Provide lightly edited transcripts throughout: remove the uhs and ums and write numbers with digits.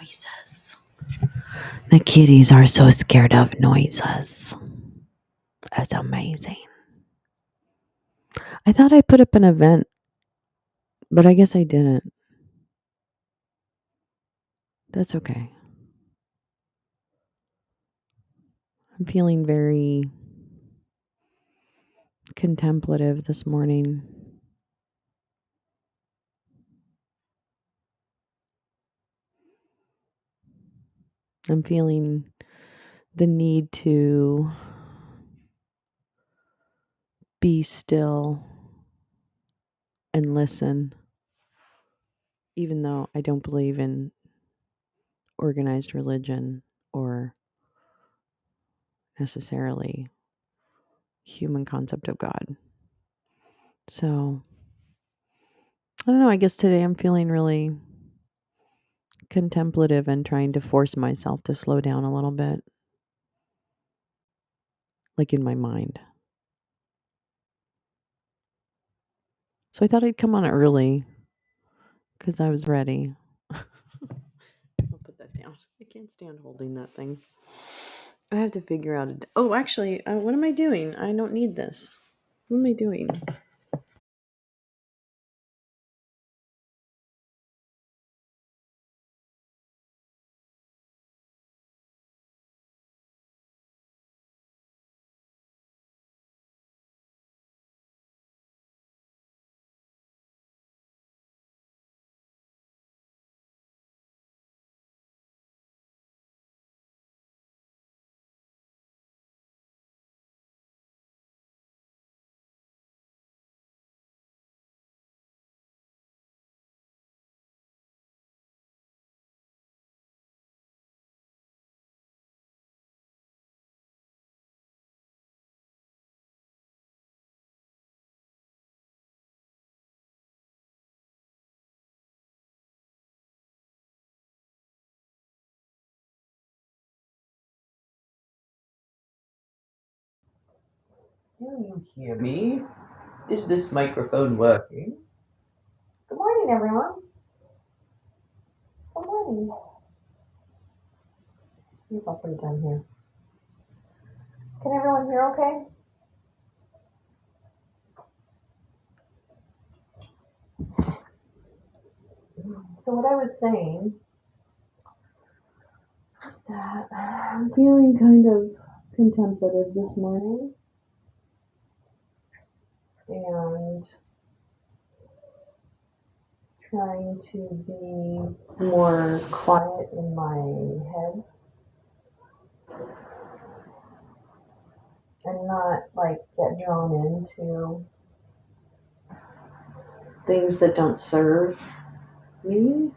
Noises. The kitties are so scared of noises. That's amazing. I thought I put up an event, but I guess I didn't. That's okay. I'm feeling very contemplative this morning. I'm feeling the need to be still and listen, even though I don't believe in organized religion or necessarily human concept of God. So, I don't know, I guess today I'm feeling really contemplative and trying to force myself to slow down a little bit, like in my mind. So I thought I'd come on early because I was ready. I'll put that down. I can't stand holding that thing. I have to figure out oh, actually, what am I doing? I don't need this. What am I doing? Do you hear me? Is this microphone working? Good morning, everyone. Good morning. I'll put it down here. Can everyone hear okay? So what I was saying was that I'm feeling kind of contemplative this morning and trying to be more quiet in my head and not like get drawn into things that don't serve me.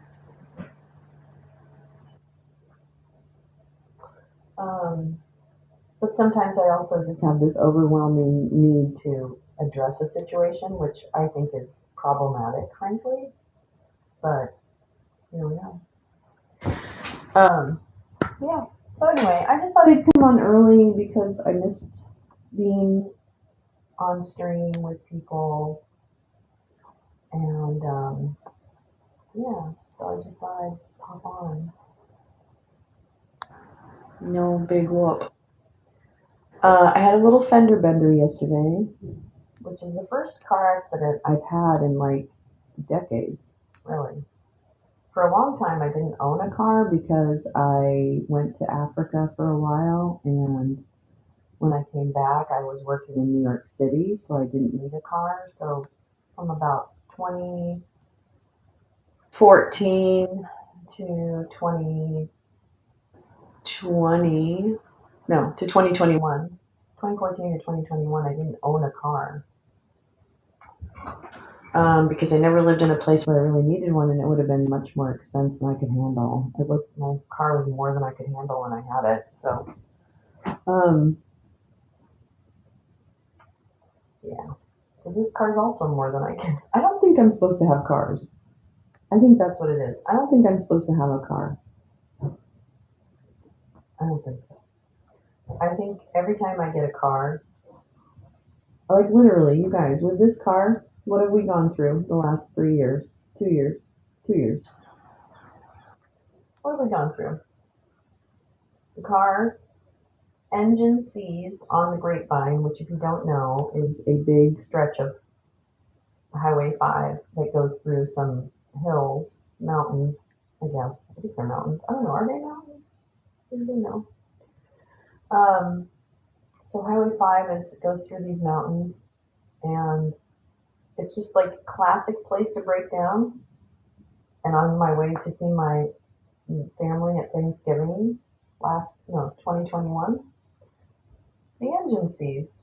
But sometimes I also just have this overwhelming need to address a situation, which I think is problematic, frankly. But here we go. Yeah. So anyway, I just thought I'd come on early because I missed being on stream with people, and yeah. So I just thought I'd pop on. No big whoop. I had a little fender bender yesterday, which is the first car accident I've had in like decades, really. For a long time, I didn't own a car because I went to Africa for a while, and when I came back, I was working in New York City, so I didn't need a car. So from about 2014 to 2020, no, to 2021, 2014 to 2021, I didn't own a car. Because I never lived in a place where I really needed one, and it would have been much more expensive than I could handle. My car was more than I could handle when I had it. So, yeah. So this car's also more than I can. I don't think I'm supposed to have cars. I think that's what it is. I don't think I'm supposed to have a car. I don't think so. I think every time I get a car, like literally, you guys, with this car, what have we gone through the last 3 years? 2 years? 2 years. What have we gone through? The car engine seized on the Grapevine, which, if you don't know, is a big stretch of Highway 5 that goes through some hills, mountains, I guess. I guess they're mountains. I don't know. Are they mountains? Does anybody know? So Highway 5 goes through these mountains, and it's just like a classic place to break down. And on my way to see my family at Thanksgiving 2021, the engine seized.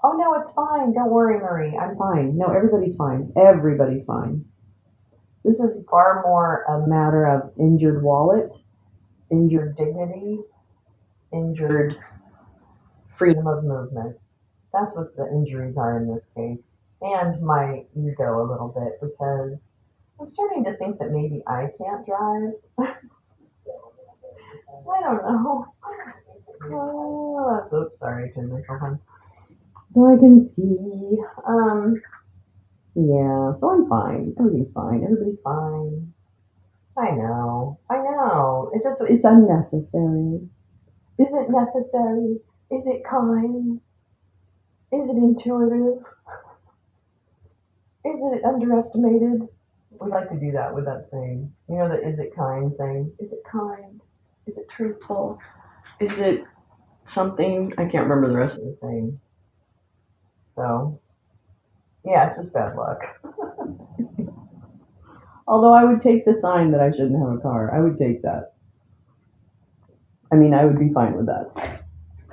Oh no, it's fine. Don't worry, Marie. I'm fine. No, everybody's fine. Everybody's fine. This is far more a matter of injured wallet, injured dignity, injured freedom of movement. That's what the injuries are in this case. And my ego a little bit, because I'm starting to think that maybe I can't drive. I don't know. Oops, sorry, I turned myself on. So I can see. Yeah, so I'm fine. Everything's fine. Everybody's fine. I know. I know. It's unnecessary. Is it necessary? Is it kind? Is it intuitive? Is it underestimated? We like to do that with that saying. You know, the is it kind saying. Is it kind? Is it truthful? Is it something? I can't remember the rest of the saying. So, yeah, it's just bad luck. Although I would take the sign that I shouldn't have a car. I would take that. I mean, I would be fine with that.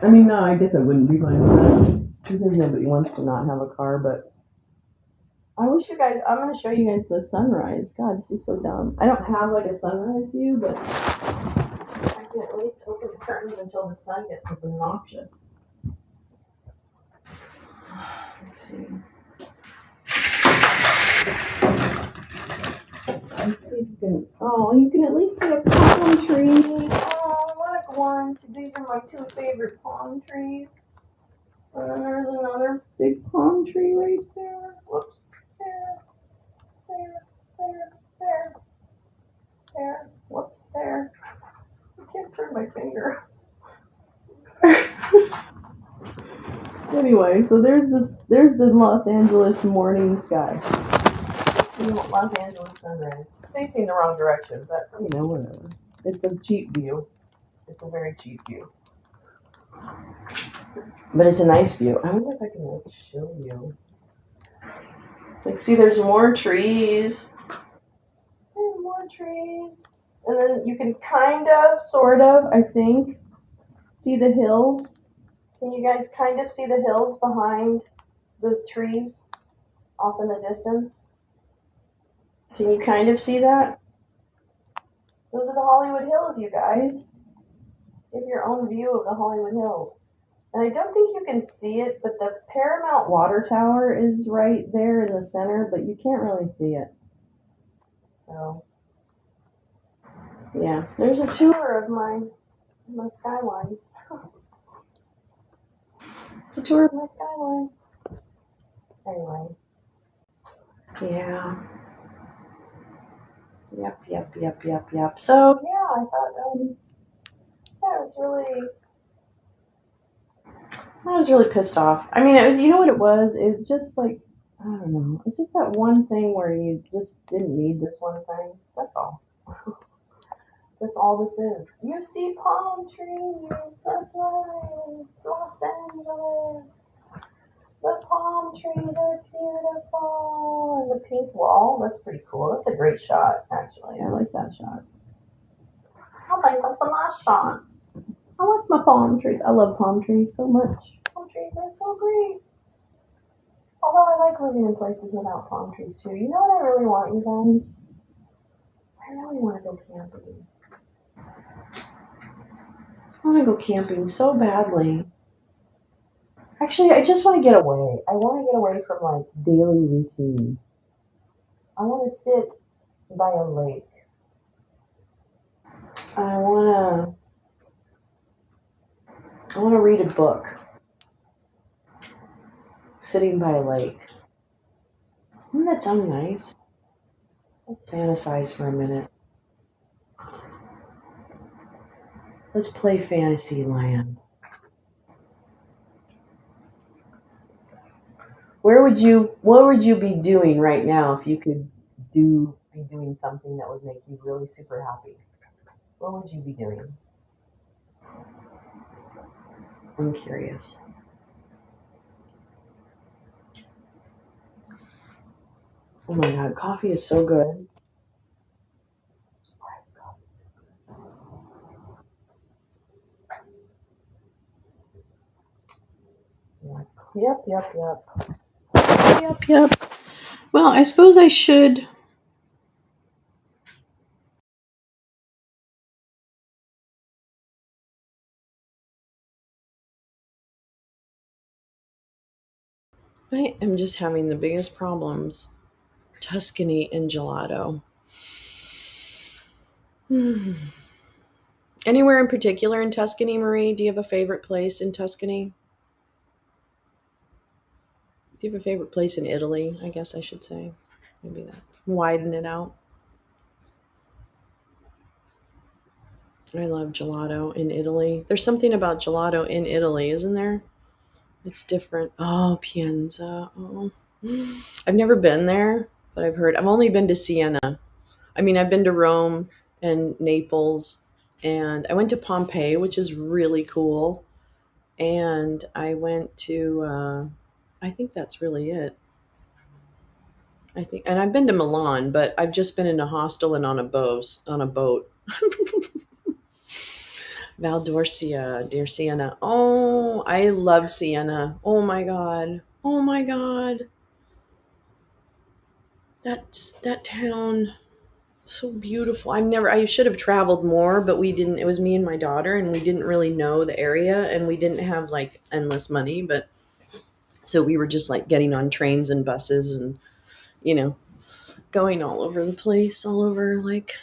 I mean, no, I guess I wouldn't be fine with that. Because nobody wants to not have a car, but I wish you guys, I'm going to show you guys the sunrise. God, this is so dumb. I don't have like a sunrise view, but I can at least open the curtains until the sun gets obnoxious. Let's see. Let's see if you can, you can at least see a palm tree. Oh, look, one. These are my two favorite palm trees. And then there's another big palm tree right there. Whoops. There. Whoops, there. I can't turn my finger. Anyway, so there's the Los Angeles morning sky. See Los Angeles sunrise. Facing the wrong direction, but whatever. It's a cheap view. It's a very cheap view. But it's a nice view. I wonder if I can show you. Like, see, there's more trees. There's more trees. And then you can kind of, sort of, I think, see the hills. Can you guys kind of see the hills behind the trees off in the distance? Can you kind of see that? Those are the Hollywood Hills, you guys. You have your own view of the Hollywood Hills. And I don't think you can see it, but the Paramount Water Tower is right there in the center, but you can't really see it. So, yeah, there's a tour of my skyline. It's a tour of my skyline. Anyway. Yeah. Yep. So, yeah, I thought, I was really pissed off. I mean, it was, you know what it was? It's just like, I don't know. It's just that one thing where you just didn't need this one thing. That's all. That's all this is. You see palm trees. That's right. Los Angeles. The palm trees are beautiful. And the pink wall. That's pretty cool. That's a great shot, actually. I like that shot. I think that's a nice shot. I like my palm trees. I love palm trees so much. Palm trees are so great. Although I like living in places without palm trees too. You know what I really want, you guys? I really want to go camping. I want to go camping so badly. Actually, I just want to get away. I want to get away from like daily routine. I want to sit by a lake. I want to read a book. Sitting by a lake. Doesn't that sound nice? Let's fantasize for a minute. Let's play Fantasyland. What would you be doing right now if you could be doing something that would make you really super happy? What would you be doing? I'm curious. Oh my god, coffee is so good. Why is coffee so good? Yep, yep, yep. Yep, yep. Well, I suppose I should. I am just having the biggest problems. Tuscany and gelato. Hmm. Anywhere in particular in Tuscany, Marie? Do you have a favorite place in Tuscany? Do you have a favorite place in Italy? I guess I should say. Maybe that. Widen it out. I love gelato in Italy. There's something about gelato in Italy, isn't there? It's different. Oh, Pienza. Oh. I've never been there, but I've heard. I've only been to Siena. I mean, I've been to Rome and Naples, and I went to Pompeii, which is really cool. And I went to, I think that's really it. I think, and I've been to Milan, but I've just been in a hostel and on a boat. Val d'Orcia, dear Siena. Oh, I love Siena. Oh my god. Oh my god. That town, so beautiful. I should have traveled more, but we didn't. It was me and my daughter, and we didn't really know the area, and we didn't have like endless money, but so we were just like getting on trains and buses and, you know, going all over the place, all over like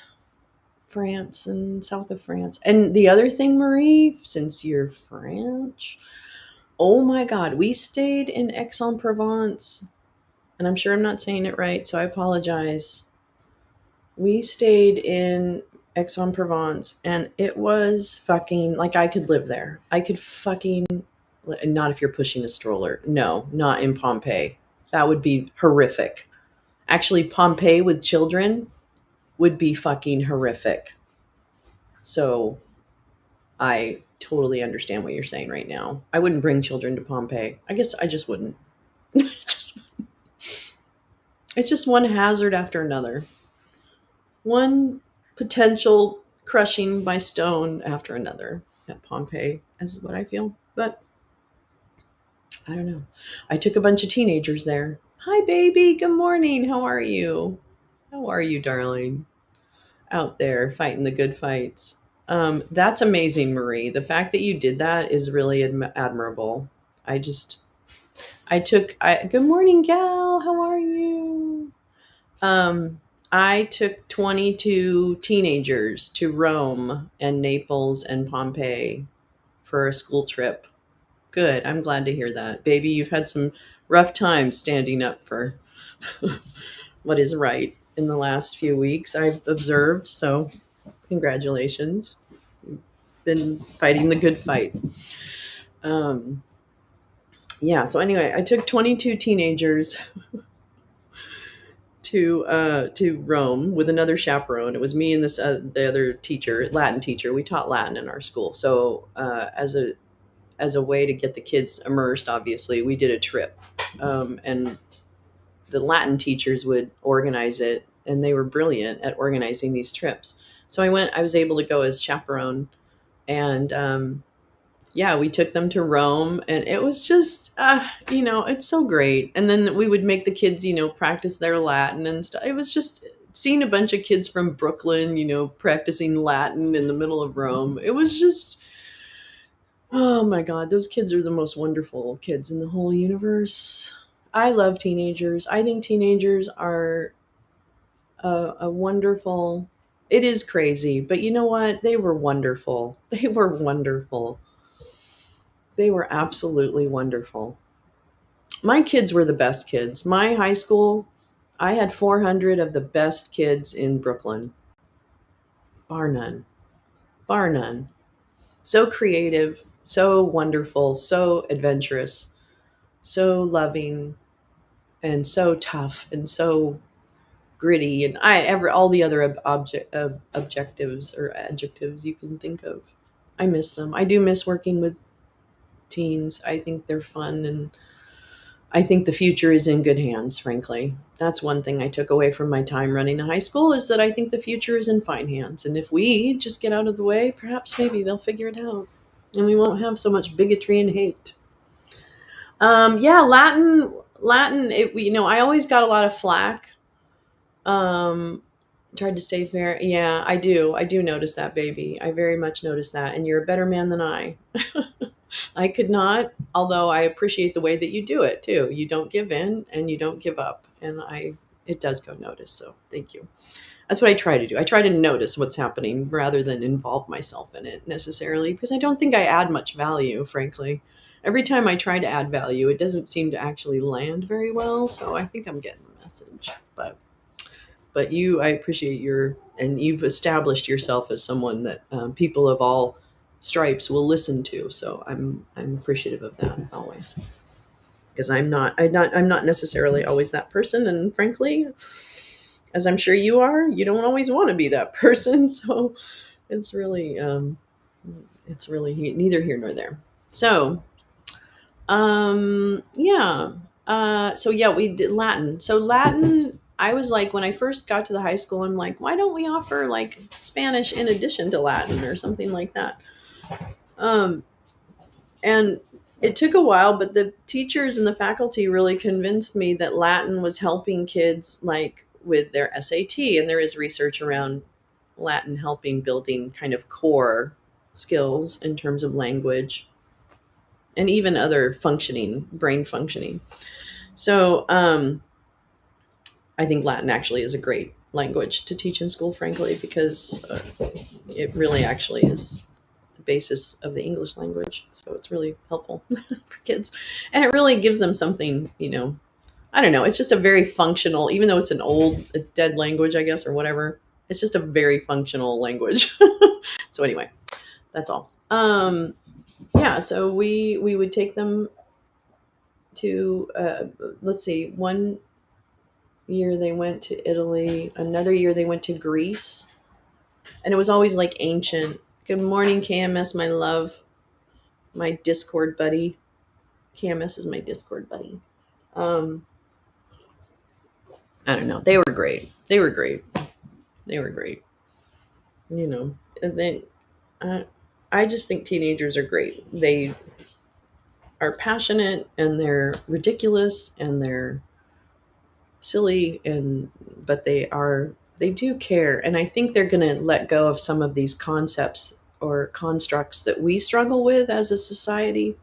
France and south of France. And the other thing, Marie, since you're French, oh my God, we stayed in Aix-en-Provence, and I'm sure I'm not saying it right, so I apologize. We stayed in Aix-en-Provence, and it was fucking like I could live there. I could fucking, not if you're pushing a stroller. No, not in Pompeii. That would be horrific. Actually, Pompeii with children would be fucking horrific. So I totally understand what you're saying right now. I wouldn't bring children to Pompeii. I guess I just wouldn't. Just- it's just one hazard after another. One potential crushing by stone after another at Pompeii, is what I feel. But I don't know. I took a bunch of teenagers there. Hi, baby. Good morning. How are you? How are you, darling? Out there fighting the good fights. That's amazing, Marie. The fact that you did that is really admirable. I just, good morning, gal. How are you? Um, I took 22 teenagers to Rome and Naples and Pompeii for a school trip. Good. I'm glad to hear that. Baby, you've had some rough times standing up for what is right in the last few weeks, I've observed. So, congratulations. Been fighting the good fight. Um, yeah. So anyway, I took 22 teenagers to Rome with another chaperone. It was me and this the other teacher, Latin teacher. We taught Latin in our school. So as a way to get the kids immersed, obviously, we did a trip, and the Latin teachers would organize it, and they were brilliant at organizing these trips. So I went. I was able to go as chaperone, and yeah, we took them to Rome, and it was just, it's so great. And then we would make the kids, practice their Latin and stuff. It was just seeing a bunch of kids from Brooklyn, practicing Latin in the middle of Rome. It was just, oh my God, those kids are the most wonderful kids in the whole universe. I love teenagers. I think teenagers are a wonderful, it is crazy, but you know what? They were wonderful. They were wonderful. They were absolutely wonderful. My kids were the best kids. My high school, I had 400 of the best kids in Brooklyn, bar none, bar none. So creative, so wonderful, so adventurous, so loving, and so tough, and so gritty, and I ever all the other objectives or adjectives you can think of. I miss them. I do miss working with teens. I think they're fun, and I think the future is in good hands, frankly. That's one thing I took away from my time running a high school, is that I think the future is in fine hands. And if we just get out of the way, perhaps maybe they'll figure it out. And we won't have so much bigotry and hate. Yeah, Latin, I always got a lot of flack. Um, Tried to stay fair. Yeah, I do. I do notice that, baby. I very much notice that. And you're a better man than I. I could not, although I appreciate the way that you do it too. You don't give in and you don't give up. And it does go notice. So thank you. That's what I try to do. I try to notice what's happening rather than involve myself in it necessarily, because I don't think I add much value, frankly. Every time I try to add value, it doesn't seem to actually land very well. So I think I'm getting the message. But I appreciate and you've established yourself as someone that people of all stripes will listen to. So I'm appreciative of that always, because I'm not necessarily always that person, and frankly, as I'm sure you are, you don't always want to be that person. So it's really neither here nor there. So yeah. So yeah, we did Latin. So Latin, I was like, when I first got to the high school, I'm like, why don't we offer like Spanish in addition to Latin or something like that? Um, and it took a while, but the teachers and the faculty really convinced me that Latin was helping kids like with their SAT, and there is research around Latin helping building kind of core skills in terms of language and even other brain functioning. So I think Latin actually is a great language to teach in school, frankly, because it really actually is the basis of the English language. So it's really helpful for kids. And it really gives them something, I don't know. It's just a very functional, even though it's a dead language, I guess, or whatever. It's just a very functional language. So anyway, that's all. Yeah, so we would take them to let's see, one year they went to Italy, another year they went to Greece, and it was always like ancient. Good morning, KMS, my love, my Discord buddy. KMS is my Discord buddy. Um, I don't know. They were great. They were great. They were great. And then uh, I just think teenagers are great. They are passionate and they're ridiculous and they're silly, and but they do care, and I think they're going to let go of some of these concepts or constructs that we struggle with as a society,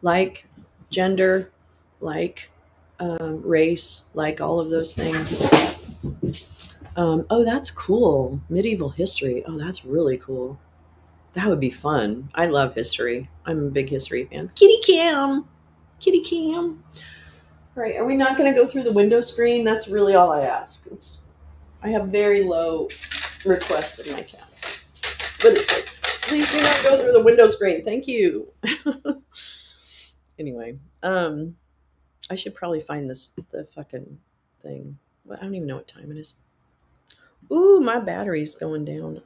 like gender, like race, like all of those things. Oh, that's cool. Medieval history. Oh, that's really cool. That would be fun. I love history. I'm a big history fan. Kitty Cam. Kitty Cam. Right. Are we not going to go through the window screen? That's really all I ask. I have very low requests of my cats. But it's like, please do not go through the window screen. Thank you. Anyway, I should probably find the fucking thing. Well, I don't even know what time it is. Ooh, my battery's going down.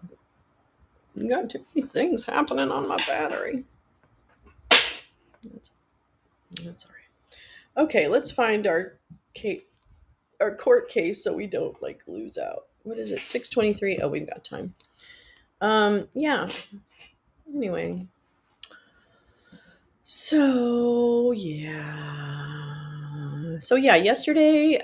You got too many things happening on my battery. That's all right. Okay, let's find our court case so we don't like lose out. What is it? 6:23. Oh, we've got time. Yeah. Anyway. So yeah. So yeah, yesterday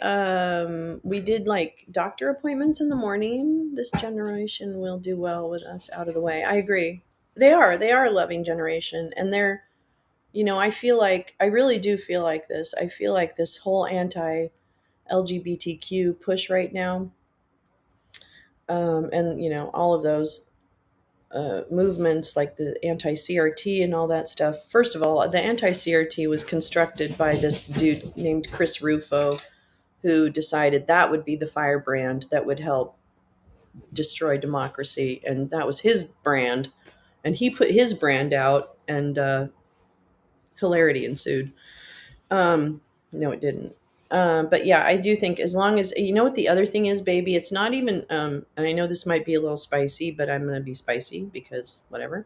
we did like doctor appointments in the morning. This generation will do well with us out of the way. I agree. They are a loving generation, and I feel like I really do feel like this. I feel like this whole anti LGBTQ push right now, and all of those movements like the anti CRT and all that stuff. First of all, the anti CRT was constructed by this dude named Chris Rufo, who decided that would be the firebrand that would help destroy democracy, and that was his brand. and he put his brand out, and hilarity ensued. No, it didn't. But yeah, I do think as long as you know what the other thing is, baby, it's not even. And I know this might be a little spicy, but I'm going to be spicy because whatever.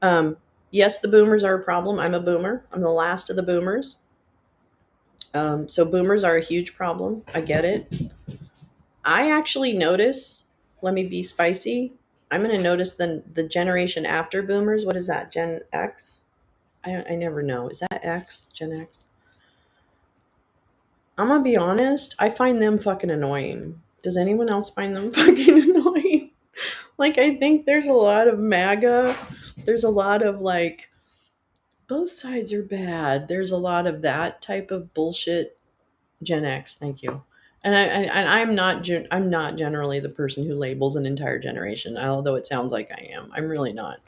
Um, yes, the boomers are a problem. I'm a boomer. I'm the last of the boomers. So boomers are a huge problem. I get it. I actually notice. Let me be spicy. I'm going to notice the generation after boomers. What is that? Gen X? I never know. Is that X? Gen X? I'm gonna be honest, I find them fucking annoying. Does anyone else find them fucking annoying? Like, I think there's a lot of MAGA. There's a lot of like, both sides are bad. There's a lot of that type of bullshit. Gen X, thank you. And I'm not generally the person who labels an entire generation, although it sounds like I am. I'm really not.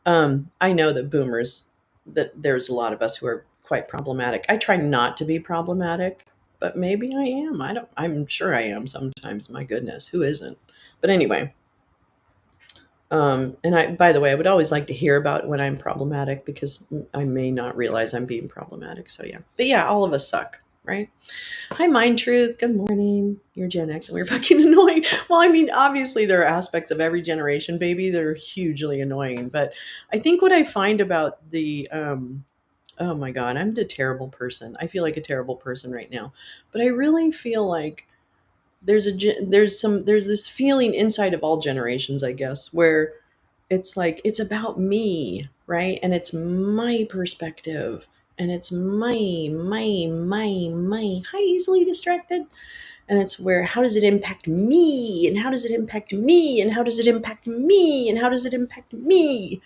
I know that boomers, that there's a lot of us who are quite problematic. I try not to be problematic, but maybe I am. I don't. I'm sure I am sometimes. My goodness, who isn't? But anyway, and I, by the way, I would always like to hear about when I'm problematic because I may not realize I'm being problematic. So yeah, but yeah, all of us suck, right? Hi, Mind Truth. Good morning. You're Gen X and we're fucking annoying. Well, I mean, obviously, there are aspects of every generation, baby, that are hugely annoying. But I think what I find about oh my God, I'm a terrible person. I feel like a terrible person right now. But I really feel like there's this feeling inside of all generations, I guess, where it's like it's about me, right? And it's my perspective, and it's my hi, easily distracted. And it's where, how does it impact me, and how does it impact me, and how does it impact me, and how does it impact me?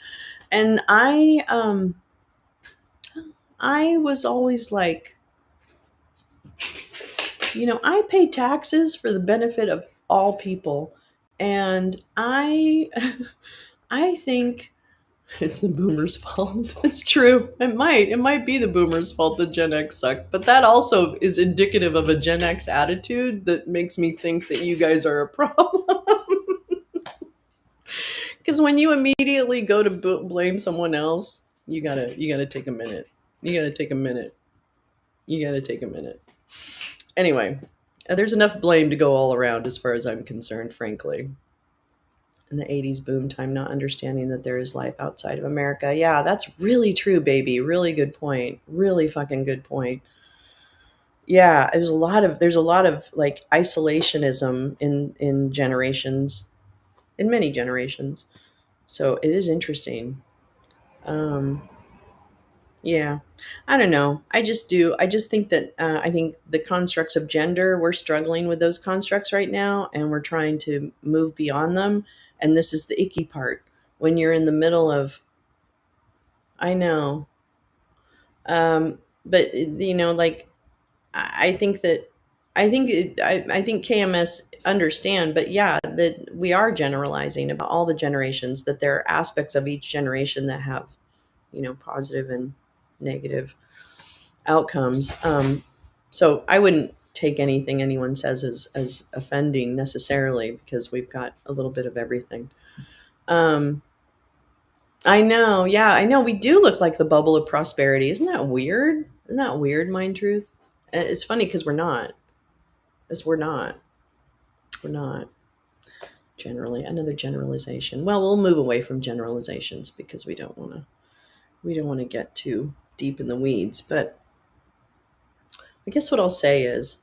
And I was always like, I pay taxes for the benefit of all people, and I think it's the boomers' fault. It's true. It might be the boomers' fault that Gen X sucked, but that also is indicative of a Gen X attitude that makes me think that you guys are a problem. Because when you immediately go to blame someone else, you gotta take a minute. You gotta take a minute. You gotta take a minute. Anyway, there's enough blame to go all around as far as I'm concerned, frankly. In the 80s boom time, not understanding that there is life outside of America. Yeah, that's really true, baby. Really good point. Really fucking good point. Yeah, there's a lot of like isolationism in generations, in many generations. So it is interesting. Um, yeah, I don't know. I just do. I just think that I think the constructs of gender, we're struggling with those constructs right now, and we're trying to move beyond them. And this is the icky part when you're in the middle of. I know, but like I think that I think KMS understand, but yeah, that we are generalizing about all the generations. That there are aspects of each generation that have positive and negative outcomes. So I wouldn't take anything anyone says as offending necessarily because we've got a little bit of everything. Um, I know, yeah, I know. We do look like the bubble of prosperity. Isn't that weird? Isn't that weird, Mind Truth? And it's funny because we're not. As we're not. We're not. Generally, another generalization. Well, we'll move away from generalizations because we don't want to get too deep in the weeds. But I guess what I'll say is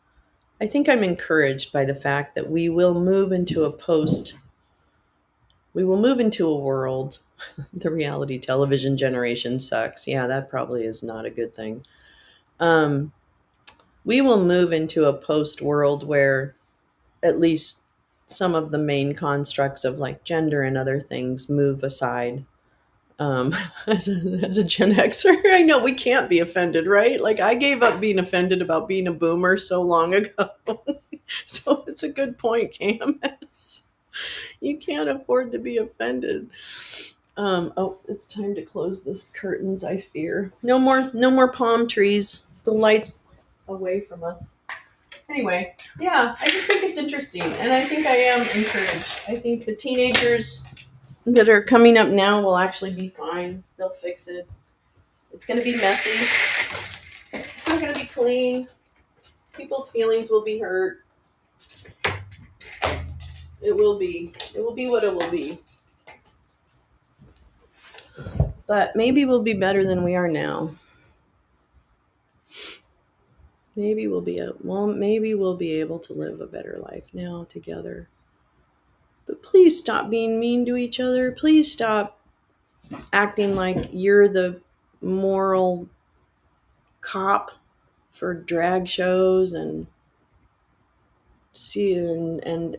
I think I'm encouraged by the fact that we will move into a world. The reality television generation sucks. Yeah, that probably is not a good thing. Um, we will move into a post world where at least some of the main constructs of like gender and other things move aside. Um, as a Gen Xer, I know we can't be offended, right? Like I gave up being offended about being a boomer so long ago. So it's a good point, Camus. You can't afford to be offended. Oh, it's time to close the curtains, I fear. No more palm trees. The lights away from us. Anyway, yeah, I just think it's interesting, and I think I am encouraged. I think the teenagers that are coming up now will actually be fine. They'll fix it. It's going to be messy. It's not going to be clean. People's feelings will be hurt. It will be. It will be what it will be. But maybe we'll be better than we are now. Maybe we'll be able to live a better life now together. But please stop being mean to each other. Please stop acting like you're the moral cop for drag shows and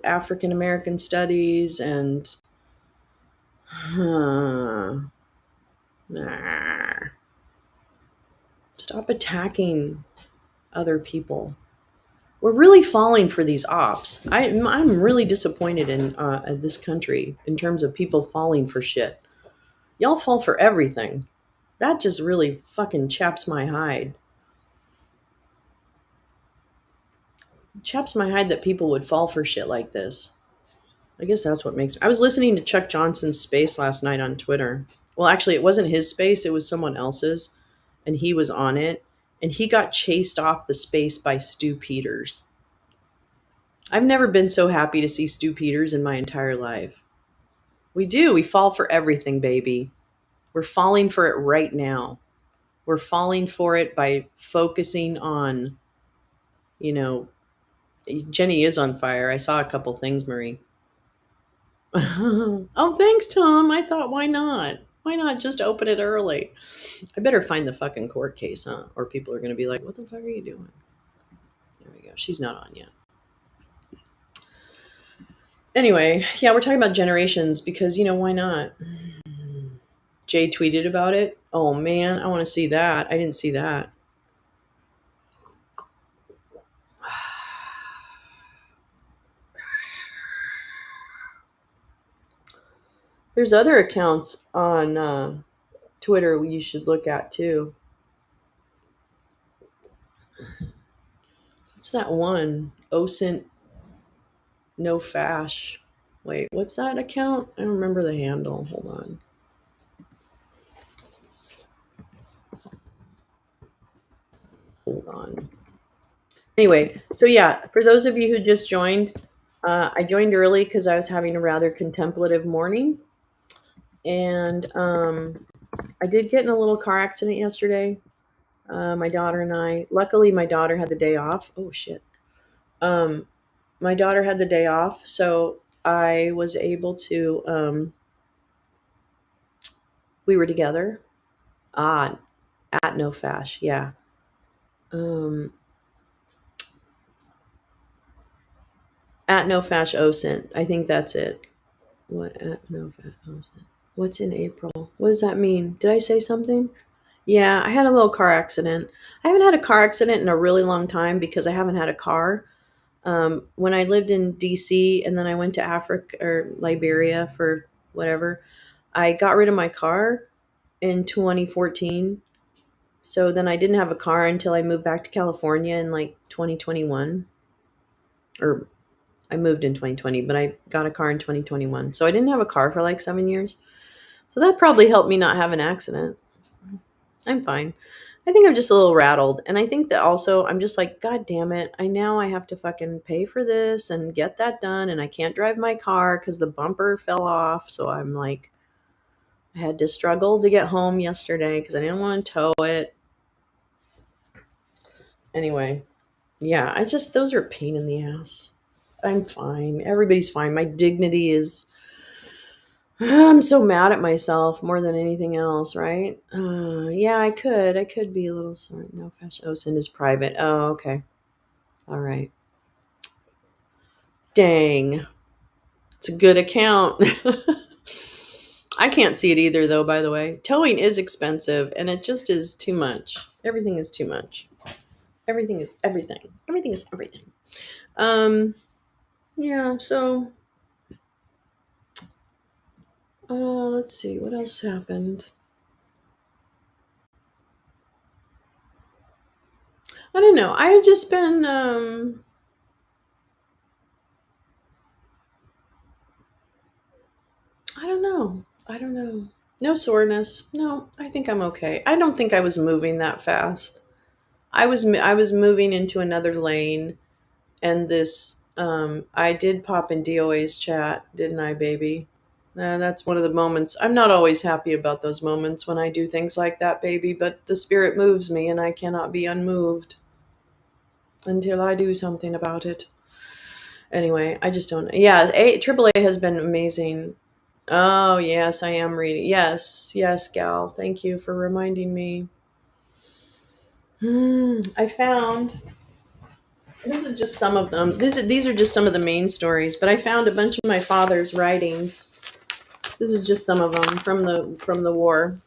African American studies and nah. Stop attacking other people. We're really falling for these ops. I'm really disappointed in this country in terms of people falling for shit. Y'all fall for everything. That just really fucking chaps my hide. Chaps my hide that people would fall for shit like this. I guess that's what makes me. I was listening to Chuck Johnson's space last night on Twitter. Well, actually, it wasn't his space, it was someone else's, and he was on it, and he got chased off the space by Stu Peters. I've never been so happy to see Stu Peters in my entire life. We do. We fall for everything, baby. We're falling for it right now. We're falling for it by focusing on, you know, Jenny is on fire. I saw a couple things, Marie. Oh, thanks, Tom. I thought, why not? Why not just open it early? I better find the fucking court case, huh? Or people are going to be like, what the fuck are you doing? There we go. She's not on yet. Anyway, yeah, we're talking about generations because, why not? Jay tweeted about it. Oh, man, I want to see that. I didn't see that. There's other accounts on Twitter you should look at too. What's that one? OSINT no fash. Wait, what's that account? I don't remember the handle. Hold on. Hold on. Anyway, so yeah, for those of you who just joined, I joined early because I was having a rather contemplative morning. And I did get in a little car accident yesterday. My daughter and I, luckily, my daughter had the day off. Oh, shit. My daughter had the day off, so I was able to, we were together. At No Fash, yeah. At No Fash OSINT. I think that's it. What at No Fash OSINT? What's in April? What does that mean? Did I say something? Yeah, I had a little car accident. I haven't had a car accident in a really long time because I haven't had a car. When I lived in DC and then I went to Africa or Liberia for whatever, I got rid of my car in 2014. So then I didn't have a car until I moved back to California in like 2021. Or I moved in 2020, but I got a car in 2021. So I didn't have a car for like 7 years. So that probably helped me not have an accident. I'm fine. I think I'm just a little rattled. And I think that also I'm just like, God damn it. I have to fucking pay for this and get that done. And I can't drive my car because the bumper fell off. So I'm like, I had to struggle to get home yesterday because I didn't want to tow it. Anyway, yeah, those are a pain in the ass. I'm fine. Everybody's fine. My dignity is. I'm so mad at myself more than anything else, right? Yeah, I could be a little sorry. No, fashion. Oh, sin is private. Oh, okay. All right. Dang. It's a good account. I can't see it either, though, by the way. Towing is expensive, and it just is too much. Everything is too much. Everything is everything. Everything is everything. Yeah, so let's see. What else happened? I don't know. I had just been I don't know. I don't know. No soreness. No, I think I'm okay. I don't think I was moving that fast. I was moving into another lane, and this I did pop in DOA's chat, didn't I, baby? That's one of the moments. I'm not always happy about those moments when I do things like that, baby, but the spirit moves me and I cannot be unmoved until I do something about it. Anyway, I just don't. Yeah, AAA has been amazing. Oh, yes, I am reading. Yes, yes, gal. Thank you for reminding me. I found this is just some of them. These are just some of the main stories, but I found a bunch of my father's writings. This is just some of them from the war,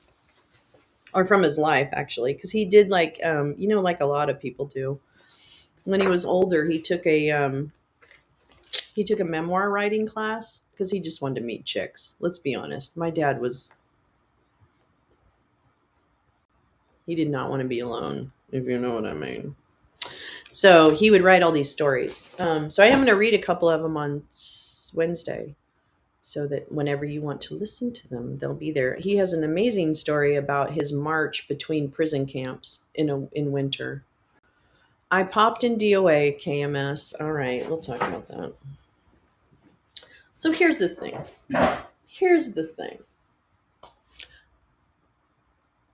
or from his life actually, because he did like like a lot of people do. When he was older, he took a memoir writing class because he just wanted to meet chicks. Let's be honest. My dad was he did not want to be alone, if you know what I mean. So he would write all these stories. So I am going to read a couple of them on Wednesday, so that whenever you want to listen to them, they'll be there. He has an amazing story about his march between prison camps in winter. I popped in DOA KMS. All right, we'll talk about that. So here's the thing. Here's the thing.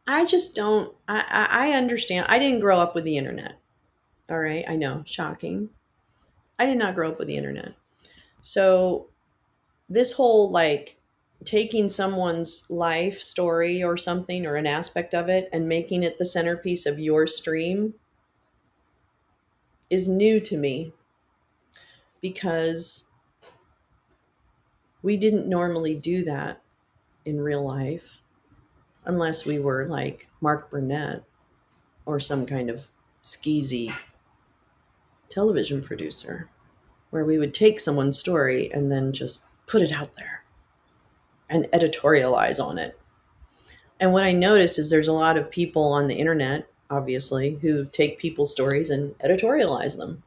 I just don't. I understand. I didn't grow up with the internet. All right, I know, shocking. I did not grow up with the internet. So this whole like taking someone's life story or something or an aspect of it and making it the centerpiece of your stream is new to me because we didn't normally do that in real life unless we were like Mark Burnett or some kind of skeezy television producer where we would take someone's story and then just put it out there and editorialize on it. And what I noticed is there's a lot of people on the internet, obviously, who take people's stories and editorialize them.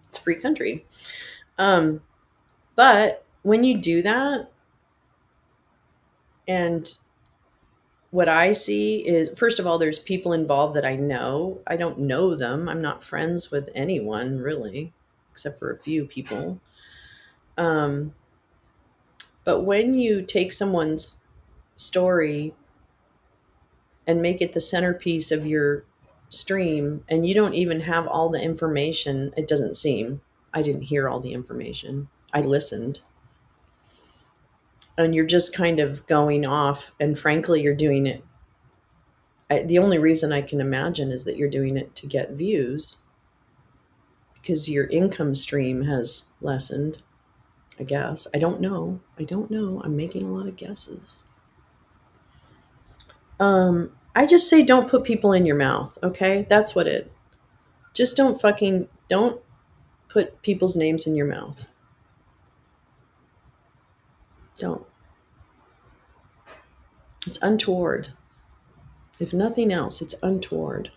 It's a free country. Um, but when you do that, and what I see is, first of all, there's people involved that I know. I don't know them. I'm not friends with anyone really, except for a few people. Um, but when you take someone's story and make it the centerpiece of your stream and you don't even have all the information, it doesn't seem. I didn't hear all the information. I listened. And you're just kind of going off, and frankly you're doing it. The only reason I can imagine is that you're doing it to get views because your income stream has lessened, I guess. I don't know. I'm making a lot of guesses. I just say don't put people in your mouth, okay? That's what it. Just don't put people's names in your mouth. Don't. It's untoward. If nothing else, it's untoward.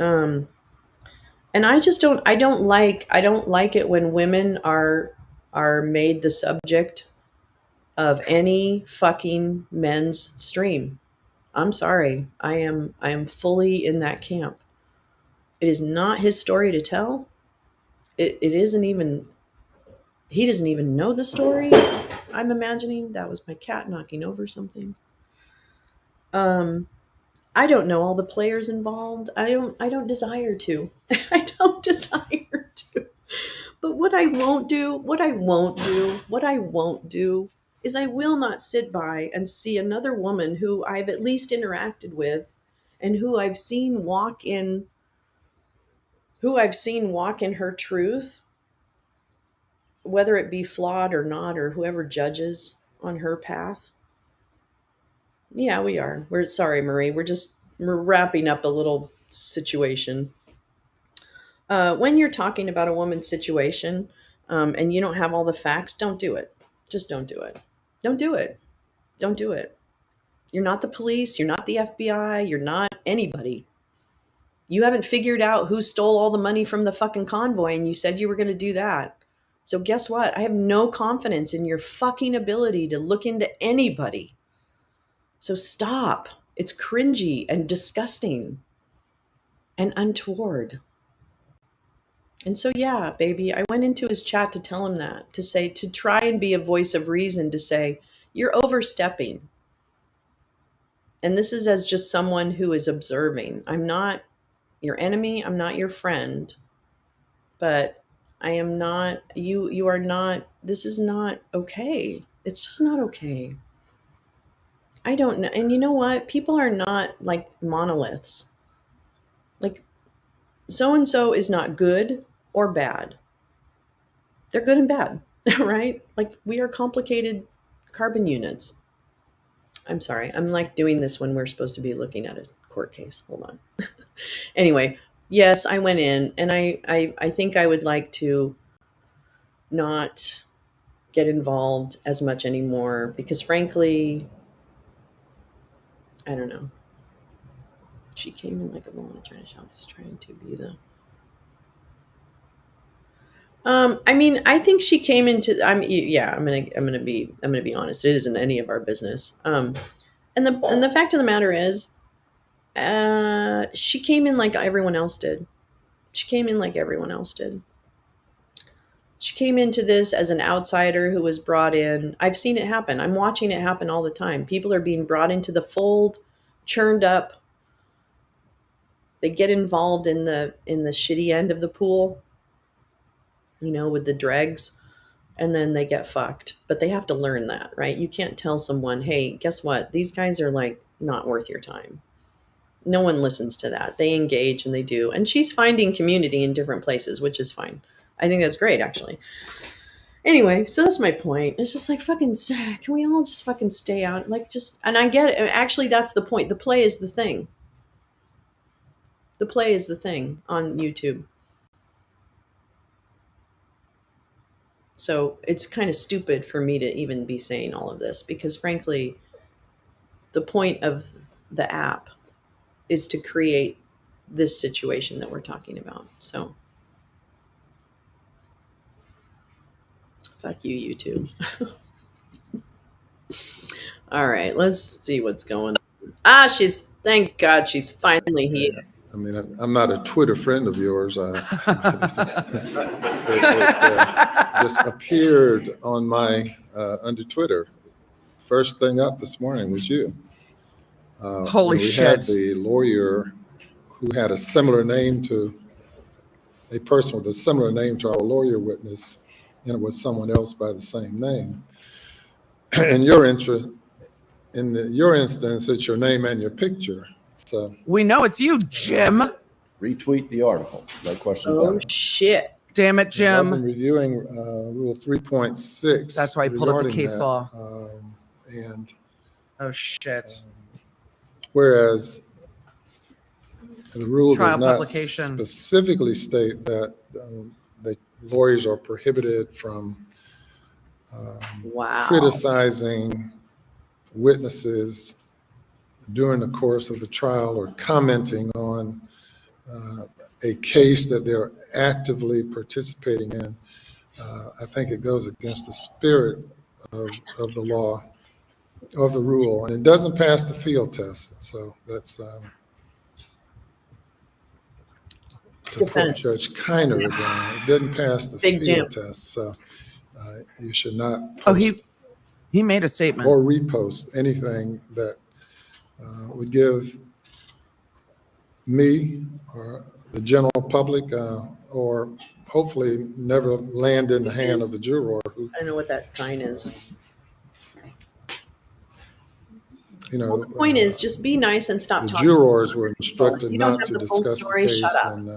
Um, and I don't like it when women are made the subject of any fucking men's stream. I'm sorry. I am fully in that camp. It is not his story to tell. It isn't even he doesn't even know the story. I'm imagining that was my cat knocking over something. Um I don't know all the players involved. I don't desire to. I don't desire to. But what I won't do is I will not sit by and see another woman who I've at least interacted with and who I've seen walk in her truth, whether it be flawed or not, or whoever judges on her path. Yeah, we are. We're sorry, Marie. We're wrapping up a little situation. When you're talking about a woman's situation, and you don't have all the facts, don't do it. Just don't do it. Don't do it. Don't do it. You're not the police. You're not the FBI. You're not anybody. You haven't figured out who stole all the money from the fucking convoy, and you said you were going to do that. So guess what? I have no confidence in your fucking ability to look into anybody. So stop. It's cringy and disgusting and untoward. And so, yeah, baby, I went into his chat to tell him that, to say, to try and be a voice of reason, to say, you're overstepping. And this is as just someone who is observing. I'm not your enemy. I'm not your friend. But I am not, you are not, this is not okay. It's just not okay. I don't know. And you know what? People are not like monoliths. Like, so and so is not good or bad. They're good and bad, right? Like, we are complicated carbon units. I'm sorry. I'm like doing this when we're supposed to be looking at a court case. Hold on. Anyway, yes, I went in, and I think I would like to not get involved as much anymore because, frankly, I don't know. She came in like a ball and a china shop, just trying to be the. I mean, I think she came into. Yeah. I'm gonna be honest. It isn't any of our business. And the fact of the matter is, she came in like everyone else did. She came in like everyone else did. She came into this as an outsider who was brought in. I've seen it happen. I'm watching it happen all the time. People are being brought into the fold, churned up. They get involved in the shitty end of the pool, with the dregs, and then they get fucked. But they have to learn that, right? You can't tell someone, "Hey, guess what? These guys are like not worth your time." No one listens to that. They engage and they do. And she's finding community in different places, which is fine. I think that's great, actually. Anyway, so that's my point. It's just like, fucking, can we all just fucking stay out? Like, just, and I get it. Actually, that's the point. The play is the thing. The play is the thing on YouTube. So it's kind of stupid for me to even be saying all of this because, frankly, the point of the app is to create this situation that we're talking about. So fuck you, YouTube. All right, let's see what's going on. Thank God she's finally here. I mean, I'm not a Twitter friend of yours. It just appeared on my under Twitter. First thing up this morning was you. Holy we shit. had the lawyer who had a similar name to a person with a similar name to our lawyer witness, and it was someone else by the same name. In your instance, it's your name and your picture. So we know it's you, Jim. Retweet the article. No questions Oh, asked. shit. Damn it, I've Jim. been reviewing Rule 3.6. That's why I pulled up the case law. And oh, shit. Whereas the rule Trial does not publication. specifically state that lawyers are prohibited from criticizing witnesses during the course of the trial or commenting on a case that they're actively participating in. I think it goes against the spirit of the law, of the rule, and it doesn't pass the field test. So that's to quote Judge Kiner again, it didn't pass the field test. So you should not post he made a statement or repost anything that would give me or the general public or hopefully never land in the hand of the juror who, I don't know what that sign is. Well, the point is just be nice and stop the talking. Jurors were instructed not to the discuss story, the case, and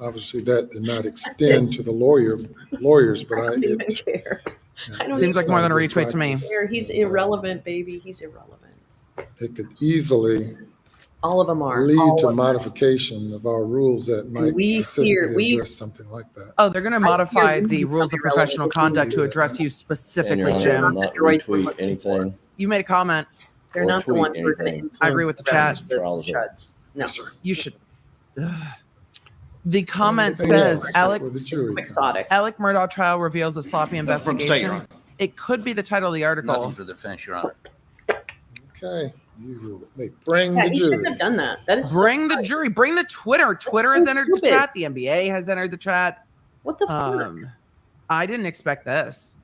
obviously that did not extend to the lawyers, but I don't even care. I don't Seems like more than a retweet to me. He's irrelevant, baby. He's irrelevant. It could easily all of them are lead to modification of our rules that might specifically address something like that. Oh, they're going to modify the rules of professional conduct to address you specifically, Jim. Not retweet anything. You made a comment. They're not the ones who are going to influence. I agree with the chat. Chuds. No, sir. You should. The comment Anything says else Alec before the jury Quixotic. comes? Alec Murdaugh trial reveals a sloppy From state, Your investigation. Honor. It could be the title of the Nothing article. for the defense, Your Honor. Okay, you may bring Yeah, the he shouldn't jury. have done that. That is Bring so the jury. Bring the Twitter. Twitter so has entered the stupid. chat. The NBA has entered the chat. What the fuck? I didn't expect this.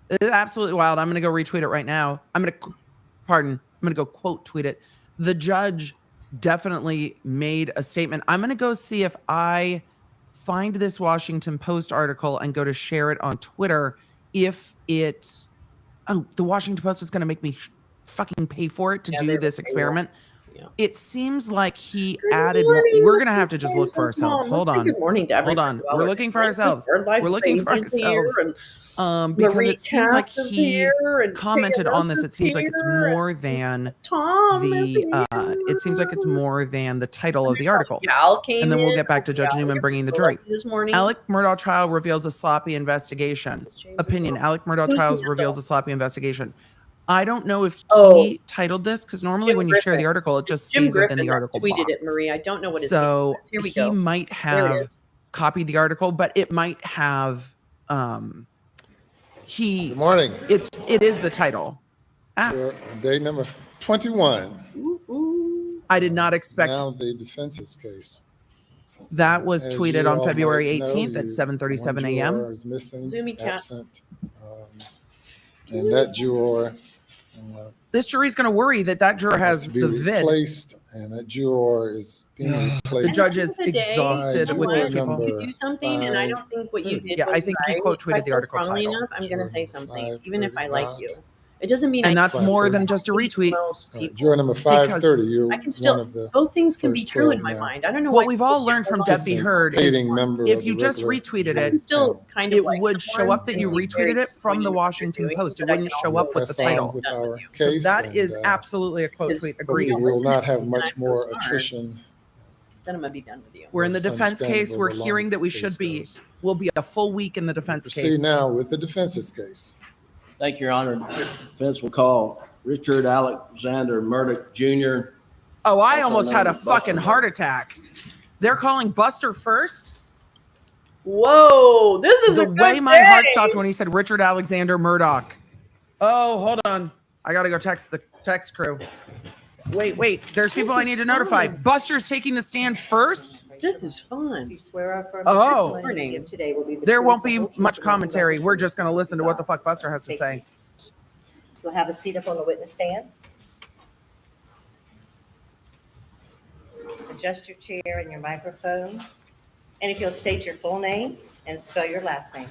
It is absolutely wild. I'm going to go retweet it right now. I'm going to go quote tweet it. The judge definitely made a statement. I'm going to go see if I find this Washington Post article and go to share it on Twitter. If it, the Washington Post is going to make me fucking pay for it to Yeah, do they this will. experiment. Yeah. It seems like he Good added. morning, We're going to Mrs. have to just look for James's ourselves. mom. Hold Let's say on. Good morning to everybody. Hold on. while We're we're looking for here. ourselves. Bird Life We're looking for Baby's here, ourselves. and Because Marie it seems like Cass is he here, and commented on this. Taylor It seems like it's here, more and than Tom is the. here. It seems like it's more than the title of the article. Gal came And then we'll in. get back to Judge Gal Newman here bringing the so jury. lucky this morning. Alec Murdaugh trial reveals a sloppy investigation. Mrs. James Opinion: as well. Alec Murdaugh Who's trials the reveals a sloppy investigation. I don't know if he Oh. titled this because normally Jim when you share the Griffin. article, it just It's Jim stays within Griffin the article that tweeted box. it, Marie. I don't know what his So name is. Here we he go. might There it have is. copied the article, but it might have. Good morning. It is the title. For day number 21. Ooh, ooh. I did not expect Now the defense's case. that was As tweeted you on all February might know, 18th at 7:37 one a.m. juror is missing, Zoomy cats. absent, and that juror This jury's going to worry that juror has to be the vid. replaced, and that juror is being The replaced. judge is At the end of the day, exhausted you know with what? these If people. you do something and I don't think what you did Yeah, was I think he right, quote if I tweeted the feel article strongly title. enough, I'm going to say something, even if I 5:30 like you. It doesn't mean And I that's more than 5:30. just a agree with retweet. most All right, people. juror number 530, you're I can one still of the both things can be first true in 12 my now. mind. I don't know What why we've people all get learned from lost. Debt Be Heard is Participating member if of you the just regular retweeted jury I it, can still panel. kind of it like would show someone up that and you be very retweeted it from disappointed the in what they're Washington doing, Post. It but I wouldn't can show also up with the Press on title. with done with our you. So case. that and, is absolutely a quote Because tweet. hopefully Agreed. don't we will listen not to have me, much I'm so more smart. attrition. Then I'm gonna be done with you. We're in the It's defense case. understandable We're the hearing longer that we this should case be, goes. will be a full week in the defense Proceed case. now with the defense's case. Thank you, Your Honor. Defense will call Richard Alexander Murdoch Jr. Oh, I Also almost had known a as Buster fucking Murdoch. heart attack. They're calling Buster first. Whoa, this is The a good way my heart day. stopped when he said Richard Alexander Murdoch. Oh, hold on. I gotta go text the text crew. Wait. There's people This I need is to notify. fun. Buster's taking the stand first. This is fun. You swear affirm Oh. the testimony you give today will be the There truth, won't the be whole truth, much and nothing but the commentary. We're truth. just gonna listen to what the fuck Buster has to Thank say. You'll have a seat up on the witness stand. Adjust your chair and your microphone. And if you'll state your full name and spell your last name.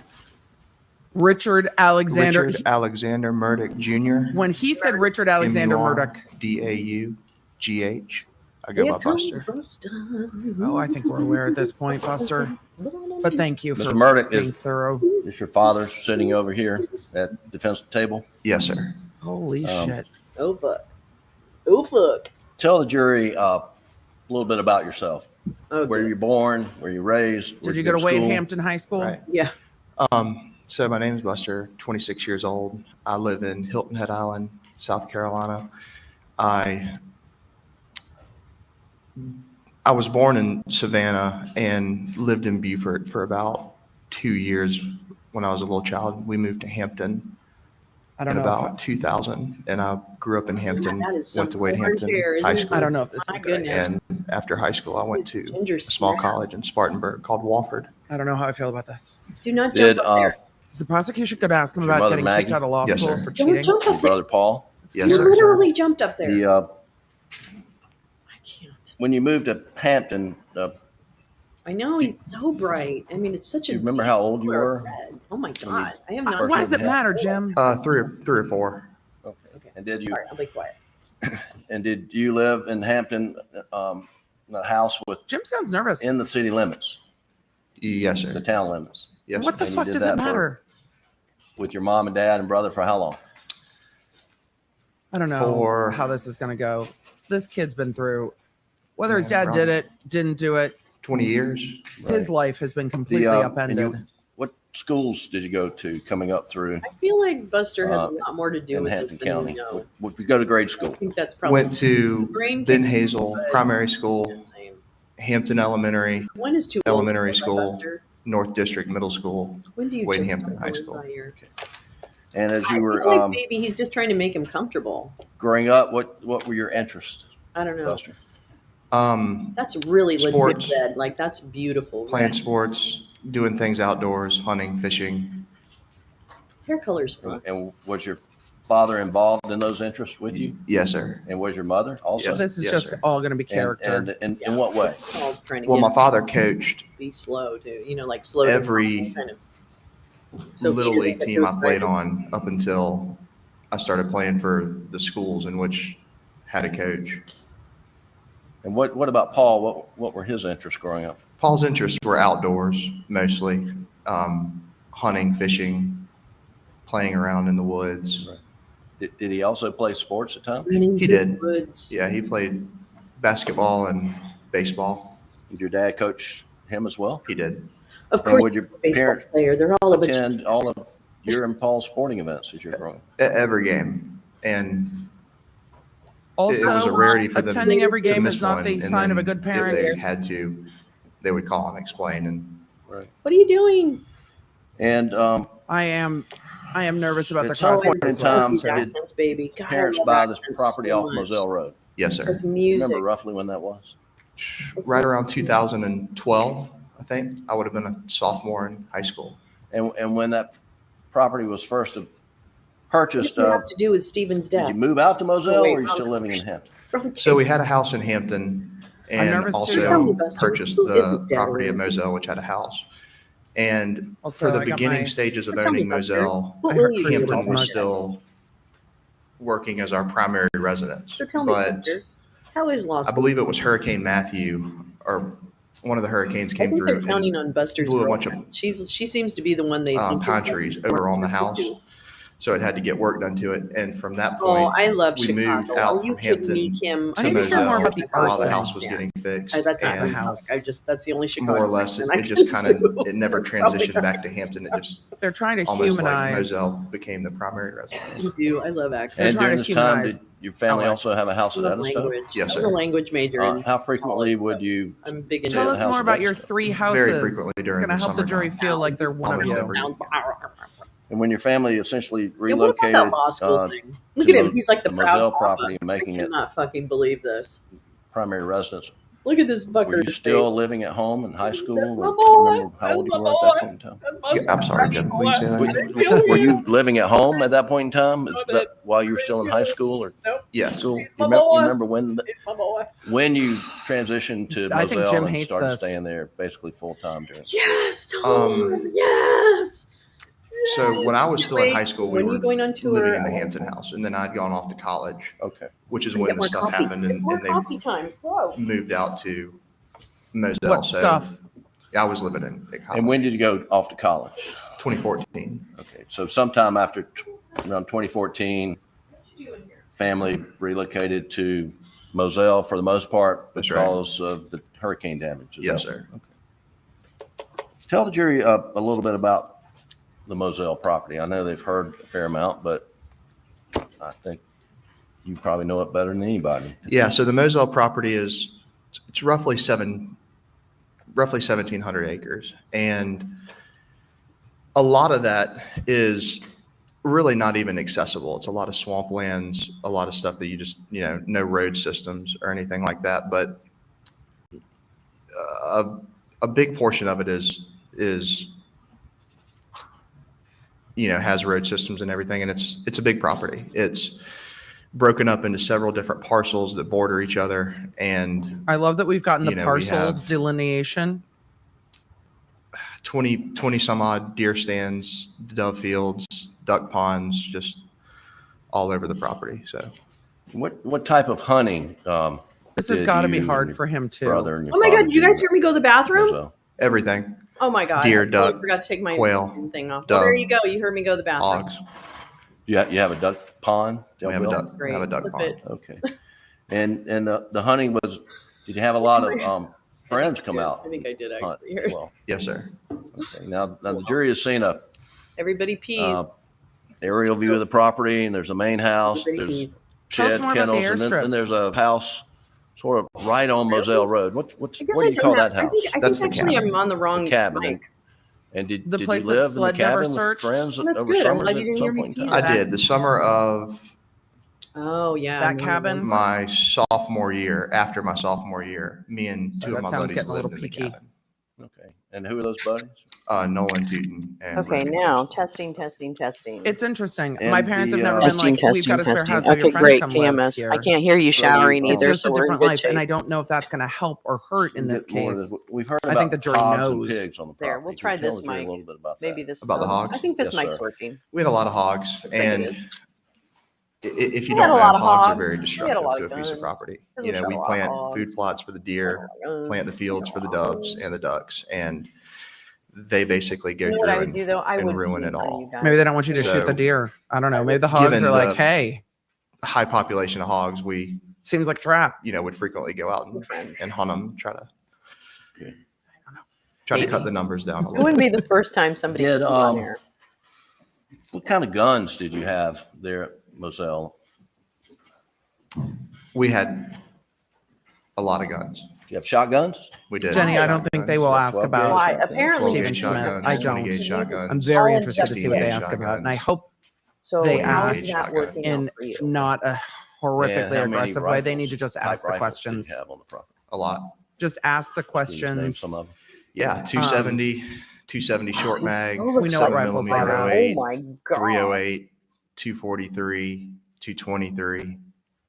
Richard Alexander. Richard Alexander Murdoch Jr. When he said Richard Alexander Murdoch, Daugh. I go by Buster. oh, I think we're aware at this point, Buster. But thank you for Mr. Murdoch being is thorough. your father sitting over here at defense table. Yes, sir. Holy shit. Oh fuck. Oh fuck. Tell the jury a little bit about yourself. Okay. Where you're born, where you're raised. Did you go to Wade Hampton High School? Right. Yeah. So my name is Buster, 26 years old. I live in Hilton Head Island, South Carolina. I was born in Savannah and lived in Beaufort for about 2 years. When I was a little child, we moved to Hampton I in don't know. about 2000, and I grew up in Hampton. That is some Went to Wade orange Hampton hair, High isn't it? School. I don't know if this is My a good idea. goodness. And after high school, I went to Ginger a small snap. college in Spartanburg called Wofford. I don't know how I feel about this. Do not Did jump up there. Is the prosecution could ask him Is your about mother getting Maggie? kicked out of law Yes, school sir. for Don't cheating? jump your up there. brother Paul? Yes, You sir. literally jumped up there. The I can't. when you moved to Hampton, I know he's so bright. I mean, it's such a. do you remember deep how old you color were? red. Oh my god! I am not. First Why does it didn't have- matter, Jim? Three or four. Okay. Okay. And did you Sorry, I'll be quiet. and did you live in Hampton, in a house with Jim sounds nervous. in the city limits, Yes, the sir. town limits, Yes, What the sir. And you fuck did does that it for- matter? with your mom and dad and brother for how long? I don't know For- how this is going to go. This kid's been through, whether his Yeah, dad bro. did it, didn't do it, 20 years. his life has been completely and upended. what schools did you go to coming up through I feel like Buster has a Uh, lot more to do in with Hampton this than County? we know. Would you go to grade school? I think that's probably Went to Brain Ben kick- Hazel Primary School, the same. Hampton Elementary, When is too elementary old, school, Buster? North District Middle School, When do you Wade change Hampton High colors School. by year? And as I you feel were like maybe he's just trying to make him comfortable. growing up, what were your interests, I don't know. Buster? That's really legit Sports. red. Like that's beautiful. Playing Red. sports, doing things outdoors, hunting, fishing. Hair color's fun. And was your father involved in those interests with you? Yes, sir. And was your mother also? Yes. This is just sir. all going to be character. And Yeah. in what way? It's all trying to Well, get my him father to coached be slow too. Like slow. down, every kind of. So he little doesn't league get team too I played excited. on up until I started playing for the schools in which had a coach. And what about Paul? What were his interests growing up? Paul's interests were outdoors mostly, hunting, fishing, playing around in the woods. Right. Did he also play sports at times? Running He through did. the woods. Yeah, he played basketball and baseball. Did your dad coach him as well? He did. Of And course, would your he's a baseball parents player. They're all a bunch of Attend all of jerks. your and Paul's sporting events as you're growing up? Every game. And Also, it was a rarity for them attending every to game miss is not one, the and sign of a then good parent. If they had to, they would call and explain. And Right. What are you doing? And I am nervous about the At some crossing point in as time, well. These did accents, baby. God, I parents love buy this accents property so off much. Moselle Road? yes, sir. Like music. Remember roughly when that was? Right around 2012, I think. I would have been a sophomore in high school. And when that property was first What purchased, does it have to do with Stephen's did death? you move out to Moselle wait, or are you still living in Hampton? Okay. So we had a house in Hampton and nervous too, also though. Tell me, Buster, purchased who the isn't dead property at around? Moselle, which had a house. And Also, for the I got beginning my- stages of Tell me, owning Buster, Moselle, what I will heard you Chris do Hampton about Wood's was that? still working as our primary residence. So tell me, But Buster, how is Los? I believe it was Hurricane Matthew, or one of the hurricanes I came think through they're counting and on Buster's blew a bunch of girlfriend. She seems to be the one they think pine is trees more over on the interested house. too. So it had to get work done to it. And from that Oh, point, I love we Chicago. moved out Are you from kidding me, Hampton Kim? I to need to hear more Moselle about the while the arson. house was Yeah. getting fixed. That's not And the house. that's the only Chicago. more or less, accent I it just can kind do. of, it never Probably transitioned not. back to Hampton. It just They're trying to almost like humanize. Moselle became the primary residence. I do. I love And accents. trying during to this time, humanize did your family LA. also have a house I at love Edisto? language. Yes, I was a sir. language major. in How frequently college, would so you? I'm big into Yeah, Tell the us house more of about your Edisto. 3 houses. Very frequently It's during going to the help the jury summertime. feel like they're one of Almost you. every week. And when your family essentially Yeah, what about relocated that law school uh, thing? Look to at him. Mo- He's like the the proud Moselle papa. property and making I it cannot fucking believe this. primary residence, Look at this were fucker. you still living at home in high school? That's my Or boy. remember how old That's you my were at that boy. point in time? That's my Yeah, I'm sorry, Jim. Will you say that Were, again? were you living at home at that point in time? Is No, that while you were still in high school or Yes. school? You my remember, boy. you remember My boy. when you transitioned to I think Moselle Jim and hates started this. staying there basically full time during? Yes, Tom. Yes. So when I was still in high school, we When were you going on tour, living in the Hampton house, and then I'd gone off to college, Okay. which is Get when the more stuff coffee. happened, Get and more they coffee time. Whoa. moved out to Moselle. What So stuff? I was living in at college. And when did you go off to college? 2014. Okay, so sometime after around 2014, family relocated to Moselle for the most part That's right. because of the hurricane damage. Is Yes, that- sir. Tell the jury a little bit about the Moselle property. I know they've heard a fair amount, but I think you probably know it better than anybody. Yeah. So the Moselle property it's roughly 1,700 acres, and a lot of that is really not even accessible. It's a lot of swamplands, a lot of stuff that you just, no road systems or anything like that. But a big portion of it is has road systems and everything, and it's a big property. It's broken up into several different parcels that border each other, and I love that we've gotten the We parcel have delineation. 20 some odd deer stands, dove fields, duck ponds, just all over the property. So What type of hunting? This has did got to you be and hard your for him too. brother and your Oh my father God, did you do guys hear me go to the bathroom? Moselle? everything, Oh my God. Deer, I totally duck, forgot to take my quail, thing off. dove, Well, there you go. You heard me go to the bathroom. hogs. You have a duck pond? We have a Del Bill? duck. We Great. have a duck Flip pond. it. Okay. And the hunting was, did you have a lot of friends come out? I think I did hunt actually. as well? Yes, sir. Okay. Now the jury has seen a Everybody pees. aerial view of the property, and there's a main house, Everybody there's pees. Tell us shed, more about the kennels, and airstrip. then there's a house Sort of right on Moselle Road. What I guess do I you call don't that have- house? I That's think the actually cabin. I'm on the wrong cabin. mic. And did The you place that live in the Sled never cabin with searched? friends Well, that's over good. I'm summers glad you at didn't some hear me point in pee. time? I did the summer of Oh yeah, That I'm on the cabin? wrong- my sophomore year. After my sophomore year, me and two That of my sounds buddies getting a little lived in the peaky. cabin. Okay. And who are those buddies? Nolan Tootin and Okay, Rogan now Crystal. testing. It's interesting. And My parents have the, never been Testing, like, we've got a spare testing. house. Have your Okay, friends great, come live KMS. here. I can't hear you So showering we've, It's either, just so a we're in different good life, and shape. I don't know if that's going to help or hurt in this get more of case. We've heard I about think the jury hogs and knows. pigs on the property. There, we'll Can try you tell this the jury mic. a little bit about Maybe that? this About the is- hogs? I think this Yes, mic's sir. working. We had a lot of hogs, Looks like it and is. if you We had don't a know, lot of hogs are hogs. very We had a destructive lot to of a piece of guns. property. We You know, shot we a lot of plant hogs. food plots for the deer, plant the fields for the doves and and the ducks, and they basically go You know what through I would do though? I and would ruin it feed on all. you guys. Maybe they don't want you to shoot the So, deer. I don't know. Maybe the hogs given are like, the- hey, high population of hogs, we, seems like a trap. would frequently go out We're friends. and hunt them, try to Okay. cut the numbers down a It little. wouldn't be the first time somebody Did, peed on air. What kind of guns did you have there at Moselle? We had a lot of guns. Do you have shotguns? We did. Jenny, I don't Shotguns, think they will ask 12 about gauge Why? shotguns? Apparently, 12 gauge Stephen Smith. shotguns, I 20 don't. gauge shotguns. I'm very All interested to see what they 16 ask gauge about, and I shotguns. hope So they how ask is that shotgun. working in out for you? not a And horrifically how many aggressive way. They rifles, need to just type ask the rifles questions. did you have on the property? A lot. Just ask the Can you just name questions. some of them? Yeah, 270, 270 short It's mag, so We know what 7 rifles they millimeter have. 08, Oh my god! 308, 243, 223.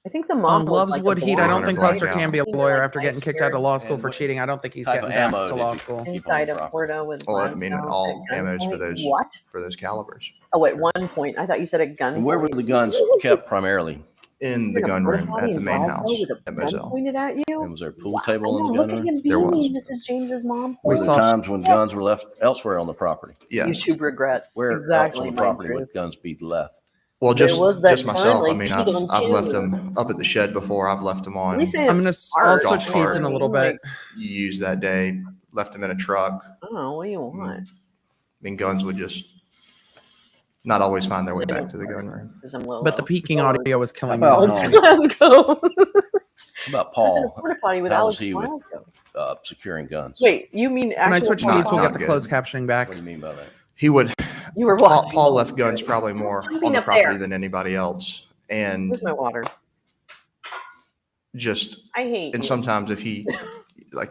I think the mom Loves like wood heat. I don't think Blackout. Buster can be a lawyer after getting kicked out of law school And for what cheating. I don't think he's type getting of back ammo to did law you school. keep on inside the of property? Porto with Well, I mean, Glasgow all at ammos for gunpoint. those What? for those calibers Oh, at one point, I thought you said a gun. And where were the guns kept primarily? in the In a gun porta room potty at in the main Glasgow house with a at gun Moselle. pointed at you. And was there a pool Wow. table I in know, the look gun at room? him There being was. Mrs. James's mom. Were We there saw- times when guns were left elsewhere on the property? Yes. YouTube regrets. Where else exactly. on the my property truth. would guns be left? Well, There just was that just myself. time I I mean, peed on I've left Kim. them up at the shed before. I've left them At on. least I I'm didn't gonna. I'll fart. switch feeds in a little bit. You use that day. Left them in a truck. Oh, what do you want? I mean, guns would just not always find their way back to the gun room. Because I'm Lolo. But the peaking audio was killing me. How the about, whole time. Let's go. How about I was in a Paul porta potty with How Alex was he with- Glasgow. securing guns? Wait, you mean When I actual switch porta feeds, we'll potty? get the Not closed good. captioning back. What do you mean by that? He would. You were Paul, watching. Paul left guns probably more Jumping on the up property there. than anybody else, and Where's my water? just I hate. and you. sometimes if he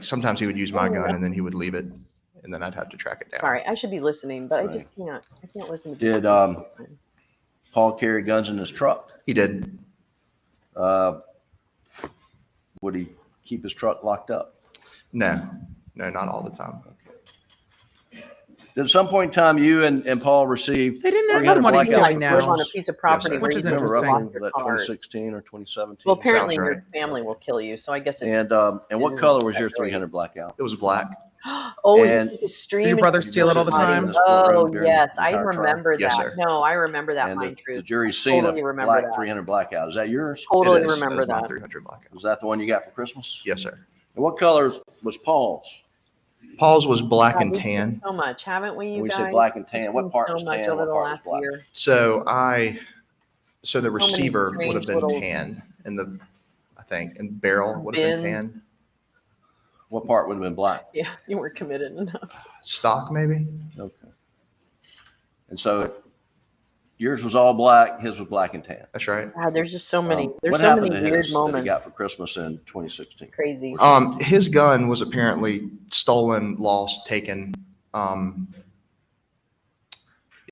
sometimes he would use my gun and then he would leave it, and then I'd have to track it down. Sorry, I should be listening, but I Right. just can't. I can't listen to. Did, people. Paul carry guns in his truck? He did. Would he keep his truck locked up? No, not all the time. Did at some point in time you and Paul receive? They didn't ask 300 him what he's blackout doing now. Live on a piece of property sir. where Which you is can Remember interesting. roughly lock your that cars. 2016 or 2017? Well, apparently Sounds your right. family will kill you, so I guess it. And what color was your 300 blackout? It was black. Oh, and- you stream. Did your and brother you steal it all the body. time? Oh During yes, the I entire trial? remember Yes, that. sir. No, I remember that. And Mine the truth. jury's seen Totally a remember black that. 300 blackout. Is that yours? Totally It is. remember It is my that. 300 blackout. Was that the one you got for Christmas? Yes, sir. And what color was Paul's? Paul's was black God, and we've seen tan. so much, haven't we? You We guys. said black and We've tan. What seen part so was much tan? over What the part was last black? year. So the many receiver would strange have been little tan, and I think, and barrel would have been bins. tan. What part would have been black? Yeah, you weren't committed enough. Stock maybe. Okay. And so yours was all black, his was black and tan. That's right. God, there's just so many. What There's so happened many to weird his that he moments. got for Christmas in 2016? Crazy. His gun was apparently stolen, lost, taken.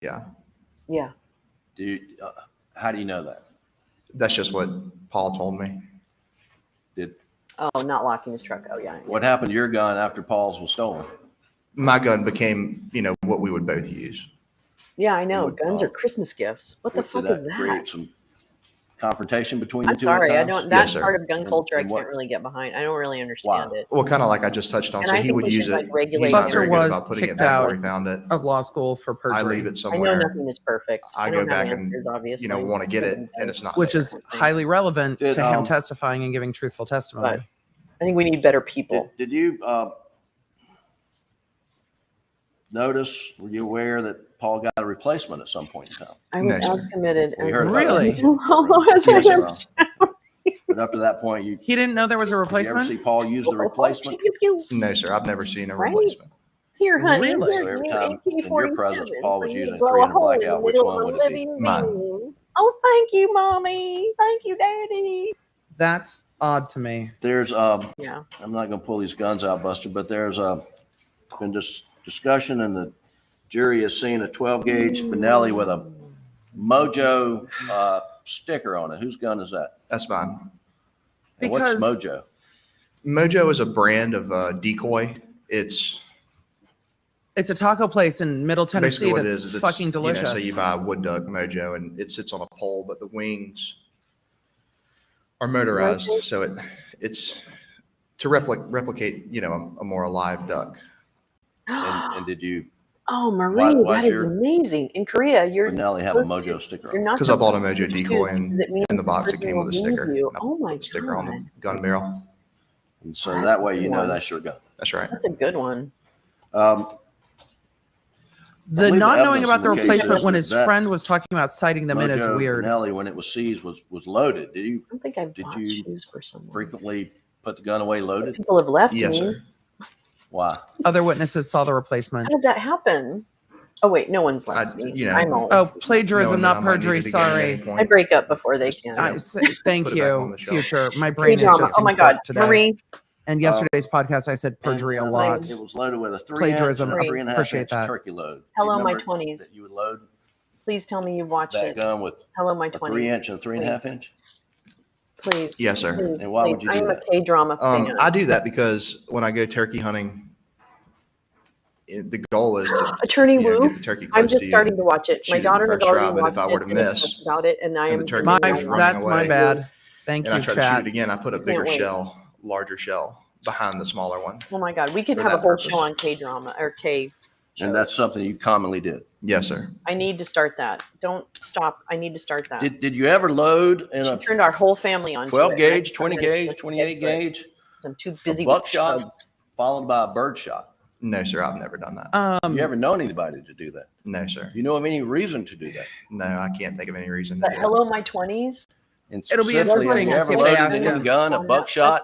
Yeah, Yeah. Do you, how do you know that? that's just what Paul told me. Did Oh, not locking his truck. Oh yeah. what happened to your gun after Paul's was stolen? My gun became, what we would both use. Yeah, I know. Would- Guns are Christmas gifts. What the Did fuck that is create that? some confrontation between I'm you two? sorry, at I times? don't. That Yes, sir. part of gun And- culture, I and what- can't really get behind. I don't really understand it. Well, kind of like I just touched on. And So I he think would we use should, it. like, regulate He's not Buster very good was about putting it kicked back out where he found it. Of law school for I perjury, leave it I know somewhere. nothing is perfect. I don't go have back and, answers, obviously. want to get it, and it's not. which there. is highly relevant Did, to him testifying and giving truthful testimony. But I think we need better people. Did you notice, were you aware that Paul got a replacement at some point in time? I was No, as sir. committed We as heard about Really? that. Lolo as I Yes, am. sir. But up to that point, you He didn't know there was a did you ever replacement. see Paul use the replacement? Pew, pew, pew. No, sir. I've never seen a Right? replacement. Here, honey. Really? Here's So every new time in your presence, AK-47 Paul for was you to using blow a 300 hole in the blackout. Which middle one of would a it be? living Mine. being. Oh, thank you, mommy. Thank you, daddy. That's odd to me. There's Yeah. I'm not going to pull these guns out, Buster, but there's been discussion, and the jury has seen a 12 gauge Benelli with a Mojo sticker on it. Whose gun is that? That's fine. And what's Because- Mojo? Mojo is a brand of decoy. It's It's a taco place in Middle basically Tennessee what it that's is. It's, fucking delicious. You know, so you buy a wood duck Mojo, and it sits on a pole, but the wings are motorized, so it's to replicate, you know, a more alive duck. And did you Oh, Marie, why's that is your amazing. In Korea, you're Benelli have a supposed to- Mojo sticker You're on? not Because I bought a supposed to Mojo choose decoy, because and it means in the box it person came with a will leave sticker. you. And I Oh my put the sticker on God. the gun barrel. And so That's that way a you good know one. that's your gun. That's right. That's a good one. I The believe not the knowing evidence about in the the case replacement is when that his that friend was talking about citing them in is Mojo weird. Benelli, when it was seized, was loaded. Did you I don't think I've Did bought you shoes for someone. frequently put the gun away loaded? People have left Yes, me. sir. Why? Other witnesses saw the How replacement. did that happen? Oh wait, no one's left I- me. you know, I'm always. Oh, plagiarism, Knowing that not I might need perjury. it again at Sorry. any point. I break up before they Just, can. you know, Thank put it back on you, the shelf. future. My brain is K-drama. just Oh my God, incorrect today. Marie. And yesterday's podcast, I said perjury a And, lot. It was loaded with a 3 Plagiarism. inch and a 3.5 Appreciate inch that. turkey load. Do you Hello, my remember 20s. that you would load Please tell me you've watched that it. gun with Hello, my a 3 20s. inch and a 3.5 inch? Please. Yes, sir. Please, And why would please. you do I'm that? a K-drama fan. I do that because when I go turkey hunting, the goal is to Attorney you know, Wu. get the turkey I'm close just to you. starting to watch it. shoot My it the daughter has first already try, but watched if I were it to and is miss excited about it, and I and the am. turkey My, was running that's my away, bad. Thank and I you, try to shoot chat. it again, I put a Can't bigger wait. shell, larger shell behind the smaller one. Oh my God, we could For have a that whole purpose. show on K-drama or K. And that's something you commonly did. Yes, sir. I need to start that. Don't stop. I need to start that. Did you ever load in She a turned our whole family on 12 it. gauge, 20 gauge, 28 gauge, I'm too a busy. buckshot followed by a bird shot? No, sir. I've never done that. You ever known anybody to do that? No, sir. You know of any reason to do that? No, I can't think of any reason to But do that. hello, my 20s. And It'll be specifically, interesting have to you see ever if they loaded ask any him. gun, a On buckshot,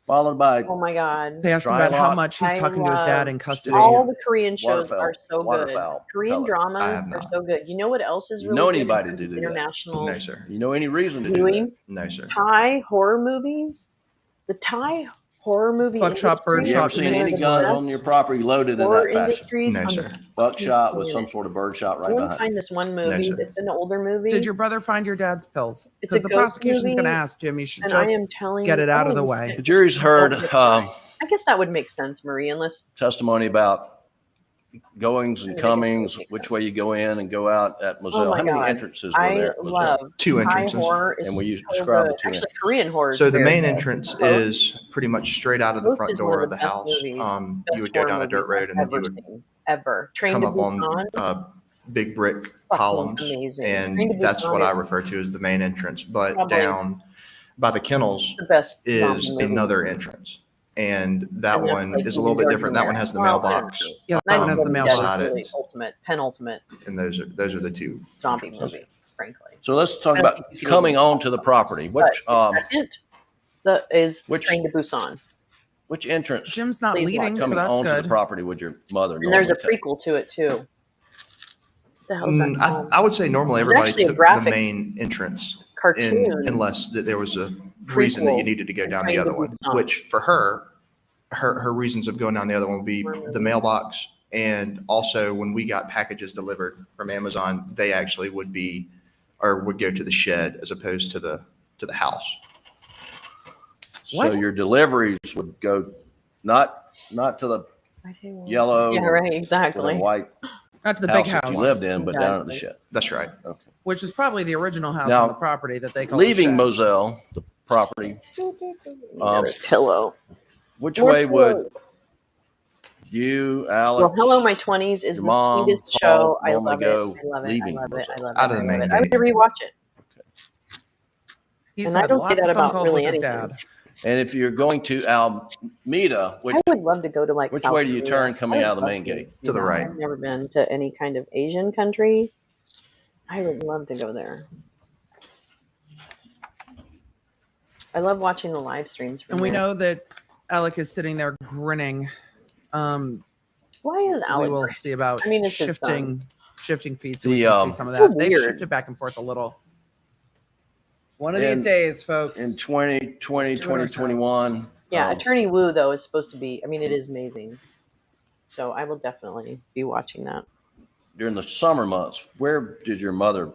followed by Oh my God. They asked him about how Trilot. much he's I talking to his dad love in custody. All the Korean shows Waterfowl- are so good. waterfowl Korean pellet. I dramas have are not. so good. You know what else is You really know good in anybody terms to of do that? international No, sir. You know any reason to do viewing? that? No, sir. Thai horror movies. The Thai horror movie Buckshot, industry. bird Have you ever shot, seen makes any sense. guns on your property loaded in horror that fashion? industries No, on sir. the Buckshot with planet. some sort of bird shot right Go and behind. find this one No, movie. sir. It's an older movie. Did your brother find your dad's pills? It's a Because the ghost prosecution's going to movie, ask Jim. You should and I just am telling get you, it out of the you way. can't The jury's just heard don't get by. I guess that would make sense, Marie, unless testimony about goings and Make it comings, make which sense. way you go in and go out at Moselle. Oh my How many God. entrances were I there at Moselle? love 2 Thai entrances. horror. Is And will you so describe good. the 2 Actually, Korean horror. is So the very main good. entrance Host- is pretty much straight out of the Host front is one door of of the best house. movies, You best would go horror down a movies dirt road I've and then you ever would seen, ever. Train come to up Busan. on big brick Fucking columns, amazing. Train to and that's Busan what I is refer to as the main entrance. But Probably down by the kennels the best is zombie movie. another entrance, and that And that's one like is a little bit New different. That York one has the Well, mailbox, Yeah, that one has the Living Dead mailbox. is beside really it, ultimate, penultimate and those are the 2 zombie entrances. movie, frankly. So let's talk I don't about think you can coming even- onto the property. But Which the second is which- Train to Busan. which entrance Jim's not Please leading, watch so coming that's onto the good. property would your mother And there's a normally take? prequel to it too. What the hell's that called? I would say normally There's everybody actually a took the graphic main entrance, Cartoon. unless that there was a reason that you Prequel needed to go and down Train the to other one. Busan. Which for her reasons of going down the other one would be the mailbox, and also when we got packages delivered from Amazon, they actually would go to the shed as opposed to the house. So What? your deliveries would go not to the yellow Yeah, or right, whatever exactly. white Not to the big house that house, you lived in, but down at the Exactly. shed. That's right. Okay. which is probably the original house Now, on the property that they call Leaving the shed. Moselle, the property, Another pillow. which More way would pillows. you, Alex? Well, Hello, My 20s is your the mom, sweetest Paul show. I normally love it. go I love it. I leaving love it. I Moselle? love it. Out of I the love main it. I would gate. rewatch it. He's And I had don't say lots that of phone about calls really with his anything. dad. And if you're going to Alameda, I would love to go to like which South way do you Korea. turn coming I would out of the love main gate? To the right. I've never been to any kind of Asian country. I would love to go there. I love watching the live streams. From And we there. know that Alec is sitting there grinning. Why is We Alec? will see about I mean, it's his shifting feeds so we The, can see some of so that. They've weird. shifted back and forth a little. One of In- these days, folks. In 2020, Do it ourselves. 2021. Yeah, Attorney Wu though is supposed to be. I mean, it is amazing. So I will definitely be watching that. During the summer months, where did your mother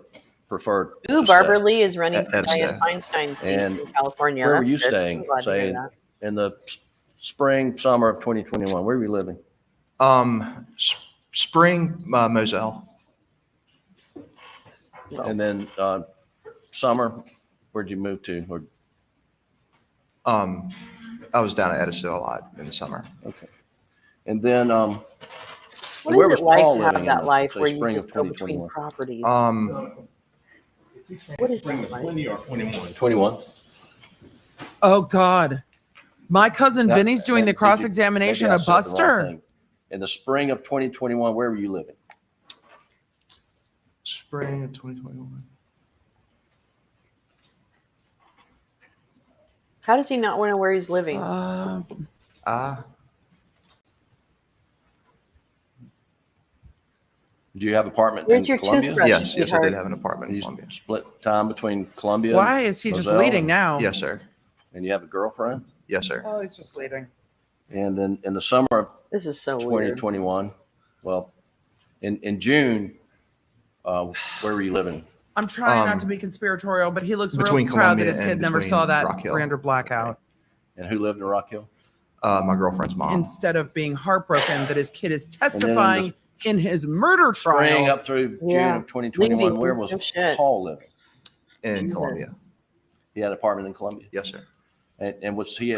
prefer Ooh, to Barbara stay? Lee is running for At Dianne Edstead. Feinstein's seat And in California. where were That's you good. staying, I'm glad to say, hear that. in the spring, summer of 2021? Where were you living? Spring, Moselle. Well, And then summer, where'd you move to? Or, I was down at Edstead a lot in the summer. okay. And then what where is was it like Paul to have living that in, life say, where you spring just of go between 2021? properties? What is that like? 21. Oh God. My cousin Now- Vinny's doing and the did you- cross-examination maybe I of said the wrong Buster. thing. In the spring of 2021, where were you living? Spring of 2021. How does he not know where he's living? Did you have apartment Where's in your Columbia? toothbrush? Yes, yes, I sweetheart. did have an apartment in You Columbia. split time between Columbia. Why and is he just Moselle, leading now? Yes, sir. And you have a girlfriend? Yes, sir. Oh, he's just leading. And then in the summer of This is so weird. 2021, well, in June, where were you living? I'm trying not to be conspiratorial, but he looks real between proud that Columbia his kid and never between saw that Rock Hill. Brander blackout. And who lived in Rock Hill? My girlfriend's mom. Instead of being heartbroken that his kid is then in the testifying in his murder Spring trial. up through June Yeah. of 2021, Leaving. where was No shit. Paul living? in Jesus. Columbia. He had an apartment in Columbia. Yes, sir. And was he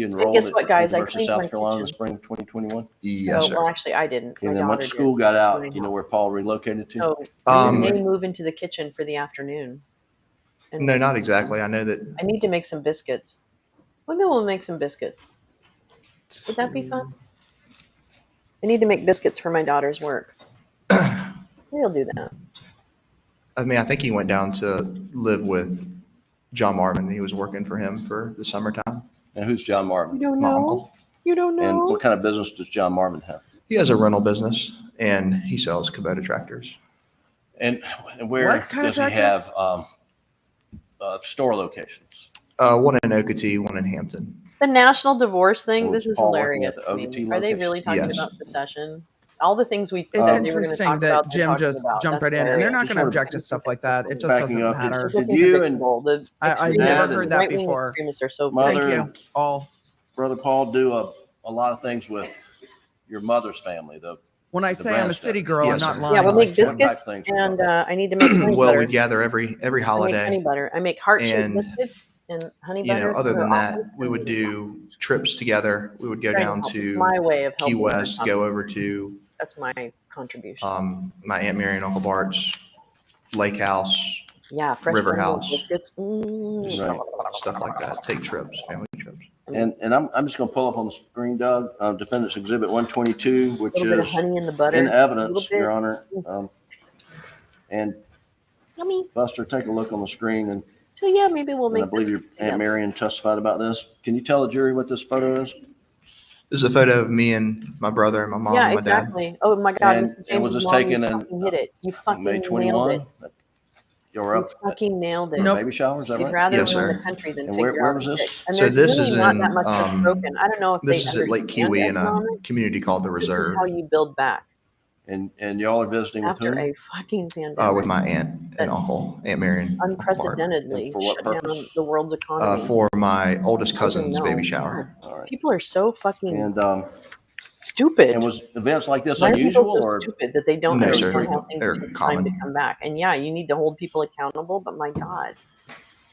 enrolled guess at what, guys? I University of cleaned my South Carolina in the kitchen. spring of 2021? Yes, So, sir. well, actually, I didn't. My And then daughter once school did. got out, My you know house. where Paul relocated to? So Um, we may move into the kitchen for the afternoon. And No, not exactly. I know that. I need to make some biscuits. Maybe we'll make some biscuits. Would that be fun? I need to make biscuits for my daughter's work. We'll do that. I mean, I think he went down to live with John Marvin. He was working for him for the summertime. And who's John You Marvin? don't My know? uncle. You don't And know? what kind of business does John Marvin have? He has a rental business and he sells Kubota tractors. And where What kind of does he tractors? have store locations? One in Okatee, one in Hampton. The national divorce thing, Oh, this is is Paul working hilarious at to the me. OBT Are they location? really talking Yes. about secession? All the things we It's said they were going to interesting talk that about, they're Jim talking just about. jumped That's right in, and they're not hilarious. going to object to stuff like that. It just Backing doesn't up, matter. Did Looking you and predictable. The I extreme never Dad heard and that right-wing before. extremists are so Mother- big. Thank you all. Brother Paul do a lot of things with your mother's family, though? When I The say I'm a Brandon city stuff. girl, Yes, I'm not sir. lying. Yeah, we'll Like, make what type biscuits, things we and got? I need to make honey Well, butter. we gather every I make honey holiday. butter. I make heart-shaped And, biscuits and honey You butter. know, other for than that, office we would and do trips together. We would go trying to down help. It's to my way of Key helping my West, go concept. over to That's my contribution. my Aunt Mary and Uncle Bart's lake house, Yeah, fresh River homemade House. biscuits. Right. stuff like that. Take trips, family trips. And I'm just going to pull up on the screen, Doug, Defendant's Exhibit 122, A which little bit of is honey in the butter. in a evidence, little bit. Your Honor. And Yummy. Buster, take a look on the screen, and So yeah, maybe we'll I make believe your biscuits Aunt together. Marion testified about this. Can you tell the jury what this photo is? This is a photo of me and my brother and my mom Yeah, and my dad. exactly. Oh my God, And- Mr. and James' was this mom, taken you in, fucking hit it. You fucking May nailed 21? it. You were You up at fucking nailed it. for a Nope. baby shower, is that You'd right? rather Yes, ruin sir. the country than And figure where out was the this? shit. And So there's this really is not in, that much that's broken. I don't know if This they is at Lake understand Kiwi in a economics. community called the This is Reserve how you build back And y'all are visiting with after whom? a fucking pandemic. with my aunt and uncle, Aunt Mary and Uncle Bart, Unprecedentedly And for what shut purpose? down the world's economy. for my oldest Doesn't cousin's know. baby shower. All right. People are so fucking And stupid. was events like this Why are people unusual, so or stupid that they don't No, understand sir. how things They're take time common. to come back? And yeah, you need to hold people accountable, but my God,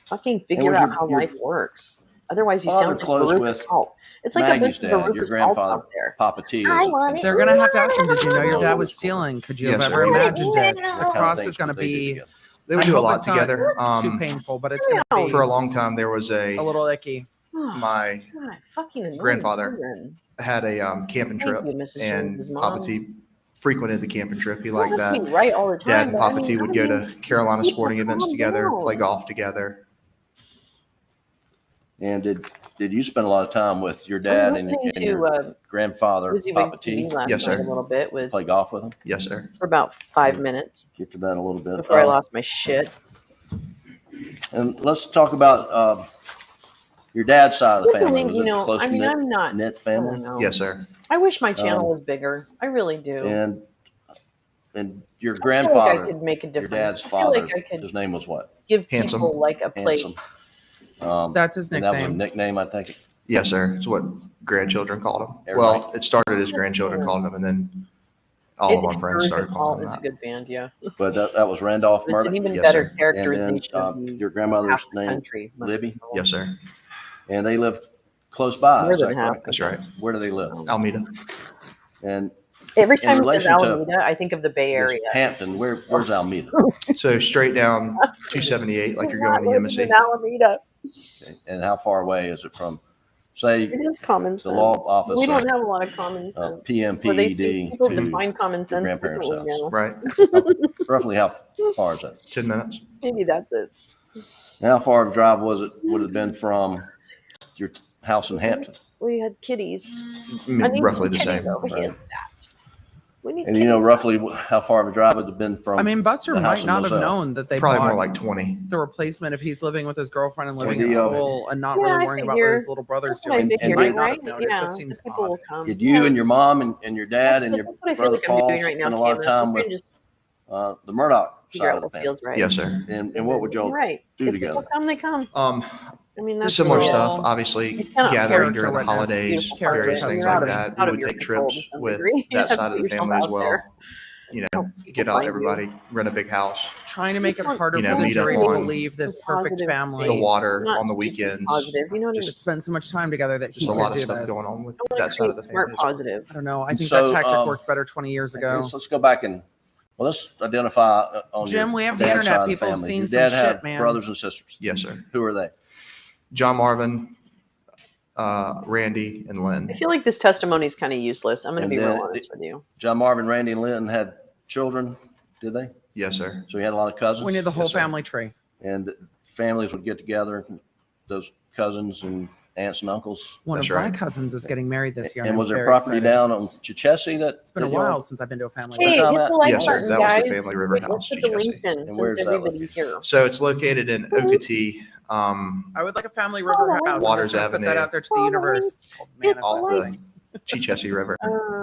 fucking And figure was out your- how your life works. Otherwise, you father sound like close Veruca with Salt. It's like a Maggie's bunch of dad, your Veruca Salt grandfather, out there. Papa T? I want it. They're going to have to ask him, did you know your dad was stealing? Could you have Yes, ever sir. imagined it? The What kind of cross things is going to would they do be together? They would I do a hope lot it's not together. too painful, but it's going to be For a long time, there was a little icky. my God, fucking annoying grandfather children. had a camping Thank trip, you, Mrs. and James's mom. Papa T frequented the camping trip. He You don't liked have to that. be right all the time. Dad and but I Papa mean, T would go to Carolina people sporting events calm together, down. play golf together. And did you spend a lot of time with your I dad was and listening your to grandfather, Wizzy Papa Wig T? TV last Yes, night sir. a little bit with Play golf with him? Yes, sir. for about 5 minutes Get to that a little bit. before I lost my shit. And let's talk about your dad's side of the family. Was You it know, close I mean, knit, I'm not. knit I don't family? know. Yes, sir. I wish my channel was bigger. I really do. And your I feel grandfather, like I could make a your difference. dad's I feel father, like I could his name was what? give Handsome. people like a place. Handsome. That's his And that was a nickname. nickname, I think. Yes, sir. It's what grandchildren called him. Everybody? Well, it started as grandchildren called him, and then all of our friends started calling him It's a that. good band, yeah. But that was Randolph But it's an Murdoch. even Yes, better sir. And characterization then of the your half grandmother's the name, country. must Libby. know. Yes, sir. And they lived close by. More Is than that half. correct? That's right. Where do they live? Almeida. And Every In time it says relation to Alameda, I think of the Bay this Area. Hampton, where's Almeida? So straight down 278, like you're going to Living in Hemsey. Alameda. Okay. And how far away is it from, say, It is common the sense. law office We of don't have a lot of common sense. Or they PMPED people to define common sense grandparents' differently house? now. Right. Roughly how far is that? 10 minutes. Maybe that's it. And how far of a drive would it have been from your house in Hampton? We had kitties. Roughly the kitties same. over here. Right. We need And you know kitties. roughly how far of a drive it would have been from? I mean, Buster the house might in not have Moselle? known that they Probably bought more like 20. the replacement if he's living with his girlfriend and living Well, at the, school and not Yeah, really I worrying about figure. what his little brother's That's what I doing. He figured, might not right? have known. Yeah, It just seems people odd. will come. Did you and your mom and your dad and your That's what I feel brother like I'm Paul doing right now, spend a lot of Cameron. I'm time with trying to just the Murdoch figure side out of the what family? feels right. Yes, sir. And what would You're y'all right. do If together? people come, they come. I mean, that's Similar really it. stuff, obviously, It's kind of gathering character during the witness, holidays, beautiful part of various it. things You're like out of- that. out We of would your take control to trips some with degree. You that just have side to of put the yourself family as out well. there. You know, Help people get out find you. everybody, rent a big house, Trying to make it harder You for know, the meet up jury to on believe this some perfect positive family the space. water Not on the stupid weekends. Positive, you know what I mean? that spend so much time together that he Just a could lot of do stuff this. going on with I want that to side of create the smart family as well. positive. I don't know. I think So, that tactic worked better 20 years ago. Let's go back and let's identify on Jim, your we have the dad's internet. side of the People have family. seen Your some dad shit, have man. brothers and sisters. Yes, sir. Who are they? John Marvin, Randy, and Lynn. I feel like this testimony is kind of useless. I'm going to And be then real honest with you. John Marvin, Randy, and Lynn had children, did they? Yes, sir. So he had a lot of cousins. We need the whole Yes, sir. family tree. And the families would get together, those cousins and aunts and uncles. One That's of my right. cousins is getting married this year. And I'm was there very property excited. down on Chichesi that? It's been a while since I've been to a family. Hey, time hit out? the like Yes, sir. button, That was the guys. family river Wait, house, let's put the links GCSE. in And since where's that everybody's here. So it's located in Okatee, I would like a family river Oh, house. Waters I'm just gonna put that Avenue. out there to the Oh, universe. links. It's called Hit Manifest. off like. the Chichesi River.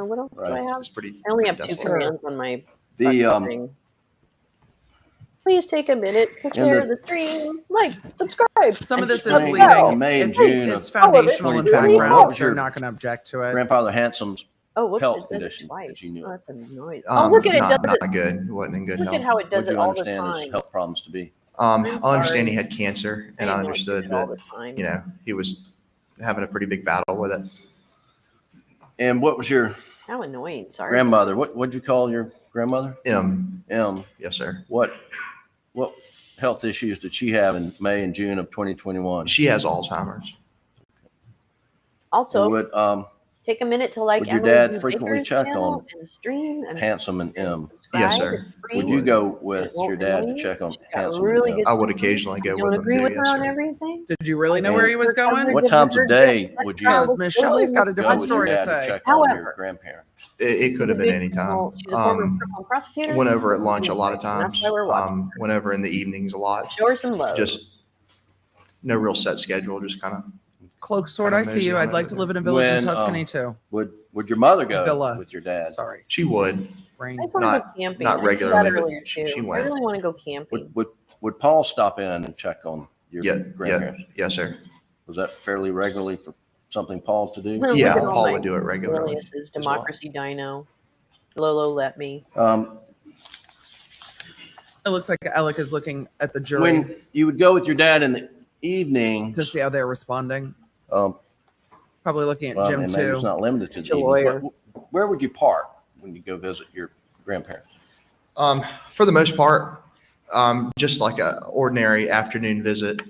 What else do I Right. have? It's pretty. I only have pretty two desolate. commands on my The, fucking thing. Please take a minute to share the- the stream, like, subscribe. Some of and this is let me leading. know. In May and It's, June it's of foundational and 2021, background. what was They're your not going to object to it. grandfather Handsome's Oh, whoops! health It does it condition twice. that you knew Oh, of? that's annoying. Oh, look at it! Not, Does not it? good. He wasn't in good Look health. at how it does What it do you all the understand his time. health problems to be? I I'm understand sorry. he had cancer, and I know it does understood it all that, the time. you know, he was having a pretty big battle with it. And what was your How annoying! Sorry. grandmother? What'd you call your grandmother? M. Yes, sir. What health issues did she have in May and June of 2021? She has Alzheimer's. Also, And would take a minute to like would your Emily dad B. frequently Baker's check channel on and stream and Handsome and M? subscribe. Yes, sir. It's free. Would you go with It won't your dad to annoy you. check on She's got Handsome really and M? good I would stuff. occasionally go I with don't him agree too. with Yes, her on sir. everything. Did you really know And where he was going? What times of day would you Because Miss Shelley's got a go different with your story to dad to say. check on your However, grandparents? It could have been any time. She's a former criminal prosecutor. Went over at lunch a lot of And times. that's why we're watching. Went over in the evenings a lot. Show her some love. Just no real set schedule. Just kind of. Cloak sword, I see you. I'd like to live in a village in Tuscany too. Would your mother go Villa. with your dad? Sorry. She would. Brain. I just want to not- go camping. not I did regularly, that but earlier too. she I went. really want to go camping. Would Paul stop in and check on your grandparents? Yes, sir. Was that fairly regularly for something Paul to do? Look Yeah, at all Paul my would do it regularly. aliases, as well. Democracy Dino. Lolo let me. It looks like Alec is looking at the jury When you would go with your dad in the evening, to see how they're responding. well, Probably looking at and Jim maybe too. it's not limited to the Your evenings. lawyer. Where would you park when you go visit your grandparents? For the most part, just like a ordinary afternoon visit,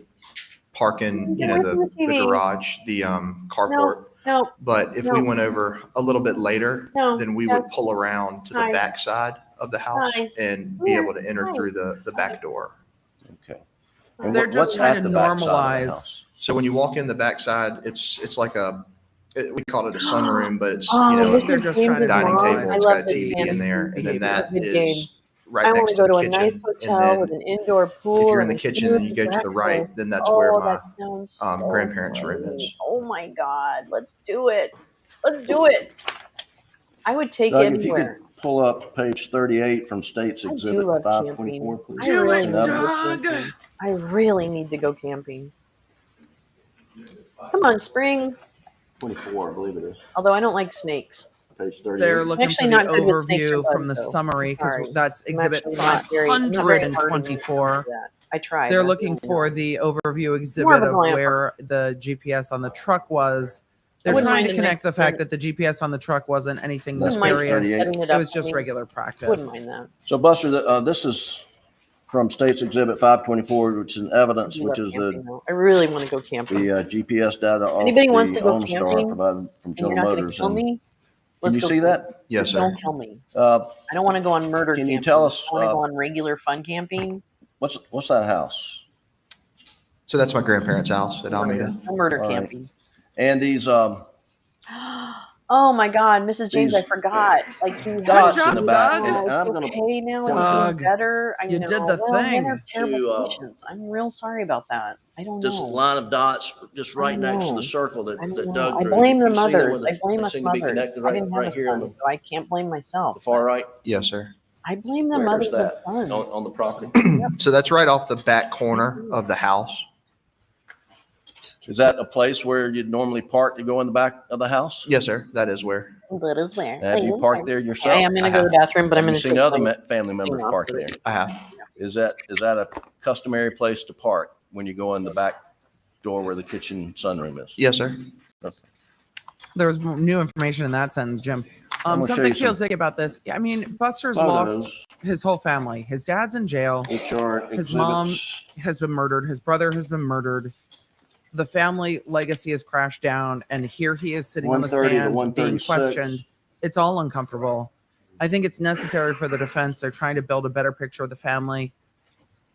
parking, Get away from the the TV. garage, the carport. No, But if we No. went over a little bit later, No. then we Yes. would pull around to the Hi. back side of the house Hi. and be Yeah. able to enter Hi. through the back door. Okay. And They're just what's trying at to the back side of the normalize house? So when you walk in the backside, it's like we call it a sunroom, but it's, Oh, you know, this They're is just James' trying to dining mom. table. I It's love got a this TV in fantasy. there, and then It's that a good is game. right I want next to to go the to a nice kitchen. And hotel with then an indoor pool. if you're in the and a kitchen and you huge go to the right, breakfast. then that's where Oh, my that sounds so grandparents' room great. is. Oh my God, let's do it. Let's do it. I would take Doug, if you could anywhere. pull up page 38 from State's I do Exhibit love 524, camping. please. I Do really it, need to go Doug. camping. I really need to go camping. Come on, spring. 24, I believe it is. Although I don't like snakes. Page They're 38. I'm looking for actually the not good with snakes or overview from bugs, the though. summary because Sorry. that's I'm exhibit actually not very hardy when it comes to 524. that. I tried. They're but looking I for don't know. the overview More exhibit of a of glamper. where the GPS on the truck was. They're wouldn't trying mind to a connect nice the fact tent. that the GPS on the truck wasn't anything That's Wouldn't mind page nefarious. 38. setting it It up. was just regular Wouldn't practice. mind that. So Buster, this is from State's Exhibit 524, which is evidence, I do which love is camping, though. I really want to go camping. the GPS data off Anybody wants the to go OnStar camping provided from and you're General not going to Motors. kill And me? can Let's you go see camping. that? Yes, Just sir. don't kill me. Uh, I don't want to go on murder Can camping. you tell us, I want to go on regular fun camping. what's that house? So that's my grandparents' house at Alameda. No murder All right. camping. And these Oh my God, Mrs. James, I These forgot. Like you dots job, in the back. Doug. And Oh, I'm it's going to okay now. Is it Doug, getting better? I you know. did the Well, men thing. are terrible To, patients. I'm real sorry about that. I don't this know. line of dots just I right next to know. the circle that, I don't that know. Doug I drew. blame the You see them mothers. where I blame they us seem to be mothers. connected I didn't have right a here on son, the so I can't blame myself. far but right. Yes, sir. I blame the Where mothers is of that? sons. On the property? So that's right off the back corner of the house. Is that a place where you'd normally park to go in the back of the house? Yes, sir. That is where. That is where. Have you parked there yourself? I am going to go to the bathroom, but I'm Have going you to seen other family members park there? I have. Is that a customary place to park when you go in the back door where the kitchen sunroom is? Yes, sir. There was new information in that sentence, Jim. I'm gonna show Something you feels some sick about this. I mean, Buster's lost photos, his whole family. His dad's in jail. which are His mom exhibits. has been murdered. His brother has been murdered. The family legacy has crashed down, and here he is sitting on the 130 to stand being 136. questioned. It's all uncomfortable. I think it's necessary for the defense. They're trying to build a better picture of the family,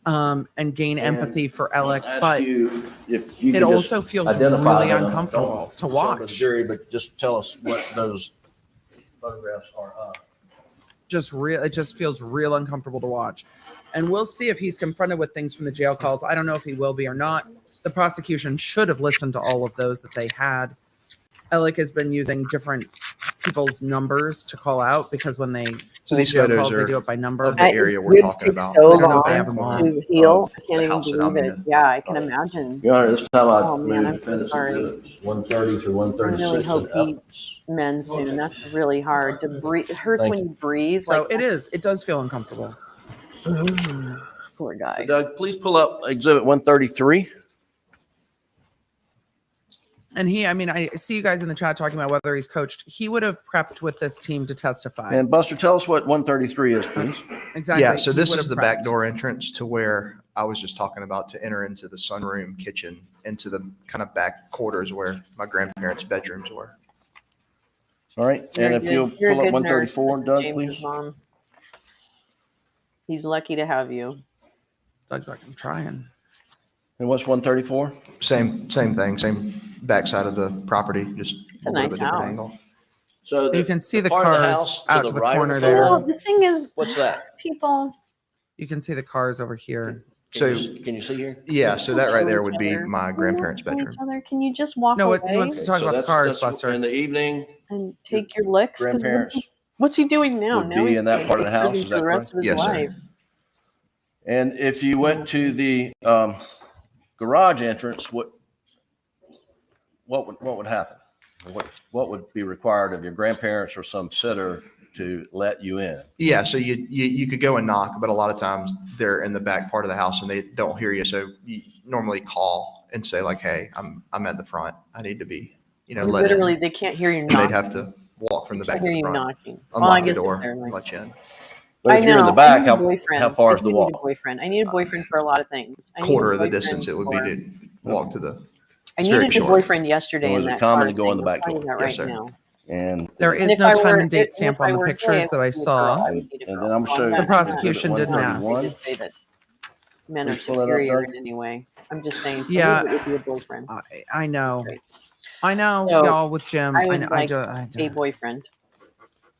and gain empathy for Alec, Ask but you if you it could just also feels identify really them. uncomfortable to Don't show watch. the jury, but just tell us what those photographs are of. It just feels real uncomfortable to watch. And we'll see if he's confronted with things from the jail calls. I don't know if he will be or not. The prosecution should have listened to all of those that they had. Alec has been using different people's numbers to call out because when they So these jail photos calls, they are do it by number. of the area we're Ribs talking take about. so I don't know if they long have them all. to heal. Of I can't the even house at believe it. Alameda. Yeah, I can imagine. Your Honor, this time I Oh, man, I'm moved so defendants sorry. exhibits 130 through I really 136 hope and he evidence. mends soon. That's really hard to breathe. It hurts Thank when you breathe. So like it is. It does feel uncomfortable. Poor guy. Doug, please pull up exhibit 133. And I see you guys in the chat talking about whether he's coached. He would have prepped with this team to testify. And Buster, tell us what 133 is, please. Exactly. Yeah, so He this would is have the prepped. back door entrance to where I was just talking about to enter into the sunroom kitchen, into the kind of back quarters where my grandparents' bedrooms were. All right. You're And a if good- you'll you're a pull up good nurse, 134, Mrs. Doug, James's please. mom. He's lucky to have you. Doug's like, I'm trying. And what's 134? Same thing, same backside of the property, just It's a a little nice bit different house. angle. So You can see the part of cars house out to the right of corner the there. photo, Well, the thing is, What's that? people. You can see the cars over here. So, Can you see here? yeah, so that right there Kill would each be other. my Don't grandparents' kill each bedroom. other. Can you just walk No, away he wants to talk So about the that's- cars, that's Buster. In the evening, and take your licks? 'Cause grandparents what's he doing now? would Now be he's in that gonna part of go the to house, prison is for that the rest of his Yes, sir. life. And if you went to the garage entrance, what would happen? What would be required of your grandparents or some sitter to let you in? Yeah, so you could go and knock, but a lot of times they're in the back part of the house and they don't hear you. So you normally call and say like, "Hey, I'm at the front. I need to be, let Literally, in." they can't hear you And they'd knocking. have to walk from the They back can't to hear the you front, knocking. Well, I unlock the guess if door, they're and like, let you in. But if you're in the I back, need a boyfriend. how far I is the do walk? Need a boyfriend. I need a boyfriend for a lot of things. I need a Quarter of the boyfriend distance it would be for- to walk to the. I it's very needed a short. boyfriend yesterday. So in is it that common car to go in thing. the I'm back telling you door? that Yes, right sir. now. And There And is if no I time were- and date if stamp I on the were gay, pictures that I would be a girl. saw. I would need a And girl. then I'm So sure that- The prosecution that- didn't that- ask. they didn't say that men are Please pull that up, superior Doug. in any way. I'm just saying. Yeah. It would be a boyfriend. I know. Great. I know, So, y'all, with Jim. I would like I a boyfriend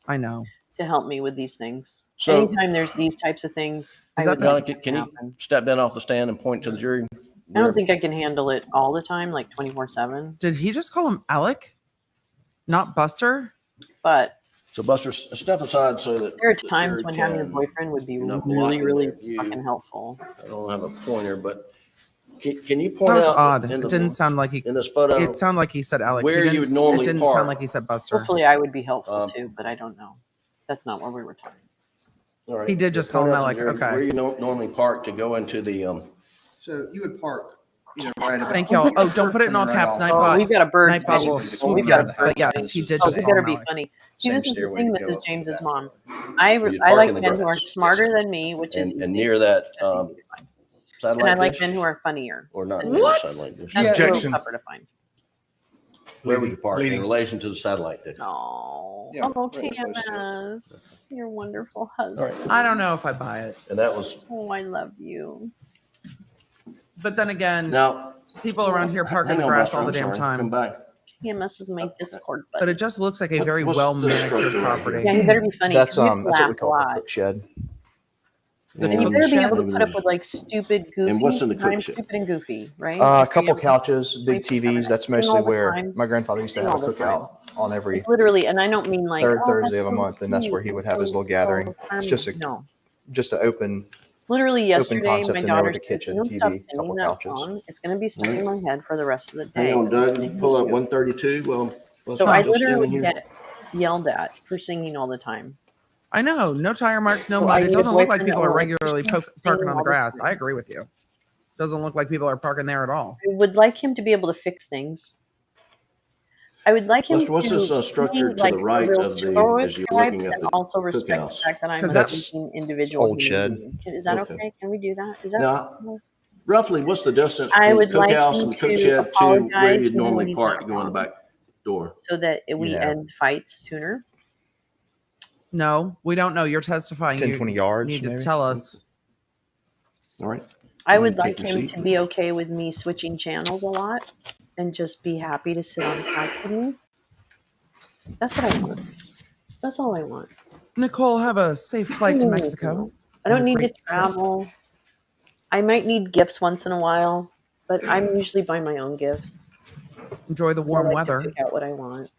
I know. to help me with these things. So- Anytime there's these types of things, I that would the- like John, that can to you happen. step down off the stand and point to the jury? I don't think I can handle it all the time, like 24/7. Did he just call him Alec? Not Buster? But So Buster, step aside so that. there are the times jury when having a can- boyfriend would be you're not really, blocking really their view. fucking helpful. I don't have a pointer, but can you That point was out odd. in It didn't sound like he. in this photo? It sounded like he said Alec. where He you would didn't- normally It didn't park. sound like he said Buster. Hopefully, I would be helpful Um, too, but I don't know. That's not what we were talking. All right. He did just call Point him out to Alec, the jury okay. Where you normally park to go into the, So you would park, right about. Thank y'all. Oh, don't put it in all caps. Nightbot. We've got a bird. Nightbot spitting. will We've swoop We've you. got a the bird. But yes, spitting. he did Oh, just he call better him be Alec. funny. See, Same this is the stairway thing, to go Mrs. up to James's that. mom. You'd I park like in the men who are grass. smarter than me, which is and easy. near that That's easy to find. satellite And I like dish? men who are funnier. Or not? than near the What? satellite dish? That's a Objection. little tougher to find. Where would you park in Leading. relation to the satellite dish? Oh, Yeah, oh, right close to KMS, your wonderful All husband. right. I don't know if I buy it. And that was, Oh, I love you. But then again, now. people around here park in hang the on, grass Buster, all the I'm damn sorry. Come time. back. KMS is my Discord But buddy. it just looks like a What- very what's well this manicured structure right here? property. Yeah, he better be funny. That's 'cause we have to that's what we laugh a call the lot. cook shed. And you And- better be able to Maybe put up there's- with like stupid, goofy. And what's in the because I'm cook shed? stupid and goofy, right? A couple couches, big 24/7. TVs. That's Sing all mostly the where time. my grandfather used to Sing have a all the cookout on every Like, literally, and I don't mean like third oh, Thursday that's of a so month, and that's where he cute, would have his so little gathering. It's just a no. just an open. Literally yesterday, concept my in there daughter with a said, kitchen, "You don't stop TV, singing couple that couches. song. It's going to be stuck in my head for the rest of the day." Hang on, Doug, you pull up 132, well. So I still literally standing here. get yelled at for singing all the time. I know. No tire marks, no So I mud. It need a doesn't look like boyfriend people that are will regularly sing parking on the all the grass. time. I agree with you. Doesn't look like people are parking there at all. I would like him to be able to fix things. I would like him Buster, what's to this structure be to like the right a real of the, tourist as you're guy, looking but at the also respect cookhouse? the fact that I'm 'Cause a that's thinking individual. old human shed. being. Is that Okay. okay? Can we do that? Is that Now, possible? Roughly, what's the distance I between the would like cookhouse him and the cook to shed to where apologize you'd to him when normally he's park not to go in the wrong. back door? So that we Yeah. end fights sooner? No, we don't know. You're testifying. 10, You 20 yards, need to maybe? tell us. All right. I You would take like your him seat. to be okay with me switching channels a lot and just be happy to sit on the couch with me. That's what I want. That's all I want. Nicole, have a safe flight to Mexico. I don't And a need to great trip. travel. I might need gifts once in a while, but I'm usually buying my own gifts. Enjoy the I warm like to weather. pick out what I want.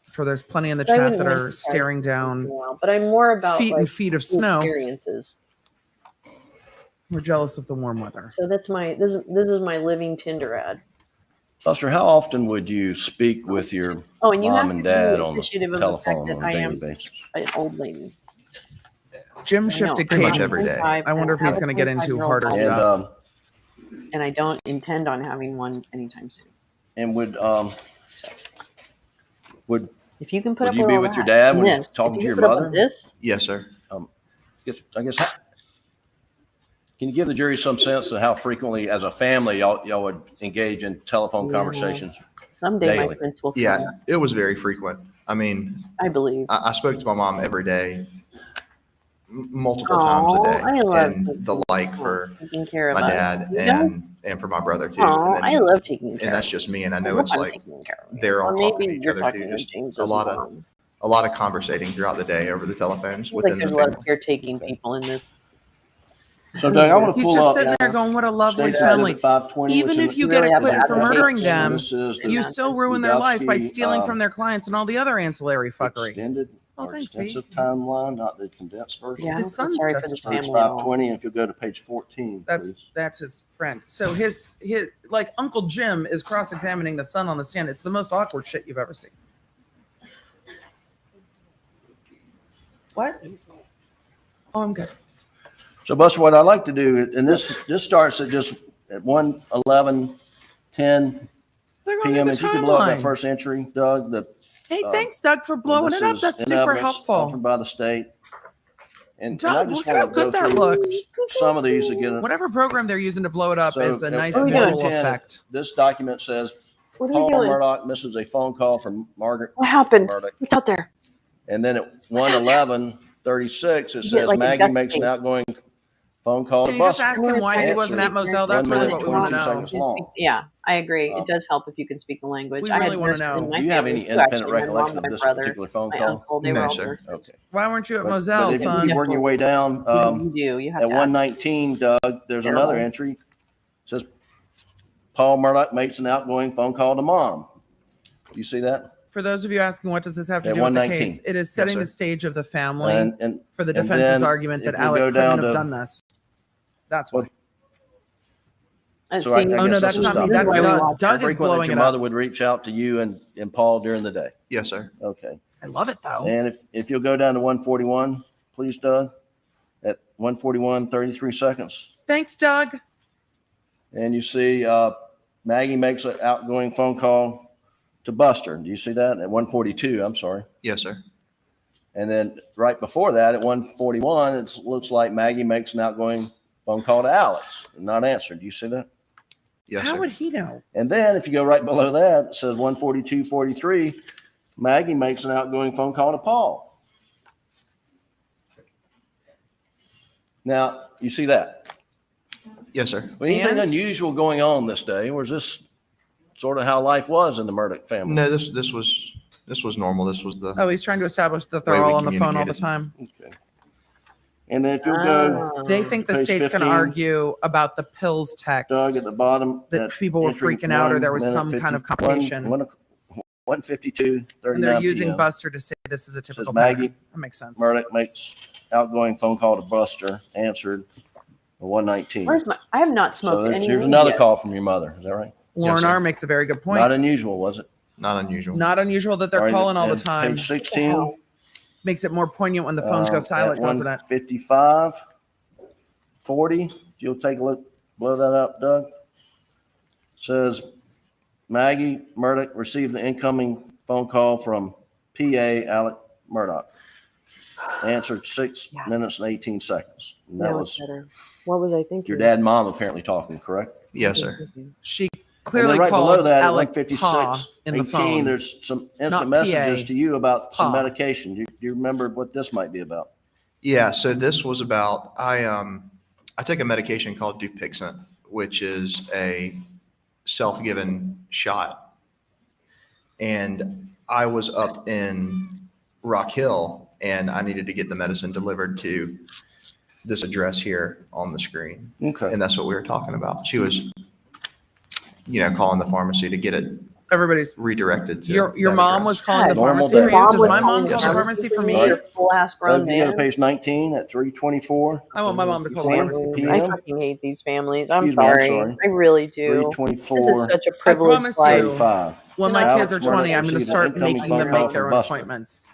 I'm sure there's plenty in the But I chat wouldn't that mind are surprising staring once in a down while, but I'm more about feet like and feet of the snow. experiences. We're jealous of the warm weather. So that's my this is my living Tinder ad. Buster, how often would you speak with your Oh, and you mom have and to be dad on appreciative the of the fact telephone that on I a daily am basis? an old lady. Jim I shifted know. Pretty much cadence. every day. I wonder if he's going to get into harder And, stuff. And I don't intend on having one anytime soon. and would, So would, if you can put Would up you with be all with your that, dad and when you're this, talking if to you your can put up mother? with this, Yes, sir. I guess, can you give the jury some sense of how frequently, as a family, y'all would engage in telephone Yeah. conversations? someday my Daily. prince will come. Yeah, it was very frequent. I mean, I believe. I spoke to my mom every day, multiple Aw, times a I day, love and taking the like for taking care of my us. dad You know? and for my brother too. Aw, And, I then- love taking care and that's of just me, and I you. know hope it's I'm like taking care of you. they're all Or talking to maybe each you're other talking too. to Just James's a lot of mom. conversating throughout the day over the telephones Seems like within the there's a lot of family. caretaking people in this. So Doug, I want to He's pull just up. sitting there going, what a lovely State family. Exhibit 520, Even which if is- you You get really have to acquitted have for that murdering hate. them, This is the you still ruin their life by Udowski, stealing from their clients and all the other ancillary fuckery. extended Oh, or thanks, B. extensive timeline, not the condensed version. Yeah, I His don't feel son's sorry for this testifying. Page family at all. 520, and if you go to page 14, please. That's his friend. So his like Uncle Jim is cross-examining the son on the stand. It's the most awkward shit you've ever seen. What? Oh, I'm good. So Buster, what I like to do, and this starts at just at 1:11, 10 They're going p.m. through If the you could blow up that timeline. first entry, Doug, Hey, thanks, Doug, for blowing this it up. is That's in super evidence helpful. offered by the state. And I Doug, just look at how want to good go that through looks. some of these again. Whatever program they're using to blow it up So, is a nice at visual 1:10, effect. This document says What are you Paul doing? Murdoch misses a phone call from Margaret What happened? Murdoch. What's out there? And then at 1:11:36, it You get says like a Maggie dust makes an case. outgoing phone call to Can you just Buster. ask him why he wasn't at Moselle? That's One really minute, what we want to 22 know. seconds long. Yeah, I agree. It does help if you can speak the language. We I really had wanna nurses know. in my Do you have family any too, independent actually. My mom, recollection of my this brother, particular phone my call? uncle, they No, were all sir. nurses. Okay. Why weren't you at But Moselle, if you son? keep working your way down, You do. You have at to. 119, Doug, there's another Terrible. entry. It says Paul Murdoch makes an outgoing phone call to mom. You see that? For those of you asking, what does this have to At do with the 119. case? It is setting sir. the stage of the family And for the and defense's then argument that if you go Alec couldn't down have to- done this. That's why. So I Oh, no, guess that's let's not me. stop That's there. Doug. How Doug is frequent that blowing your it up. mother would reach out to you and Paul during the day. Yes, sir. Okay. I love it though. And if you'll go down to 141, please, Doug, at 141, 33 seconds. Thanks, Doug. And you see Maggie makes an outgoing phone call to Buster. Do you see that? At 142, I'm sorry. Yes, sir. And then right before that, at 141, it looks like Maggie makes an outgoing phone call to Alex and not answered. Do you see that? Yes, How sir. would he know? And then if you go right below that, it says 142:43, Maggie makes an outgoing phone call to Paul. Now, you see that? Yes, sir. Anything And- unusual going on this day, or is this sort of how life was in the Murdoch family? No, this was normal. This was the Oh, he's trying to establish that Way they're we all on the phone all the communicated. time. Okay. And then if you'll go, They think the Page state's going to 15. argue about the pills text. Doug, at the bottom. That people were entry freaking out or there was 1 some minute kind of 51, complication. 152, 39 And they're using PM. Buster to say this is a typical Maggie pattern. That makes sense. Murdoch makes outgoing phone call to Buster, answered at 119. Where's my? I have not So smoked any. here's weed another yet. call from your mother. Is that right? Lauren Yes, sir. R. makes a very good point. Not unusual, was it? not unusual. Not unusual that they're right, calling all the and time. Page 16. Makes it more poignant when the phones go silent, doesn't it? 55, 40. If you'll take a look, blow that up, Doug. Says Maggie Murdoch received an incoming phone call from PA Alec Murdoch. Answered 6 minutes and 18 seconds. And that No, was it's better. What was I thinking? your dad and mom apparently talking, correct? Yes, sir. She And clearly then right below called that, at Alec 156, Pa in the 18, phone. there's some Not instant messages PA, to you about some Pa. medication. Do you remember what this might be about? Yeah, so this was about I take a medication called Dupixent, which is a self-given shot. And I was up in Rock Hill and I needed to get the medicine delivered to this address here on the screen. Okay. And that's what we were talking about. She was, calling the pharmacy to get it Everybody's redirected to your that mom address. was calling the Normal pharmacy day. for you. Mom Does was my mom calling call the the pharmacy for me? Right. You're a full ass If grown you go to man. page 19 at 324. I want my mom to call the PM. pharmacy. I fucking hate these families. I'm Excuse me, I'm sorry. sorry. I really do. This is 324. such a privileged promise you, life. 35. When my Alex kids are Murdoch 20, I'm going to received an start incoming making phone them call make their from own Buster. appointments.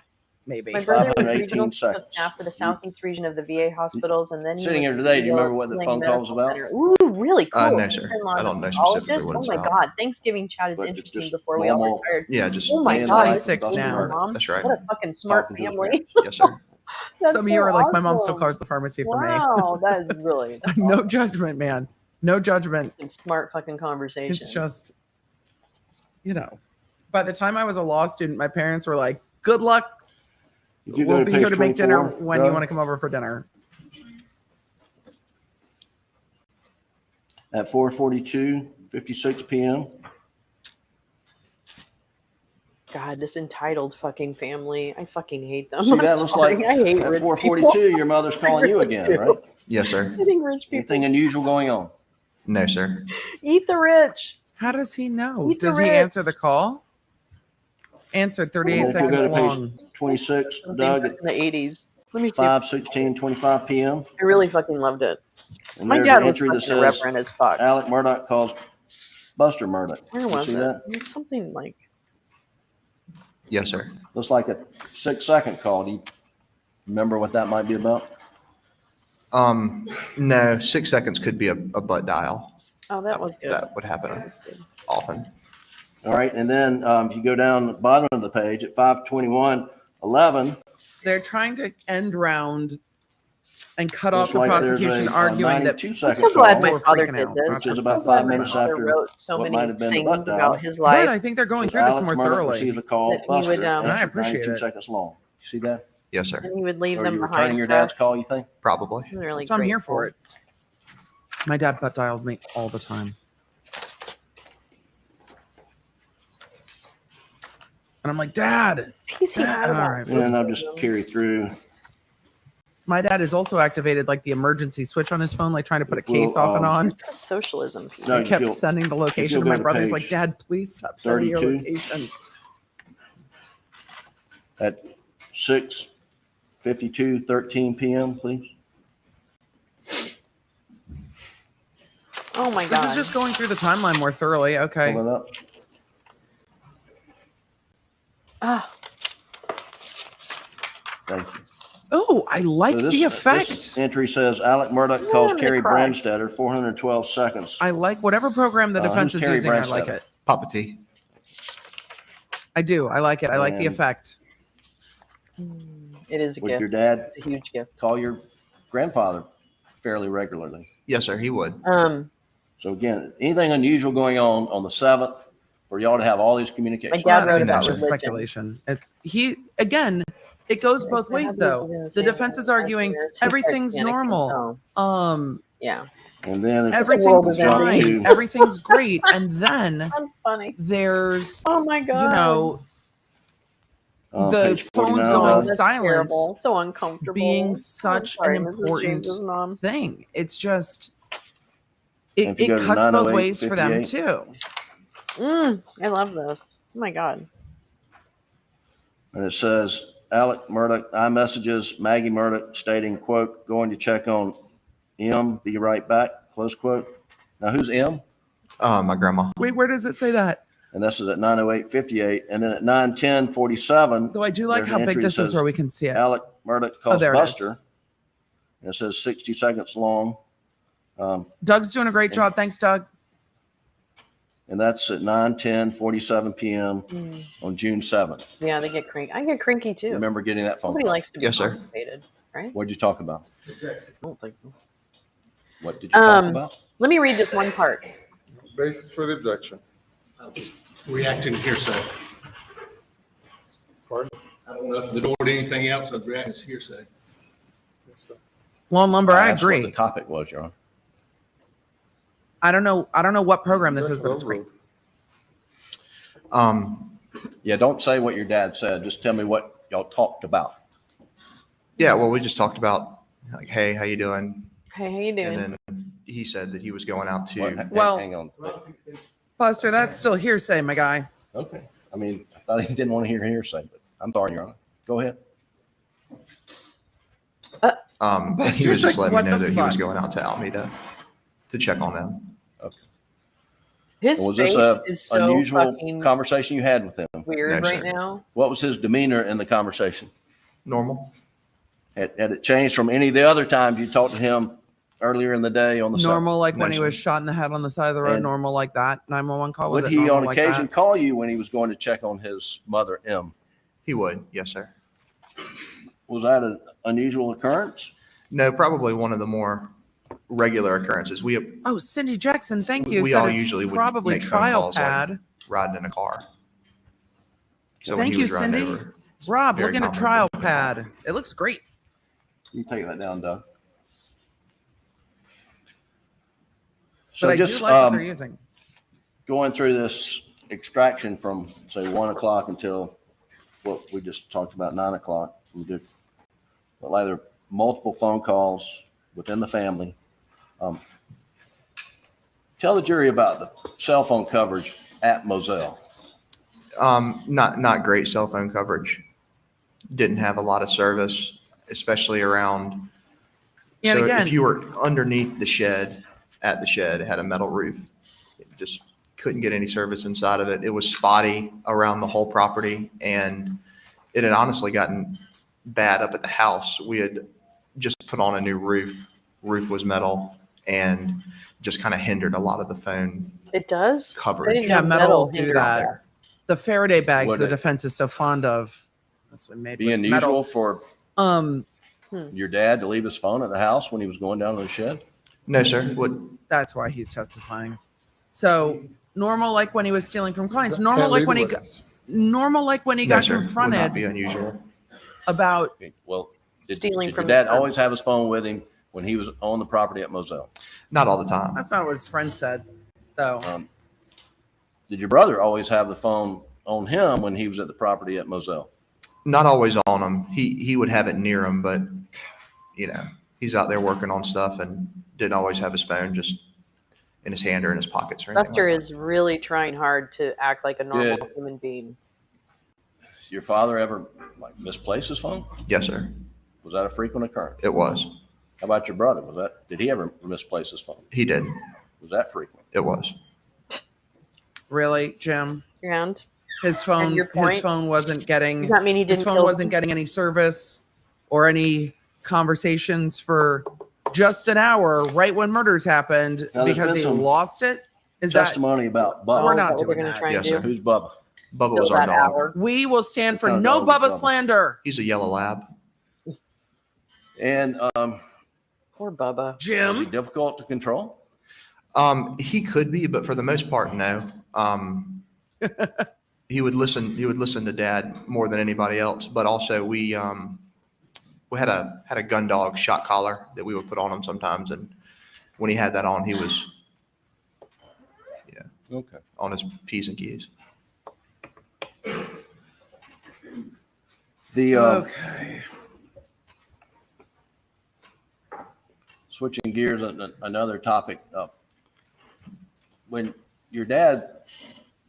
Maybe. My brother was 518 regional chief of seconds. staff for the southeast region of the VA hospitals, and then he Sitting was here today, do you CEO remember what the of phone call was Medical about? Center. Ooh, really cool. No, sir. Sister-in-law's I don't know a specifically oncologist. what it's Oh my about. God, Thanksgiving chat is But interesting just before we all normal- retired. Yeah, just Oh my He's God, 26 thank you, now. Mom. That's right. What a fucking smart Talking to his family. Yes, sir. That's Some of you are like, my mom still awesome. calls the pharmacy for me. Wow, that is really that's No awesome. judgment, man. No judgment. Some smart fucking conversation. It's just, by the time I was a law student, my parents were like, good luck. If you go We'll to be page here to make dinner 24, when you Doug, want to come over for dinner. at 4:42, 56 p.m. God, this entitled fucking family. I fucking hate them. See, I'm that looks sorry. like I hate at rich 4:42, people. your mother's calling you again, right? Yes, sir. Hating rich people. Anything unusual going on? No, sir. Eat the rich. How does he know? Eat the Does he rich. answer the call? Answered 38 And if you go seconds to long. page 26, Something Doug, back at in the 80s. Let me see. 5:16, 25 p.m. I really fucking loved it. And My there's dad an was entry that fucking says irreverent as fuck. Alec Murdoch calls Buster Murdoch. Where You was see it? that? It was something like Yes, sir. Looks like a 6-second call. Do you remember what that might be about? No, 6 seconds could be a butt dial. oh, that was good. That would happen That was good. often. All right, and then if you go down the bottom of the page at 5:21:11, They're trying to end round and cut off looks the like there's prosecution a arguing that 92-second I'm so glad my We're father freaking did out. this. Which is I'm about so glad 5 my minutes father after wrote so what many might have been the things butt dial. about his But life. I think they're going through Alex this more Murdoch thoroughly. receives a call. That he Buster would, answered I appreciate 92 it. seconds long. You see that? Yes, sir. And he would leave Or them you behind. returning your for us. dad's call, you think? Probably. Really So I'm great here for call. it. My dad butt dials me all the time. And I'm like, Dad. PC Dad. had All about right. And I'll just carry through. My dad has also activated like the emergency switch on his phone, like trying to put a case off and on. It's a socialism feature. No, I kept you'll- sending the location, you'll and my go to brother's like, page Dad, please stop sending your 32. location. At 6:52:13 p.m., please. Oh my This god. is just going through the timeline more thoroughly. Okay. Pull it up. Ah, Thank you. Oh, I like So the this effect. entry says Alec Murdoch Yeah, calls I'm gonna Terry cry. Branstetter, 412 seconds. I like whatever program the defense who's is Terry using. I like Branstetter? it. Papa T. I do. I like it. I like the And- effect. it is a Would gift. your dad It's a huge gift. call your grandfather fairly regularly? Yes, sir. He would. So again, anything unusual going on the 7th for y'all to have all these communications? My dad Well, wrote it's about just religion. speculation. It goes both ways though. The defense is arguing everything's normal. Yeah. And then if Every- world Everything's is ending. fine. Everything's great. And then That's funny. there's, Oh my god. you know, the page phone's 49, going Oh, that's silent, terrible. So uncomfortable. being I'm such sorry, an Mrs. important James's mom. thing. It's just, And it, if you it go to cuts both ways for them 908-58. too. I love this. Oh my god. And it says Alec Murdoch, iMessages Maggie Murdoch stating, quote, going to check on M, be right back, close quote. Now who's M? My grandma. Wait, where does it say that? And this is at 9:08:58. And then at 9:10:47, Though I do like There's how an big entry this that is says where we can see it. Alec Murdoch calls there it is. Buster. And it says 60 seconds long. Doug's doing a great job. Thanks, Doug. And that's at 9:10:47 p.m. on June 7th. Yeah, they get cranky. I get cranky too. Remember getting that phone Nobody call? likes to be Yes, sir. compensated, right? What did you talk about? I don't think so. What did you talk Um, about? Let me read this one part. Basis for the objection. Reacting to hearsay. Pardon? I don't open the door to anything else. I was reacting to hearsay. Lawn lumber, I That's what agree. the topic was, Your Honor. I don't know what program this is, but it's great. Yeah, don't say what your dad said. Just tell me what y'all talked about. Yeah, well, we just talked about like, hey, how you doing? Hey, how you doing? And then he said that he was going out to. Well- Hang on. Buster, that's still hearsay, my guy. Okay. I mean, I thought he didn't want to hear hearsay, but I'm sorry, Your Honor. Go ahead. And he Buster's was just like, letting me "What know the that he was fuck?" going out to Alameda to check on them. His Was face this is a so unusual fucking conversation you had with him? weird No, right sir. now. What was his demeanor in the conversation? Normal. Had it changed from any of the other times you talked to him earlier in the day on the side? Normal, like when No, he sir. was shot in the head on the side of the road. And- Normal, like that. 911 call. Was Would it he normal on like occasion that? call you when he was going to check on his mother, M? He would. Yes, sir. Was that an unusual occurrence? No, probably one of the more regular occurrences. We Oh, Cindy Jackson, thank you. We Said all it's usually would probably make phone trial calls, like, pad. riding in a car. So when Thank he you, was riding Cindy. over, Rob, very look at a common trial for him. pad. It looks great. You take that down, Doug. But So I do just like what they're using. going through this extraction from, say, 1 o'clock until what we just talked about, 9 o'clock. We did, well, either multiple phone calls within the family. Tell the jury about the cell phone coverage at Moselle. Not great cell phone coverage. Didn't have a lot of service, especially around. And So again, if you were underneath the shed, at the shed, it had a metal roof. It just couldn't get any service inside of it. It was spotty around the whole property, and it had honestly gotten bad up at the house. We had just put on a new roof. Roof was metal and just kind of hindered a lot of the phone It does? I coverage. didn't Yeah, know metal will do hindered that. there. the Faraday bags Would the it defense is so fond of. So maybe be with unusual metal. for your dad to leave his phone at the house when he was going down to the shed? No, sir. That's why he's testifying. So normal, like when he was stealing from clients. Normal, like when he got, normal, like when he No, got sir. Would not confronted be unusual. Well, about did Stealing your from dad the- always have his phone with him when he was on the property at Moselle? Not all the time. That's not what his friend said, though. Did your brother always have the phone on him when he was at the property at Moselle? Not always on him. He would have it near him, but he's out there working on stuff and didn't always have his phone just in his hand or in his pockets or anything. Buster like is really trying hard to act like a normal Good. human being. Your father ever misplace his phone? that. Yes, sir. Was that a frequent occurrence? It was. How about your brother? Did he ever misplace his phone? He did. Was that frequent? It was. Really, Jim? And His phone. your point? His phone wasn't getting. does that mean he His didn't phone kill wasn't getting any service or any conversations for just an hour right when murders happened Now, there's because been he some lost it. Is that Testimony about We're Bubba. not is that what doing they're that. Try Yes, and do? sir. Who's Bubba? Bubba Kill was our that dog. hour? we will stand for What kind no of dog Bubba is Bubba? slander? He's a yellow lab. And Poor Bubba. was he Jim? difficult to control? He could be, but for the most part, no. He would listen to Dad more than anybody else. But also we had a gun dog shot collar that we would put on him sometimes, and when he had that on, he was Okay. on his P's and Q's. The Okay. switching gears, another topic. When your dad,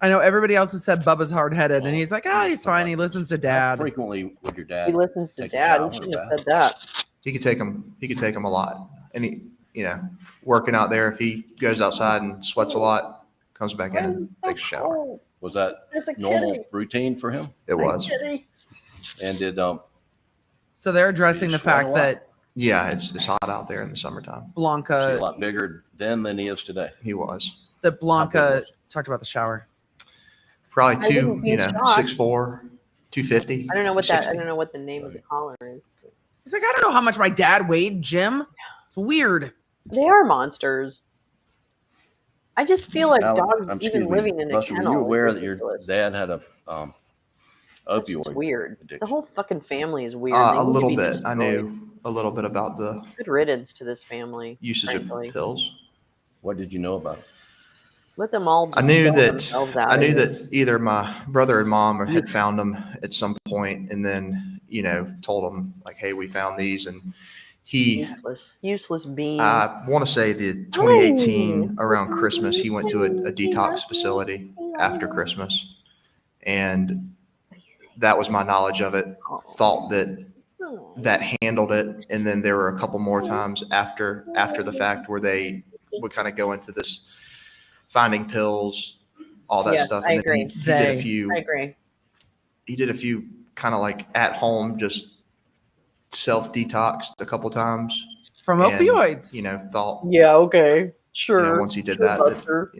I know everybody else has said Bubba's hard headed, and he's like, he's fine. He listens to how Dad. frequently would your dad? He listens to take a Dad. shower He or shouldn't have bath? said that. He could take him a lot, and he working out there. If he goes outside and sweats a lot, comes back in and takes a shower. Was that There's a normal kitty. routine for him? It was. And did So they're addressing Did the he sweat a fact lot? that Yeah, it's hot out there in the summertime. he a Blanca lot bigger then than he is today? He was Blanca talked about the shower. probably I wouldn't be shocked. 6'4", 250. I don't know what that. I 260. don't know what the name of the collar is. He's like, I don't know how much my dad weighed, Jim. It's weird. They are monsters. I just feel like Now, dogs excuse even me, living in a Buster, kennel. were you aware is that your ridiculous. dad had a That's just opioid weird. addiction? The whole fucking family is weird. A They need to little be bit. destroyed. I knew a little bit about the Good riddance to this family. usage Frankly. of pills. What did you know about it? Let them all. I just knew sell that themselves out I of knew it. that either my brother and mom had found them at some point, and then told them like, "Hey, we found these," and he. Useless being. I want to say the 2018 around Christmas, he went to a detox facility after Christmas, and that was my knowledge of it. Thought that handled it, and then there were a couple more times after the fact where they would kind of go into this finding pills, all that Yes, stuff. I And then agree. he did They- a few. I agree. He did a few kind of like at home, just self detoxed a couple times. From And, opioids. Thought Yeah. Okay. Sure. once he did Sure, that, Buster.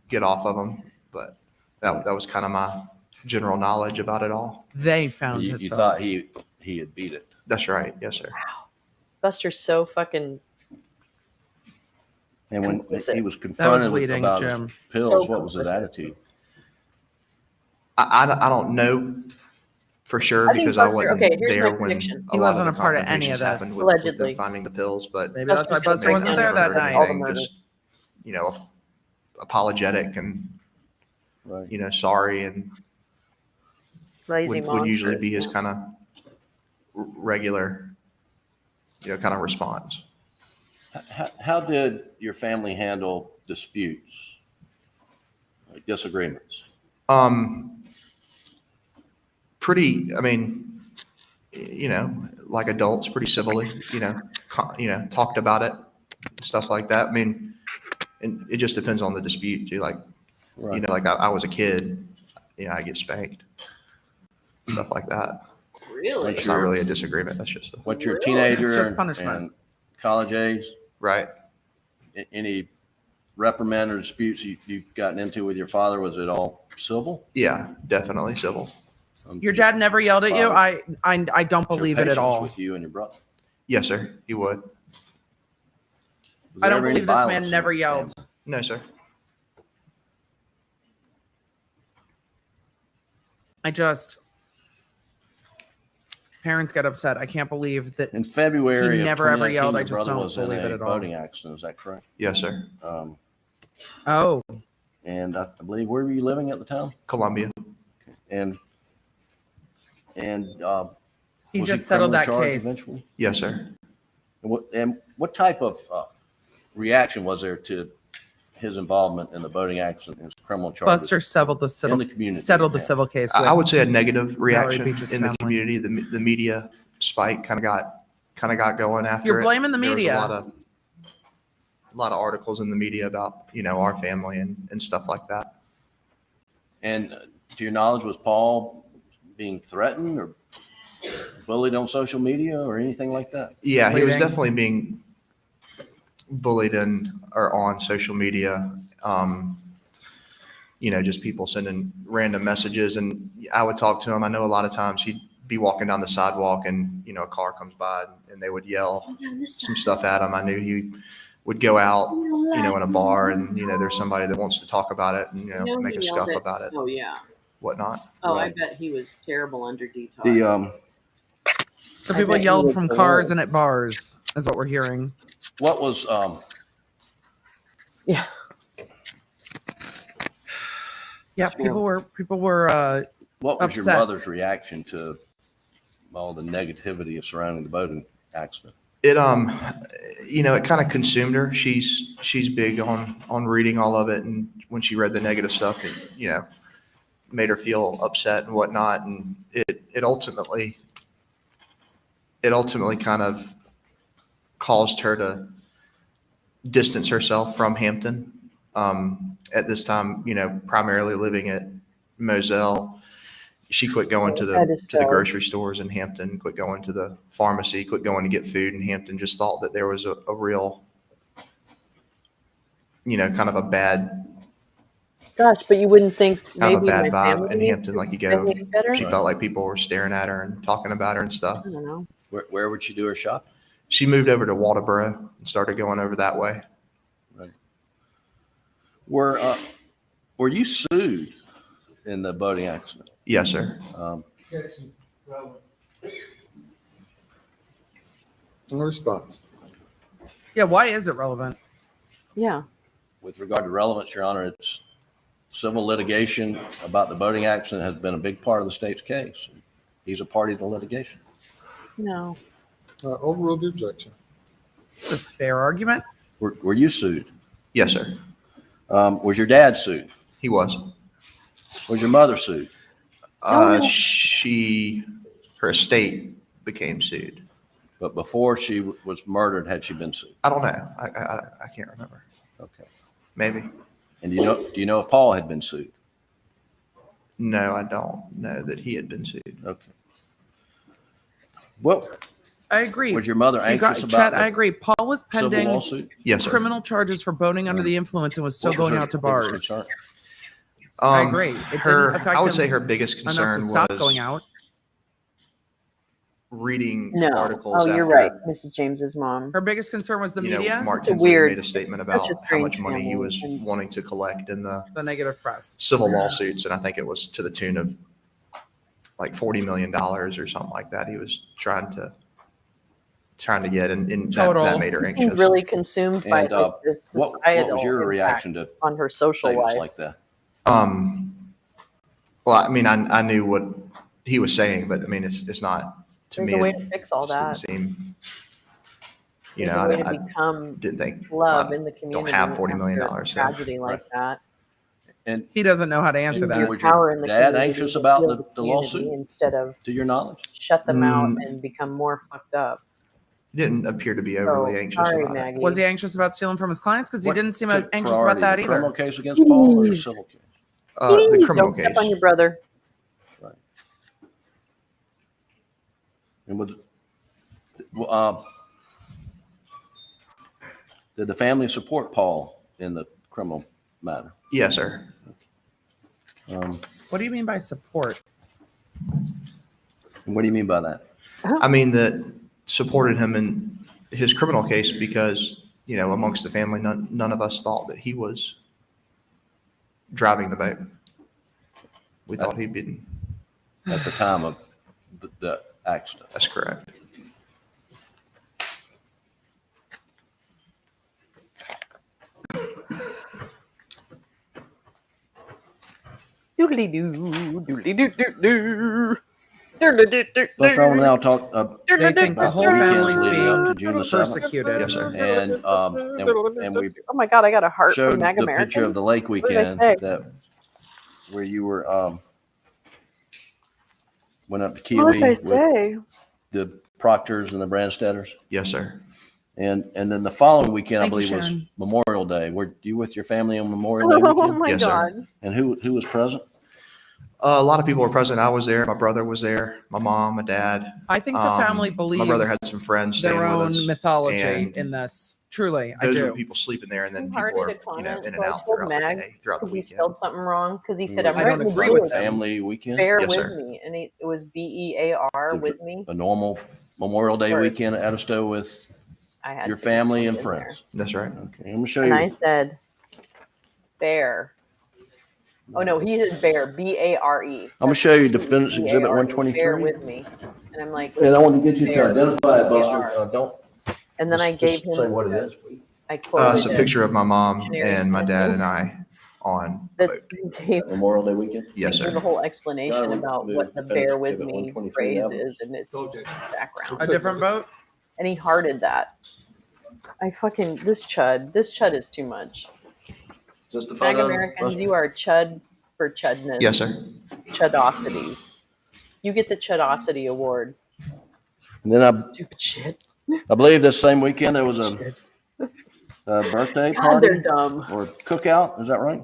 get off of them. But that was kind of my general knowledge about it all. They found You, his you pills. thought he had beat it. That's right. Yes, sir. Buster's so fucking. And when Complicit. he was confronted with leading, about Jim. his pills, So what was his complicit. attitude? I don't know for sure I think because I Buster- wasn't okay, here's there my when prediction. a He lot wasn't of the a part of any of confrontations this. happened with them Allegedly. finding the pills. But Maybe that's why Buster's gonna Buster break wasn't down there and that murder night. all the anything, murders. just apologetic and Right. sorry, and Lazy would usually monster. be his kind of regular kind of response. How did your family handle disputes, like disagreements? Pretty, I mean, like adults, pretty civilly, talked about it, stuff like that. I mean, and it just depends on the dispute too. Like, Right. like I was a kid, I get spanked, stuff like that. Really? It's not really a disagreement. That's just Once you're a teenager It's just and punishment. college age, right. any reprimand or disputes you've gotten into with your father, was it all civil? Yeah, definitely civil. Your dad never yelled at you? I don't believe it at all. With you and your brother. Yes, sir. He would. Was I there don't ever any believe this violence man in never the yelled. family? No, sir. parents get upset. I can't believe that. In February He of never ever 2019, yelled, "I your just brother don't was in believe it a at all." boating accident. Is that correct? Yes, sir. Oh, And I believe, where were you living at the time? Columbia. And he was just settled criminally that charged case. eventually? Yes, sir. And what type of reaction was there to his involvement in the boating accident, his criminal charges? Buster settled the civil, in the community now. civil case. I with would say a negative reaction Beach's in the family. community. The media spike kind of got going after You're it. blaming the There was media. a lot of articles in the media about our family and stuff like that. And to your knowledge, was Paul being threatened or bullied on social media or anything like that? Yeah, he was Bleeding. definitely being bullied or on social media. Just people sending random messages, and I would talk to him. I know a lot of times he'd be walking down the sidewalk, and a car comes by, and they would yell some stuff at him. I knew he would go out, in a bar, and there's somebody that wants to talk about it, and make a scuff about it, Oh yeah. whatnot. Oh, Right. I bet he was terrible under detox. So I people bet he yelled was from the cars worst. and at bars, is what we're hearing. What was Yeah. Yeah, people were what was your upset. mother's reaction to all the negativity surrounding the boating accident? It it kind of consumed her. She's big on reading all of it, and when she read the negative stuff, it made her feel upset and whatnot, and it ultimately kind of caused her to distance herself from Hampton. At this time, primarily living at Moselle. She quit going to the grocery stores in Hampton, quit going to the pharmacy, quit going to get food in Hampton, just thought that there was a real, kind of a bad, Gosh, but you wouldn't think kind of a maybe bad my vibe family in Hampton. Like you go, behave better? she felt like people were staring at her and talking about her and stuff. I don't know. Where would she do her shopping? She moved over to Waldoboro and started going over that way. Right. Were you sued in the boating accident? Yes, sir. No response. Yeah, why is it relevant? Yeah. With regard to relevance, Your Honor, it's civil litigation about the boating accident has been a big part of the state's case. He's a party to litigation. No. Overrule the objection. It's a fair argument. Were you sued? Yes, sir. Was your dad sued? He was. Was your mother sued? Her estate became sued. But before she was murdered, had she been sued? I don't know. I can't remember. Okay. Maybe. And do you know if Paul had been sued? No, I don't know that he had been sued. Okay. What I agree. was your mother anxious about? Chet, I agree. Paul was civil pending lawsuit? Yes, sir. criminal charges for boating under the influence and was still What was going her- out to what was her bars. concern? I agree. It didn't affect I would him say her biggest enough concern to stop was going out. reading No. articles. Oh, you're after, right. Mrs. James's mom. Her biggest concern was the media, Mark It's a Tinsley weird- made a statement it's about such a how much strange money he family, was and- wanting to collect in the the negative press. civil lawsuits, and I think it was to the tune of like $40 million or something like that. He was trying to get, and Total. that made her She's anxious. really consumed by And like, this what societal was your impact reaction to on her social statements life. like that? Well, I mean, I knew what he was saying, but I mean, it's not to There's me. a way it to fix all just didn't that. seem. There's a way to I become didn't think love I in the community. have $40 million, after a so- tragedy like that. And He doesn't know how to answer Use that. your Was your power in the dad community anxious to about heal the community lawsuit? instead of to your knowledge? shut them out Mm. and become more fucked up. He didn't appear to be overly So, anxious sorry, about it. Maggie. Was he anxious about stealing from his clients? Because he What didn't seem took anxious priority, about that the criminal either. case against Paul or the Jeez. civil case? The Please criminal don't case. step on your brother. And did the family support Paul in the criminal matter? Yes, sir. What do you mean by support? And what do you mean by that? I mean, that supported him in his criminal case because, amongst the family, none of us thought that he was driving the boat. We thought he'd been. At the time of the accident. That's correct. Doodly doo, doodly doo doo doo. Buster, I want to now talk They think the about whole the weekend family's leading up being to June the 7th. persecuted. Yes, sir. And we Oh my God, I got a heart showed from Mag the picture of American. the lake What did I weekend say? where you were went up to What did I Kiwi with say? the Proctors and the Brandstetters. Yes, sir. And then the following weekend, Thank I you, believe, was Sharon. Memorial Day. Were you with your family on Memorial Day Oh weekend? my Yes, sir. God. And who was present? A lot of people were present. I was there. My brother was there. My mom, my dad. I think the family My brother believes had some friends staying their with own us. mythology and in this. Truly, I Those are do. people sleeping there, and then I'm people hardy are, to in comment, and so I out told throughout the Mags day, throughout the because he weekend. spelled something wrong because he said, You I'm were I right don't in the agree blue. with them. Family weekend? Bear Yes, with sir. me. And it was BEAR with me. A normal Memorial Day Sure. weekend at Edisto with I had your to family put and it in friends. That's right. Okay, I'm gonna show there. And I you. said, bear. Oh no, he said bear, BARE. I'm gonna show you Defendants Exhibit Bear 123. with me. And I'm like, And I want to get you to Bear. identify it, Buster. BAR. Don't And then I gave just say him, what it is. I quoted It's a it. picture of my mom Dictionary and my kind of dad thing. and I on a That's boat. gave, Memorial Day weekend. Yes, gave a sir. whole explanation No, about the what the Defendants bear with Exhibit me 123 phrase evidence. is and its Told you. background. A different boat? And he hearted that. This chud is too much. Is this the Mag photo, Americans, Buster? you are chud for chudness. Yes, sir. Chudosity. You get the chudosity award. And then Stupid shit. I believe this same weekend there was a Shit. birthday God, party they're dumb. or cookout. Is that right?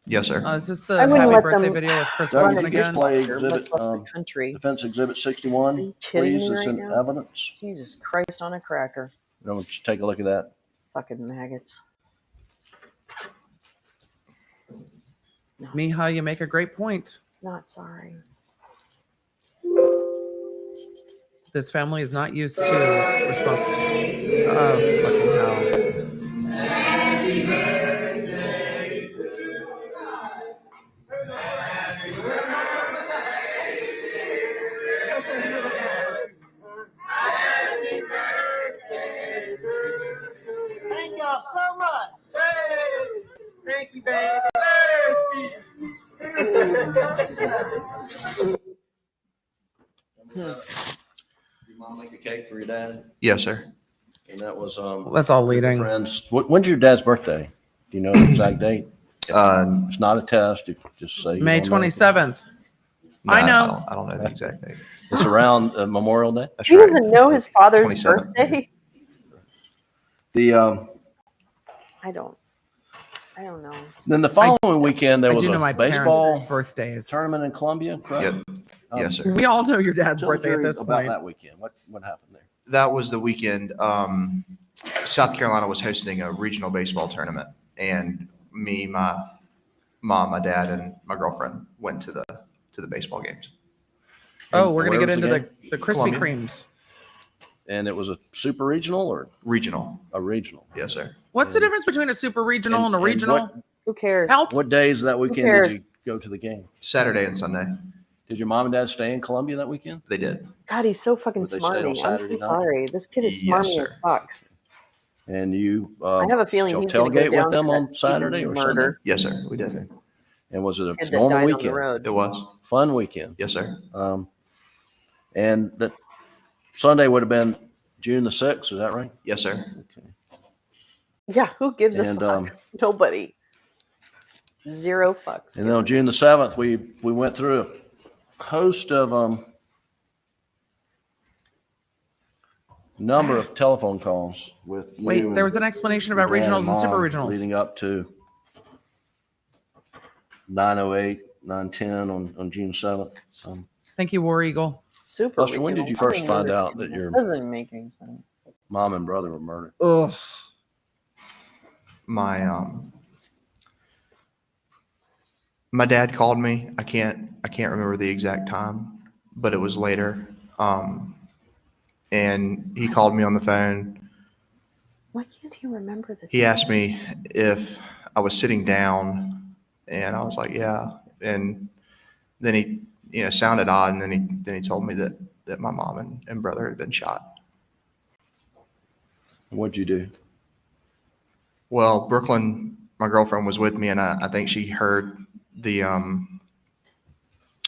Yes, sir. Is this I the wouldn't happy let birthday them video with Chris Doug, Wilson did you again? play much exhibit less the country. Defense Exhibit Are 61? you kidding Please, me it's right in now? evidence. Jesus Christ on a cracker. I want you to take a look at that. Fucking maggots. Miha, you make a great point. Not sorry. This family is not used to responsibility. Oh, fucking hell. Thank y'all so much. Thank you, baby. Your mom make a cake for your dad? Yes, sir. And that was That's all your leading. friends. When's your dad's birthday? Do you know the exact date? It's not a test. You just say you May don't know. 27th. No, I know. I don't know the exact date. It's around Memorial Day. That's He right. doesn't know his father's 27th. birthday. The I don't know. then the following weekend there I was do know a my baseball parents' birthdays. tournament in Columbia. Correct? Yep. Yes, sir. We all know your dad's Tell the birthday at jury this about point. that weekend. What happened there? That was the weekend. South Carolina was hosting a regional baseball tournament, and me, my mom, my dad, and my girlfriend went to the baseball games. Oh, we're Where going to was get the into game? the Krispy Columbia. Kremes. And it was a super regional or Regional. a regional? Yes, sir. What's the difference between a super regional and a And regional? Who cares? Help. What days of that weekend cares? did you go to the game? Saturday and Sunday. Did your mom and dad stay in Columbia that weekend? They did. God, he's so fucking But they stayed on smarmy. I'm Saturday so night? sorry. This kid is Yes, smarmy sir. as fuck. And you I have a feeling did he's y'all going to go tailgate with down them for on that Saturday Stephen or Sunday? murder. Yes, sir. We did. And was it Kid a that normal died on the weekend? road. It was. Fun weekend. Yes, sir. And that Sunday would have been June the 6th, is that right? Yes, sir. Okay. Yeah, who gives a And fuck? Nobody. Zero fucks. and then on June the 7th, we went through a host of number of telephone calls with you. Wait, and there was an explanation your about dad regionals and super mom regionals. leading up to 9:08, 9:10 on June 7th. Thank you, War Eagle. Super. Buster, when did you regional. first I find don't out that understand your doesn't make any sense. mom and brother were murdered? Ugh. My dad called me. I can't remember the exact time, but it was later. And he called me on the phone. Why can't he remember the He asked me if I was sitting down, and I was like, yeah. And then he, sounded odd, and then he told me that that my mom and brother had been shot. What'd you do? Well, Brooklyn, my girlfriend, was with me, and I think she heard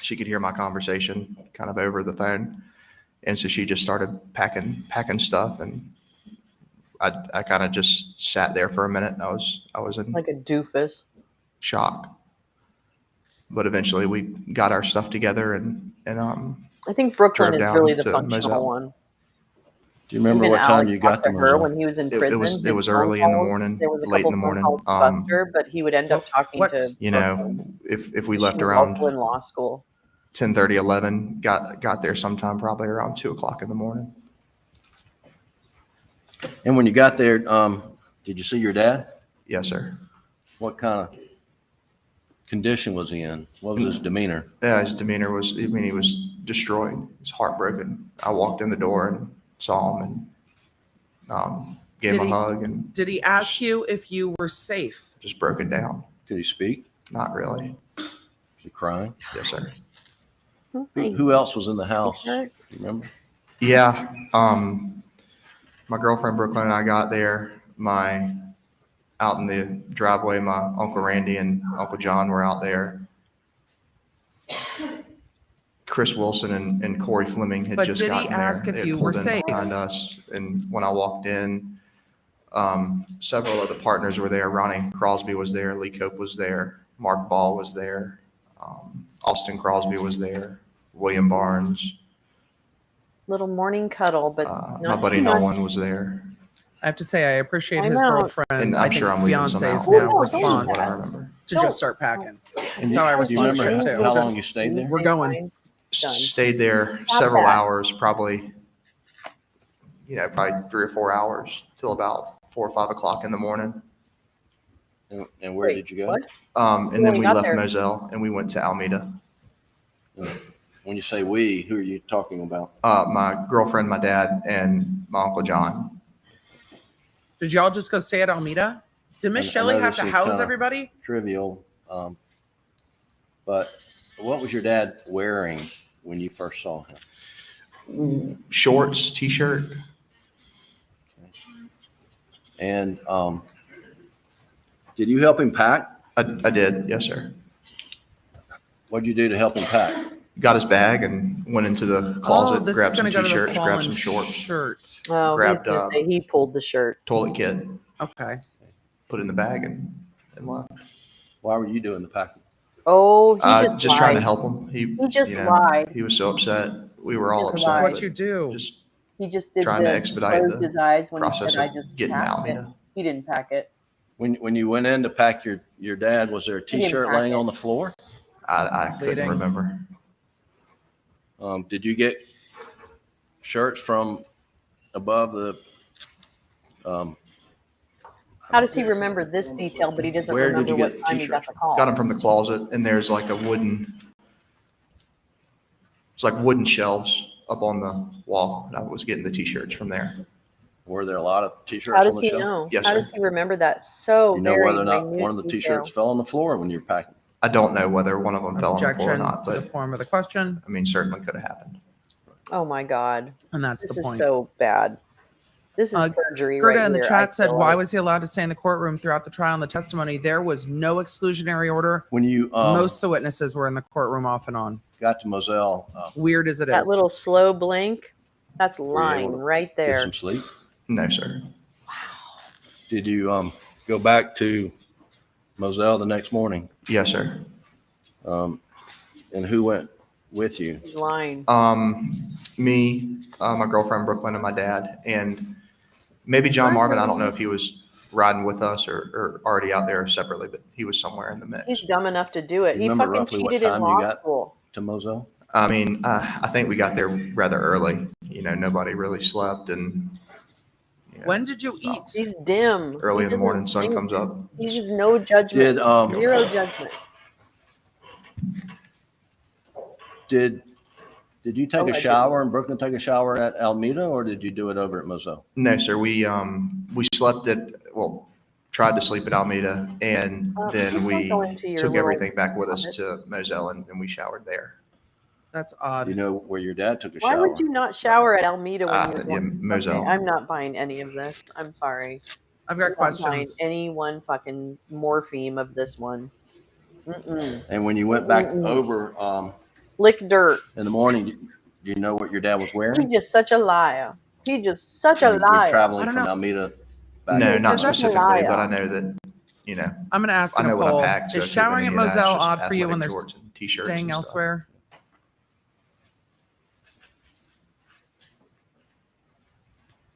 she could hear my conversation kind of over the phone. And so she just started packing stuff, and I kind of just sat there for a minute, and I was in Like a doofus. shock. But eventually we got our stuff together and I think Brooklyn drove is down really the to functional Moselle. one. Do you remember Even what time Alex you got talked to to her Moselle? when he was in It prison. was His phone early in the calls, morning, There was a late couple in the phone morning. calls to Buster, but he would end up talking what- to You know, Brooklyn. if we She left was around also in law school. 10:30, 11, got there sometime probably around 2:00 in the morning. And when you got there, did you see your dad? Yes, sir. What kind of condition was he in? What was his demeanor? Yeah, his demeanor was, I mean, he was destroyed. He was heartbroken. I walked in the door and saw him and gave Did him a he- hug and Did he ask you if you were safe? just broken down. Could he speak? Not really. Was he crying? Yes, sir. Who else was in the house? Do T-shirt. you remember? Yeah. My girlfriend Brooklyn and I got there. Out in the driveway, my Uncle Randy and Uncle John were out there. Chris Wilson and Corey Fleming had But just did he gotten there. ask if They had you were pulled in safe? behind us, and when I walked in, several of the partners were there. Ronnie Crosby was there. Lee Cope was there. Mark Ball was there. Austin Crosby was there. William Barnes. Little morning cuddle, but My not buddy too much. Nolan was there. I have to say, I appreciate I'm his out. girlfriend. And I I'm think sure I'm leaving some fiance's out. now Oh, no, response What I remember. to Don't- just start packing. And That's how I do you respond to remember it too. how Just- long you stayed there? We're going. Fine. It's done. Stayed there Not several bad. hours, probably 3 or 4 hours till about 4 or 5 o'clock in the morning. And where Wait, did you go? what? And When then we we got left there. Moselle and we went to Almeida. When you say we, who are you talking about? My girlfriend, my dad, and my Uncle John. Did y'all just go stay at Almeida? Did Miss I Shelley know have this to is house kinda everybody? Trivial. But what was your dad wearing when you first saw him? Shorts, t-shirt. And did you help him pack? I did, yes, sir. What'd you do to help him pack? Got his bag and went into the Oh, closet, this is grabbed going some to go to the t-shirts, grabbed fallen some shorts, shirt. Oh, Grabbed, he's gonna say he pulled the shirt. toilet kit, Okay. put it in the bag and left. Why were you doing the packing? Oh, he Just trying to lied. help him. He just you know, lied. He was so upset. We were all just upset. lied. That's what but you do. Just He just did trying to this. expedite Closed the his eyes when he process said, "I of just getting to packed it." Almeida. He didn't pack it. When you went in to pack your dad, was there a didn't t-shirt pack laying it. on the floor? I couldn't Bleeding. remember. Did you get shirts from above the? How does he remember this detail, but he doesn't Where did remember you what get the time he got t-shirts the call? Got them from the closet, and there's like a wooden, it's like wooden shelves up on the wall. And I was getting the t-shirts from there. Were there a lot of t-shirts How on does the he shelf? know? Yes, How sir. does he remember that so Do you know very whether or not minute one of the detail? t-shirts fell on the floor when you were packing? I don't know whether one of them fell on the floor or Objection not, to the but form of the question, I mean, certainly could have happened. Oh my God, and that's this the is point. so bad. This is perjury Gerda right in the here, I chat said, feel "Why like. was he allowed to stay in the courtroom throughout the trial and the testimony? There was no exclusionary order. When you Most of the witnesses were in the courtroom off and on. got to Moselle, Weird as it that is. little slow blink? That's were you able lying to right get there. some sleep? No, sir. Did you go back to Moselle the next morning? Yes, sir. And who went with you? He's lying. Me, my girlfriend Brooklyn, and my dad, and maybe John Marvin. I don't know if he was riding with us or already out there separately, but he was somewhere in the mix. He's dumb enough to do it. You He remember fucking roughly what cheated in time you law got? school. To Moselle? I mean, I think we got there rather early. Nobody really slept, and When did you eat? He's dim. early He in the doesn't morning, sun think. comes up. He has no judgment. Did Zero judgment. did you take a Allegedly. shower and Brooklyn take a shower at Almeida, or did you do it over at Moselle? No, sir. We slept tried to sleep at Almeida, and Please then don't we go into your took little everything back with us closet. to Moselle, and we showered there. That's You odd. know where your dad took a Why shower? would you not shower at Almeida when you're Yeah, born? Moselle. Okay, I'm not buying any of this. I'm sorry. I've I'm got not buying questions. any one fucking morpheme of this one. Mm-mm. And when you went back over Lick dirt. in the morning, do you know what your dad was He's wearing? just such a liar. He's just such a You're liar. I traveling don't from know. Alameda back. No, He's not such a specifically, but liar. I know that, I'm going to ask I in a know what I poll. packed. So Is if you have showering at any of that, it's Moselle just odd for you when athletic they're shorts and t-shirts staying and stuff. elsewhere?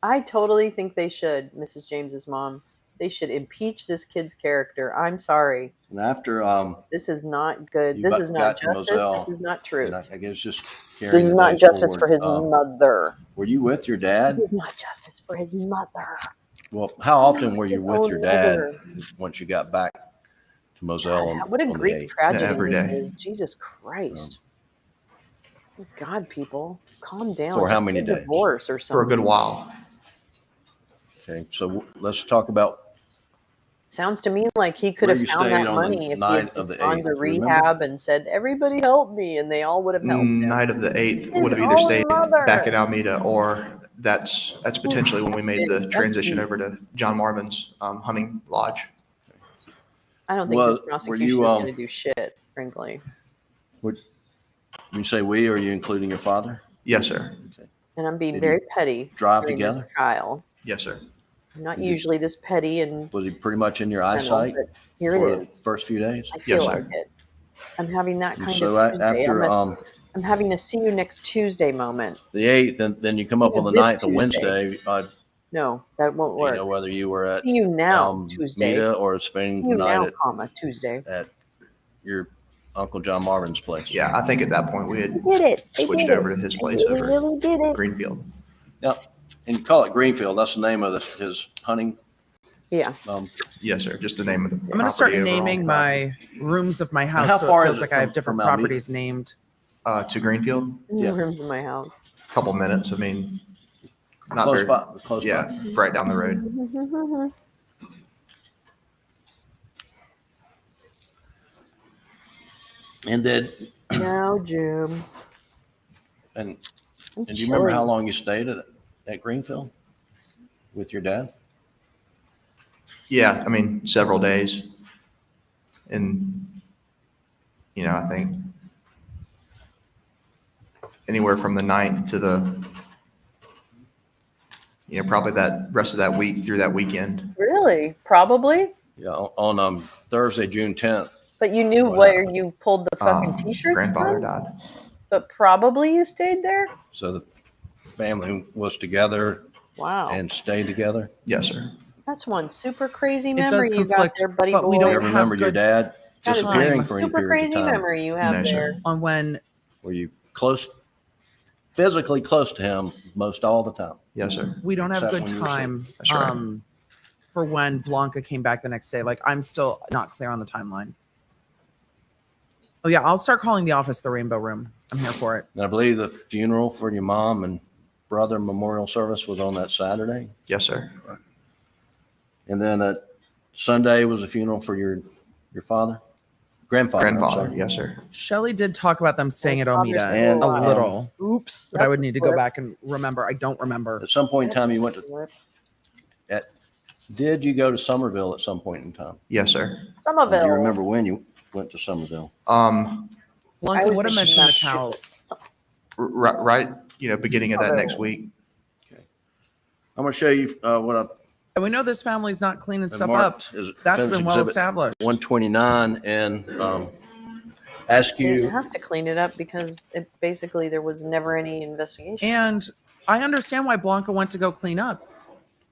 I totally think they should, Mrs. James's mom. They should impeach this kid's character. I'm sorry. And after This is not good. you This is not got to justice. Moselle, This is not true. and I guess just carrying This is the not days justice forward, for his mother. were you with your dad? This is not justice for his mother. Well, how often were you His with own your dad mother. once you got back to Moselle God, on what a the Greek 8th? tragedy Yeah, every this day. is. Jesus Christ. Good God, people, calm down. For how Get many a days? divorce or something. For a good while. Okay, so let's talk about Sounds to me like he could where have you found stayed that on money the if he night had of the gone 8th. to Do you remember? rehab and said, "Everybody help me," and they all would have helped him. Night of the 8th His would have either own stayed mother. back at Alameda, or that's potentially when we made the transition over to John Marvin's hunting lodge. I don't think Well, this were prosecution you, is going to do shit, frankly. When you say we, are you including your father? Yes, sir. And I'm being Did very you petty drive during together? this trial. Yes, sir. I'm not Did you- usually this petty and Was he pretty much in your criminal, eyesight but here for it the is. first few days? I feel Yes, like sir. it. I'm having that kind So of Tuesday. after I'm having a see you next Tuesday moment. the 8th, and then you come See up on you the this 9th, a Wednesday, No, that won't do you work. know whether you were at See you now, Tuesday. Alameda or See spending you the night now, Tuesday. at your Uncle John Marvin's place? Yeah, I think at that point we had Did it. They switched did over it. to his They place really, over really did it. Greenfield. Now, and you call it Greenfield. That's the name of his hunting. Yeah. Yes, sir. Just the name of the I'm going to start property overall. naming my rooms of my how house so far it is feels it like I have from different Alameda? properties named. To Greenfield, Yeah. Rooms in my house. a couple minutes. I mean, not Close very. by. Close Yeah, by. right down the road. And then, Now, Jim. and I'm do you remember how chilling. long you stayed at Greenfield with your dad? Yeah, I mean, several days. And, I think anywhere from the 9th to the, probably that rest of that week through that weekend. Really? Probably? Yeah, on Thursday, June 10th. But you knew Why where you pulled the fucking t-shirts Grandfather from? died. But probably you stayed there? So the family was together Wow. and stayed together. Yes, sir. That's one super crazy It memory does you got conflict, there, buddy but we boy. Do don't you ever have remember your good dad That is disappearing one for any super period of crazy time? memory you have No, sir. there. on when Were you physically close to him most all the time? Yes, sir. we don't have Except good when you were sick. time That's right. for when Blanca came back the next day. Like, I'm still not clear on the timeline. Oh yeah, I'll start calling the office the Rainbow Room. I'm here for it. And I believe the funeral for your mom and brother memorial service was on that Saturday. Yes, sir. And then that Sunday was a funeral for your father? Grandfather. I'm Grandfather. sorry. Yes, sir. Shelley did talk about them staying at Father's Omeda still And, a alive. little, Oops. but I that's would a need to go flip. back and remember. I don't remember. At some point in time, you went to, did you go to Somerville at some point in time? Yes, sir. Do Somerville. you remember when you went to Somerville? Blanca I was would have in mentioned the Massachusetts. towels. Right, beginning of that next week. Okay. I'm going to show you what And we know this family's not cleaning I stuff marked up. as That's Defense been well Exhibit established. 129 and ask They didn't you. have to clean it up because basically there was never any investigation. And I understand why Blanca went to go clean up.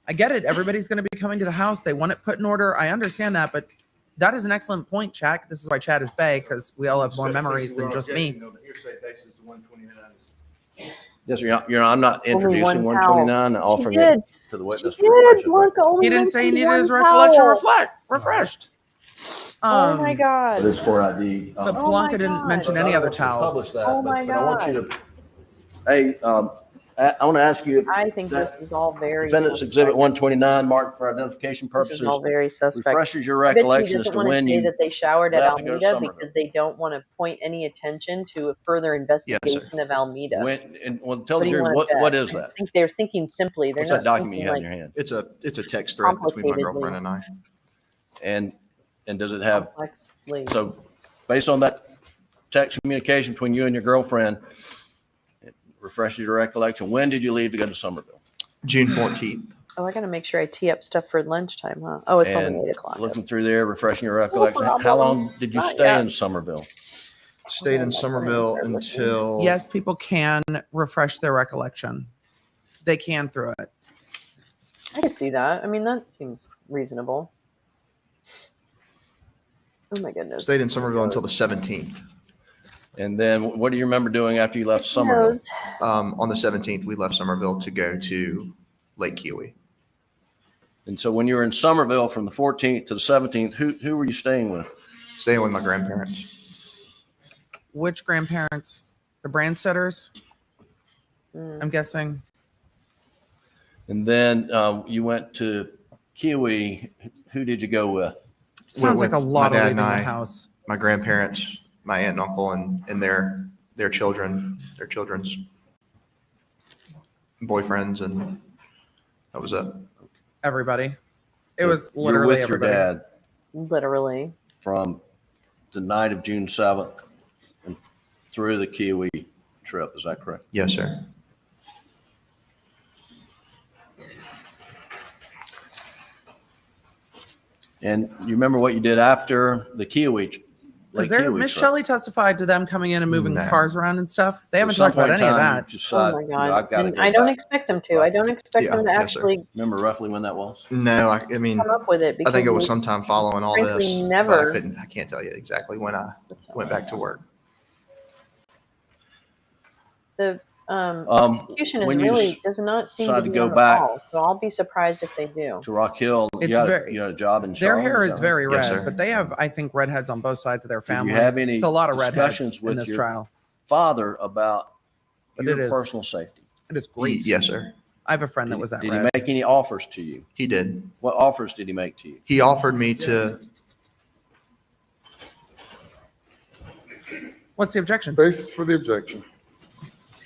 I get it. Everybody's going to be coming to the house. They want it put in order. I understand that, but that is an excellent point, Chad. This is why Chad is Bay, because we all have more memories than just me. The hearsay basis to 129 is. Yes, I'm not Only introducing one 129 and She offering did. it to the witness. She did. Blanca only He didn't say he mentioned needed his one recollection towel. refreshed. Oh my But god. it's for ID. But Oh Blanca my didn't God. mention any other towels. Publish that, Oh my but I want you God. to, hey, I want to ask you, I think this is all very defendant's suspect. exhibit 129 marked for identification This is purposes all very suspect. refreshes your I bet you he recollection as doesn't to want to when say you that they showered at left to go to Alameda Somerville. because they don't want to point any attention to a further investigation of Alameda. Well, tell What the do you jury, want to bet? what is I that? just think they're thinking simply. They're What's not that document you thinking have in like your hand? It's a text thread between my complicatedly. girlfriend and I. And does it have, complexly. so based on that text communication between you and your girlfriend, it refreshes your recollection. When did you leave to go to Somerville? June 14th. Oh, I gotta make sure I tee up stuff for lunchtime, huh? Oh, it's And only 8:00. looking through there, refreshing your recollection. How problem. long did you Not stay yet. in Somerville? Stayed in Somerville until Yes, people can refresh their recollection. They can through it. I could see that. I mean, that seems reasonable. Oh my goodness. stayed in Somerville until the 17th. And then what do you remember doing after you left Who Somerville? knows? On the 17th, we left Somerville to go to Lake Kiwi. And so when you were in Somerville from the 14th to the 17th, who were you staying with? Staying with my grandparents. Which grandparents? The Brandstetters? I'm guessing. And then you went to Kiwi. Who did you go with? Sounds like a lot my of dad leaving and the I, house. my grandparents, my aunt and uncle, and their children, their children's boyfriends, and that was it. Everybody. It So was you're literally with everybody. your dad Literally. from the night of June 7th and through the Kiwi trip. Is that correct? Yes, sir. And you remember what you did after the Kiwi? Because Miss trip? Shelley testified to them coming in and moving No. cars around and stuff. They haven't At some talked about point in any of time, you that. decide, Oh my you know, god. I've got to And go I don't back. expect them to. I don't expect Yeah, them to yes, sir. actually Remember roughly when that was? No, I mean, come up with it I because think it was they sometime following all frankly this, but never. I can't tell you exactly when I That's not went back to work. The prosecution is When you really does not seem to decided to be go on the back ball, so I'll be surprised if they do. to Rock Hill, It's you had very- a job in Their Charlotte, hair is is that very Yes, red, sir. but they have, I think, redheads on both sides of their Did you family. have any It's a lot of discussions redheads with in this your trial. father about But your it is- personal safety? It is great. Yes, sir. I have a friend that was that Did red. he make any offers to you? He did. What offers did he make to you? He offered me to, What's the objection? Basis for the objection.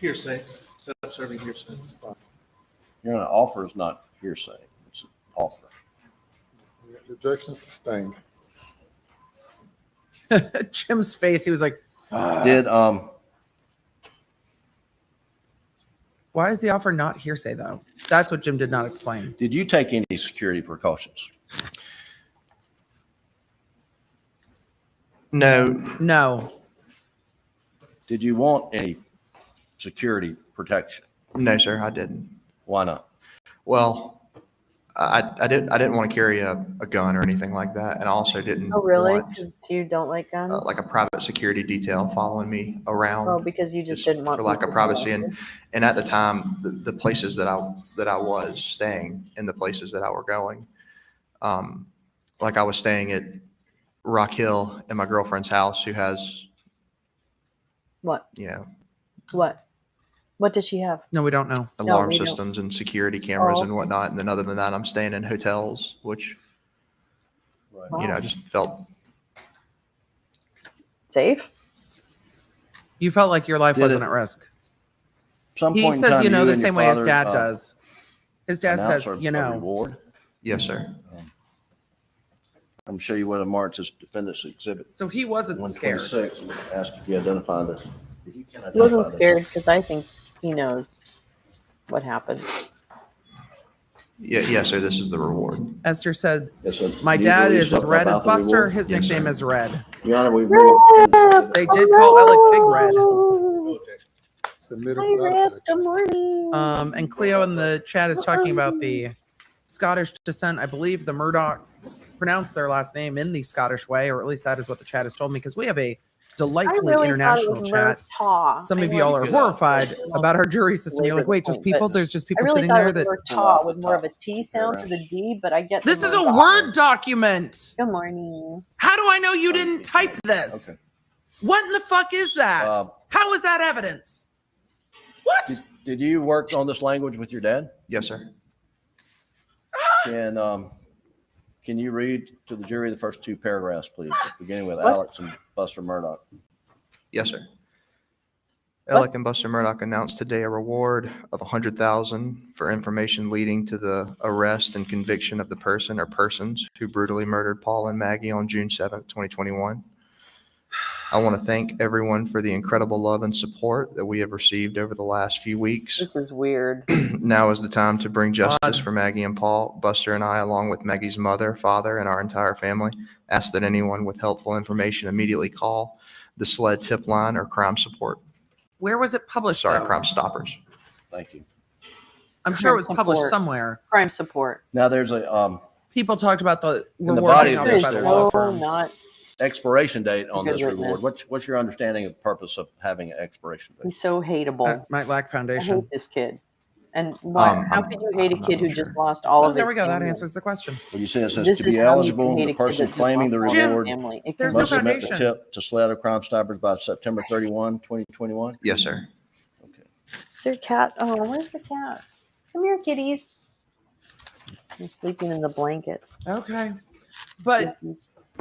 Hearsay, self-serving hearsay. You know, an offer is not hearsay. It's an offer. The objection is sustained. Jim's face, he was like, Did why is the offer not hearsay, though? That's what Jim did not explain. did you take any security precautions? no, No. Did you want any security protection? no, sir, I didn't. Why not? Well, I didn't want to carry a gun or anything like that. And I also didn't Oh really? want Because you don't like guns? like a private security detail following me around. Oh, because you just just didn't want for lack of people to privacy. know. And at the time, the places that I was staying and the places that I were going, like I was staying at Rock Hill in my girlfriend's house, who has, What? you know, What does she have? No, we don't know. alarm we don't. systems and security cameras Oh, and okay. whatnot. And then other than that, I'm staying in hotels, which, you know, just felt, Safe? You felt like your life Did wasn't it- at risk. Some He point in says, time, you know, the and your same way his father, dad does. His dad announced says, a you know, reward. yes, sir. I'm sure you would have marked as defendant's exhibit so he wasn't scared. 126. Ask if you identify this. If you can He wasn't identify this. scared because I think he knows what happened. Yeah, yes, sir. This is the reward. Esther said, Yes, sir. my Do you dad believe is as something red as about the Buster. reward? His Yes, nickname sir. is Red. Your Honor, we They did call Alec Big Red. Submitted Hi, without Rip. objection. Good morning. And Cleo in the chat is talking about the Scottish descent. I believe the Murdochs pronounce their last name in the Scottish way, or at least that is what the chat has told me, because we have a I delightfully really international thought it was chat. Murtaugh. Some I of know y'all you are could, horrified well, about our jury system. You're belabor like, wait, the just point, people, but there's just I people really sitting thought there it was that Murtaugh with more of a T sound to the D, but I get this the is a Murtaugh. Word document. Good morning. How do I know you didn't type this? Okay. What in the fuck is that? How is that evidence? What? Did you work on this language with your dad? Yes, sir. Can you read to the jury the first two paragraphs, please, beginning with What? Alex and Buster Murdoch? Yes, sir. Alec and Buster Murdoch announced today a reward of $100,000 for information leading to the arrest and conviction of the person or persons who brutally murdered Paul and Maggie on June 7th, 2021. I want to thank everyone for the incredible love and support that we have received over the last few weeks. This is weird. Now is the time to bring justice for Maggie and Paul. Buster and I, along with Maggie's mother, father, and our entire family, ask that anyone with helpful information immediately call the SLED tip line or crime support. Where was it published? Sorry, though? Crime Stoppers. Thank you. I'm sure it was Crime published support. somewhere. Crime support. Now there's a People talked about the the reward body being of offered this, by the there's law a- firm. not expiration date on Good this reward. witness. What's your understanding of the purpose of having an expiration date? He's so hateable. Mike Lack I Foundation. hate this kid. And why? How I'm- could you hate a I'm not kid who sure. just lost all Well, of there his we go. That family? answers the question. Well, you say it says This to is be how you eligible, can hate the a kid person that just claiming the lost all his reward family. It There's can no must be- submit the foundation. tip to SLED or Crime Stoppers by September 31, 2021. Yes, sir. Okay. Is there a cat? Oh, where's the cat? Come here, kitties. You're sleeping in the blanket. Okay. But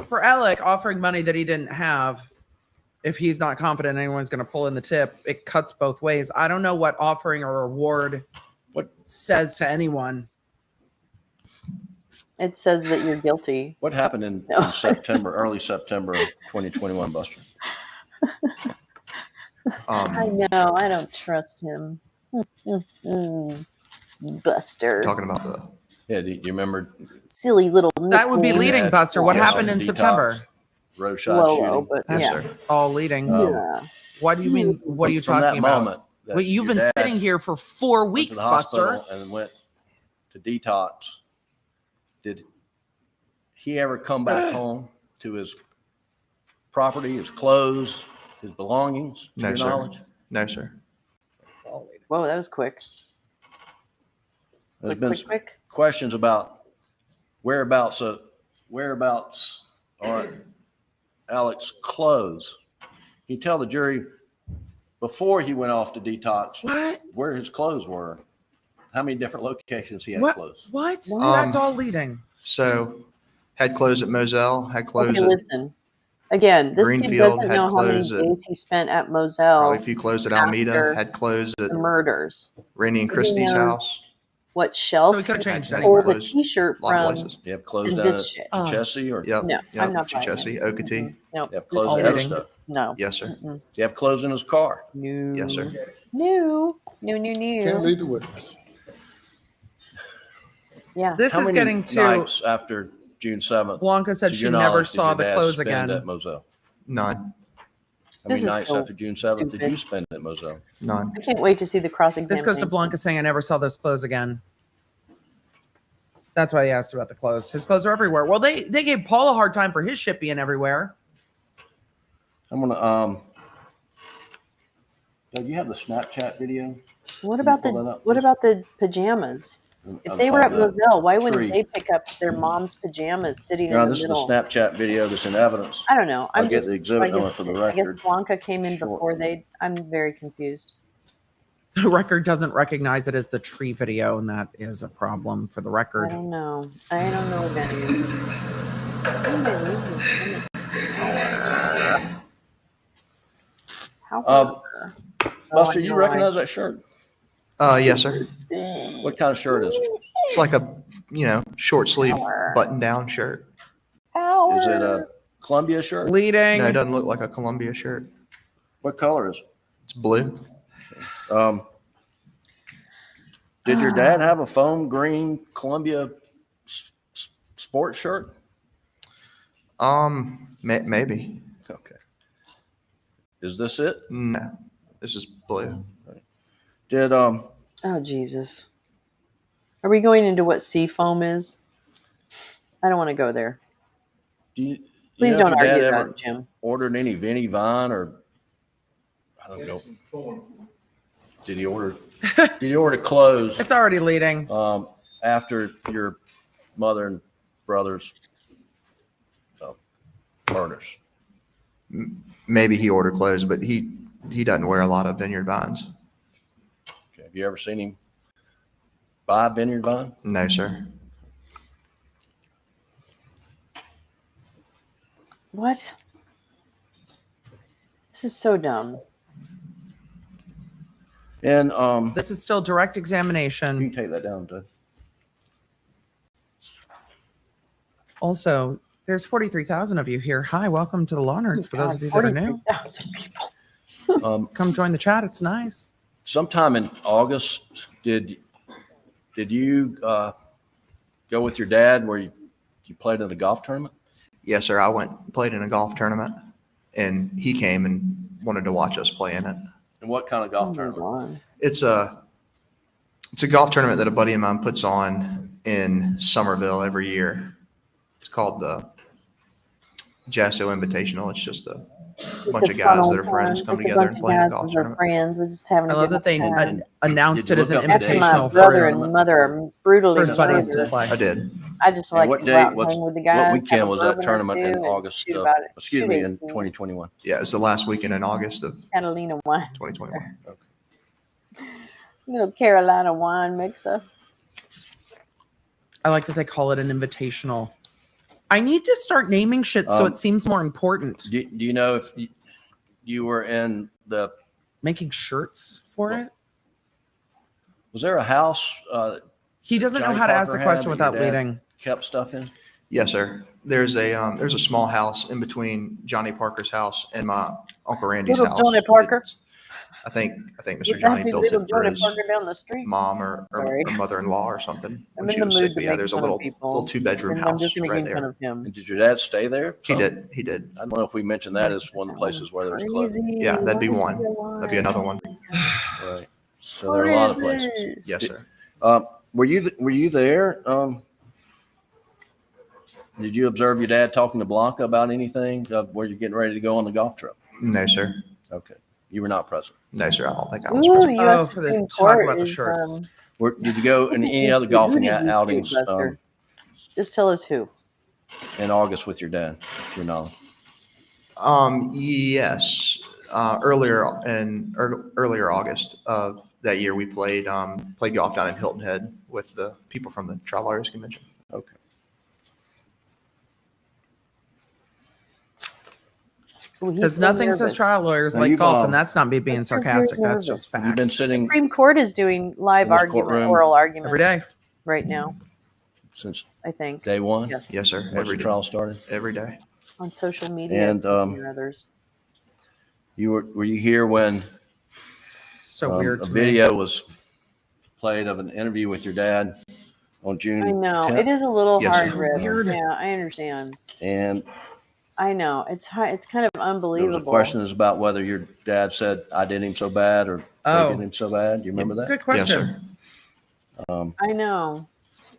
for Alec offering money that he didn't have, if he's not confident anyone's going to pull in the tip, it cuts both ways. I don't know what offering a reward says to anyone. It says that you're guilty. What happened in September, early September 2021, Buster? I know. I don't trust him. Buster. Talking about the Yeah, do you remember Silly little That would be nickname. leading, Yeah, Buster. What yeah, happened in detox, September? road shot Lolo, shooting? but That's yeah. all leading. Yeah. What do you mean? What are you From talking that about? moment, that Wait, you've your been dad sitting here for 4 went to weeks, the hospital Buster. and went to detox. Did he ever come back home to his property, his clothes, his belongings, to No, your sir. knowledge? No, sir. Whoa, that was quick. There's Quick, been quick, some quick. questions about whereabouts are Alex's clothes. Can you tell the jury before he went off to detox What? where his clothes were? How many different locations he had What? clothes? What? Um, That's all leading. So, had clothes at Moselle, had clothes Okay, at listen. Again, this kid Greenfield, doesn't had know how many clothes at- days he spent at probably Moselle a few clothes at Alameda, after had clothes at the murders. Randy and He Christie's knows house. what shelf So he could have changed Had anyway. or the clothes, T-shirt a lot of from. places. You have clothes And down this at shit. Chessie or Yep. No, yep. I'm not buying Chessie, it. Okatee. No, you have this clothes all at other leading. stuff? no. Yes, sir. Mm-mm. You have clothes in his car? No. Yes, sir. No. No. No. Can't No. lead the witness. Yeah. This How is many getting to. nights after June 7th? Blanca said to she your never knowledge, did saw your the dad clothes spend again. At Moselle? None. How This many is nights so after June 7th did stupid. you spend at Moselle? None. I can't wait to see the cross-examination. This goes to Blanca saying I never saw those clothes again. That's why he asked about the clothes. His clothes are everywhere. Well, they gave Paul a hard time for his shit being everywhere. I'm gonna Doug, you have the Snapchat video? What Can about you the pull that up, what please? about the pajamas? If Of- they were of at the Moselle, why wouldn't tree. they pick up their mom's pajamas sitting No, in this the is the middle? Snapchat video that's in evidence. I don't know. I'll I'm get just, the exhibit I guess, number for the I guess record. Blanca came in Sure. before they. I'm very confused. The record doesn't recognize it as the tree video, and that is a problem for the I record. don't know. I don't know, Benny. How? Buster, I you know recognize that shirt? Yes, sir. What kind of shirt is it? It's like a, short sleeve Power. button down shirt. Is it a Columbia shirt? Leading. No, it doesn't look like a Columbia shirt. What color is it? It's blue. Did your dad have a foam green Columbia sports shirt? Maybe. Okay. Is this it? No, this is blue. Did Oh Jesus! Are we going into what sea foam is? I don't want to go there. do you Please know if don't your dad argue ever that, Jim. ordered any Vinnie Vine or I don't know? Did he order? Did he order clothes It's already leading. after your mother and brother's murders? Maybe he ordered clothes, but he doesn't wear a lot of Vineyard Vines. Okay. Have you ever seen him buy Vineyard Vine? No, sir. What? This is so dumb. And This is still direct you examination. can take that down, Doug. Also, there's 43,000 of you here. Hi, welcome to the Law Nerds. For those of you that are new, 43,000 people. come join the chat. It's nice. Sometime in August, did you go with your dad where you played in a golf tournament? Yes, sir. I played in a golf tournament, and he came and wanted to watch us play in it. And what kind of golf tournament? It's a golf tournament that a buddy of mine puts on in Somerville every year. It's called the Jasso Invitational. It's just a bunch of guys that are friends come together and play in a golf tournament. Friends, we're just having. I love that they announced Did it you as an look up the After my invitational for brother his, and mother are brutally for his buddies to murdered, play. I did. I just And like what to go out date, and what's, hang with the guys. what weekend have a was that bourbon or tournament two, in and August shoot of, about it. excuse Shoot me, it. in 2021? Yeah, it's the last weekend in August of Catalina wine. 2021. Little Carolina wine mixer. I like that they call it an invitational. I need to start naming shit so it seems more important. Do you know if you were in the, Making shirts for it. was there a house He doesn't know Johnny how to ask the Parker question had that without your dad leading. kept stuff in? Yes, sir. There's a small house in between Johnny Parker's house and my Uncle Randy's Little house. Johnny Parker? It's- I think Mr. Would that Johnny be built little it for Johnny his Parker down the street? mom or Sorry. mother-in-law or something I'm when in she the was mood sick. to But yeah, make there's a fun of little people, two-bedroom and I'm house just right making fun there. of him. And did your dad stay there? He did. He did. I don't know if we mentioned that as one of the places where there was clubs. Crazy. Yeah, that'd be Why one. is he That'd be another one. Right. So there are a lot of places. Crazy. Yes, sir. Were you there? Did you observe your dad talking to Blanca about anything where you're getting ready to go on the golf trip? No, sir. Okay. You were not present. No, sir. I don't think I was Ooh, present. the U.S. for the Supreme talk Court about the is, shirts. Did you go in any other Who golfing did you outings shoot, Buster? Just tell us who. in August with your dad, to your knowledge? Yes. Earlier August of that year, we played golf down in Hilton Head with the people from the Trial Lawyers Convention. Okay. Because nothing says trial lawyers Now like you've, golf, and that's not me being That's because sarcastic. you're That's just nervous. You've been fact. sitting Supreme Court is doing live in this argument, courtroom oral argument Every day. right now, since I think. day one? Yes. Yes, sir. Once Every the day. trial started? Every day. On social media And, and others. Were you here when So weird a to me. video was played of an interview with your dad on June I know 10th? it is a little Yes, hard, sir. Rip. Weird. Yeah, I understand. And I know it's high. It's kind of there was unbelievable. a question about whether your dad said, I did him so bad, or Oh. they did him so bad. Do you remember that? Good Yes, question. sir. I know.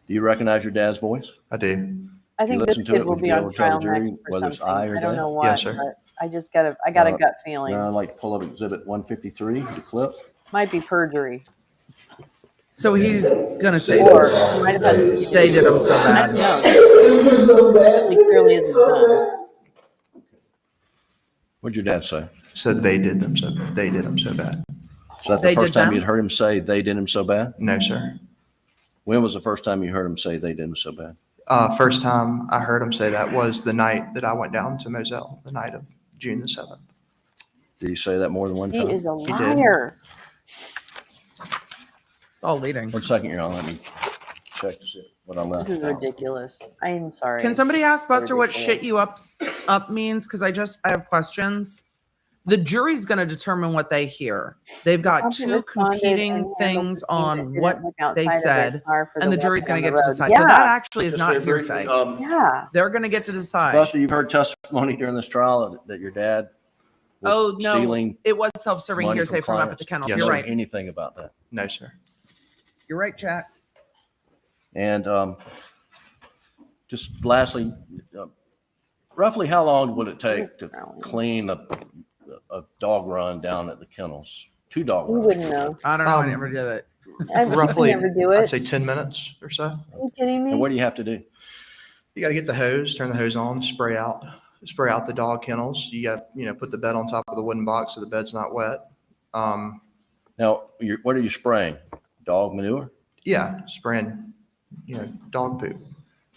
Do you recognize your dad's voice? I do. I You think this listen to kid it, will would you be be on able to tell trial the jury next for whether it's something. I or I don't dad? know what, Yes, sir. but I got a gut feeling. Now I'd like to pull up exhibit 153, the clip. Might be perjury, So he's gonna say or he might have had. they did him so I bad. don't know. It clearly isn't done. What'd your dad say? Said they did them so bad. Is that the They first did time them? you'd heard him say they did him so bad? No, sir. When was the first time you heard him say they did him so bad? First time I heard him say that was the night that I went down to Moselle, the night of June the 7th. Did he say that more than one He time? is a He did. liar. It's all leading. 1 second, Your Honor. Let me check to see what I left This is out. ridiculous. I am sorry. Can somebody ask Buster what Ridiculous. shit you up means? Because I have questions. The jury's going to determine what they hear. They've got Company two responded and competing handled things the scene that on didn't what look they outside of their said, car for and the weapon jury's going on to the get to road. decide. Yeah. So that actually is Just not very briefly, hearsay. Yeah. They're going to get to decide. Buster, you've heard testimony during this trial that your dad was Oh, no. stealing It was self-serving money hearsay from up at clients. the kennels. Yes, You're sir. right. Anything about that? No, sir. You're right, chat. And just lastly, roughly how long would it take to clean a dog run down at the kennels? 2 dog We runs. wouldn't know. I don't know. I Um, never did it. I Roughly, never do I'd it. say 10 minutes or so. Are you kidding me? And what do you have to do? You got to get the hose, turn the hose on, spray out the dog kennels. You got to, put the bed on top of the wooden box so the bed's not wet. Now, what are you spraying? Dog manure? Yeah, spraying, dog poop.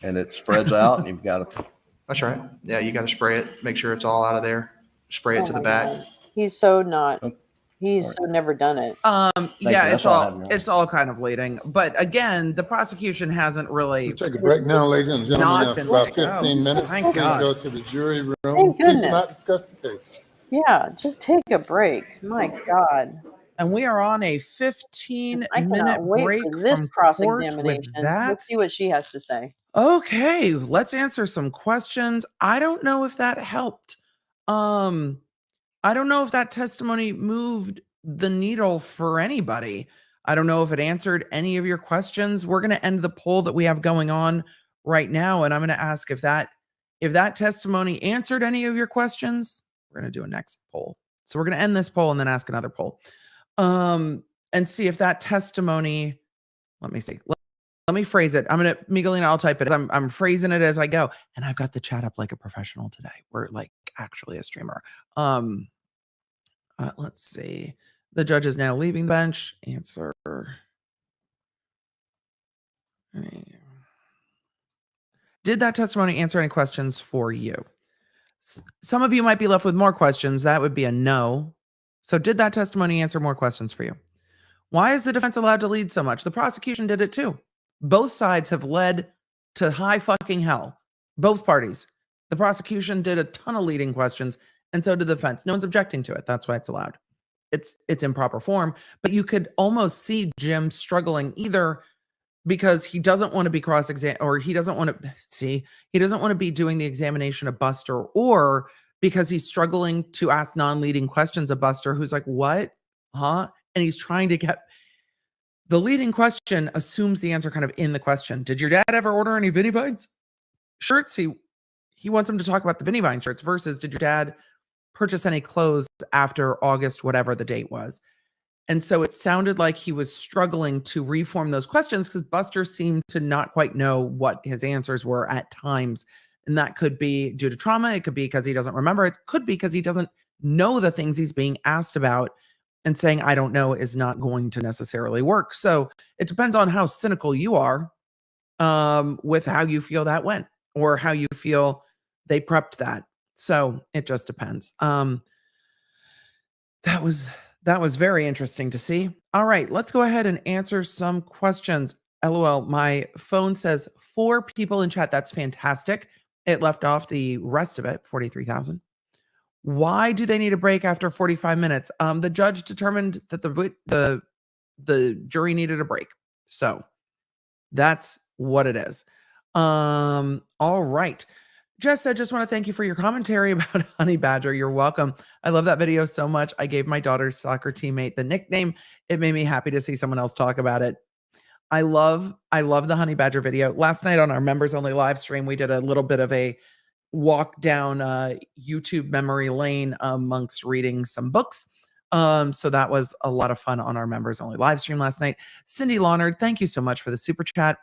And it spreads out and you've got to, That's right. Yeah, you got to spray it, make sure it's all out of there. Spray it Oh to the my back. God. He's so not. Oh, He's sorry. so never done it. Yeah, you. it's That's all I have, Your it's all kind of leading. But again, the prosecution hasn't really We'll take a break now, ladies and gentlemen. Not For been about let go. 15 minutes, Thank please God. go to the jury room. Thank Please do goodness. not discuss the case. Yeah, just take a break. My God. And we are on a 'Cause I 15-minute cannot wait break for this from cross court with examination. that. Let's see what she has to say. Okay, let's answer some questions. I don't know if that helped. I don't know if that testimony moved the needle for anybody. I don't know if it answered any of your questions. We're going to end the poll that we have going on right now, and I'm going to ask if that testimony answered any of your questions. We're going to do a next poll. So we're going to end this poll and then ask another poll. And see if that testimony, let me see. Let me phrase it. Miguelina, I'll type it. I'm phrasing it as I go. And I've got the chat up like a professional today. We're like actually a streamer. Let's see. The judge is now leaving the bench. Answer. Did that testimony answer any questions for you? Some of you might be left with more questions. That would be a no. So did that testimony answer more questions for you? Why is the defense allowed to lead so much? The prosecution did it too. Both sides have led to high fucking hell. Both parties. The prosecution did a ton of leading questions, and so did the defense. No one's objecting to it. That's why it's allowed. It's in proper form, but you could almost see Jim struggling either because he doesn't want to be cross-examined, or he doesn't want to be doing the examination of Buster, or because he's struggling to ask non-leading questions of Buster, who's like, what? Huh? And he's trying to get the leading question assumes the answer kind of in the question. Did your dad ever order any Vinnie Vines shirts? He wants him to talk about the Vinnie Vine shirts versus did your dad purchase any clothes after August, whatever the date was. And so it sounded like he was struggling to reform those questions because Buster seemed to not quite know what his answers were at times. And that could be due to trauma. It could be because he doesn't remember. It could be because he doesn't know the things he's being asked about, and saying, I don't know, is not going to necessarily work. So it depends on how cynical you are with how you feel that went, or how you feel they prepped that. So it just depends. That was very interesting to see. All right, let's go ahead and answer some questions. LOL, my phone says 4 people in chat. That's fantastic. It left off the rest of it, 43,000. Why do they need a break after 45 minutes? The judge determined that the jury needed a break. So that's what it is. All right. Jess said, just want to thank you for your commentary about Honey Badger. You're welcome. I love that video so much. I gave my daughter's soccer teammate the nickname. It made me happy to see someone else talk about it. I love the Honey Badger video. Last night on our members only live stream, we did a little bit of a walk down YouTube memory lane amongst reading some books. So that was a lot of fun on our members only live stream last night. Cindy Lawnard, thank you so much for the super chat.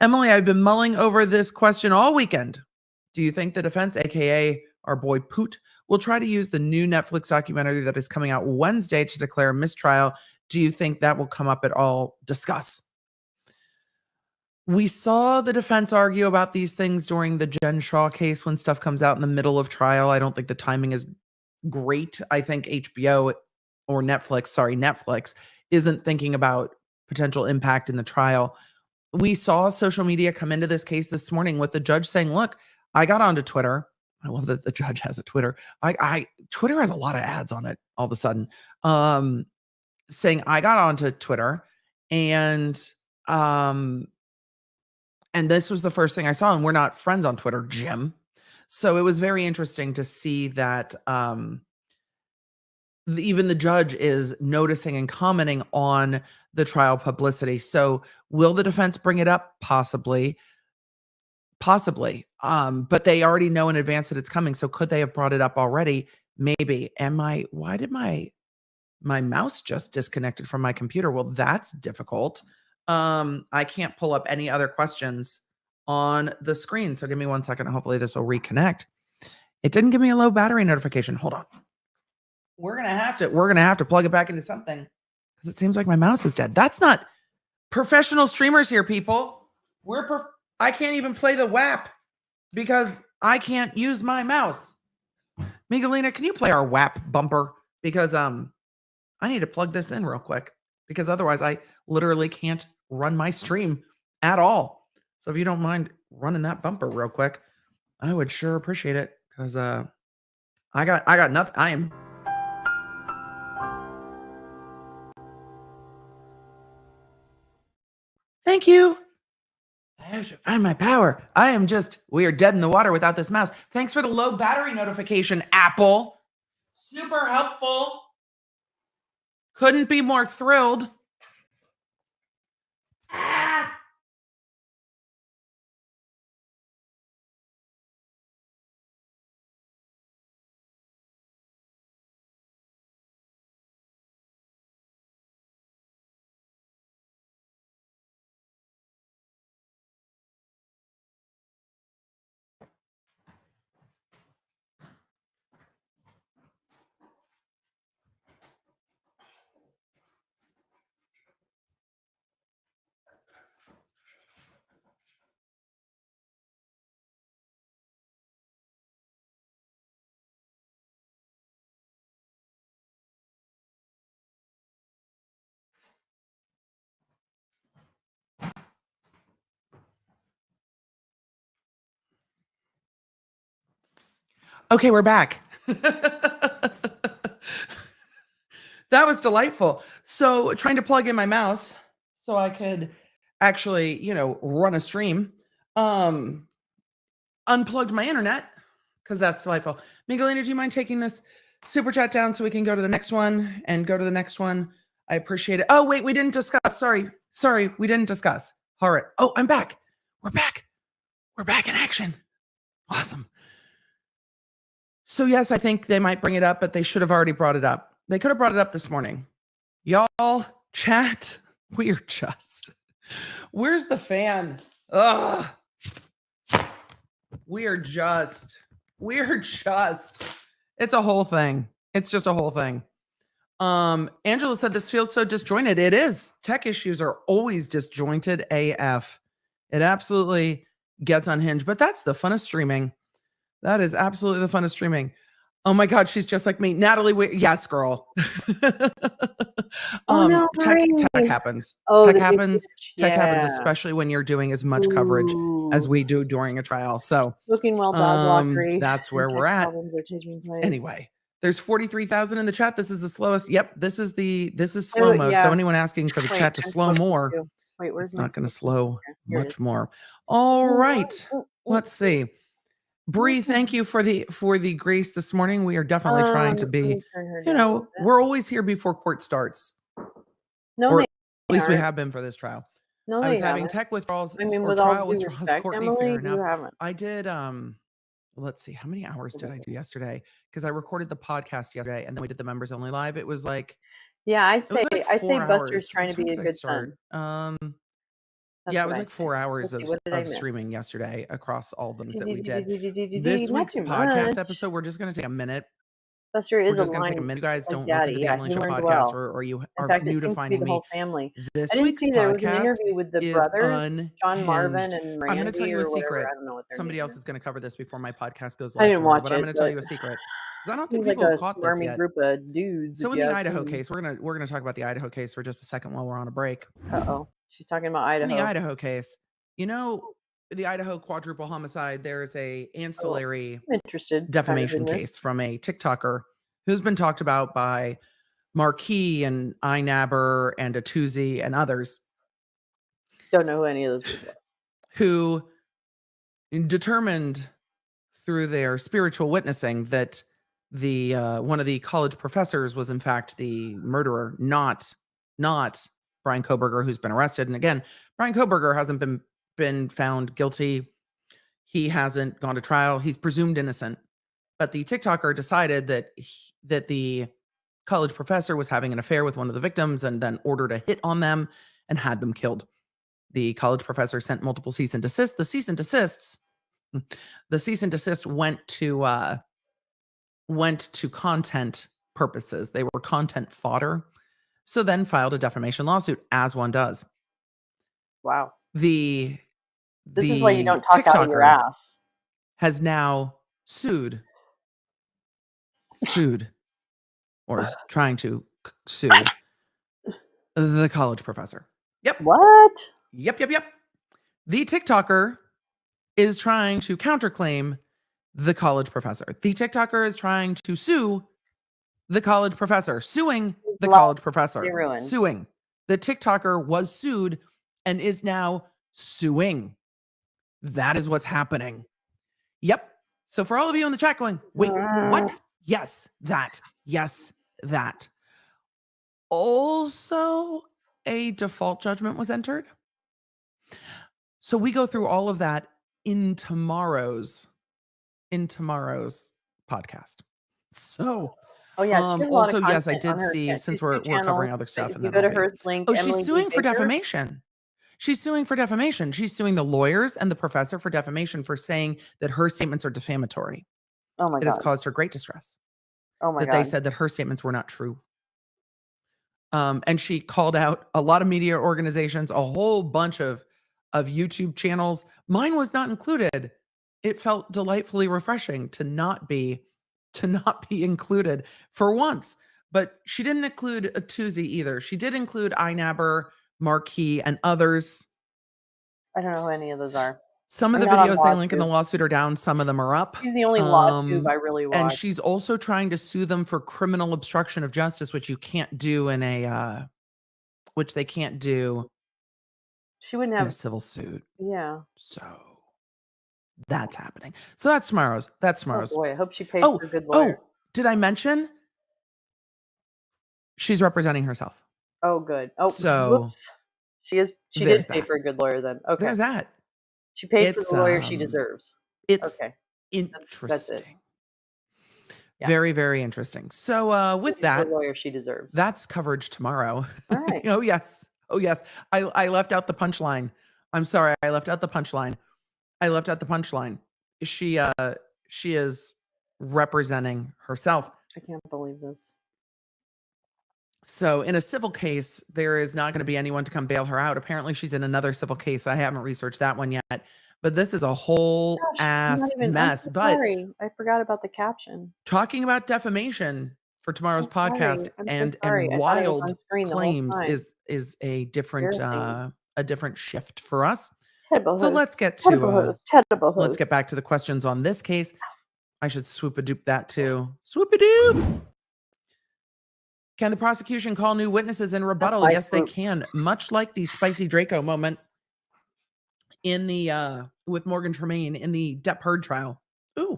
Emily, I've been mulling over this question all weekend. Do you think the defense, aka our boy Poot, will try to use the new Netflix documentary that is coming out Wednesday to declare a mistrial? Do you think that will come up at all? Discuss. We saw the defense argue about these things during the Jen Shaw case when stuff comes out in the middle of trial. I don't think the timing is great. I think HBO or Netflix isn't thinking about potential impact in the trial. We saw social media come into this case this morning with the judge saying, look, I got onto Twitter. I love that the judge has a Twitter. Twitter has a lot of ads on it all of a sudden. Saying I got onto Twitter and this was the first thing I saw, and we're not friends on Twitter, Jim. So it was very interesting to see that even the judge is noticing and commenting on the trial publicity. So will the defense bring it up? Possibly. But they already know in advance that it's coming. So could they have brought it up already? Maybe. Why did my mouse just disconnected from my computer? Well, that's difficult. I can't pull up any other questions on the screen. So give me 1 second. Hopefully this will reconnect. It didn't give me a low battery notification. Hold on. We're gonna have to plug it back into something because it seems like my mouse is dead. That's not professional streamers here, people. I can't even play the WAP because I can't use my mouse. Miguelina, can you play our WAP bumper? Because I need to plug this in real quick because otherwise I literally can't run my stream at all. So if you don't mind running that bumper real quick, I would sure appreciate it because I got nothing. Thank you. I have to find my power. We are dead in the water without this mouse. Thanks for the low battery notification, Apple. Super helpful. Couldn't be more thrilled. Ah. Okay, we're back. That was delightful. So trying to plug in my mouse so I could actually, run a stream. Unplugged my internet because that's delightful. Miguelina, do you mind taking this super chat down so we can go to the next one and go to the next one? I appreciate it. Oh, wait, we didn't discuss. Sorry, we didn't discuss. All right. Oh, I'm back. We're back. We're back in action. Awesome. So yes, I think they might bring it up, but they should have already brought it up. They could have brought it up this morning. Y'all, chat, where's the fan? Ugh. We're just, it's a whole thing. It's just a whole thing. Angela said this feels so disjointed. It is. Tech issues are always disjointed AF. It absolutely gets unhinged, but that's the fun of streaming. That is absolutely the fun of streaming. Oh my God, she's just like me. Natalie, yes, girl. No, tech hooray. happens. Oh, tech the big happens. glitch. Tech happens, Yeah. especially when you're doing as much coverage as we do during a trial. So Looking well, dog blockery. that's where and we're tech at. problems are taking place. Anyway, there's 43,000 in the chat. This is the slowest. Yep, this is slow mode. yeah. So anyone asking for the chat to I'm slow supposed more, to. Wait, where's it's my not going to switch? slow Here it much is. more. All right. Oh, Let's see. Bree, thank you for the grace this morning. We are definitely trying to let be, me turn her down a little bit. we're always here before court starts. No, Or they at least we aren't. have been for this trial. No, I was they having haven't. tech withdrawals I mean, or with all trial due withdrawals, respect, Courtney, Emily, fair you enough. haven't. I did let's see, how many hours did I do yesterday? Because I recorded the podcast yesterday and then we did the members only live. It was like, yeah, I say 4 Buster's hours. trying What to be time a did I good start? son. Yeah, it That's was what I like say. 4 hours Let's see, what did I of miss? streaming yesterday across all of them that we did. This Not week's too podcast much. episode, we're just going to take a minute. Buster We're is just going to take a aligned minute. You guys like don't listen to daddy. the Yeah, Emily he Show learned podcast, well. or you In are fact, it new to seems to be finding the me. whole family. This I didn't week's see there was an podcast interview with the is brothers, John Marvin unhinged. and I'm going to tell Randy you a or whatever. secret. I don't know what their Somebody name else is. is going to cover this before my podcast goes I live didn't tomorrow, watch but I'm it, going to tell but you a secret because I don't think seems like people a have caught this smarmy yet. group of dudes. So if in you the ask Idaho me. case, we're gonna talk about the Idaho case for just a second while we're on a break. Uh-oh. She's talking about In the Idaho. Idaho case, the Idaho quadruple homicide, there's a ancillary I'm interested. defamation in this. case from a TikToker who's been talked about by Marquis and iNabber and Atuzi and others Don't know who any of those people are. who determined through their spiritual witnessing that the one of the college professors was in fact the murderer, not Brian Koberger, who's been arrested. And again, Brian Koberger hasn't been found guilty. He hasn't gone to trial. He's presumed innocent. But the TikToker decided that the college professor was having an affair with one of the victims and then ordered a hit on them and had them killed. The college professor sent multiple cease and desist. The cease and desist went to content purposes. They were content fodder. So then filed a defamation lawsuit, as one does. Wow. The This is why you don't talk out of your TikToker ass. has now sued, or is trying to sue the college professor. Yep. What? Yep. The TikToker is trying to counterclaim the college professor. The TikToker is trying to sue the college professor, suing the college professor, they ruined. suing. The TikToker was sued and is now suing. That is what's happening. Yep. So for all of you in the chat going, wait, what? Yes, that. Yes, that. Also, a default judgment was entered. So we go through all of that in tomorrow's podcast. So Oh yeah, she has a lot also, of yes, I content on did her see, channel. since She's two we're covering channels, other but stuff, if and you then go I'll to be. her link, Oh, Emily she's D. suing for Baker. defamation. She's suing for defamation. She's suing the lawyers and the professor for defamation for saying that her statements are defamatory. Oh my It has god. caused her great distress Oh my that god. they said that her statements were not true. And she called out a lot of media organizations, a whole bunch of YouTube channels. Mine was not included. It felt delightfully refreshing to not be included for once. But she didn't include a Tuzi either. She did include iNabber, Marquee, and others. I don't know who any of those are. Some of I'm the not on videos they link in the LawTube. lawsuit are down. Some of them are up. She's the only LawTube I really And watch. she's also trying to sue them for criminal obstruction of justice, which you can't do in a, which they can't do She wouldn't in a have. civil suit. Yeah. So that's happening. So that's tomorrow's. That's Oh tomorrow's. boy, I hope she paid for a good lawyer. Did I mention she's representing herself? Oh good. Oh, So whoops. She is. She there's did pay that. for a good lawyer then. Okay. There's that. She paid for It's, the lawyer she deserves. It's Okay. interesting. That's it. Yeah. Very, very interesting. So with Paid for that, the lawyer she deserves. that's coverage tomorrow. All right. Oh yes. Oh yes. I left out the punchline. I'm sorry. I left out the punchline. She is representing herself. I can't believe this. So in a civil case, there is not going to be anyone to come bail her out. Apparently she's in another civil case. I haven't researched that one yet, but this is a whole ass mess. I'm so But sorry. I forgot about the caption. talking about defamation for tomorrow's I'm podcast sorry. I'm so and sorry. I thought it was on wild screen the whole claims time. is a different Embarrassing. shift for us. Terrible So host. let's get Terrible to host. Terrible host. let's get back to the questions on this case. I should swoop-a-doop that too. Swoop-a-doop. Can the prosecution call new witnesses in rebuttal? my Yes, they swoop. can. Much like the Spicy Draco moment in the with Morgan Tremaine in the Depp Heard trial. Ooh,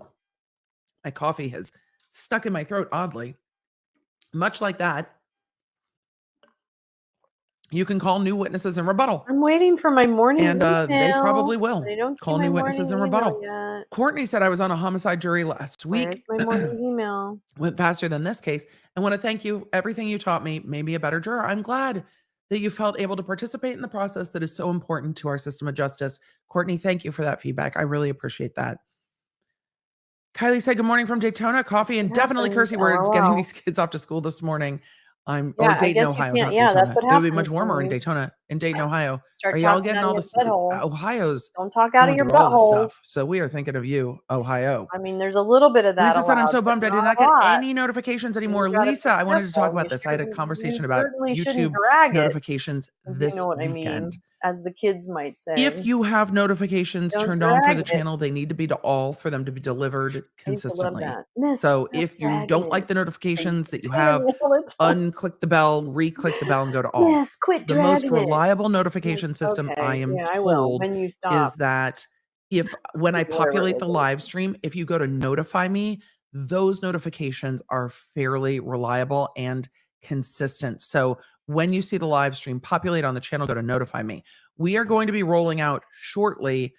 my coffee has stuck in my throat oddly. Much like that, you can call new witnesses in rebuttal. I'm waiting for my morning And email. they probably will I don't see call my new witnesses in morning rebuttal. email yet. Courtney said I was on a homicide jury last week. Where's my morning email? Went faster than this case. I want to thank you. Everything you taught me made me a better juror. I'm glad that you felt able to participate in the process that is so important to our system of justice. Courtney, thank you for that feedback. I really appreciate that. Kylie said, good morning from Daytona. Coffee and It definitely happens. cursey words getting LOL. these kids off to school this morning. Or Yeah, I Dayton, guess you Ohio, can't. not Yeah, Daytona. that's what It would be much happens warmer when in you Dayton, Ohio. start Are y'all talking getting out all of this? your butthole. Ohio's Don't talk out of going your through all this butthole. stuff. So we are thinking of you, Ohio. I mean, there's a little bit of that Lisa said, I'm allowed, so but bummed I did not not a get lot. any notifications anymore. You gotta Lisa, be I wanted to talk careful. about this. I had a conversation about certainly shouldn't YouTube drag it, notifications if this you know what I weekend. mean, as the kids might say. If you have notifications Don't turned on for drag the it. channel, they need to be to all for them to be delivered I used to love consistently. that. Miss, So stop if you dragging don't like it. the I used notifications to that you say have, it all the time. unclick the bell, re-click the bell, and go to all. Miss, quit The most dragging it. reliable notification system, I Okay, am yeah, I will told, when you stop. is that when I Whatever populate it the is. live stream, if you go to notify me, those notifications are fairly reliable and consistent. So when you see the live stream populate on the channel, go to notify me. We are going to be rolling out shortly.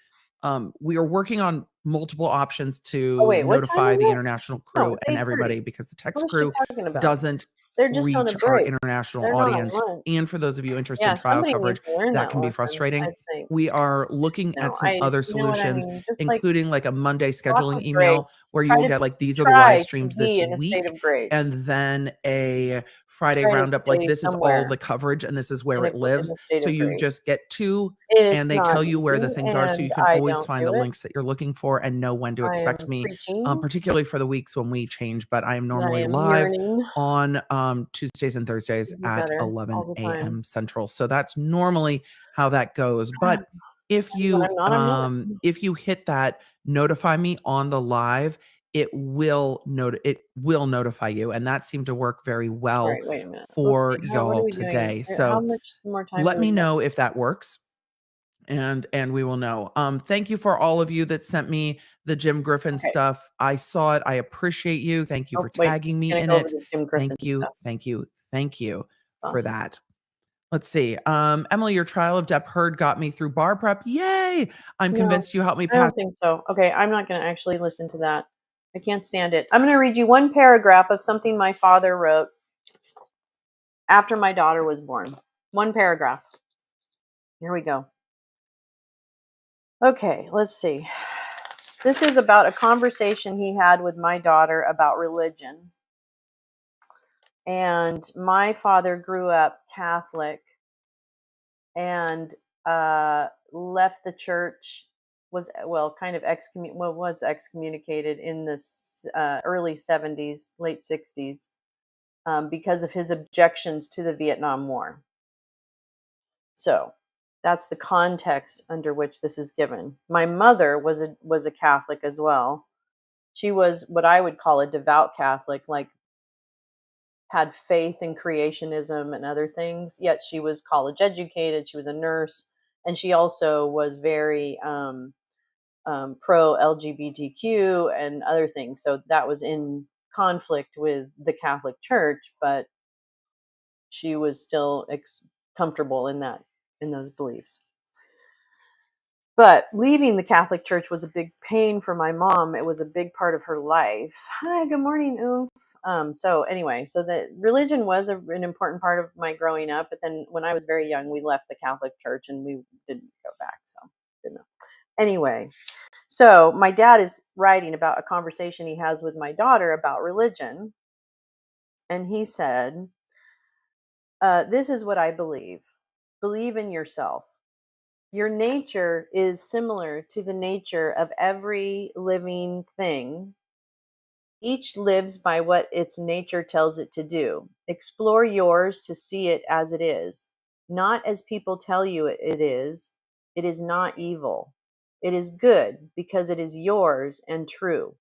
We are working on multiple options to Oh wait, what time notify is the it? international No, crew it's and 8:30. everybody because the What text was she crew talking about? doesn't They're just on a reach our break. international They're not on audience. lunch. And for those of you interested Yeah, in trial somebody needs coverage, to learn that that can be lesson, frustrating. I think. We are looking No, at some other you know what I solutions, mean? Just like including like a Monday walk scheduling with email grace. where you Try will to get like, these are the live streams this be in a state week, of grace. and then a Friday Try to roundup. Like, stay this is all somewhere the coverage and this is where it in lives. a state So of you grace. just get two, It and is they not tell you where the easy, things are, so you and can I always don't find do the it. links that you're looking for and know when to I am expect me, preaching. particularly for the weeks when we change. But I am I normally am live yearning on Tuesdays and Thursdays to be at better 11 all the time. a.m. Central. So that's normally how that goes. But if And when you I'm not, I'm not. if you hit that notify me on the live, it will notify you, and that seemed to work very All well right, wait a minute. Let's for see. What are y'all we doing? today. How So much more time let do we me have? know if that works, and we will know. Thank you for all of you that sent me the Jim Griffin Okay. stuff. I saw it. I appreciate you. Thank you Oh, for wait. tagging me Gonna in go over it. the Jim Griffin Thank you. stuff. Thank you. Thank you for Awesome. that. Let's see. Emily, your trial of Depp Heard got me through bar prep. Yay! I'm No, convinced you helped me I pass. don't think so. Okay, I'm not going to actually listen to that. I can't stand it. I'm going to read you one paragraph of something my father wrote after my daughter was born. One paragraph. Here we go. Okay, let's see. This is about a conversation he had with my daughter about religion. And my father grew up Catholic and left the church, was kind of was excommunicated in the early 70s, late 60s, because of his objections to the Vietnam War. So that's the context under which this is given. My mother was a Catholic as well. She was what I would call a devout Catholic, like had faith in creationism and other things, yet she was college educated. She was a nurse, and she also was very pro LGBTQ and other things. So that was in conflict with the Catholic Church, but she was still comfortable in those beliefs. But leaving the Catholic Church was a big pain for my mom. It was a big part of her life. Hi, good morning, Oof. So anyway, so the religion was an important part of my growing up. But then when I was very young, we left the Catholic Church and we didn't go back. So didn't know. Anyway, so my dad is writing about a conversation he has with my daughter about religion. And he said, this is what I believe. Believe in yourself. Your nature is similar to the nature of every living thing. Each lives by what its nature tells it to do. Explore yours to see it as it is, not as people tell you it is. It is not evil. It is good because it is yours and true.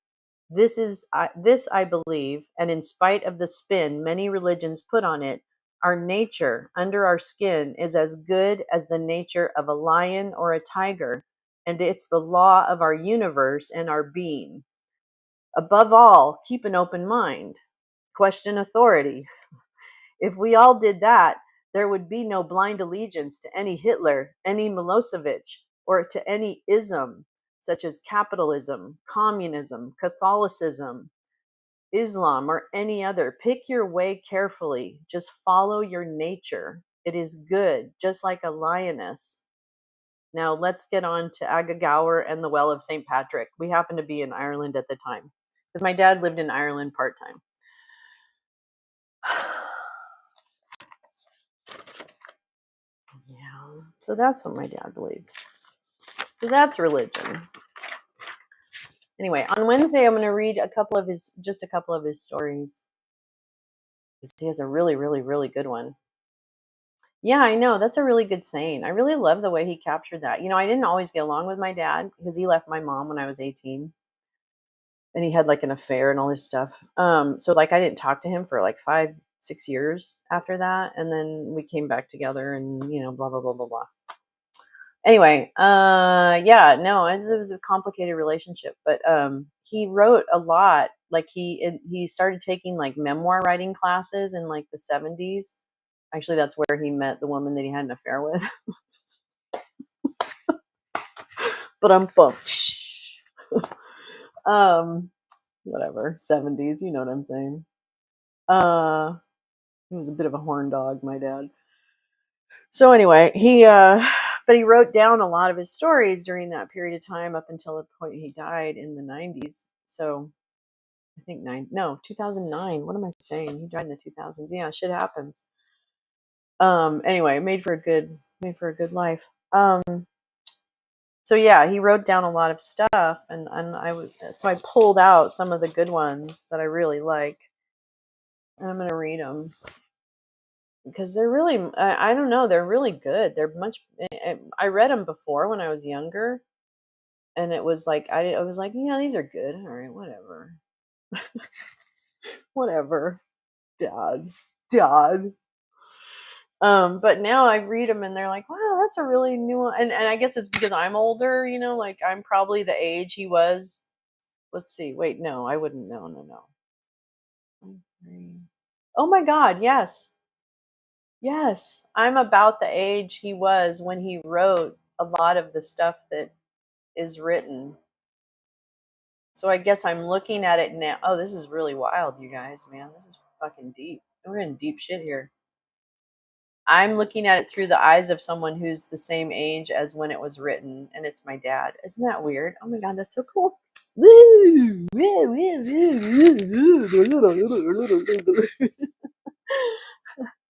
This I believe, and in spite of the spin many religions put on it, our nature under our skin is as good as the nature of a lion or a tiger, and it's the law of our universe and our being. Above all, keep an open mind. Question authority. If we all did that, there would be no blind allegiance to any Hitler, any Milosevic, or to any ism, such as capitalism, communism, Catholicism, Islam, or any other. Pick your way carefully. Just follow your nature. It is good, just like a lioness. Now let's get on to Aga Gower and the Well of St. Patrick. We happened to be in Ireland at the time because my dad lived in Ireland part-time. Yeah, so that's what my dad believed. So that's religion. Anyway, on Wednesday I'm going to read a couple of his stories. He has a really, really, really good one. Yeah, I know. That's a really good saying. I really love the way he captured that. You know, I didn't always get along with my dad because he left my mom when I was 18. And he had like an affair and all this stuff. So like I didn't talk to him for like 5-6 years after that. And then we came back together and, you know, blah, blah, blah, blah, blah. Anyway, yeah, no, it was a complicated relationship, but he wrote a lot. Like he started taking like memoir writing classes in like the 70s. Actually, that's where he met the woman that he had an affair with. But I'm fucked. Whatever, 70s, you know what I'm saying. He was a bit of a horn dog, my dad. So anyway, but he wrote down a lot of his stories during that period of time up until the point he died in the 90s. So I think 2009. What am I saying? He died in the 2000s. Yeah, shit happens. Anyway, made for a good life. So yeah, he wrote down a lot of stuff, and so I pulled out some of the good ones that I really like, and I'm gonna read them because they're really, I don't know, they're really good. They're much. I read them before when I was younger, and it was like I was like, yeah, these are good. All right, whatever, whatever, Dad. But now I read them and they're like, wow, that's a really new one. And I guess it's because I'm older, like I'm probably the age he was. Let's see. Wait, no, I wouldn't. No. Oh my God. Yes. Yes. I'm about the age he was when he wrote a lot of the stuff that is written. So I guess I'm looking at it now. Oh, this is really wild, you guys, man. This is fucking deep. We're in deep shit here. I'm looking at it through the eyes of someone who's the same age as when it was written, and it's my dad. Isn't that weird? Oh my God, that's so cool.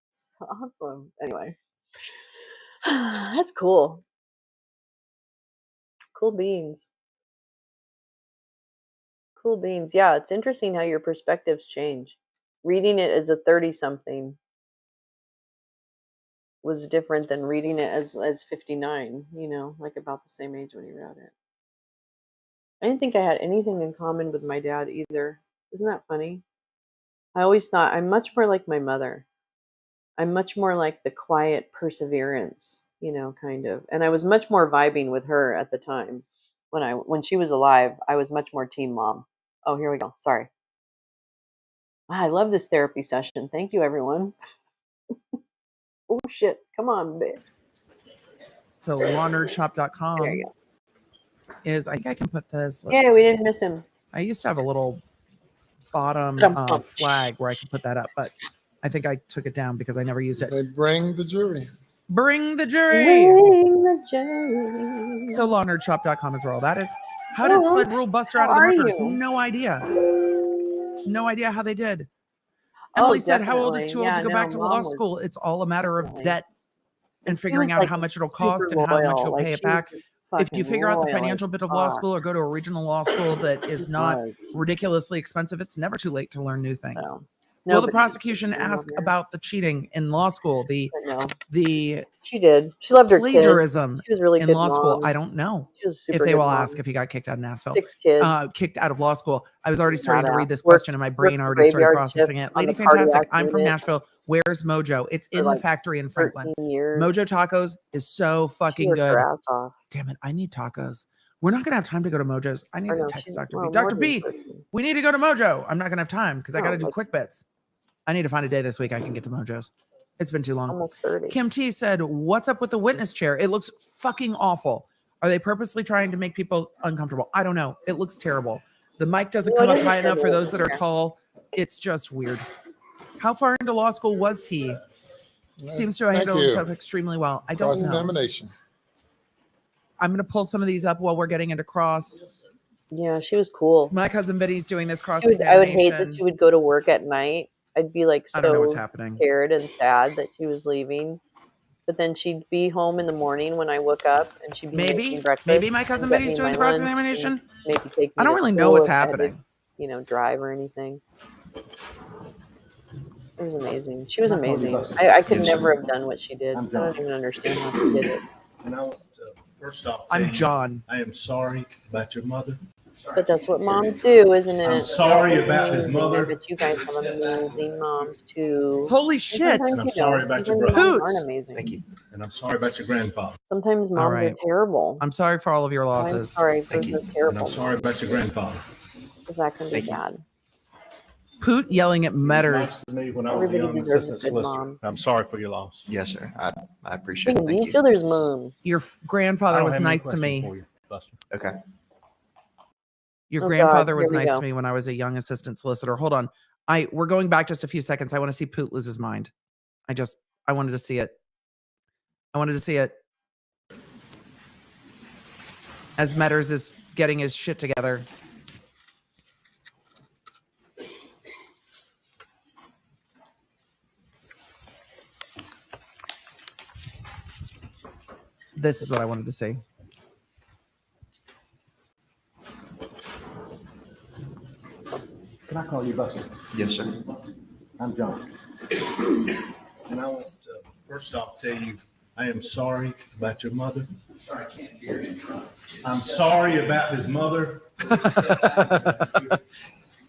It's awesome. Anyway, that's cool. Cool beans. Cool beans. Yeah, it's interesting how your perspectives change. Reading it as a 30-something was different than reading it as 59, like about the same age when he wrote it. I didn't think I had anything in common with my dad either. Isn't that funny? I always thought I'm much more like my mother. I'm much more like the quiet perseverance, kind of. And I was much more vibing with her at the time. When she was alive, I was much more team mom. Oh, here we go. Sorry. Wow, I love this therapy session. Thank you, everyone. Oh shit. Come on, bitch. So There lawnerdsshop.com you go. is, I think I can put this. Yeah, we didn't miss him. I used to have a little bottom flag where I could put that up, but I think I took it down because I never used it. They bring the jury. Bring the jury. Bring the jury. So lawnerdsshop.com is where all that is. How Oh, did Sled Rule bust her how out of the are murders? you? No idea. No idea how they did. Emily said, how old is too old to go back to law school? It's all a matter of debt and figuring out how much it'll cost and how much you'll pay it back. If you figure out the financial bit of law school or go to a regional law school that is not ridiculously expensive, it's never too late to learn new things. Will the prosecution ask about the cheating in law school? The she did. She loved her plagiarism kids. She was really in good law school. mom. I don't know She was super if they good will mom. ask if he got kicked out of Nashville. 6 kids. Kicked out of law school. I was already starting to read this Worked- question and my brain worked already started graveyard processing it. shifts on Lady the cardiac Fantastic, I'm from unit Nashville. Where's Mojo? It's in for the factory in Franklin. 13 years. Mojo Tacos is so She fucking worked good. her ass off. Damn it, I need tacos. We're not going to have time to go to Mojo's. I need Or to no, text she- Dr. well, B. Dr. more B, than 13. we need to go to Mojo. I'm not going to have time because I got to No, do like- quick bits. I need to find a day this week I can get to Mojo's. It's been too long. Almost 30. Kim T said, what's up with the witness chair? It looks fucking awful. Are they purposely trying to make people uncomfortable? I don't know. It looks terrible. The mic doesn't Well, come it up is high a enough for terrible those that are chair. tall. It's just weird. How far into law school was he? He seems to have handled himself extremely well. I don't know. Cross-examination. I'm going to pull some of these up while we're getting into cross. Yeah, she was cool. My cousin Betty's doing this I cross-examination. would hate that she would go to work at night. I'd be like I don't know what's so happening. scared and sad that she was leaving. But then she'd be home in the morning when I woke up, and she'd be making breakfast. Maybe my cousin and get Betty's me doing the my lunch cross-examination. and maybe take me I don't to really know school what's if I had to, happening. drive or anything. It was amazing. She was amazing. I could never have done what she did. I don't even understand how she did it. And I want to, first off, I'm John. I am sorry about your mother. But that's what moms do, isn't it? I'm sorry about his Amazing. mother. But you guys have amazing moms too. Holy shit. Sometimes, And I'm sorry about your sometimes brother. moms Poots. aren't amazing. Thank you. And I'm sorry about your grandfather. Sometimes moms right. are terrible. I'm sorry for all of your I'm losses. sorry for Thank you. the And terrible I'm sorry about your grandfather. because that can be Thank you. bad. Poot yelling at Nice Metters. to me when I was a Everybody young deserves a assistant good solicitor. mom. I'm sorry for your loss. Yes, sir. I appreciate it. Being Thank each you. other's mom. Your I grandfather don't was have any nice to questions me. for you, Buster. Okay. Your Oh, grandfather God, was here we nice go. to me when I was a young assistant solicitor. Hold on. We're going back just a few seconds. I want to see Poot lose his mind. I wanted to see it. I wanted to see it. As Metters is getting his shit together. This is what I wanted to see. Can I call you Buster? Yes, sir. I'm John. And I want to first off tell you, I am sorry about your mother. Sorry, I can't hear you. I'm sorry about his mother.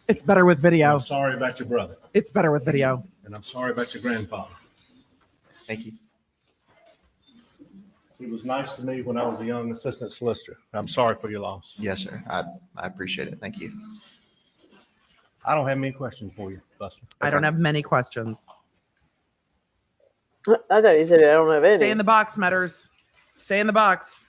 It's better with video. I'm sorry about your brother. It's better with video. And I'm sorry about your grandfather. Thank you. He was nice to me when I was a young assistant solicitor. I'm sorry for your loss. Yes, sir. I appreciate it. Thank you. I don't have many questions for you, Buster. I don't have many questions. I thought he said I don't have any. Stay in the box, Metters. Stay in the box.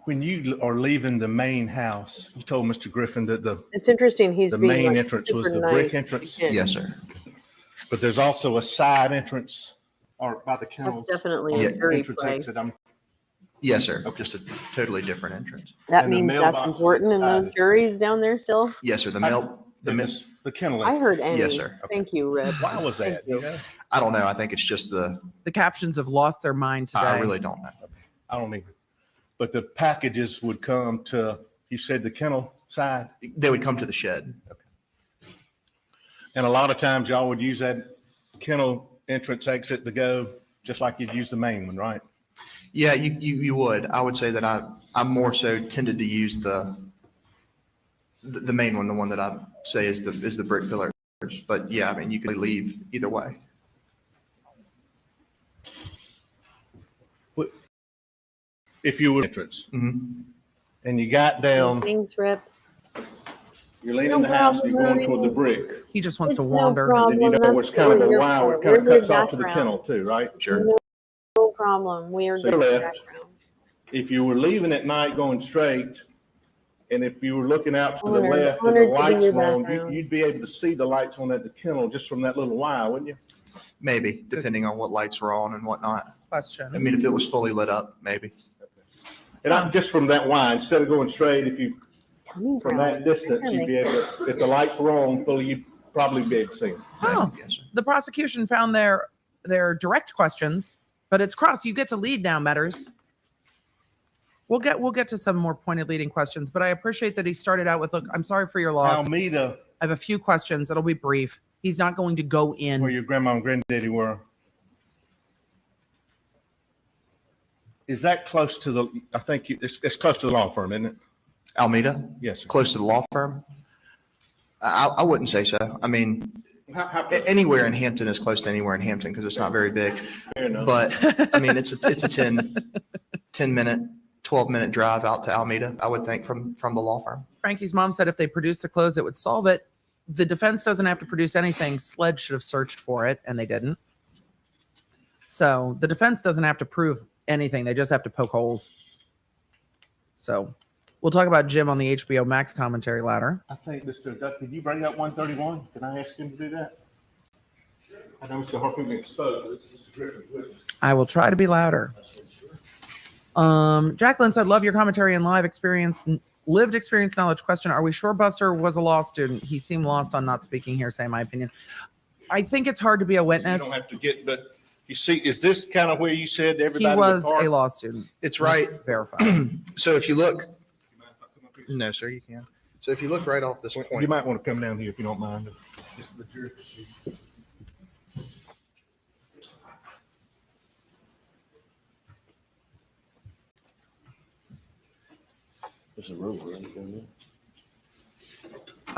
When you are leaving the main house, you told Mr. Griffin that It's interesting. He's the being main like entrance was super the brick nice. entrance. Yes, sir. But there's also a side entrance or by the That's kennels. definitely Yeah, a jury Entrance play. exit. Yes, sir. Just a totally different entrance. That And the means that's mailbox important in those inside. juries down there still. Yes, sir. The kennel. I heard any. Yes, sir. Thank you, Red. Why was that? Thank you. You know? I don't know. I think it's just the. The captions have lost their mind today. I really don't know. I don't either. But the packages would come to, you said the kennel side? They would come to the shed. And a lot of times y'all would use that kennel entrance exit to go, just like you'd use the main one, right? Yeah, you would. I would say that I'm more so tended to use the main one, the one that I say is the brick pillars. But yeah, I mean, you could leave either way. If you were entrance Mm-hmm. and you got down, Thanks, Rip. you're leaving the house, you're going toward the brick. He just wants to It's wander. No problem. Then you know That's it's kind of really a your wire, it fault. kind of We're cuts off to the background. kennel too, right? Sure. No problem. We are So good you're left. background. If you were leaving at night going straight, and if you were looking out to the Honored- left and the honored to be lights your were on, background. you'd be able to see the lights on at the kennel just from that little wire, wouldn't you? Maybe, depending on what lights were on and whatnot. I Question. mean, if it was fully lit up, maybe. And I'm just from that wire, instead of going straight, if you, Tell me, from Brad. that distance, you'd be able to, if the lights were on fully, you'd probably be able to see them. Oh, Yes, sir. the prosecution found their direct questions, but it's cross. You get to lead now, Metters. We'll get to some more pointed leading questions, but I appreciate that he started out with, look, I'm sorry for your loss. Almeda, I have a few questions. It'll be brief. He's not going to go where in. your grandma and granddaddy were. Is that close to the, I think it's close to the law firm, isn't it? Almeda, Yes, sir. close to the law firm. I wouldn't say so. I mean, How, anywhere in Hampton is close to anywhere in Hampton because it's not very big. fair enough. But I mean, it's a 10-minute, 12-minute drive out to Alameda, I would think, from the law firm. Frankie's mom said if they produced the clothes, it would solve it. The defense doesn't have to produce anything. SLED should have searched for it, and they didn't. So the defense doesn't have to prove anything. They just have to poke holes. So we'll talk about Jim on the HBO Max commentary ladder. I think, Mr. Duck, could you bring up 131? Can I ask him to do that? I know Mr. Harper can expose this. Mr. Griffin's witness. I will try to be louder. Jacqueline said, love your commentary and lived experience knowledge. Question, are we sure Buster was a law student? He seemed lost on not speaking here, say my opinion. I think it's hard to be a You witness. don't have to get, but you see, is this kind of where you said He everybody was in the car? a law student. It's right. Let's verify. So if you look, no, sir, you can. So if you look right off this You point, might want to come down here if you don't mind. This is the jury. There's a rule, right?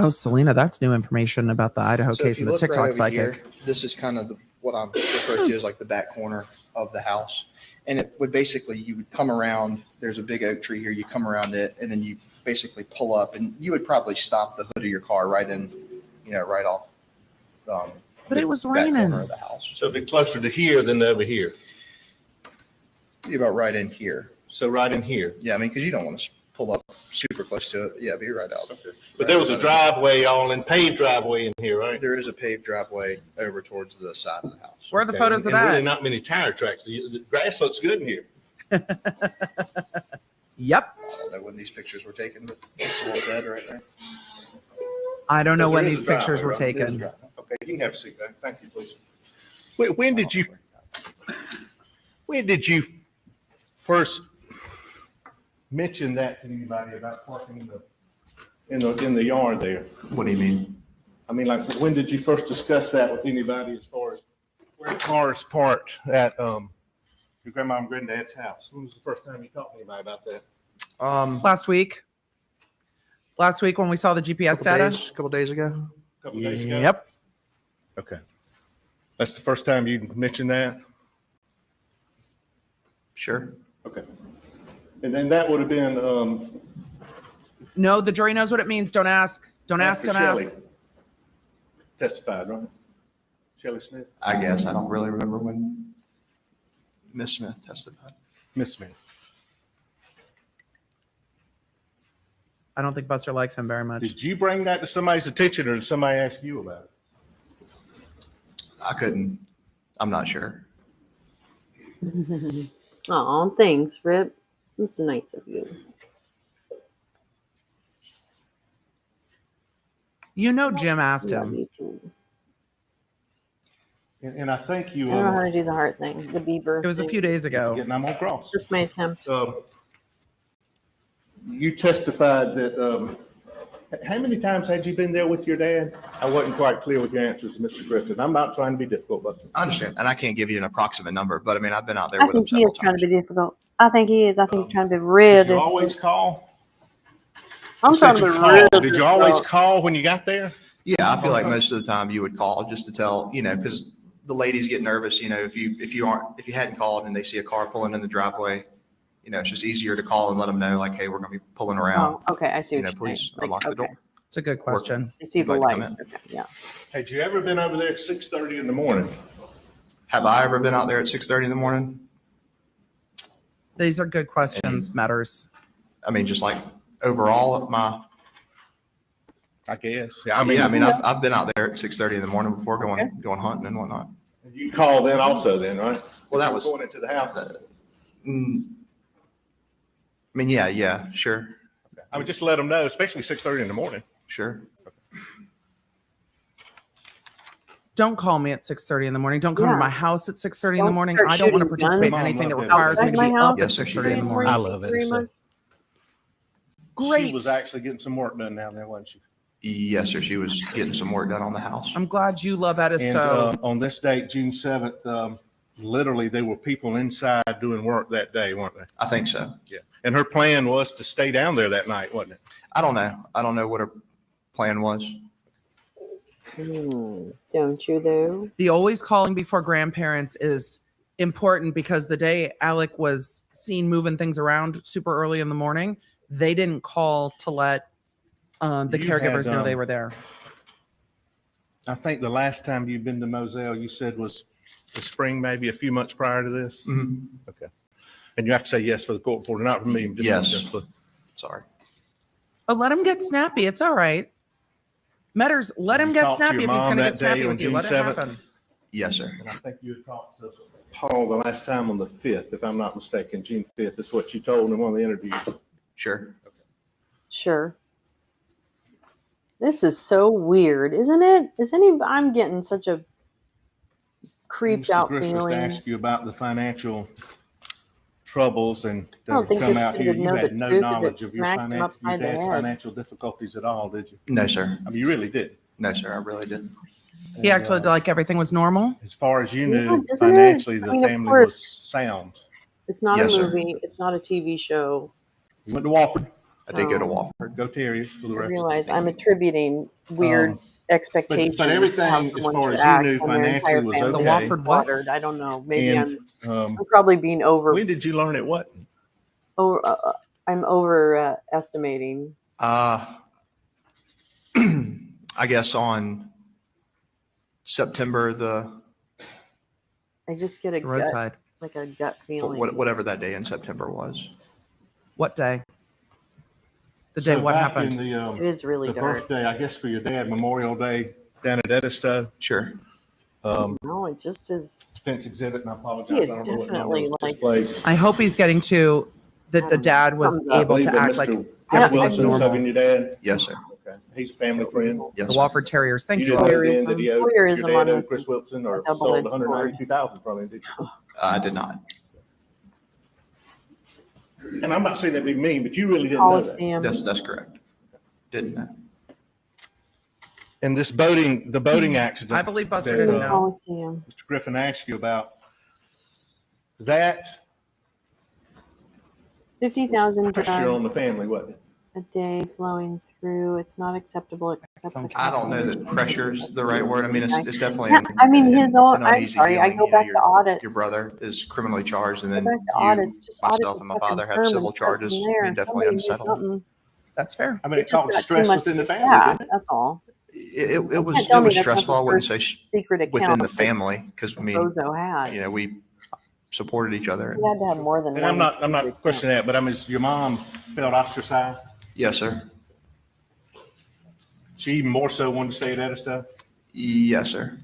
Oh, Selena, that's new information about the Idaho so if case you and the look right TikTok over psychic. here, this is kind of what I'm referred to as like the back corner of the house. And it would basically, you would come around, there's a big oak tree here, you come around it, and then you basically pull up, and you would probably stop the hood of your car right in, right off. But the it was back raining. corner of the house. So a bit closer to here than over here. Be about right in here. So right in here. Yeah, I mean, because you don't want to pull up super close to it. Yeah, be right out. Okay. But there was a driveway paved driveway in here, right? There is a paved driveway over towards the side of the house. Where are the Okay, photos of and really that? not many tire tracks. The grass looks good in here. Yep. I don't know when these pictures were taken, but it's a little bed right there. I don't know But when there is these a pictures were driveway, right? There is a taken. driveway. Okay, you can have a seat there. Thank you, please. When did you first mention that to anybody about parking in the yard there? What do you mean? I mean, like, when did you first discuss that with anybody as far as where cars parked at your grandma and granddad's house? When was the first time you talked to anybody about that? Last week. Last week when we saw the GPS data. Couple days ago. A couple days ago? Yep. Okay. That's the first time you mentioned that? Sure. Okay. And then that would have been, No, the jury knows what it means. Don't ask. Don't ask. after Don't ask. Shelley testified, right? Shelley Smith? I guess. I don't really remember when Miss Smith testified. Miss Smith. I don't think Buster likes him very much. Did you bring that to somebody's attention or did somebody ask you about it? I couldn't. I'm not sure. Aw, thanks, Rip. That's nice of you. You know, Jim asked Love him. you too. And I think I you, don't know how to do the heart thing. The beaver. It was a thing. few days ago. getting I'm on cross. Just my attempt. You testified that, how many times had you been there with your dad? I wasn't quite clear with your answers to Mr. Griffin. I'm not trying to be difficult, Buster. I understand. And I can't give you an approximate number, but I mean, I've been out there I with him think he is several trying to times. be difficult. I think he is. I think he's trying to be real Did you always difficult. call? I'm You said trying to you be called. real Did you always difficult. call when you got there? Yeah, I feel like most of the time you would call just to tell, because the ladies get nervous, if you hadn't called and they see a car pulling in the driveway, it's just easier to call and let them know, like, hey, we're going to be pulling around. Oh, okay. I see what you're Please saying. unlock the door. It's a good question. I see You'd the like to light. come in? Okay, yeah. Had you ever been over there at 6:30 in the morning? Have I ever been out there at 6:30 in the morning? These are good questions, matters. I mean, just like overall, I guess. I've been out there at 6:30 in the morning before going hunting and whatnot. You called then also then, right? Well, that was Going into the house. Yeah, sure. I would just let them know, especially 6:30 in the morning. Sure. Don't call me at 6:30 in the morning. Don't come to Yeah. my house at 6:30 in the Don't morning. start I don't want to shooting participate in guns. anything that Mom, requires me to be outside my up house at at 6:30 in the 6:30 morning. I love it. Pretty much. Great. She was actually getting some work done down there, wasn't she? Yes, sir. She was getting some work done on the house. I'm glad you love And Edisto. on this date, June 7th, literally there were people inside doing work that day, weren't they? I think so. Yeah. And her plan was to stay down there that night, wasn't it? I don't know. I don't know what her plan was. Don't you though? The always calling before grandparents is important because the day Alec was seen moving things around super early in the morning, they didn't call to let the You caregivers had, know they were there. I think the last time you've been to Moselle, you said was the spring, maybe a few months prior to this? Mhm. Okay. And you have to say yes for the court reporter, not for me. Yes. Sorry. Oh, let him get snappy. It's all right. Metters, let him You get talked to snappy your if he's mom going to that get snappy day on with you. June Let it 7th? happen. Yes, sir. And I think you had talked to Paul the last time on the 5th, if I'm not mistaken, June 5th, is what you told him on the interview. Sure. Sure. This is so weird, isn't it? I'm getting such a creeped Mr. out Griffith feeling. asked you about the financial troubles and I don't to think come this out kid here. would You know had the no truth if knowledge it of your smacked him dad's upside the head. financial difficulties at all, did you? No, sir. I mean, you really did. No, sir. I really didn't. He acted like everything was normal. As far as you Yeah, knew, doesn't it? financially, I the mean, of family course. was sound. It's not Yes, a sir. movie. It's not a TV show. You went to Wofford, I did go to So Wofford. go Terriers for the I record. realize I'm attributing weird expectations. but everything, of how as someone far should as you act knew, when their entire financially was family The okay. is Wofford what? slaughtered. I don't know. Maybe And I'm probably being when did you learn it wasn't? I'm overestimating. I guess on September I just get a gut, Roadside. like a gut feeling. whatever that day in September was. What day? The day So what back happened? in It is really the dark. birthday, I guess for your dad, Memorial Day down at Edisto. Sure. No, it just is. Fence exhibit, and I apologize. He is I don't know what definitely number like. displayed. I hope he's getting to that the dad was Thumbs up. I able believe to that act like Mr. I- everything I was Wilson is normal. subbing your dad. Yes, sir. Okay. He's a family friend. Yes, The sir. Wofford Terriers. Thank you. didn't all. know then that he owed, your Voyeurism dad on owed us Chris is Wilson or a double-edged stole sword. 192,000 from him, did you? I did not. And I'm not saying that to be mean, but you really didn't know that. Coliseum. That's correct. Didn't know. And this the boating accident. I believe Buster that, didn't know. Coliseum. Mr. Griffin asked you about that 50,000 pressure on the drugs family, wasn't it? a day flowing through. It's not acceptable except for. I don't know that pressure is the right word. I mean, it's definitely. Yeah, I mean, his own. an I'm uneasy sorry. I feeling. go You know, back to audits. Your brother is criminally charged, and Go then back to you, audits. Just audit myself, the and my fucking father have firm and civil start charges. from I there. mean, definitely Somebody do unsettling. something. That's fair. I mean, it just caused got too stress much within the family, gas, didn't it? that's all. It Can't was tell me that's not stressful. I the wouldn't say first secret account within the that family, because I mean, Bozo had. you know, we supported each other. He had to have more than And one. I'm secret not account. questioning that, but I mean, your mom felt ostracized. Yes, sir. She even more so wanted to stay at Edisto. Yes, sir.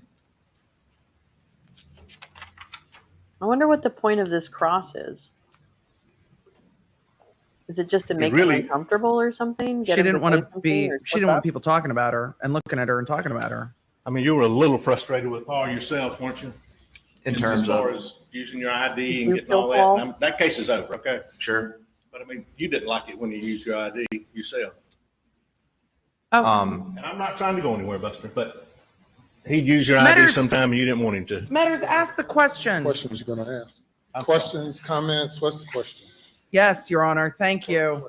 I wonder what the point of this cross is. Is it just to make really- him uncomfortable or something? Get She him didn't want say to something be. or She slip didn't want up? people talking about her and looking at her and talking about her. I mean, you were a little frustrated with Paul yourself, weren't you? In Just terms as far of, as using your ID Did and you getting all kill that. Paul? And that case is over, okay? sure. But I mean, you didn't like it when you used your ID yourself. Um, And I'm not trying to go anywhere, Buster, but he'd use your ID Matters- sometime and you didn't want him to. Matters, ask the question. Questions you're gonna ask? I'm Questions, comments? What's the question? Yes, Your Honor. Thank you.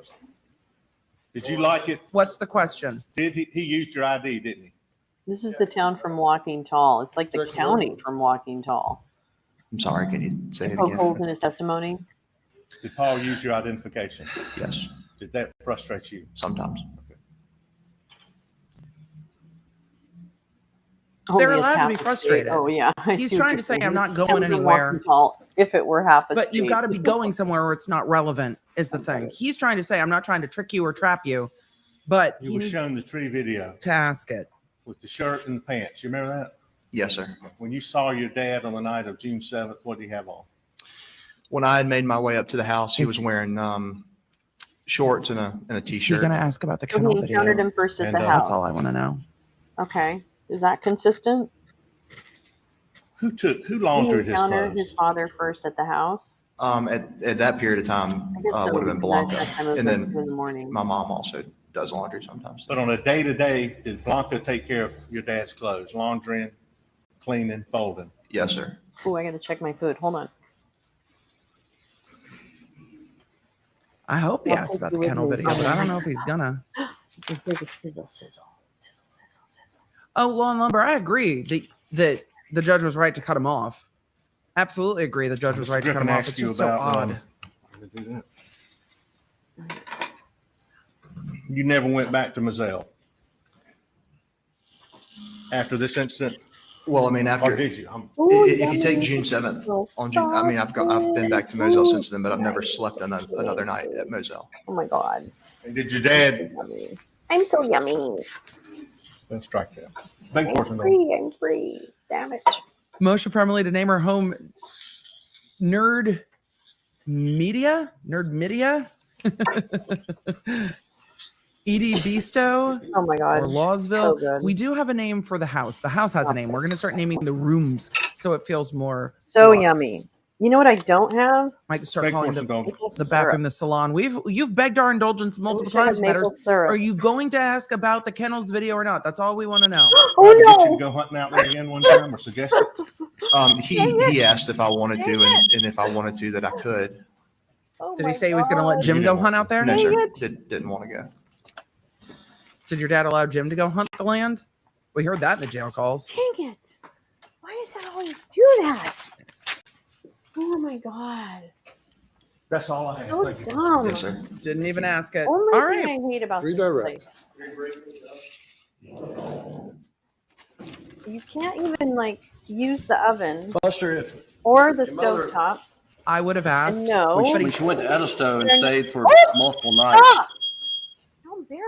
Did you like it? What's the question? Did he used your ID, didn't he? This is the town from Walking Tall. It's like the Correct. county from Walking Tall. I'm sorry. Can you say it Poke holes again? in his testimony. Did Paul use your identification? Yes, Did that frustrate you? sometimes. Only They're it's allowed to half be a state. frustrated. Oh yeah, I He's see what trying you're to say, saying. I'm not He's going town from anywhere. Walking Tall, if it were half a But state. you've got to be going somewhere where it's not relevant, is the thing. He's trying to say, I'm not trying to trick you or trap you, but You he were needs shown the tree video to ask it. with the shirt and the pants. You remember that? Yes, sir. When you saw your dad on the night of June 7th, what did he have on? When I had made my way up to the house, he Is- was wearing shorts and a Is he t-shirt. going to ask about the So kennel he video? encountered him first at And, the uh, house. That's all I want to know. Okay, is that consistent? Who Did he laundered his encounter clothes? his father first at the house? At that period of time, I guess so. would have been because Blanca, that time it was and like then 2 in the morning. my mom also does laundry sometimes. But on a day-to-day, did Blanca take care of your dad's clothes? Laundering, cleaning, folding? Yes, sir. Oh, I got to check my food. Hold on. I hope he I'll asks take about you the with kennel me. video, but I don't know if he's gonna. Hear the sizzle, sizzle, sizzle, sizzle, sizzle. Oh, Law and Lumber, I agree that the judge was right to cut him off. Absolutely agree. The judge was Mr. right to cut Griffin him off. asked It's you just so about, odd. You never went back to Mazzelle after this incident, Well, I mean, or after did you? Ooh, if you take yummy. June 7th Little on June, I mean, I've been back to sausage. Moselle since then, but I've never slept another night at Moselle. Oh my God. Did your dad? Yummy. I'm so yummy. Let's strike that. Big portion. though. I'm free. Damn it. Motion for Emily to name her home Nerd Media? Nerd Media? Edie Bisto Oh my God. or So Lawsville. good. We do have a name for the house. The house has a name. We're going to start naming the rooms so it feels more So deluxe. yummy. You know what I don't have? Might start Big calling portion. the, Dog. Maple the syrup. bathroom the salon. You've begged our indulgence multiple wish I had times, maple Matters. syrup. Are you going to ask about the kennels video or not? That's all we want to know. Oh Get you to no. go hunting out there again one time, or suggest it? He asked if I wanted to, and if I wanted to, that I could. Oh Did my he say he was going to let God. Jim You go didn't hunt want out there? No, Dang sir. it. Didn't want to go. Did your dad allow Jim to go hunt the land? We heard that in the jail calls. Dang it. Why does that always do that? Oh my God. That's all I have. So Thank you. dumb. Yes, sir. Didn't even ask it. Only All thing right. I hate about this Redirect. place. You can't even like use the oven Buster, if or the Your mother- stovetop. I would have asked. No. when she went to Edisto and stayed for multiple nights, Stop! Don't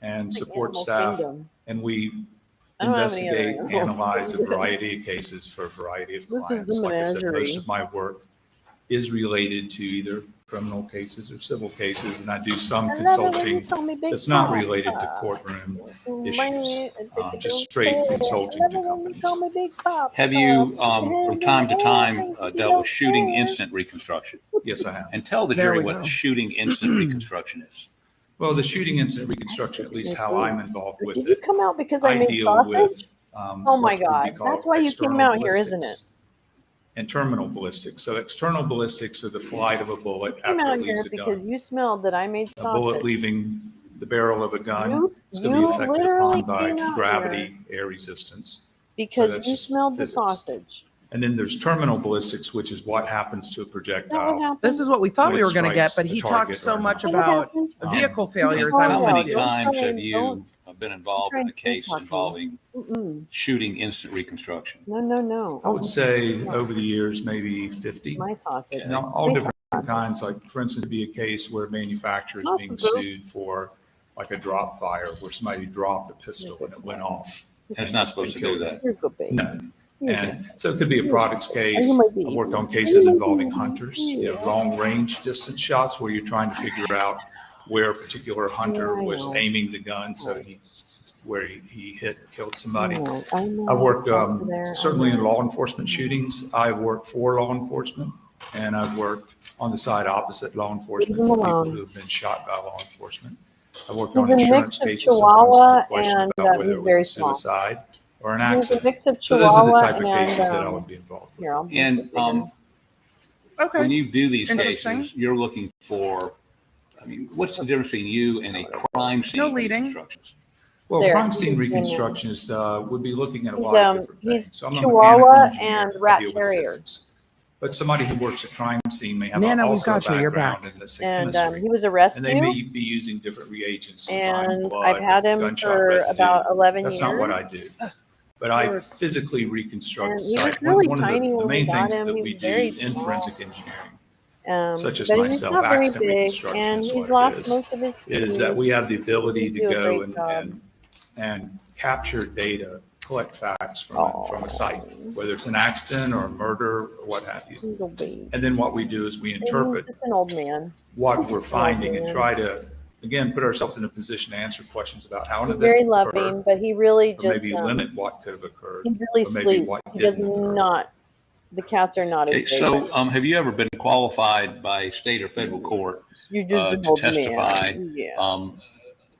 and Like support Animal staff. Kingdom. And we I don't have any other investigate, animals. analyze a variety of cases for a variety of This is clients. the Like I said, most menagerie. of my work is related to either criminal cases or civil cases, and I do some consulting that's not related to courtroom issues, just straight consulting to companies. Have you, from time to time, dealt with shooting instant reconstruction? Yes, I have. And tell the There jury we what go. shooting instant reconstruction is. Well, the shooting incident reconstruction, at least how I'm involved with Did you it, come out because I I made deal sausage? with Oh my what would be God, called that's why you came external out here, isn't it? ballistics and terminal ballistics. So external ballistics are the flight of a bullet You came after out it here leaves a because gun. you smelled that I made A bullet sausage. leaving the barrel of a gun You, is going to be you affected literally upon by came out here gravity, air resistance. because that's you just smelled the physics. sausage. And then there's terminal ballistics, which is what happens to a Is that what projectile. happened? This is what we thought When we it were going to get, strikes but the he talked target so or an much Is that what about happened? vehicle And failures. Oh, I was how many no, don't times try have and you been involved try in a and sweet case talk me. involving Mm-mm. shooting instant reconstruction? No, no, no. I would say over the years, maybe 50. My sausage. Okay. Now, all My different sausage. kinds, like for instance, it'd be a case where a manufacturer is being Sausages. sued for like a drop fire, where somebody dropped a pistol and it went off. It's not supposed to do that. You're a good baby. No. You're And so it could be a products Are case. you my I've baby? worked on Are cases you my involving baby? hunters, Yeah. long range distance shots where you're trying to figure out where a particular hunter I was know. aiming the gun. So where he hit, killed somebody. I know. I've worked Over there, certainly I in know. law enforcement shootings. I've worked for law enforcement, and I've worked on the side opposite law enforcement Leave him for people alone. who have been shot by law enforcement. I've worked He's on a insurance mix of cases. Sometimes Chihuahua there's a question and about whether he's it was very a small. suicide or an He's a accident. mix of So those are the Chihuahua type of and cases that I would be involved with. here, I'll make And it bigger. Okay. when you do these Interesting. cases, you're looking for, I mean, what's the difference between you and a crime scene No leading. reconstructions? Well, There, crime he's scene in there. reconstruction is, would be looking at a He's lot of different things. he's So I'm a Chihuahua mechanical engineer. and rat I deal with terrier. physics. But somebody who works at crime scene may have Nana, we've also a got you. You're background back. in, let's say, And chemistry. he was a And they rescue, may be using different reagents to find and blood, I've had him gunshot for residue. about 11 That's years. not what I do. But I physically reconstruct And the he was site. really One of tiny the when we main got things him. that He we was very do in small. forensic engineering, such as But he's myself, not very accident big, reconstruction and is he's what it lost is, most of his teeth. is that we have the ability to do a go great job. and capture data, collect facts from a site, whether it's an accident or a murder or what have you. Little baby. And then what we do is we And interpret he's just an old man. what He's we're just an old finding and man. try to, again, put ourselves in a position to answer questions about how an He's event very occurred, loving, but he really or just maybe limit what could have occurred, he really or maybe sleeps. what He does didn't occur. not. The cats are not his Okay, favorite. so have you ever been qualified by state or federal court You're just an to old testify man. Yeah. about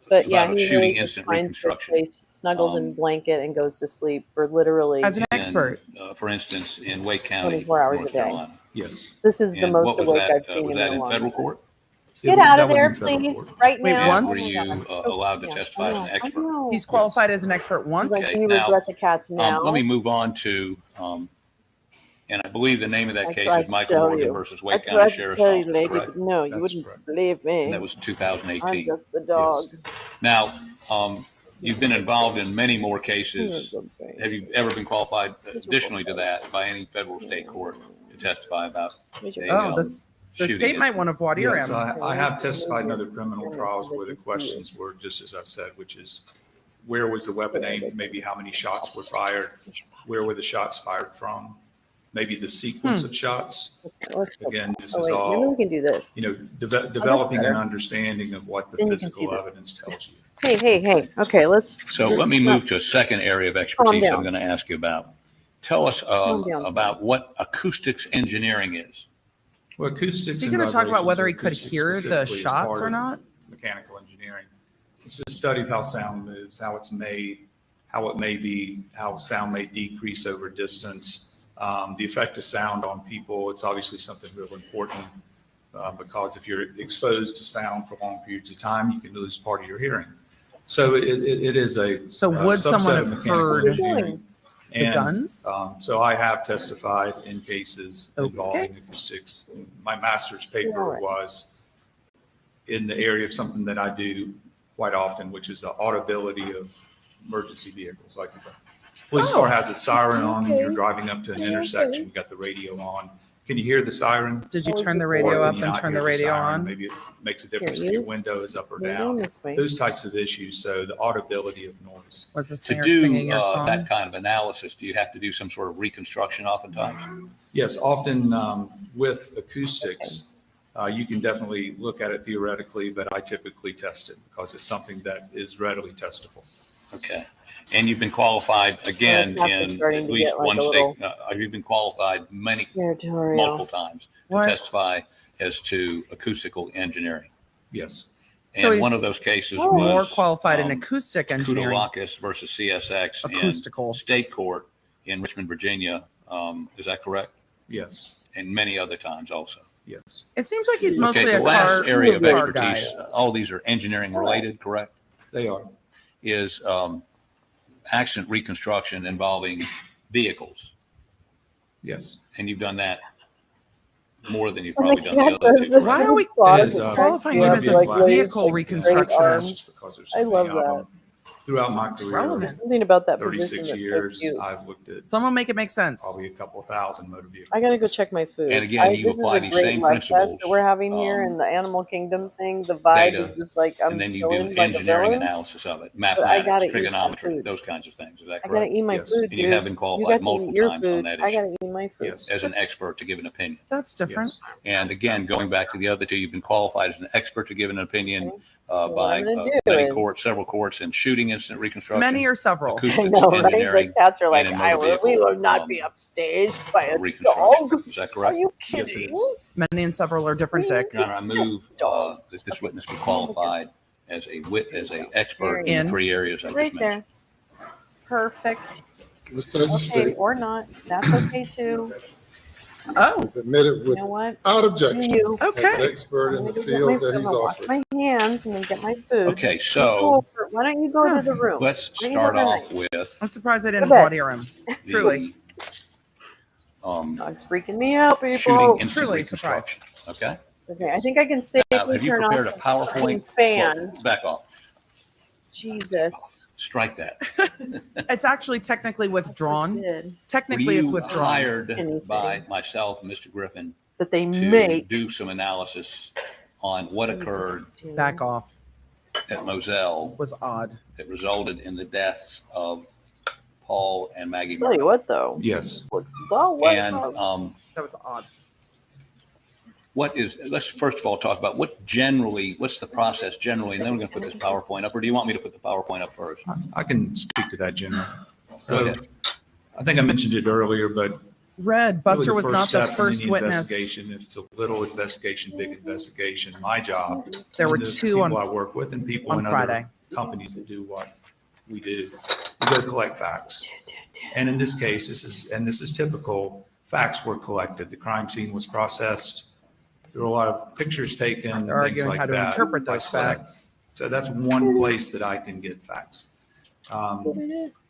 But yeah, he shooting really just instant finds his reconstruction? place, snuggles in a blanket, and goes to sleep for literally As an expert. For instance, in Wake County, 24 hours North a day. Carolina. Yes. This is the And most what was awake that? I've seen Was him that in a in long federal time. court? Get out That of was there, in federal please, court. right Wait, now. once? Were Oh my you God. allowed to Yeah, testify as an I expert? know. He's qualified as an expert once. He's like, Okay, you now, regret the cats now. Let me move on to, and I believe the name of that I case tried is to Michael tell Morgan you. versus I Wake tried County to Sheriff's tell you, Office, lady, correct? but no, you That's wouldn't correct. believe me. And that was 2018. I'm just the dog. Now, you've been involved in many more You're a cases. good baby. Have you ever been qualified He's a additionally to good that by any federal or state court to testify about He's a a, good Oh, baby. the shooting state might incident? want to voir dire Yes, him. I have testified in other criminal Cameras trials so where they the can see you. questions were just as I said, which is where was the weapon aimed, maybe how many shots were fired, where were the shots fired from, maybe the sequence of shots. Let's go. Again, this Oh, is wait, maybe all, we can do this. developing an better. understanding of what the Then you can see physical that. evidence tells you. Hey. Okay, let's. So just let me not- move to a second area of expertise I'm down. going to ask you about. Tell us Calm down, about what acoustics engineering is. Well, acoustics. Is he and going to talk about vibrations whether or he could acoustics hear the specifically is shots part or of not? Mechanical engineering. It's a study of how sound moves, how it's made, how sound may decrease over distance, the effect of sound on people. It's obviously something real important because if you're exposed to sound for long periods of time, you can lose part of your hearing. So it is a So would subset someone of have mechanical heard engineering. the guns? So I have testified in cases Okay. involving acoustics. My master's paper Alright. was in the area of something that I do quite often, which is the audibility of emergency vehicles. Like if a police car has a siren on and you're driving up to an intersection, you got the radio on. Can you hear the siren? Did you Always turn the look radio Or up can you and not turn hear the radio siren? on? Maybe it makes a difference Here, if your you- window is up or You're down. going this way. Those types of issues. So the audibility of noise. Was the To singer do singing your song? that kind of analysis, do you have to do some sort of reconstruction oftentimes? Yes, often with acoustics, You can definitely look at it theoretically, but I typically test it because it's something that is readily testable. Okay. And you've been qualified again Well, it's in starting at to least get like one a state. little You've been qualified territorial. multiple times to What? testify as to acoustical engineering. Yes. So And he's one of those cases more was qualified in acoustic engineering. Kudalakis versus CSX Acoustical. in state court in Richmond, Virginia. Is that correct? Yes. And many other times also. Yes. It seems like he's mostly Okay, the a last area of car guy. expertise, all these are engineering related, correct? They are. Is accident reconstruction involving vehicles. Yes. And you've done that more than you've probably done the cat other does two. this Why are we It is, qualifying You him have as to, a like, raise, vehicle like, reconstructionist? Because there's I so love many of them. Throughout my career, Relevant. Something about that 36 position that's years, so cute. I've looked at Someone make it make sense. probably a couple thousand motor vehicles. I gotta go check my food. And again, you this is apply a these great same love fest principles, that we're having here in the Animal Kingdom thing. The vibe data, is just like I'm and then you do chilling like a engineering villain. analysis of it, I gotta mathematics, eat my trigonometry, food. those kinds of things. Is that I gotta correct? eat my Yes. food, And dude. you have been You qualified got to eat multiple your times on food. that I issue gotta eat my food. Yes. as an expert to give an opinion. That's different. Yes. And again, going back to the other two, you've been qualified as an expert to give an opinion What by I'm gonna do many is- courts, several courts in shooting incident reconstruction. Many or several. I acoustics, know, right? engineering, The cats are like, and in motor we will vehicle, not be upstaged by a reconstruction. dog. Is that Are correct? you Yes, it kidding? is. Many and several are different, Dick. Your Honor, I move Just dogs. that this witness be qualified as a expert in In? the three areas I just Right mentioned. there. Perfect. Mr. As a Okay, state or not. That's okay too. Oh, is admitted You know without what? objection You. as an okay. expert in I'm the gonna get my fields that food. I'm he's gonna wash offered. my hands and then get my food. Okay, You go so over- Why don't you go to the room? let's Why don't you start have a off night? with I'm surprised I didn't Go bed. body him. Truly. Dog's freaking me out, people. shooting instant Truly surprised. reconstruction. Okay. Okay, I think I can safely Have you turn prepared a off the PowerPoint? fan. Look, back off. Jesus. Strike that. It's actually technically withdrawn. Did. Technically, Were it's you withdrawn. hired Anything. by myself and Mr. Griffin That they to make. do some analysis on what occurred Back off at Moselle was odd. that resulted in the deaths of Paul and Maggie Tell you Murray. what, though. Yes. Looks dull like And us. That was odd. let's first of all talk about what's the process generally, and then we're going to put this PowerPoint up, or do you want me to put the PowerPoint up first? I can speak to that, General. Go So ahead. I think I mentioned it earlier, but Red, Buster really was not the steps in first any witness. Investigation, if it's a little investigation, big investigation, my job. There were and the two on- people I work with and people on in Friday. other companies that do what we do. We go collect facts. And in this case, this is typical, facts were collected. The crime scene was processed. There were a lot of pictures taken, They're things arguing like how to that interpret by those SLED. facts. So that's one place that I can get facts.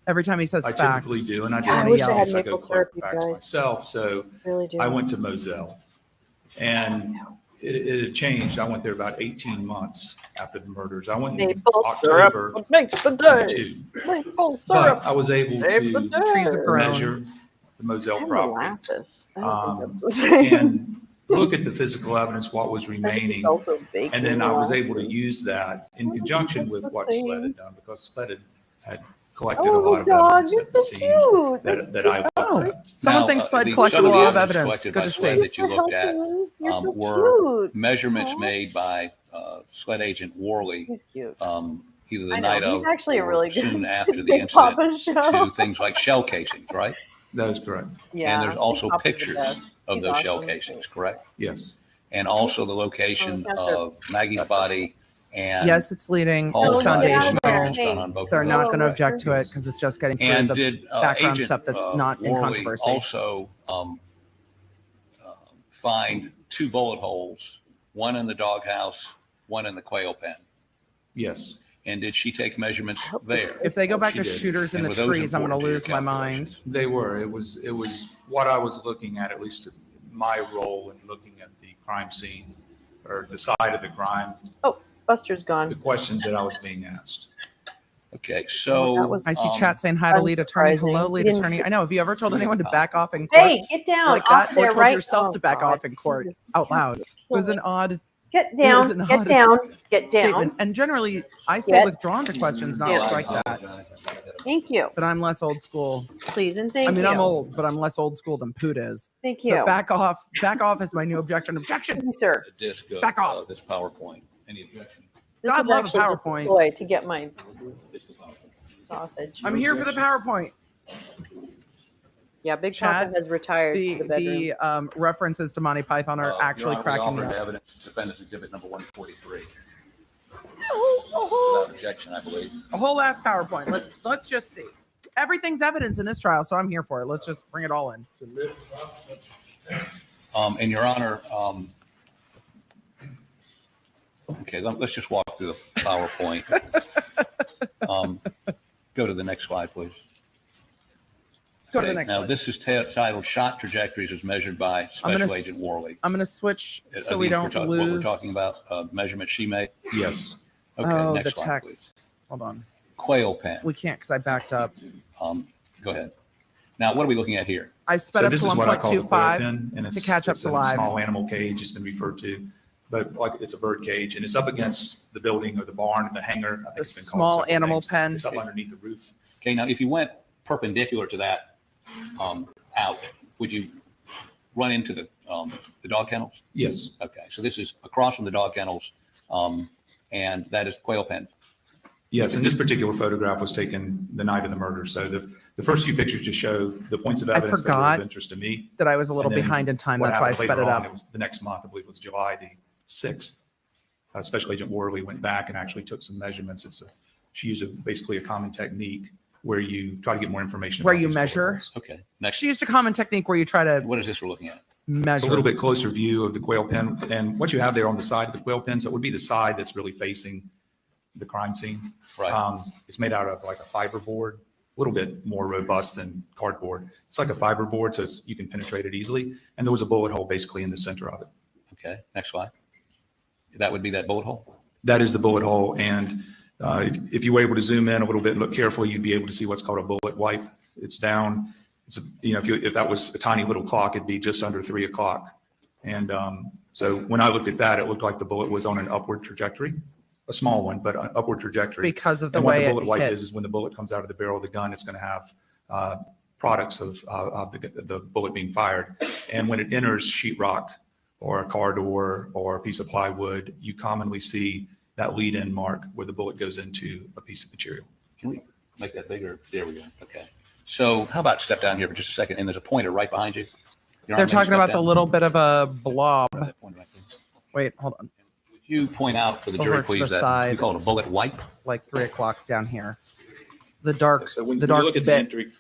Every time he says I facts. typically do, and I do God, I in wish this I had case, I go maple collect syrup, you facts guys. myself. So Really do. I went to Moselle and it had changed. I went there about 18 months after the murders. I went in Maple syrup. October What makes the day? 22. Maple syrup. But I was able Save the to day. Trees have grown. measure the Moselle And property molasses. I don't think that's the and same. look at the physical evidence, what was I think remaining. it's also bacon And then I was able to molasses. use that in conjunction with what Same. SLED had done, because SLED had collected a Oh, lot of dog, evidence you're at the so scene cute. that I Oh, someone Now, thinks Sled some collected a the lot of evidence evidence. collected Good by to SLED see. that you looked at You're so were cute. measurements Aw. made by SLED agent Worley, He's cute. either the I know, night he's of actually a or really good soon after the Big incident Papa show. to things like shell casings, right? That is correct. Yeah, And there's Big also Papa's the pictures best. of He's those shell awesome. casings, correct? Yes. And also the location Oh, cancer. of Maggie's body and Yes, it's leading. Paul's It's No, body. get out of and there. measurements done Hey. on both They're of not those. going to Lolo, object to it Yes. because it's just getting through And the did background Agent stuff that's not in Worley controversy. also find two bullet holes, one in the doghouse, one in the quail pen? Yes. And did she take measurements there? If they go back She to did. shooters in And the were those trees, I'm going to important to your lose my mind. calculations? They were. It was what I was looking at least my role in looking at the crime scene or the side of the crime, Buster's the gone. questions that I was being asked. Okay, That so was- I see chat saying hi to lead attorney. Hello, lead He didn't attorney. say- I know. Have you ever told anyone to back off in court Hey, get down like off that, there, or told right? yourself Oh, to back God. off in court Jesus, this out cat loud? is It was killing an odd Get It down. is an Get odd down. Get statement. down. And generally, I say Get withdrawn to questions, not down. strike that. Thank you. But I'm less old school. Please and I thank mean, you. I'm old, but I'm less old school than Poot is. Thank you. But back off. Back off is my new objection. Objection. Thank you, sir. The disc of Back off. This PowerPoint. Any objection? This God was love a actually just PowerPoint. toy to get my It's the PowerPoint. sausage. I'm here for the PowerPoint. Yeah, Big Chad, Papa has retired to the bedroom. The references to Monty Python are Your actually Honor, we cracking me offered up. evidence, defendant's exhibit number 143. Without objection, I believe. A whole ass PowerPoint. Let's just see. Everything's evidence in this trial, so I'm here for it. Let's just bring it all in. And Your Honor, okay, let's just walk through the PowerPoint. Go to the next slide, please. Go to the Okay, next now, slide. this is titled "Shot Trajectories as Measured by I'm gonna Special s- Agent Worley." I'm going to switch so Are we these don't What lose. we're talking about, measurement she made? Yes. Okay, Oh, next the slide, text. Hold on. please. Quail pen. We can't because I backed up. Go ahead. Now, what are we looking at here? I sped So up this to is what I call the quail 1.25. pen, and it's to catch up it's to a live. small animal cage. It's been referred to, but like it's a bird cage, and it's up against the building or the barn, the hangar. I think The it's been called small several animal things. pen. It's up underneath the roof. Okay, now if you went perpendicular to that out, would you run into the dog kennels? Yes. Okay, so this is across from the dog kennels, and that is quail pen. Yes, and this particular photograph was taken the night of the murder. So the first few pictures just show the points of evidence that were forgot of interest to me. That I was a little And then behind in time. what That's why I happened sped later it on, up. It was the next month, I believe it was July the 6th. Special Agent Worley went back and actually took some measurements. She used basically a common technique where you try to get more information. Where about you these measure? bullet holes. Okay, next. She used a common technique where you try to What is this we're looking at? It's measure. a little bit closer view of the quail pen, and what you have there on the side of the quail pen, so it would be the side that's really facing the crime scene. Right. It's made out of like a fiber board, a little bit more robust than cardboard. It's like a fiber board, so you can penetrate it easily. And there was a bullet hole basically in the center of it. Okay, next slide. That would be that bullet hole? That is the bullet hole. And if you were able to zoom in a little bit and look carefully, you'd be able to see what's called a bullet wipe. It's down. If that was a tiny little clock, it'd be just under 3 o'clock. And so when I looked at that, it looked like the bullet was on an upward trajectory, a small one, but an upward trajectory. Because of the And way what the it bullet wipe hit. is when the bullet comes out of the barrel of the gun, it's going to have products of the bullet being fired. And when it enters sheetrock or a car door or a piece of plywood, you commonly see that lead-in mark where the bullet goes into a piece of material. Can we make that bigger? There we go. Okay. So how about step down here for just a second, and there's a pointer right behind you. Your arm, They're maybe talking step about the down. little bit of a blob. That pointer right there. Wait, hold on. Would you point out for the Over jury, to please, the that side. we call it a bullet wipe? Like 3 o'clock down here. The dark, So when the you dark look at the bit. entry,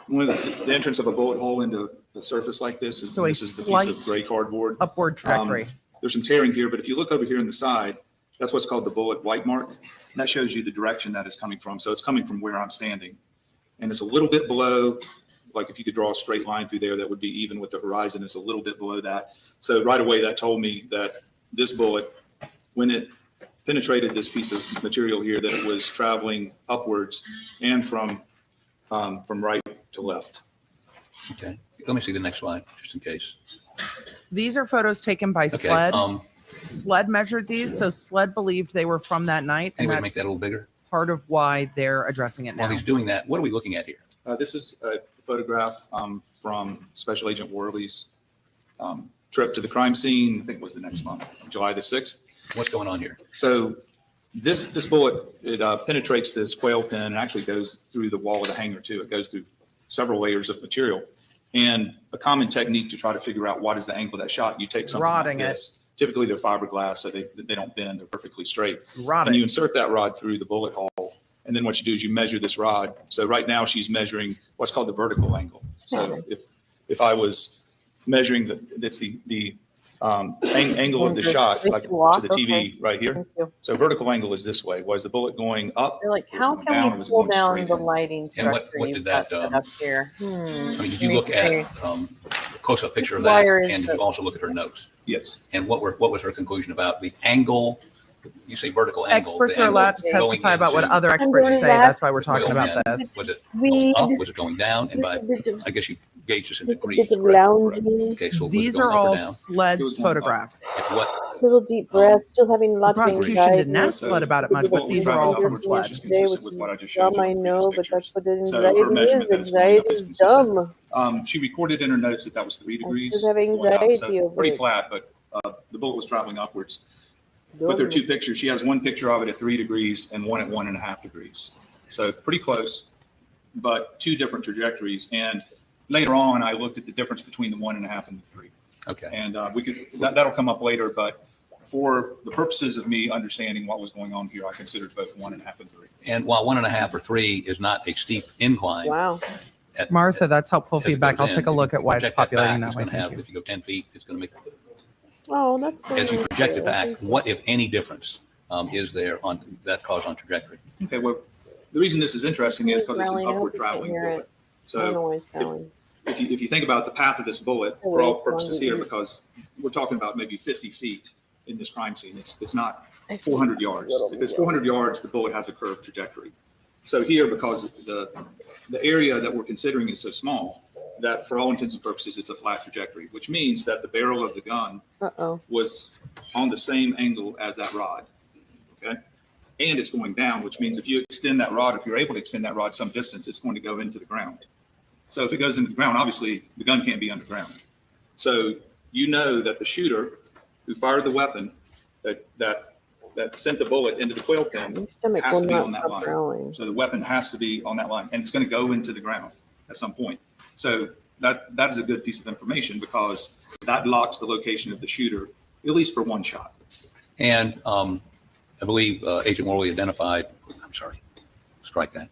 when the entrance of a bullet hole into a surface like this is, So a this is the piece of slight gray cardboard. upward trajectory. There's some tearing here, but if you look over here on the side, that's what's called the bullet wipe mark. And that shows you the direction that it's coming from. So it's coming from where I'm standing. And it's a little bit below, like if you could draw a straight line through there, that would be even with the horizon. It's a little bit below that. So right away, that told me that this bullet, when it penetrated this piece of material here, that it was traveling upwards and from right to left. Okay. Let me see the next slide, just in case. These are photos taken by Okay. SLED. SLED measured these, so SLED believed they were from that night, and Anybody that's make that a little bigger? part of why they're addressing it now. While he's doing that, what are we looking at here? This is a photograph from Special Agent Worley's trip to the crime scene. I think it was the next month, July the 6th. What's going on here? So this bullet, it penetrates this quail pen and actually goes through the wall of the hangar too. It goes through several layers of material. And a common technique to try to figure out what is the angle of that shot, you take something Rodding like it. this. Typically they're fiberglass, so they don't bend, they're perfectly straight. Rod And it. you insert that rod through the bullet hole. And then what you do is you measure this rod. So right now she's measuring what's called the vertical angle. So if I was measuring the angle of the shot, like to the TV right here. Thank you. So vertical angle is this way. Was the bullet going up? They're like, how down, can or we was it pull going down straight the in? lighting And structure? what you've did got that, set up here? I mean, did you look at a close-up picture of that, Wire is and did the- you also look at her notes? Yes. And what was her conclusion about the angle? You say vertical angle. Experts the are angle allowed to going testify about what into other experts doing say. that. That's why we're the talking quail about pen. this. Was it Weed. going up? Was it going down? And by, Little bit of I guess you gauge this into It's a degrees, bit of correct? lounging, Okay, so was it These going are up or all down? It SLED's was going up. photographs. At what, little deep breaths, still having lots of prosecution didn't anxiety. ask SLED about it much, The but bolt was these are all traveling from upwards, SLED. which is Today, consistent which with what I is just showed dumb, you in I the previous know, but that's pictures. what So her anxiety measurement is. that it's going up Anxiety is is consistent. dumb. She recorded in her notes that that was 3 I degrees still have going up, anxiety so over pretty it. flat, but the bolt was traveling upwards. But there are Dumb. 2 pictures. She has one picture of it at 3 degrees and one at 1.5 degrees. So pretty close, but 2 different trajectories. And later on, I looked at the difference between the 1.5 and the 3. okay. And that'll come up later, but for the purposes of me understanding what was going on here, I considered both 1.5 and 3. And while 1.5 or 3 is not a steep incline. Wow. Martha, that's helpful as it feedback. goes I'll take in, a look at why it's project that populating back, that way. it's gonna Thank have- you. If you go 10 feet, it's going to make, Oh, that's so as you nice. project it back, Thank you. what, if any, difference is there on that cause on trajectory? Okay, well, the reason this is interesting is because it's an Growling, I hope upward you can't traveling hear bullet. it. I don't know So why it's growling. if you think about the path of this bullet, Oh, for all well, purposes well, here, you- because we're talking about maybe 50 feet in this crime scene, it's not I feel 400 a yards. little If it's bit. 400 yards, the bullet has a curved trajectory. So here, because the area that we're considering is so small, that for all intents and purposes, it's a flat trajectory, which means that the barrel of the gun Uh-oh. was on the same angle as that rod, okay? And it's going down, which means if you extend that rod, if you're able to extend that rod some distance, it's going to go into the ground. So if it goes into the ground, obviously the gun can't be underground. So you know that the shooter who fired the weapon that sent the bullet into the quail pen My stomach has will to be not on that stop line. growling. So the weapon has to be on that line, and it's going to go into the ground at some point. So that is a good piece of information because that locks the location of the shooter, at least for one shot. And I believe Agent Worley identified, I'm sorry, strike that.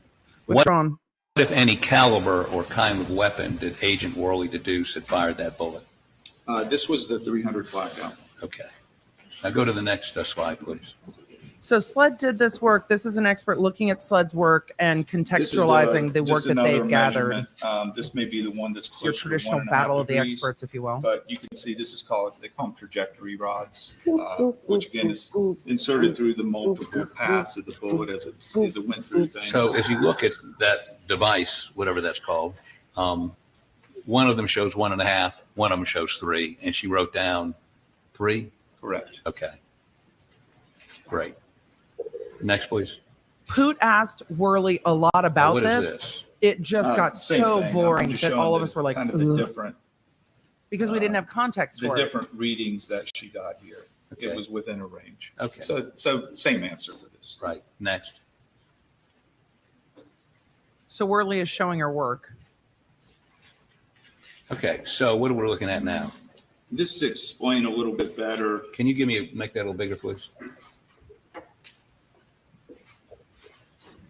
What, Withdrawn. if any, caliber or kind of weapon did Agent Worley deduce had fired that bullet? This was the 300 blackout. Okay. Now go to the next slide, please. So SLED did this work. This is an expert looking at SLED's work and This is, contextualizing the just work that another they've gathered. measurement. This may be the one that's It's your closer to traditional 1.5 battle of the degrees, experts, if you will. But you can see this is they call them trajectory rods, Boop, which boop, again boop, is boop, inserted through the multiple paths of the bullet as it went through things. So as you look at that device, whatever that's called, one of them shows 1.5, one of them shows 3, and she wrote down 3? Correct. Okay. Great. Next, please. Poot asked Worley a lot Now, about what is this. It just got Same so thing. I'm boring just that showing all of the- us were like, kind of the "Ugh," different, because we didn't have context the for it. different readings that she got here. Okay. It was within a range. Okay. So same answer for this. Right. Next. So Worley is showing her work. Okay. So what are we looking at now? Just to explain a little bit better, Can you make that a little bigger, please?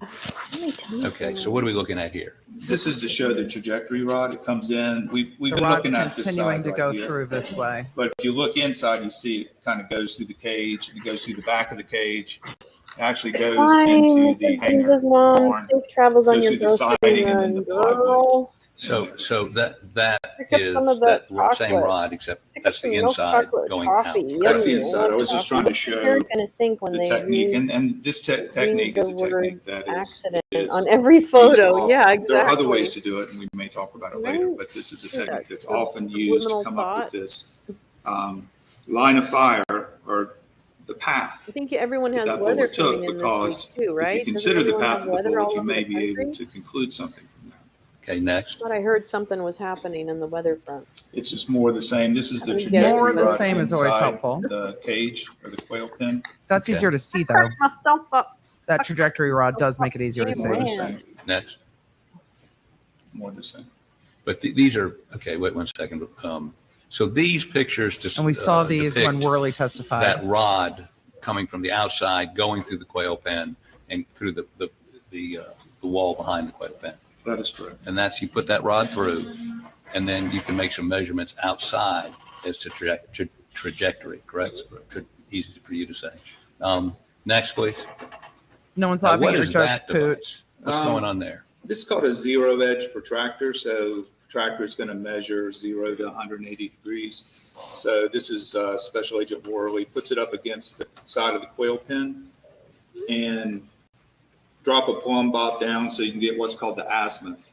How many times? Okay. So what are we looking at here? this is to show the trajectory rod. It comes in. We've The been rod's looking at this continuing side to right go here. through this way. But if you look inside, you see it kind of goes through the cage. It goes through the back of the cage. It actually goes Hi, into Mr. the hangar Stevens' mom. barn. Safe travels on Goes your through the grocery siding and then run, the plywood. girl. So that Pick up is some of that the same chocolate. rod, except Pick up that's some the milk inside chocolate going out. toffee. That's the Yummy. inside. I was just trying to What's the show parent gonna think when the they technique, read and this technique is a the word technique that accident is on every used photo? often. Yeah, exactly. There are other ways to do it, and we may talk about it later, Right. but this is a Yeah, technique that's sub- often used to subliminal come up with thought. this line of fire or the path I think everyone that has that weather bullet took, coming in this because week too, right? if you Doesn't consider the everyone path have of the weather bullet, all you over may the be able country? to conclude something from that. Okay. Next. But I heard something was happening in the weather front. It's just more of the same. This is the I'm gonna get it. trajectory More of the rod same is always inside helpful. the cage or the quail pen. That's Okay. easier to see, though. Hurt myself up. That trajectory rod does make it easier to More of the see. Amen. same. Next. More of the same. But these are okay. Wait 1 second. So these pictures just And we saw these when depict Worley that testified. rod coming from the outside, going through the quail pen and through the wall behind the quail pen. That is correct. And that's, you put that rod through, and then you can make some measurements outside as to trajectory, correct? Easy for you to say. Next, please. No one's Now, laughing what at your is jokes, that Poot. device? What's going on there? This is called a zero edge protractor. So protractor is going to measure 0 to 180 degrees. So this is Special Agent Worley puts it up against the side of the quail pen and drop a plumb bob down so you can get what's called the azimuth.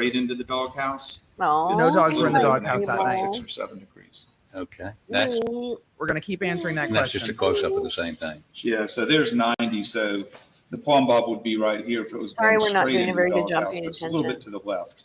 straight into the doghouse. No, No dogs were in the It's doghouse that about night. 6 or 7 degrees. Okay, that's, We're going to keep answering that and that's just a question. close-up of the same thing. Yeah, so there's 90, so the plumb bob would be right here if it was Sorry, going we're not straight doing a into very the good job doghouse, paying but it's a little bit attention. to the left.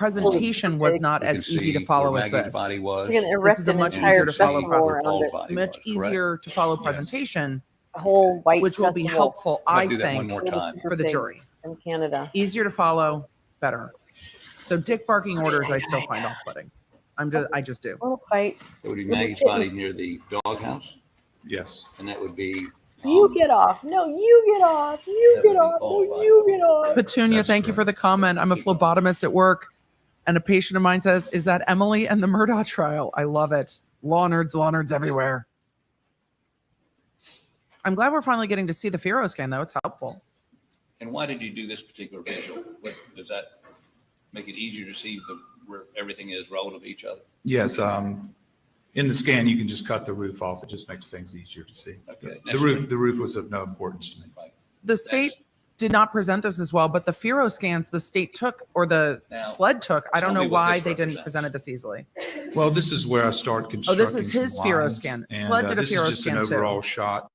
presentation was not You can as easy to see follow where as Maggie's this. body was. We're gonna This erect is a an much entire easier to follow festival process. around Paul's it. body Much was, correct? easier to follow Yes. presentation whole white which will be festival helpful, I'm I gonna do that one think, more for the time. super for the pigs jury. from Canada. Easier to follow, better. So dick barking orders, I still find off-putting. I just do. Little fight. It would be Little Maggie's kitten. body near the doghouse, Yes. and that would be. You get off. No, you get off. You That get would be off. No, qualified. you get off. Petunia, That's thank you for the comment. I'm a phlebotomist at work, and a patient of mine says, "Is that Emily and the Murdaugh trial?" I love it. Law nerds everywhere. I'm glad we're finally getting to see the Firo scan, though. It's helpful. And why did you do this particular visual? Does that make it easier to see where everything is relative to each other? Yes. In the scan, you can just cut the roof off. It just makes things easier to see. Okay. The roof was of no importance to me. Right. The state did not present this as well, but the Firo scans the state took, or the Now, sled took. I don't tell know me what why this they didn't represents. present it this easily. Well, this is where I start Oh, constructing. this is his some Firo lines. scan. And, Sled did a this Firo is just an scan too. overall shot,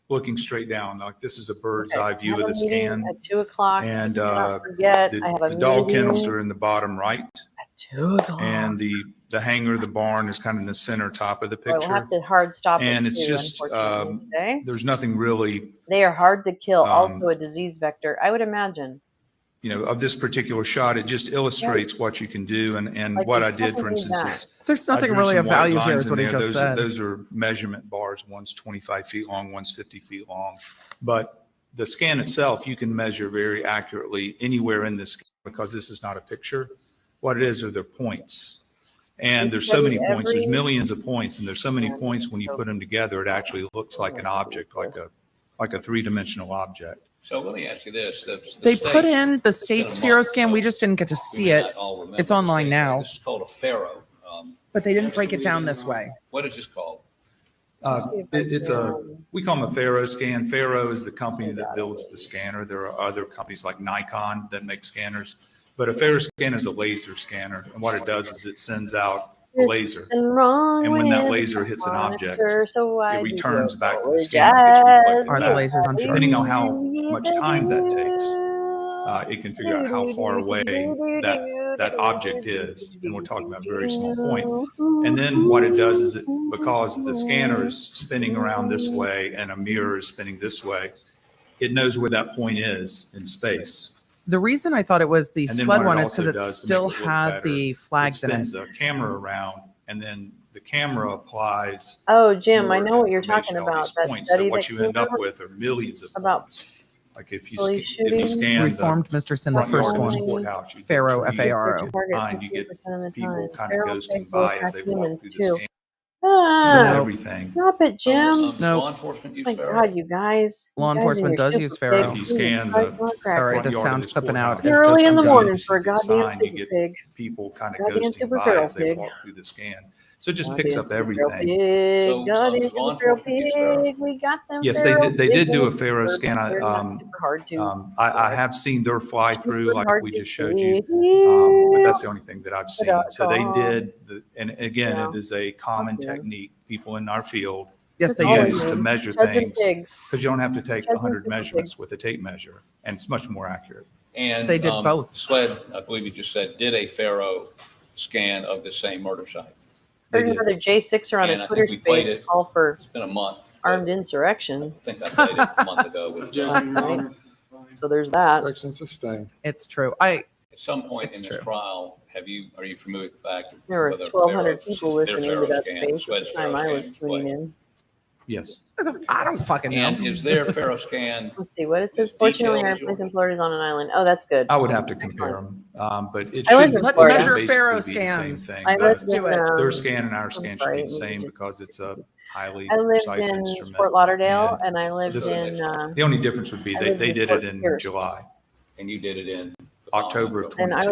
looking straight down. Like this is a bird's Okay, eye view I have of the a meeting scan. at 2:00. And Do not forget, I have a the dog meeting kennels are in the bottom right, at 2:00. and the hangar, the barn is kind of in the center top of the So I will picture. have to hard stop And it it's too, just, unfortunately, okay? There's nothing really, They are hard to kill. um, Also a disease vector, I would imagine. of this particular shot. It just illustrates what you can do. And Like, what there's I did, for nothing instance, in is There's I nothing drew really some of white value here, lines is in what he there. just Those are- said. Those are measurement bars. One's 25 feet long, one's 50 feet long. But the scan itself, you can measure very accurately anywhere in this scan because this is not a picture. What it is are their points. And there's so many points. There's millions of points, and there's so many points when you put them together, it actually looks like an object, like a three-dimensional object. So let me ask you this. They put in the state's Firo scan. We just didn't get to see it. It's online now, This is called a Pharaoh. but they didn't break it down this way. What is this called? We call them a Faro scan. Faro is the company that builds the scanner. There are other companies like Nikon that make scanners, but a Faro scan is a laser scanner. And what it does is it sends out a laser. And when that laser hits an object, it returns back to the scanner. Are the lasers on Depending on trucks? how much time that takes, it can figure out how far away that object is. And we're talking about a very small point. And then what it does is because the scanner is spinning around this way and a mirror is spinning this way, it knows where that point is in space. The reason I thought it was the And then sled what it one is also because it does to still make it look had better, the flags in it. spins the camera around, and then the camera applies. Oh, Jim, I more know what you're information talking on about. these That points. study So what that you came end up out with are millions of about points. Like if you police shootings. scan Reformed Mr. Sin, the front yard first of one. this courthouse, you get Pharaoh, trees F-A-R-O. behind, you get people kind of ghosting will by as they attack walk humans through the too. scan. Ah, No. Everything. stop it, Jim. No. Law enforcement Oh use my Pharaoh? God, you guys. Law You guys enforcement and your does use super Pharaoh. pig. If you scan Jesus the Christ, Sorry, front the yard of sound's this clipping out. courthouse, It's early just in the I'm done. morning you for a get goddamn sign, you super get pig. people kind of Goddamn ghosting super by feral as they pig. walk through the scan. So it just picks up Goddamn super feral everything. pig. So, Goddamn does law super feral enforcement use Pharaoh? pig. We got them. Yes, they feral did. They did do a pigs. Faro scan. They're not super hard to. I have seen their fly through, Super like hard we to just showed you. see. But that's the only thing that I've seen. So they did, and again, Yeah. it is a common Yeah. technique people in our field Yes, they All do. of use to them. measure Chuds and things, pigs. because you don't have to take Chuds and 100 super measurements pigs. with a tape measure, and it's much more accurate. And They did both. SLED, I believe you just said, did a Pharaoh scan of the same murder site. They Heard did. another J6er on And a I Twitter think we played space it. call for It's been a month. but armed insurrection. I think I played it a month ago. With, Last night. So there's that. Section sustain. It's true. at some point It's in this true. trial, are you familiar with the fact of There were whether 1,200 Pharaoh people did a listening to Pharaoh that scan, space at SLED's the time Pharaoh I was scan tuning played? in. Yes. I don't fucking know. And is their Pharaoh scan, Let's see what it says. As Fortunately, detailed our as place yours. in Florida is on an island. Oh, that's good. I would have to compare them, but it I live should in Let's Florida. measure basically Pharaoh be the same scans. thing. I Let's lived do in, it. Their scan and our scan should sorry, be the same just- because it's a highly I lived precise in instrument. Fort Lauderdale, And and I lived this- in. The only difference would be I they lived in did Fort it in Pierce. July, and you did it in October of And I 22.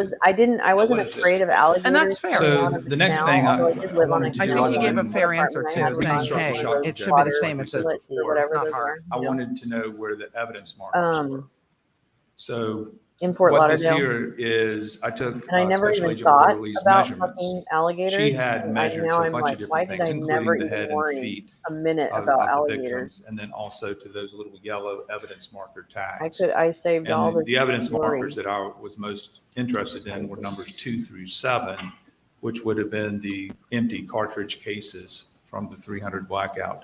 wasn't what is this? afraid of alligators. And that's fair. So out of the next now, thing although I did live on a wanted to I do, think he gave a wanted- fair answer apartment. I too, had saying, one of hey, those it should be the water same. It's like outlets or before. whatever It's not those hard. are. I wanted to know where the evidence markers were. Um, So in Fort what this Lauderdale. here is, I took And I never Special even Agent thought Beverly's about measurements. fucking alligators. She had and measured now to a I'm bunch of like, why different did I things, never including the even head and worry feet a minute of about the alligators? victims, and then also to those little yellow evidence marker tags. I saved all And this. the evidence glory. markers that I was most interested in were numbers 2 through 7, which would have been the empty cartridge cases from the 300 blackout.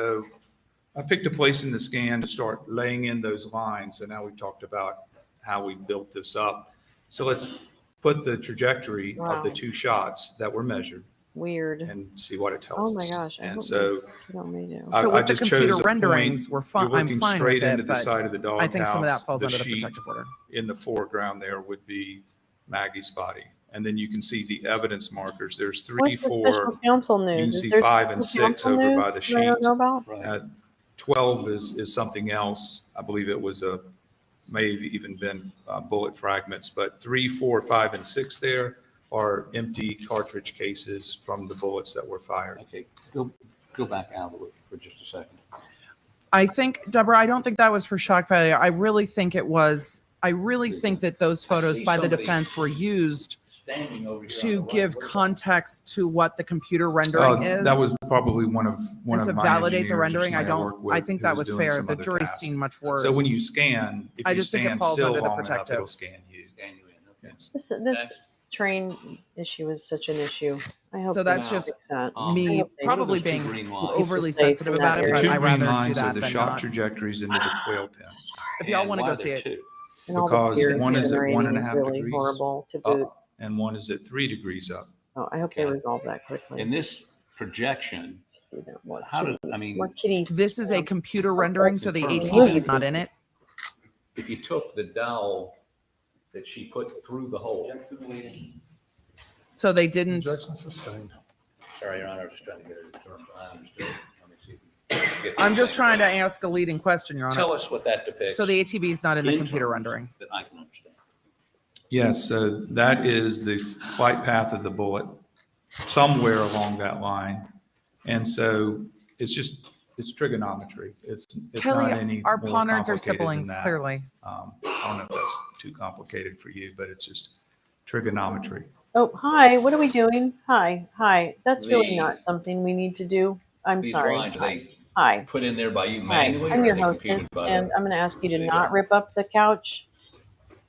So I picked a place in the scan to start laying in those lines. So now we've talked about how we built this up. So let's put the trajectory of the Wow. two shots that were measured. Weird. and see what it tells Oh my us. gosh. I And hope so they don't make it. I So with the just computer chose a renderings, point. we're fine. You're I'm looking fine straight with into it, the but side of the doghouse. I think some of that falls The under the sheet protective order. in the foreground there would be Maggie's body. And then you can see the evidence markers. There's 3, What's the 4, special counsel you news? can Is see there 5 and special 6 counsel over news by the that I don't know sheet. about? Right. 12 is something else. I believe it was may have even been bullet fragments, but 3, 4, 5, and 6 there are empty cartridge cases from the bullets that were fired. Okay, go back out of it for just a second. I think, Deborah, I don't think that was for shock value. I really think it was. I really think that those photos see by the somebody defense were used Standing over here on to the right, give what is that? context to what the computer rendering is. That was probably one and of to my validate the engineers or rendering. I somebody worked don't. with I think who that was doing fair. some The other jury's tasks. seen much worse. So when you scan, if I you just think it stand falls still under the long enough, protective. it'll scan you. Scan you in, okay. Yes. This train issue is such an issue. I hope So they that's just fix that. me I hope they probably those two being green lines? overly People safe sensitive in about that it, The but two I green rather do lines are that the than shot not. trajectories into the quail pen. If y'all And want to why go are see there it, two? And all the Because tears one is at generating 1.5 really degrees horrible to boot. up and one is at 3 degrees up. So I hope they Okay. resolve that quickly. In this projection, What how kitty- did, I mean, what kitty? this is a computer rendering, so the In terms of ATV is not in it. if you took the dowel that she put through the hole. So they didn't. Objection sustained. Sorry, Your Honor, I was just trying to get it. I understood. Let me see if you get I'm the just thing. trying to ask a leading question, Your Honor. Tell us what that depicts. So the ATV is not in the in computer terms rendering. That I can understand. Yes, so that is the flight path of the bullet somewhere along that line. And so it's trigonometry. It's Kelly, not any our more paw nerds are complicated than siblings, that. clearly. I don't know if that's too complicated for you, but it's just trigonometry. Oh, hi. What are we doing? Hi. That's really The- not something we need to do. I'm These sorry. lines, are they Hi. put in there by you Hi. manually? I'm or your are they hostess, computed by and the- I'm going to ask you to the, not rip up the couch.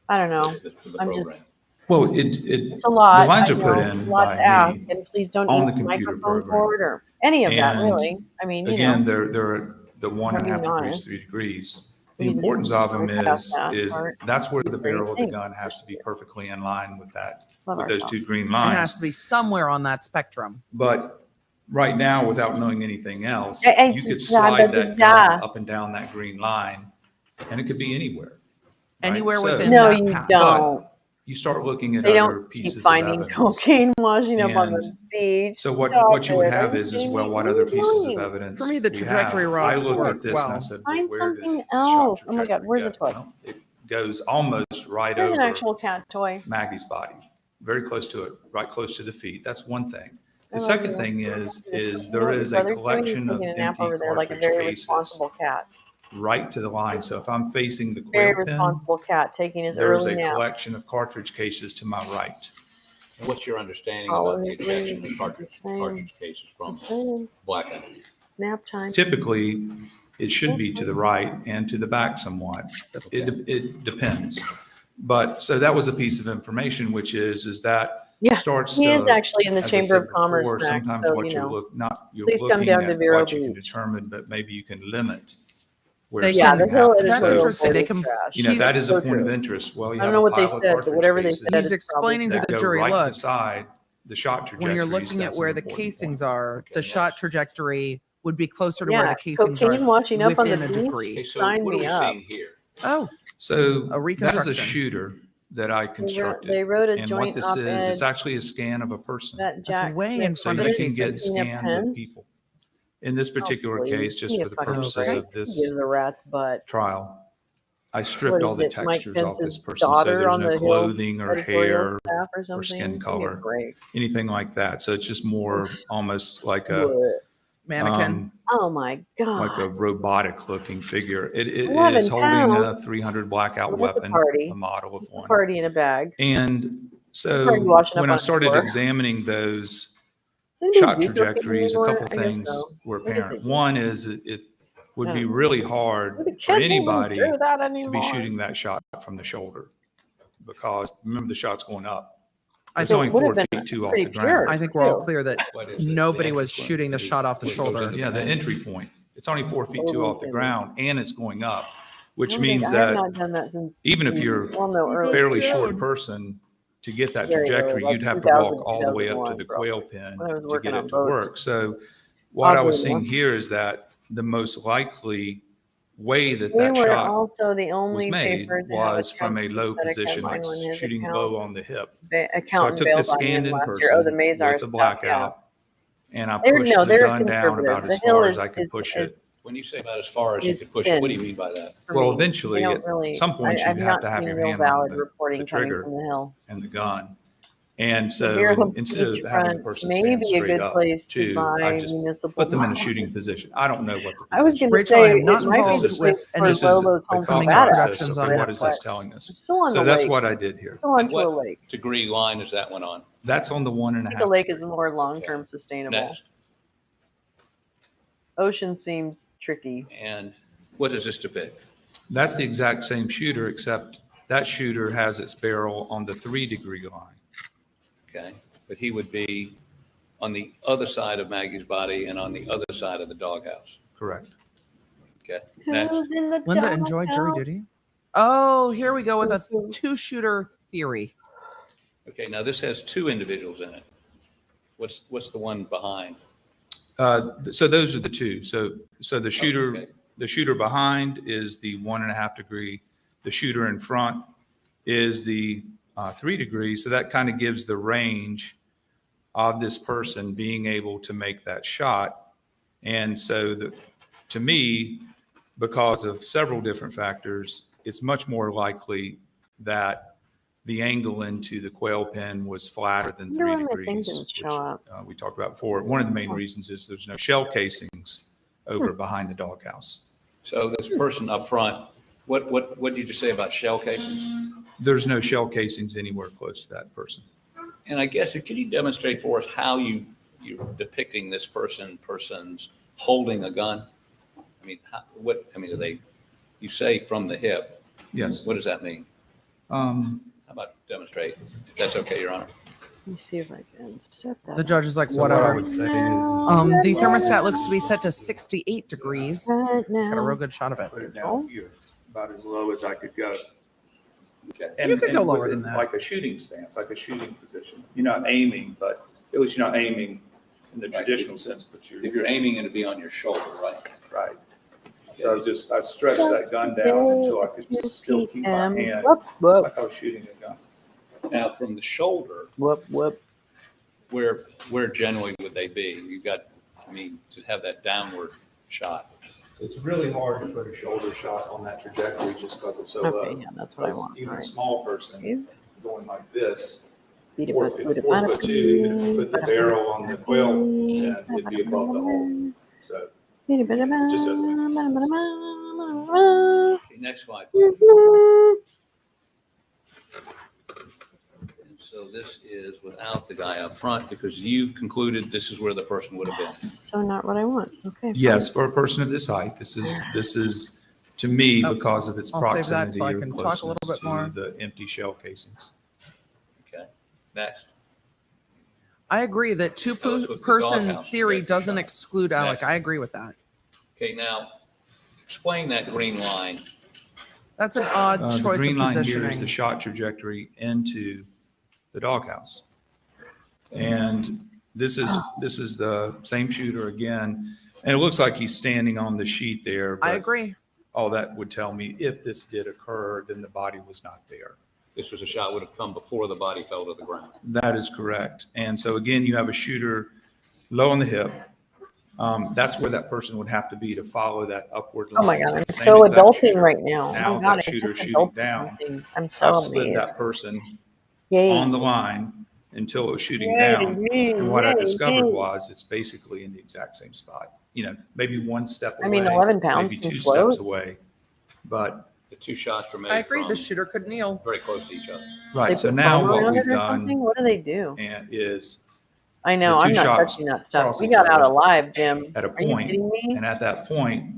I don't know. the I'm program? just. Well, It's a lot. the lines I are put know, in a lot by to ask, me and please don't on use the computer microphone program. cord or any of that. And Really. I mean, you Again, know. they're the 1.5 being degrees, honest. 3 degrees. We The just importance of them cut out that is part. that's where the Great, barrel of the thanks. gun has to be perfectly in line with that, Love with our those dogs. two green It has lines. to be somewhere on that spectrum. But right now, without knowing anything else, It's- you could da, slide da, that da. gun up and down that green line, and it could be anywhere. right? Anywhere So within No, that you path. don't. You start looking at They other don't pieces keep of finding evidence. cocaine washing up on the And beach. So what Stop you would it. have Are you is, kidding well, me? what What are other you pieces doing? of evidence For me, the we trajectory have? rods I looked work at this well. and I said, well, Find where something does shot else. Oh my God, trajectory where's the go? toy? Well, it goes almost right There's an over actual cat toy. Maggie's body, very close to it, right close to the feet. That's one thing. I The love second you. thing is You know there what is your a brother's doing? He's collection of taking a nap empty over there like a cartridge very cases responsible cat. right to the line. So if I'm facing the Very quail pen, responsible cat taking his there is early a nap. collection of cartridge cases to my right. And what's your understanding Follow about the his ejection lead. of cartridge Just saying. cases from Just saying. blackout? Nap time. Typically, it should be to the right and to the back somewhat. It depends. But, so that was a piece of information, which is that Yeah, starts he is to, actually in the as I Chamber said of Commerce, before, Max, sometimes so, what you you're know. you're Please come looking down to at Vero what you can Beach. determine, but maybe you can limit where They Yeah, something the Hill happens. That's editorial interesting. board They is can- trash. You know, He's that is so a point of true. interest. Well, you I have don't know a what they pile of said, but cartridge whatever they cases said. He's it's probably explaining to that the go jury, right look, beside the shot trajectories. when you're looking at That's where an the important casings point. are, the Okay, shot next. trajectory would be closer to where Yeah, the casings cocaine are washing up on the within a beach. Okay, degree. so Sign what are me we up. seeing here? Oh, So A that is a reconstruction. shooter that I constructed. They wrote a And what joint this is, it's op-ed actually a scan of a person. that Jack way Smith in So front of you the can get casings. scans of people. In this particular please, case, give just me a for the fucking purposes break. of this Give the rat's butt. trial, I What stripped all is the it, Mike textures off this Pence's person. So daughter there's on no the Hill clothing or editorial hair staff or or something? skin Give me a color, break. anything like that. So it's just more almost like a, Blech. mannequin. Oh my like a God. robotic looking figure. It is 11 holding a pounds. 300 blackout Well, it's a weapon, party. a model of It's a one. party in a bag. And It's a party so washing up when on I a started floor. examining those Does anybody shot do cocaine trajectories, a anymore? couple I guess things so. were I guess they apparent. do. One is it would be Yeah. really hard Well, the for kids don't anybody do that to anymore. be shooting that shot from the shoulder because remember the shot's going up. I It's think- only would 4 have been feet 2 off pretty the pure. ground. I think we're all too. clear that What is this? nobody The was entry point shooting the to shot off the what goes shoulder. into Yeah, the bag? entry point. It's only 4 feet 2 off the Totally. ground and it's going up, which I means have that not done that since. even if you're well, no, early. fairly short person, to get that Very early, trajectory, like you'd have to 2000, walk all the way up to 2001 the probably, quail pen when I was to working get on it to boats. work. So what I Oddly was seeing enough. here is that the most likely way that We that were shot also the was only made paper to have a was from a low that position, like account when his shooting account low on the hip. So I accountant took bailed this on him scanned-in last year. Oh, the person Mazar with the stuff. Yeah, blackout, and I they're pushed no, the they're gun down conservative. about The as hill far is as I could push it. When you say about as far as you is could push it, what do you thin mean by that? for Well, me. They eventually, don't at really. some point, I've you have not to have seen your real hand on valid the reporting coming trigger from the hill. and the gun. And The so Vero instead of having the beachfront person may stand be a straight good up place to too, I buy just municipal put them in a bonds. shooting position. I don't know what the I was position going to is. Rachel, I say am it not might be involved the This is- place with for any This is Lolo's the home thought from filming Badass. productions process on of what is this Netflix. telling I'm us? still on So the that's lake. what I did here. Still And onto a what lake. degree line is that one on? That's on the one and I a think a half. lake is more long-term sustainable. Next. Ocean seems tricky. And what does this depict? That's the exact same shooter, except that shooter has its barrel on the 3-degree line. Okay, but he would be on the other side of Maggie's body and on the other side of the doghouse. Correct. Okay, next. Who's in the Linda enjoyed jury doghouse? duty. Oh, here we go with a two-shooter theory. Okay, now this has two individuals in it. What's the one behind? So those are the two. So the shooter, okay. the shooter behind is the 1.5 degree. The shooter in front is the 3 degrees. So that kind of gives the range of this person being able to make that shot. And so to me, because of several different factors, it's much more likely that the angle into the quail pen was flatter than Wonder 3 why my thing degrees, didn't which show up. we talked about before. One of the main reasons is there's no shell casings over behind the doghouse. So this person up front, what did you just say about shell casings? There's no shell casings anywhere close to that person. And I guess, can you demonstrate for us how you're depicting this person's holding a gun? I mean, are they, you say from the hip. Yes. What does that mean? How about demonstrate, if that's okay, Your Honor? Let me see if I can set that. The judge is like, So what I whatever. would say is The thermostat looks to be set to 68 degrees. Right It's got a now. real good shot of it. put it down here, about as low as I could go. Okay. You could go And lower with than it that. Like a shooting stance, like a shooting position. You're not aiming, but at least you're not aiming in the traditional sense, but If you're aiming, it'd be on your shoulder, right? right. So I stretched that gun down until I could just still keep my hand Whoop, whoop, like I was shooting a gun. Now, from the shoulder, whoop, whoop. where generally would they be? You've got, to have that downward shot. It's really hard to put a shoulder shot on that trajectory just because it's so Okay, low. yeah, that's what I want. Even a Right. small person going like this, Beat it, 4 beat feet, it, 4'2", even if you put the beat it, barrel on the quail, then it'd be above the hole. So beat it, beat it, it just doesn't make any sense. Okay, next slide. And so this is without the guy up front because you concluded this is where the person would have been. So not what I want. Okay. Yes, for a person of this height, this is to me, Oh, because of its I'll save that proximity so I or can talk a little closeness bit more. to the empty shell casings. Okay, next. I agree that Tell us what the two-person doghouse theory trajectory doesn't shot. exclude Alec. Next. I agree with that. Okay, now explain that green line. That's an odd The choice green of line here is the positioning. shot trajectory into the doghouse. And this is the same shooter again. And it looks like he's standing on the sheet there. I but agree. all that would tell me if this did occur, then the body was not there. This was a shot would have come before the body fell to the ground. That is correct. And so again, you have a shooter low on the hip. That's where that person would have to be to follow that upward line. Oh my God, So I'm the same so exact adulting shooter. right now. Now Oh my God, that I shooter just shooting adulted down, something. I'm I so slid amazed. that person Yay. on the line until it was shooting Yay, down. yay, And what I yay, discovered yay. was it's basically in the exact same spot. Maybe one step away. I mean, 11 pounds maybe can two float. steps away. But The two shots were made I agree. from The shooter could kneel. very close to each other. right. They So put now foam what around we've it or done something? What do they do? and is I know, the I'm two not shots touching that stuff. cross We each got out other alive, Jim. at a Are you point, kidding me? and at that point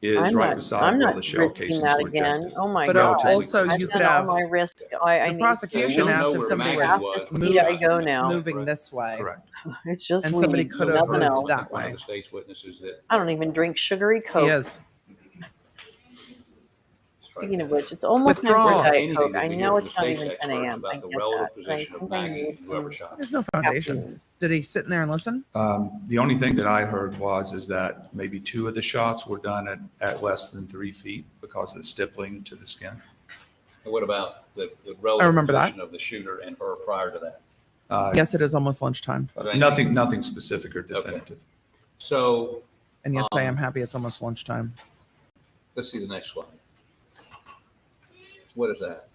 is I'm right not, beside I'm where not the shell risking casings that were again. ejected. Oh my But God. also I've you done could all have my risk. I the need prosecution We don't asked know if where somebody Maggie have was to was. see I go now. moving this way. Correct. It's just And weed, somebody could have nothing moved else. that One of way. the state's witnesses that I don't even drink sugary He Coke. is. So Speaking of which, it's almost time for Withdraw. a Diet Anything Coke. that I we know hear it's from not the even state's 10 experts a.m. I about the get relative that. But I position of think I Maggie need and whoever some shot. There's no foundation. caffeine. Did he sit in there and listen? The only thing that I heard is that maybe 2 of the shots were done at less than 3 feet because of the stippling to the skin. And what about the relative remember that. position of the shooter and her prior to that? Yes, it is almost lunchtime. Nothing specific or definitive. So And yes, I am happy it's almost lunchtime. let's see the next slide. What is that?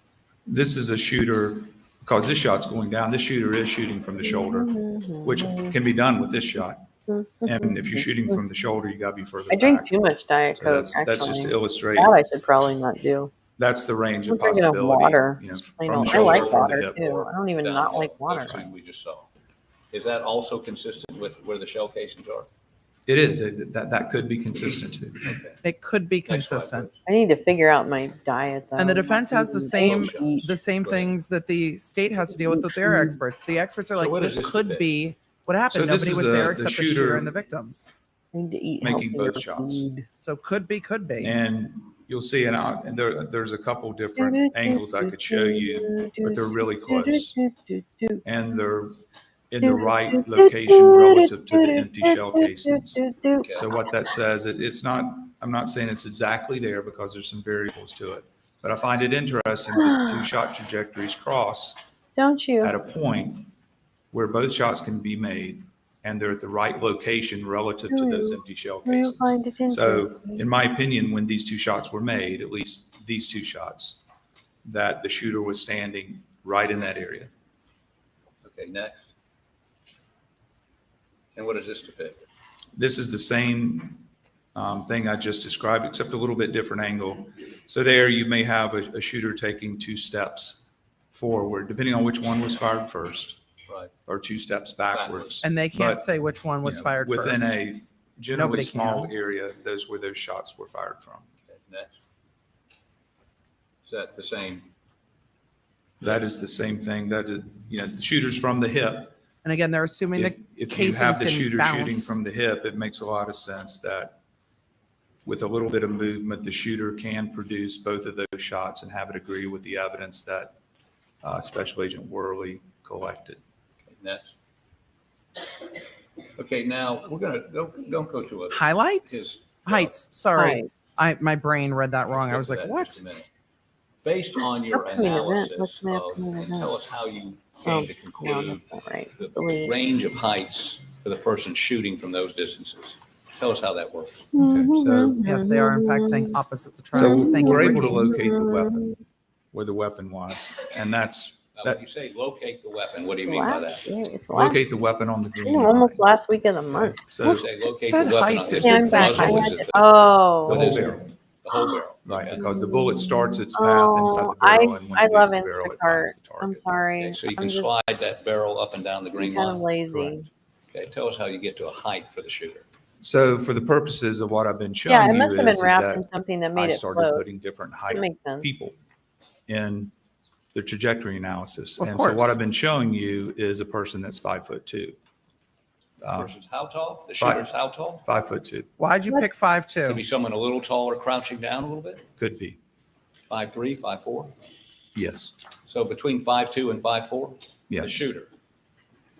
This is a shooter, because this shot's going down, this shooter is shooting from the shoulder, which can be done with this shot. And if you're shooting from the shoulder, you gotta be further I drink back. too much Diet So Coke. that's just to actually. illustrate, That I should probably not do. that's the range I'm of drinking enough possibility. water. You know, Just plain from old. the I shoulder, like from the water hip. too. I don't even not Downhill, like water. those 2 we just saw. Is that also consistent with where the shell casings are? It is, that could be consistent too. Okay. It could be Next slide, consistent. please. I need to figure out my diet though. And the defense has the same Eat. things that the state has to deal with their experts. The experts are So like, what is this this could depict? be what happened. So this Nobody is was the there except the shooter shooter and the victims. I need to eat making healthier both shots. food. So could be. And you'll see, and there's a couple different angles I could show you, but they're really close. And they're in the right location relative to the empty shell casings. So what that says, it's not, I'm not saying it's exactly there because there's some variables to it, but I find it interesting that the 2 shot trajectories cross Don't you? at a point where both shots can be made and they're at the right location relative to those empty shell Do you find casings. it So interesting? in my opinion, when these 2 shots were made, at least these 2 shots, that the shooter was standing right in that area. Okay, next. And what does this depict? This is the same thing I just described, except a little bit different angle. So there you may have a shooter taking 2 steps forward, depending on which one was fired first, Right. or 2 steps backwards. And they can't But, say which one was you know, fired within first. a generally Nobody small can. area, those where those shots were fired from. Okay, next. Is that the same? That is the same thing. That is, you know, the shooter's from the hip. And again, they're assuming If the you casings have the didn't shooter shooting bounce. from the hip, it makes a lot of sense that with a little bit of movement, the shooter can produce both of those shots and have it agree with the evidence that Special Agent Worley collected. Okay, next. Okay, now we're gonna, don't go to it. Highlights? Heights. Sorry. Heights. My brain read that wrong. I was like, what? Based on your Upcoming event. analysis What's my of, upcoming event? tell us how you Oh, came to no, conclude that's not right. the Delete. range of heights for the person shooting from those distances. Tell us how that works. Okay, so, Yes, they are in fact saying opposites so attract. Thank you, we're able to Ricky. locate the weapon, where the weapon was, and that's, Now, when you say locate the weapon, what do you mean by that? Last year. It's last. locate the weapon on the green Yeah, line. almost last week of the month. So You say locate said the weapon. heights, Is it it Yeah, the I'm back. muzzle? I Is had it to, the oh. the What whole is it? barrel, whole barrel? right, Okay. because the bullet starts its path inside the I, barrel, and when I it love leaves the barrel, it Instacart. finds the I'm target. sorry. Okay, so you I'm can just slide that barrel up and down the green kind of line. lazy. Okay, tell us how you get to a height for the shooter. So for the purposes of what I've been showing Yeah, it you must have been is wrapped in that something that I made it started float. putting different That height makes sense. people in the trajectory analysis. Of And so what course. I've been showing you is a person that's 5'2". Versus how tall? The Five. shooter's how tall? 5'2", Why'd you What? pick Could 5'2"? be someone a little taller, crouching down a little bit? could be, 5'3", 5'4"? yes, So between 5'2" and 5'4"? The yes. shooter.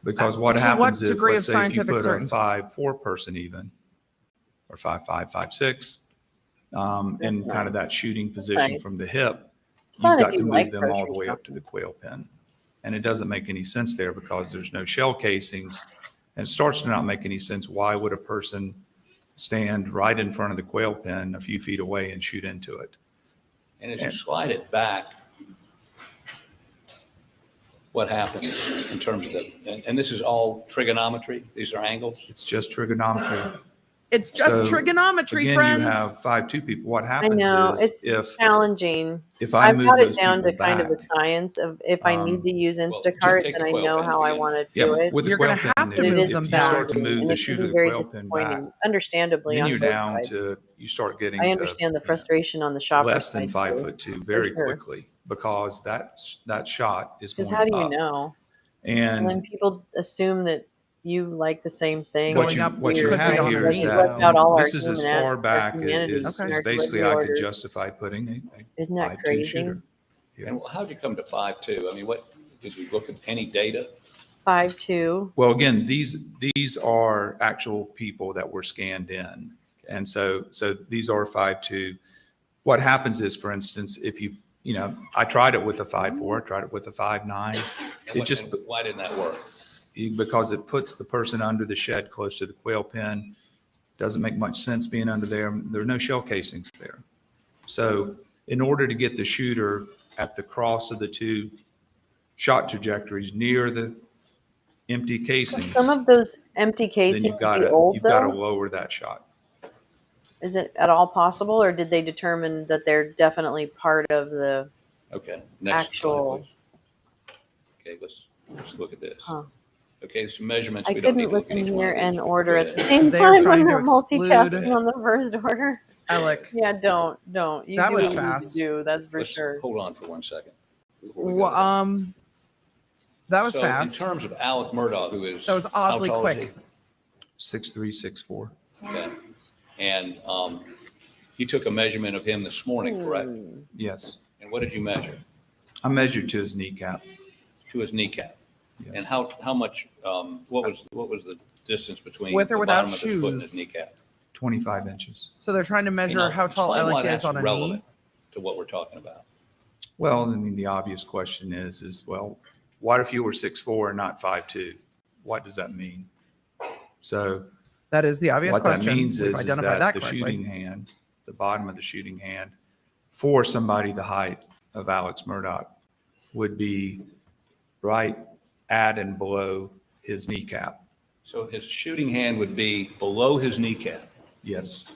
Because what To what happens if, degree let's of say if you scientific put a certainty? 5'4" person even, or 5'5", 5'6", in That's kind of nice. that shooting position nice. from the hip, It's you've fun if got to you move like them all the grocery way up to shopping. the quail pin. And it doesn't make any sense there because there's no shell casings. And it starts to not make any sense. Why would a person stand right in front of the quail pin a few feet away and shoot into it? And as you slide it back, what happens in terms of the, and this is all trigonometry? These are angles? It's just trigonometry. It's just So, trigonometry, Again, friends. you have 5'2" people. What I happens know is it's if challenging. I I've move got it those down to people kind of a back, science of if I need to use Instacart, take then the I quail know pin how I again. want to yeah, do it. with the You're quail gonna pin, have to But it move is if them you back. start to move and the it can shooter be the very quail pin back, disappointing, understandably then on you're both down sides. to, you start getting I to, understand the you know, frustration on the shopper less than side too, 5'2" very sure. quickly because that shot is Because going how do you up. know? And then And people assume that you like the same thing. Going up, What which you could be have here is You underneath, left that out all our this is as human far our back humanities as, and as our basically delivery I could orders. justify putting a Isn't that 5.2 crazy? shooter. Yeah. And how'd you come to 5.2? I mean, what, did you look at any data? 5'2". Well, again, these are actual people that were scanned in. And so these are 5.2. What happens is, for instance, if I tried it with a 5.4, I tried it with a 5.9. And why didn't that work? Because it puts the person under the shed close to the quail pen. Doesn't make much sense being under there. There are no shell casings there. So in order to get the shooter at the cross of the two shot trajectories near the empty casings, Some of those empty then casings you've got be to old though. lower that shot. Is it at all possible, or did they determine that they're definitely part of the Okay, next actual? slide, please. Okay, let's look at this. Huh. Okay, some measurements. I We don't need couldn't to look at listen each one here of these. and Go order at ahead. the same They are time. I'm trying to not exclude- multitasking on the first order. Alec, Yeah, don't. You That do was what you need fast. to do. That's for Let's sure. hold on for 1 second. before we go well, to that. that was So fast. in terms of Alec Murdaugh, who is. That was oddly how tall is quick. 6'3", 6'4". he? Okay. And you took a measurement of him this morning, correct? Yes. And what did you measure? I measured to his kneecap. To his kneecap. Yes. And how much, what was the distance between With or the without bottom of his foot and his shoes? kneecap? 25 inches. So they're trying to measure how tall Explain why Alec is that's on a relevant knee. to what we're talking about. Well, I mean, the obvious question is, well, what if you were 6'4" and not 5'2"? What does that mean? So That is the obvious what question. that means We've is identified that that the correctly. shooting hand, the bottom of the shooting hand, for somebody the height of Alex Murdaugh would be right at and below his kneecap. So his shooting hand would be below his kneecap. Yes.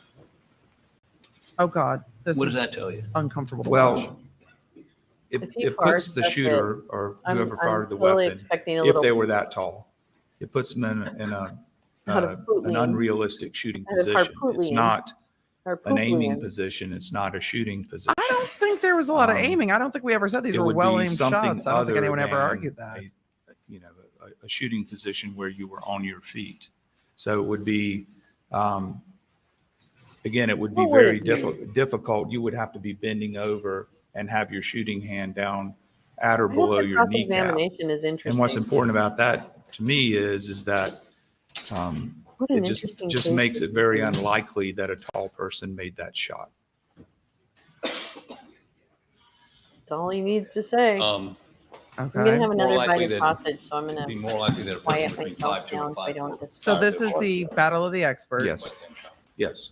Oh God, this What is does that tell you? uncomfortable to watch. Well, it If he it puts farts, the that's shooter or whoever I'm fired the totally weapon, expecting a if little they were that tall, it puts them in Out of an Putin. unrealistic shooting Out of position. It's Harpootlian. not or an aiming Putin. position. It's not a shooting position. I don't think there was a lot of Um, aiming. I don't think we ever said these It were would be well aimed something shots. I don't think other anyone ever than argued that. a shooting position where you were on your feet. So it would be, again, it would be What would very it be? difficult. You would have to be bending over and have your shooting hand down at or I hope below the your kneecap. cross-examination is And interesting. what's important about that to me is that What an it just interesting just case makes this it very is. unlikely that a tall person made that shot. That's all he needs to say. Um, I'm gonna Okay. have another likely bite of that- sausage, so I'm It'd gonna be more likely that a person quiet between myself 5'2" and down so I 5'4". don't just. So this is the battle of the experts. Yes. Yes.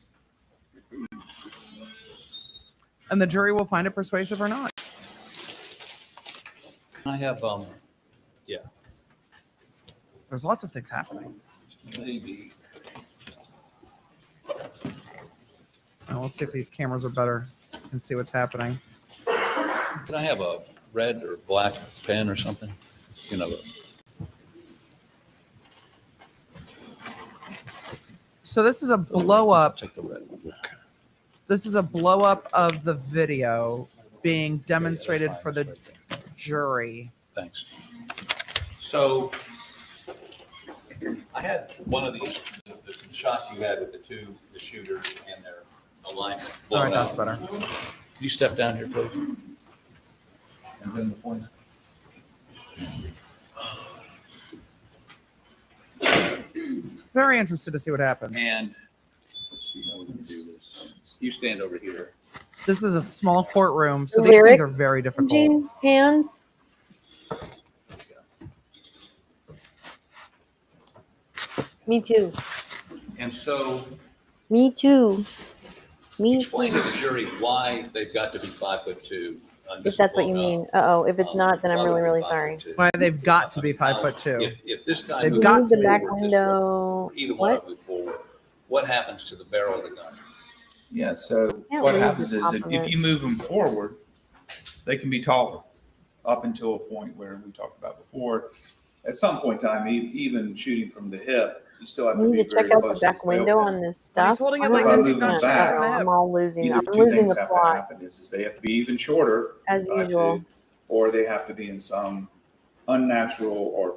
And the jury will find it persuasive or not. Can I have, yeah, There's lots of things happening. maybe. Now, let's see if these cameras are better and see what's happening. Can I have a red or black pen or something? You know, So this is a blow up. take the red one. This is a blow up of the video being demonstrated for the jury. Thanks. So I had one of these, the shots you had with the shooters and their alignment. All right, blown that's out. better. Could you step down here, please? And then the point. Very interested to see what happens. And let's see how we can do this. You stand over here. This is a small courtroom, so these Lyric things are very difficult. Jean, hands. Me too. And so Me too. Me explain too. to the jury why they've got to be 5'2". on this If that's what you blown up. mean. Uh-oh. If it's not, then I'm Why really, would really they be sorry. 5'2"? Why they've got to be Now, 5'2". If this guy They've moves got Move the to back forward, window. either one What? of them forward, what happens to the barrel of the gun? Yeah, so Can't what read happens the is top if of if it. you move them forward, they can be taller up until a point where we talked about before. At some point in time, even shooting from the hip, you still have We to need be to check very out close the to back quail window pin. on this stuff. holding it I like don't this, he's not understand. shot I don't know. from the I'm all losing. Either I'm two losing things the have to plot. happen is they have to be even shorter. As than 5'2", usual. Or they have to be in some unnatural or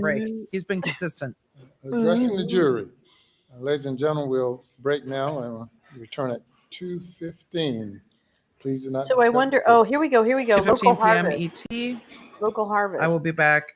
break. He's been consistent. Addressing the jury. Ladies and gentlemen, we'll break now and return at 2:15. Please do not So I discuss wonder. the Oh, case. here we go. Here we go. 2:15 Local p.m. harvest. ET. Local harvest. I will be back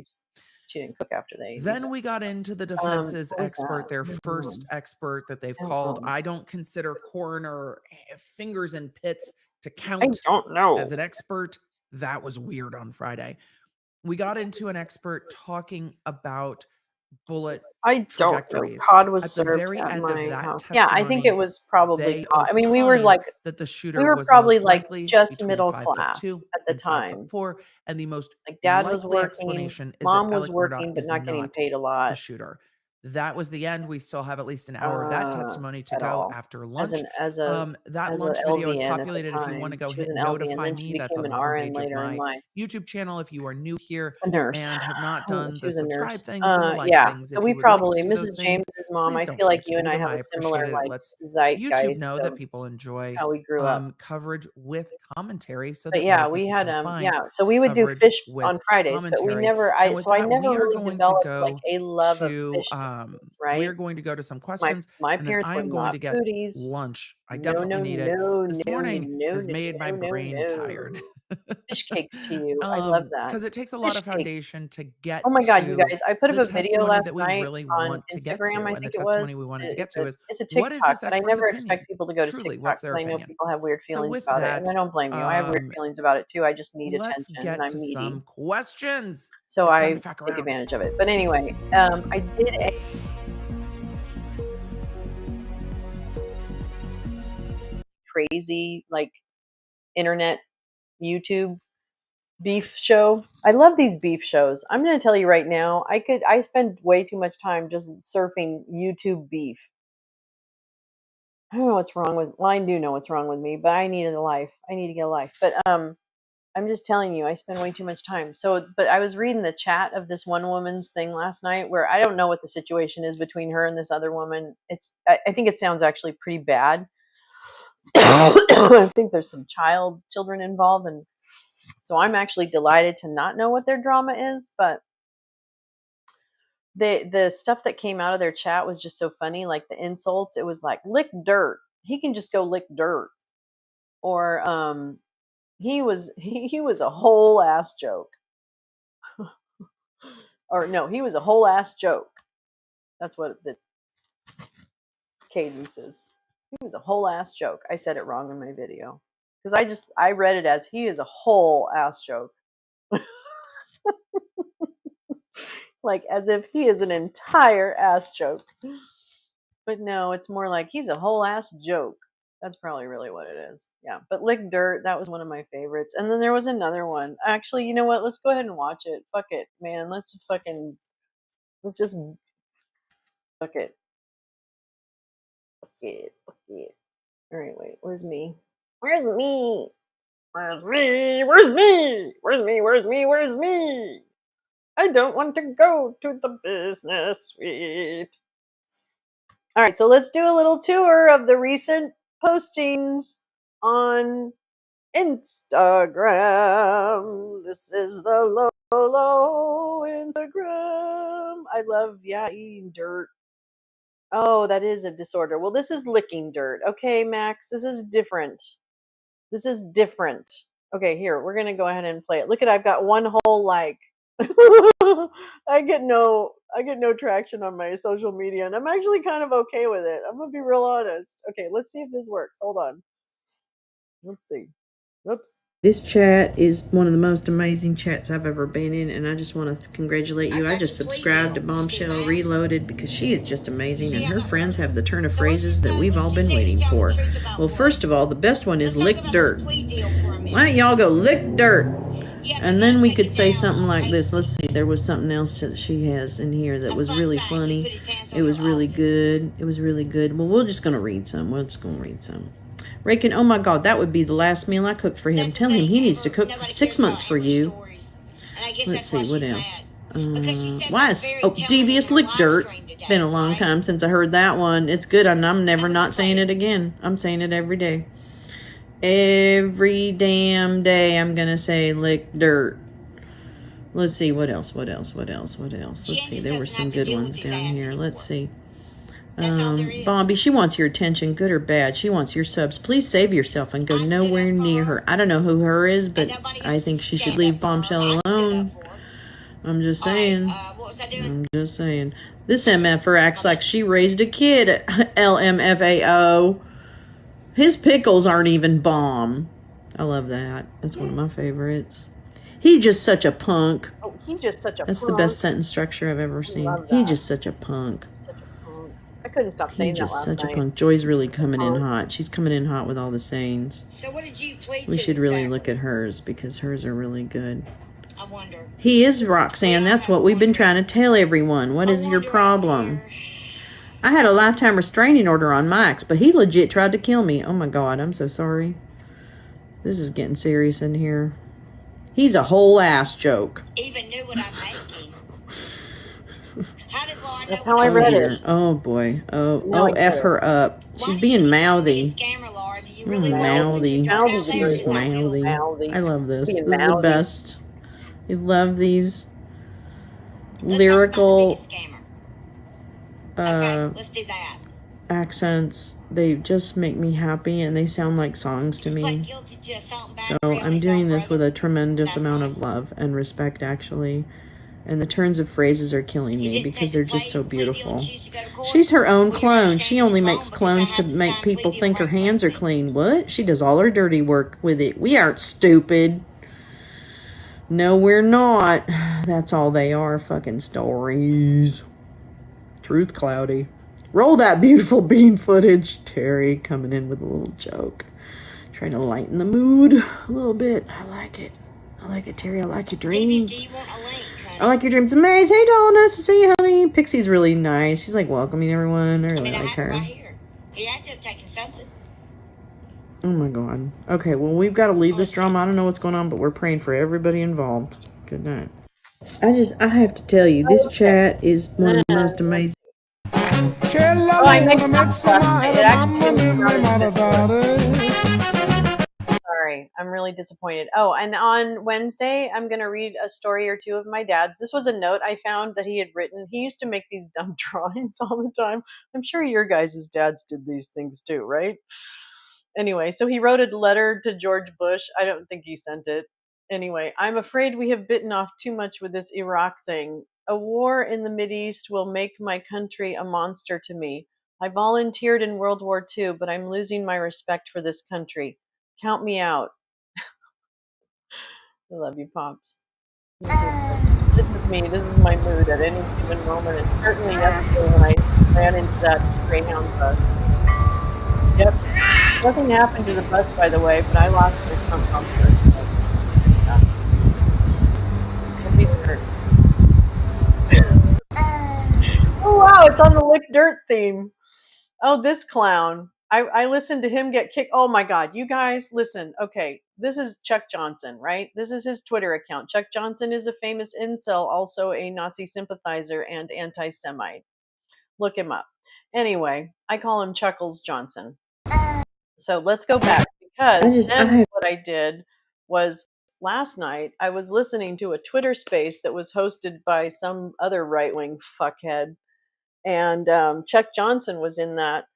80s. She didn't cook after the 80s. Then we got into the defense's what was expert, that? their Oh, first God. expert that they've I don't called. know. I don't consider coroner fingers in pits to I count don't know. as an expert. That was weird on Friday. We got into an expert talking about bullet I don't know. trajectories. Cod was At the served very at end of my that house. Yeah, I think it testimony, was probably they cod. I mean, we were opined like, that the we shooter were was probably most like likely just between middle 5'2" class at the and time. 5'4", and the most Like dad was likely working, explanation is mom that was Alec Murdaugh working, but is not getting not paid a the lot. shooter. That was the end. We still have at least an hour of that testimony to at go all. after As lunch. an as a That as a lunch video is LVN at the populated. If you want to time. go She was hit an LVN, notify then she me, that's became on an the RN homepage of later in my life. YouTube channel. If you are new here A nurse. and have not done She the was a subscribe nurse. things and the like Yeah. things, So if we you would like to probably, do those Mrs. things, James's mom, please I don't feel like forget to you and do I them. have I a similar appreciate it. like Let's YouTube zeitgeist know of that people enjoy how we grew up. coverage with commentary so But that more yeah, we people had can find yeah, so we would do coverage fish with on Fridays, but we commentary. never And with I that, never we are really going to developed like go a love of to fish tacos, we right? are going to go to some My questions, my and then parents I were am going not to get foodies. lunch. I No, definitely no, need it. no, This no, morning no, has no, made my no, brain tired. no. Fish cakes to you. I love that. Because it takes a lot Fish of cakes. foundation to get Oh my God, you to guys! I put up the a video testimony last that we night really on want to get Instagram. to. I And the think it testimony was. we wanted to get to is, It's a what is TikTok, this but I expert's never expect opinion? people to go to Truly, TikTok what's because their I know opinion? people have weird So feelings with about it, and I that, don't blame you. I have weird feelings about it too. I just need let's attention, and get I'm to needy, some questions. so It's time I to fuck take around. advantage of it. But anyway, I did a crazy like internet YouTube beef show. I love these beef shows. I'm going to tell you right now, I spend way too much time just surfing YouTube beef. I don't know what's wrong with, well, I do know what's wrong with me, but I need a life. I need to get a life. But I'm just telling you, I spend way too much time. So, but I was reading the chat of this one woman's thing last night where I don't know what the situation is between her and this other woman. I think it sounds actually pretty bad. I think there's some children involved, and so I'm actually delighted to not know what their drama is, but the stuff that came out of their chat was just so funny. Like the insults, it was like lick dirt. He can just go lick dirt, or he was a whole ass joke, or no, he was a whole ass joke. That's what the cadence is. He was a whole ass joke. I said it wrong in my video because I read it as he is a whole ass joke. Like as if he is an entire ass joke. But no, it's more like he's a whole ass joke. That's probably really what it is. Yeah. But Lick Dirt, that was one of my favorites. And then there was another one. Actually, you know what? Let's go ahead and watch it. Fuck it, man. Let's just fuck it. Fuck it. Fuck it. All right, wait. Where's me? Where's me? Where's me? Where's me? Where's me? Where's me? Where's me? I don't want to go to the business suite. All right, so let's do a little tour of the recent postings on Instagram. This is the Lolo Instagram. I love, eating dirt. Oh, that is a disorder. Well, this is licking dirt. Okay, Max, this is different. Okay, here, we're going to go ahead and play it. Look at, I've got one whole like. I get no traction on my social media, and I'm actually kind of okay with it. I'm gonna be real honest. Okay, let's see if this works. Hold on. Let's see. Oops. This chat is one of the most amazing chats I've ever been in, and I just want to congratulate you. I just subscribed to Bombshell Reloaded because she is just amazing, and her friends have the turn of phrases that we've all been waiting for. Well, first of all, the best one is lick dirt. Why don't y'all go lick dirt? And then we could say something like this. Let's see, there was something else that she has in here that was really funny. It was really good. Well, we're just going to read some. Rakin, oh my God, that would be the last meal I cooked for him. Tell him he needs to cook for 6 months for you. Let's see, what else? Devious lick dirt. Been a long time since I heard that one. It's good, and I'm never not saying it again. I'm saying it every day. Every damn day I'm gonna say lick dirt. Let's see, what else? Let's see, there were some good ones down here. Let's see. Bobby, she wants your attention, good or bad. She wants your subs. Please save yourself and go nowhere near her. I don't know who her is, but I think she should leave Bombshell alone. I'm just saying. This MFer acts like she raised a kid at LMFAO. His pickles aren't even bomb. I love that. That's one of my favorites. He's just such a punk. Oh, he's just such a That's punk. the best sentence structure I've ever seen. He's just such a punk. I couldn't stop saying He's that just last such night. a punk. Joy's really coming in hot. She's coming in hot with all the sayings. So what did you play We to should really exactly? look at hers because hers are really good. He is, Roxanne. That's what we've been trying to tell everyone. What is your problem? I had a lifetime restraining order on Mike's, but he legit tried to kill me. Oh my God, I'm so sorry. This is getting serious in here. He's a whole ass joke. Even knew what I'm making. How does Laura That's know how what I I'm read dear. it. Oh boy. Now Oh, I get F it. her up. She's Why do being you think you want to be a mouthy. scammer, Laura? Do you really want Mouthy. your card Mouthy's out a there? great She's Is that word. real? mouthy. Mouthy. I love this. Being This is the mouthy. best. I love these Let's talk about the lyrical biggest scammer. Okay, let's do that. accents. They just make me happy and they sound like songs to You pled me. guilty to assault and So battery on I'm his doing own this with brother. a tremendous That's amount nice. of love and respect, actually. And the turns of phrases are killing You me didn't because take the they're just plea so plea deal and beautiful. choose to go to court? She's her own Well, your clone. She understanding only was wrong makes because I clones had to the make signed plea people deal think her right in front hands of are me. clean. What? She does all her dirty work with it. We aren't stupid. No, we're not. That's all they are, fucking stories. Truth cloudy. Roll that beautiful bean footage. Terry coming in with a little joke. Trying to lighten the mood a little bit. I like it. I like it, Terry. I like your Phoebes, dreams. do you want a link, honey? I like your dreams. Amazing. Hey, doll. Nice to see you, honey. Pixie's really nice. She's like welcoming everyone. I I really mean, I like have it her. right here. He had to have taken something. Oh my God. Okay, well, we've got to leave this Let's see. drama. I don't know what's going on, but we're praying for everybody involved. Good night. I have to tell you, this Okay. chat is one of the Nah. most amazing. Oh, I mixed up stuff. It actually didn't come out as good. Sorry, I'm really disappointed. Oh, and on Wednesday, I'm going to read a story or two of my dad's. This was a note I found that he had written. He used to make these dumb drawings all the time. I'm sure your guys' dads did these things too, right? Anyway, so he wrote a letter to George Bush. I don't think he sent it. Anyway, I'm afraid we have bitten off too much with this Iraq thing. A war in the Mideast will make my country a monster to me. I volunteered in World War II, but I'm losing my respect for this country. Count me out. I love you, Pops. This is me. This is my mood at any given moment, and certainly yesterday when I ran into that Greyhound bus. Yep. Nothing happened to the bus, by the way, but I lost my front bumper. So, yeah. Don't be hurt. Oh wow, it's on the lick dirt theme. Oh, this clown. I listened to him get kicked. Oh my God, you guys, listen. Okay, this is Chuck Johnson, right? This is his Twitter account. Chuck Johnson is a famous incel, also a Nazi sympathizer and anti Semite. Look him up. Anyway, I call him Chuckles Johnson. So let's go back because then what I did was last night I was listening to a Twitter space that was hosted by some other right wing fuckhead. And Chuck Johnson was in that.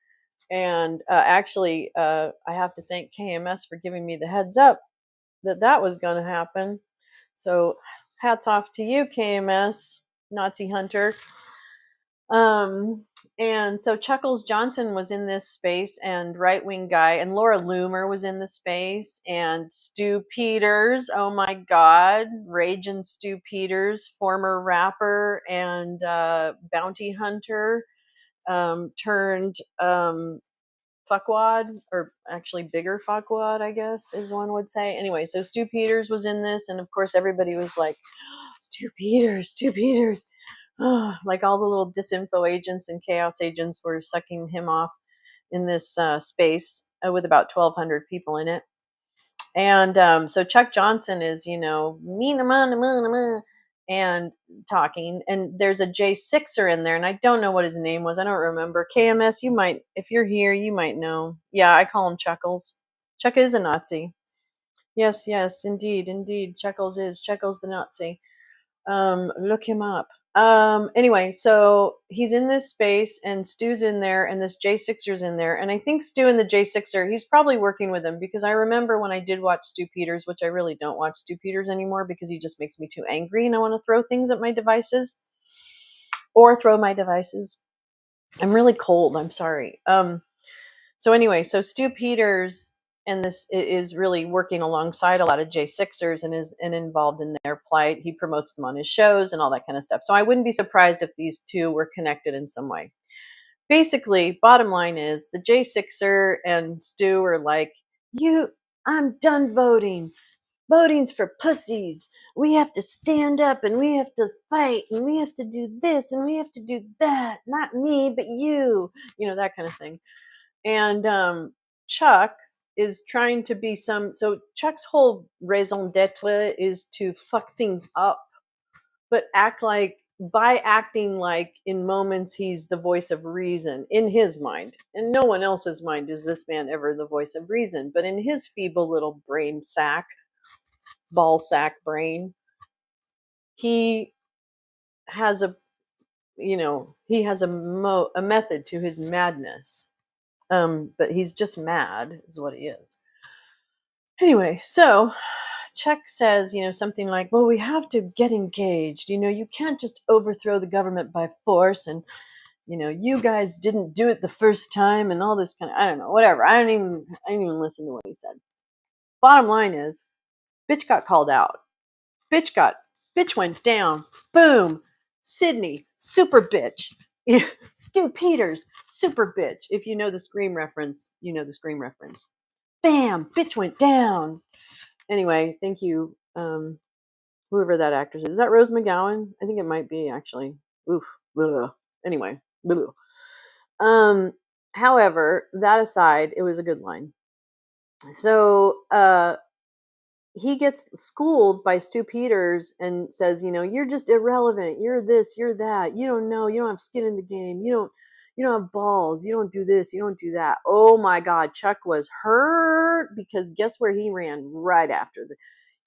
And actually, I have to thank KMS for giving me the heads up that that was going to happen. So hats off to you, KMS, Nazi Hunter. And so Chuckles Johnson was in this space, and right wing guy, and Laura Loomer was in the space, and Stu Peters. Oh my God, Raging Stu Peters, former rapper and bounty hunter, turned fuckwad, or actually bigger fuckwad, I guess is one would say. Anyway, so Stu Peters was in this, and of course everybody was like, Stu Peters, Stu Peters. Oh, like all the little disinfo agents and chaos agents were sucking him off in this space with about 1,200 people in it. And so Chuck Johnson is, and talking. And there's a J6er in there, and I don't know what his name was. I don't remember. KMS, you might, if you're here, you might know. Yeah, I call him Chuckles. Chuck is a Nazi. Yes, yes, indeed, indeed. Chuckles the Nazi. Look him up. Anyway, so he's in this space and Stu's in there and this J6er's in there. And I think Stu and the J6er, he's probably working with him because I remember when I did watch Stu Peters, which I really don't watch Stu Peters anymore because he just makes me too angry and I want to throw things at my devices or throw my devices. I'm really cold. I'm sorry. So anyway, so Stu Peters and this is really working alongside a lot of J6ers and is involved in their plight. He promotes them on his shows and all that kind of stuff. So I wouldn't be surprised if these two were connected in some way. Basically, bottom line is the J6er and Stu are like, I'm done voting. Voting's for pussies. we have to stand up and we have to fight and we have to do this and we have to do that. Not me, but you, that kind of thing. And Chuck is trying to be so Chuck's whole raison d'etre is to fuck things up, but by acting like in moments he's the voice of reason in his mind. In no one else's mind is this man ever the voice of reason, but in his feeble little ball sack brain, he has a a method to his madness. But he's just mad is what he is. Anyway, so Chuck says, something like, well, we have to get engaged. You can't just overthrow the government by force. And, you guys didn't do it the first time and all this kind of, I don't know, whatever. I didn't even listen to what he said. Bottom line is, bitch got called out. Bitch went down. Boom. Sydney, super bitch. Stu Peters, super bitch. If you know the Scream reference, you know the Scream reference. Bam, bitch went down. Anyway, thank you, whoever that actress is. Is that Rose McGowan? I think it might be, actually. Oof. Blah. Anyway. Blah. However, that aside, it was a good line. So he gets schooled by Stu Peters and says, you're just irrelevant. You're this, you're that. You don't know. You don't have skin in the game. You don't have balls. You don't do this. You don't do that. Oh my God. Chuck was hurt because guess where he ran right after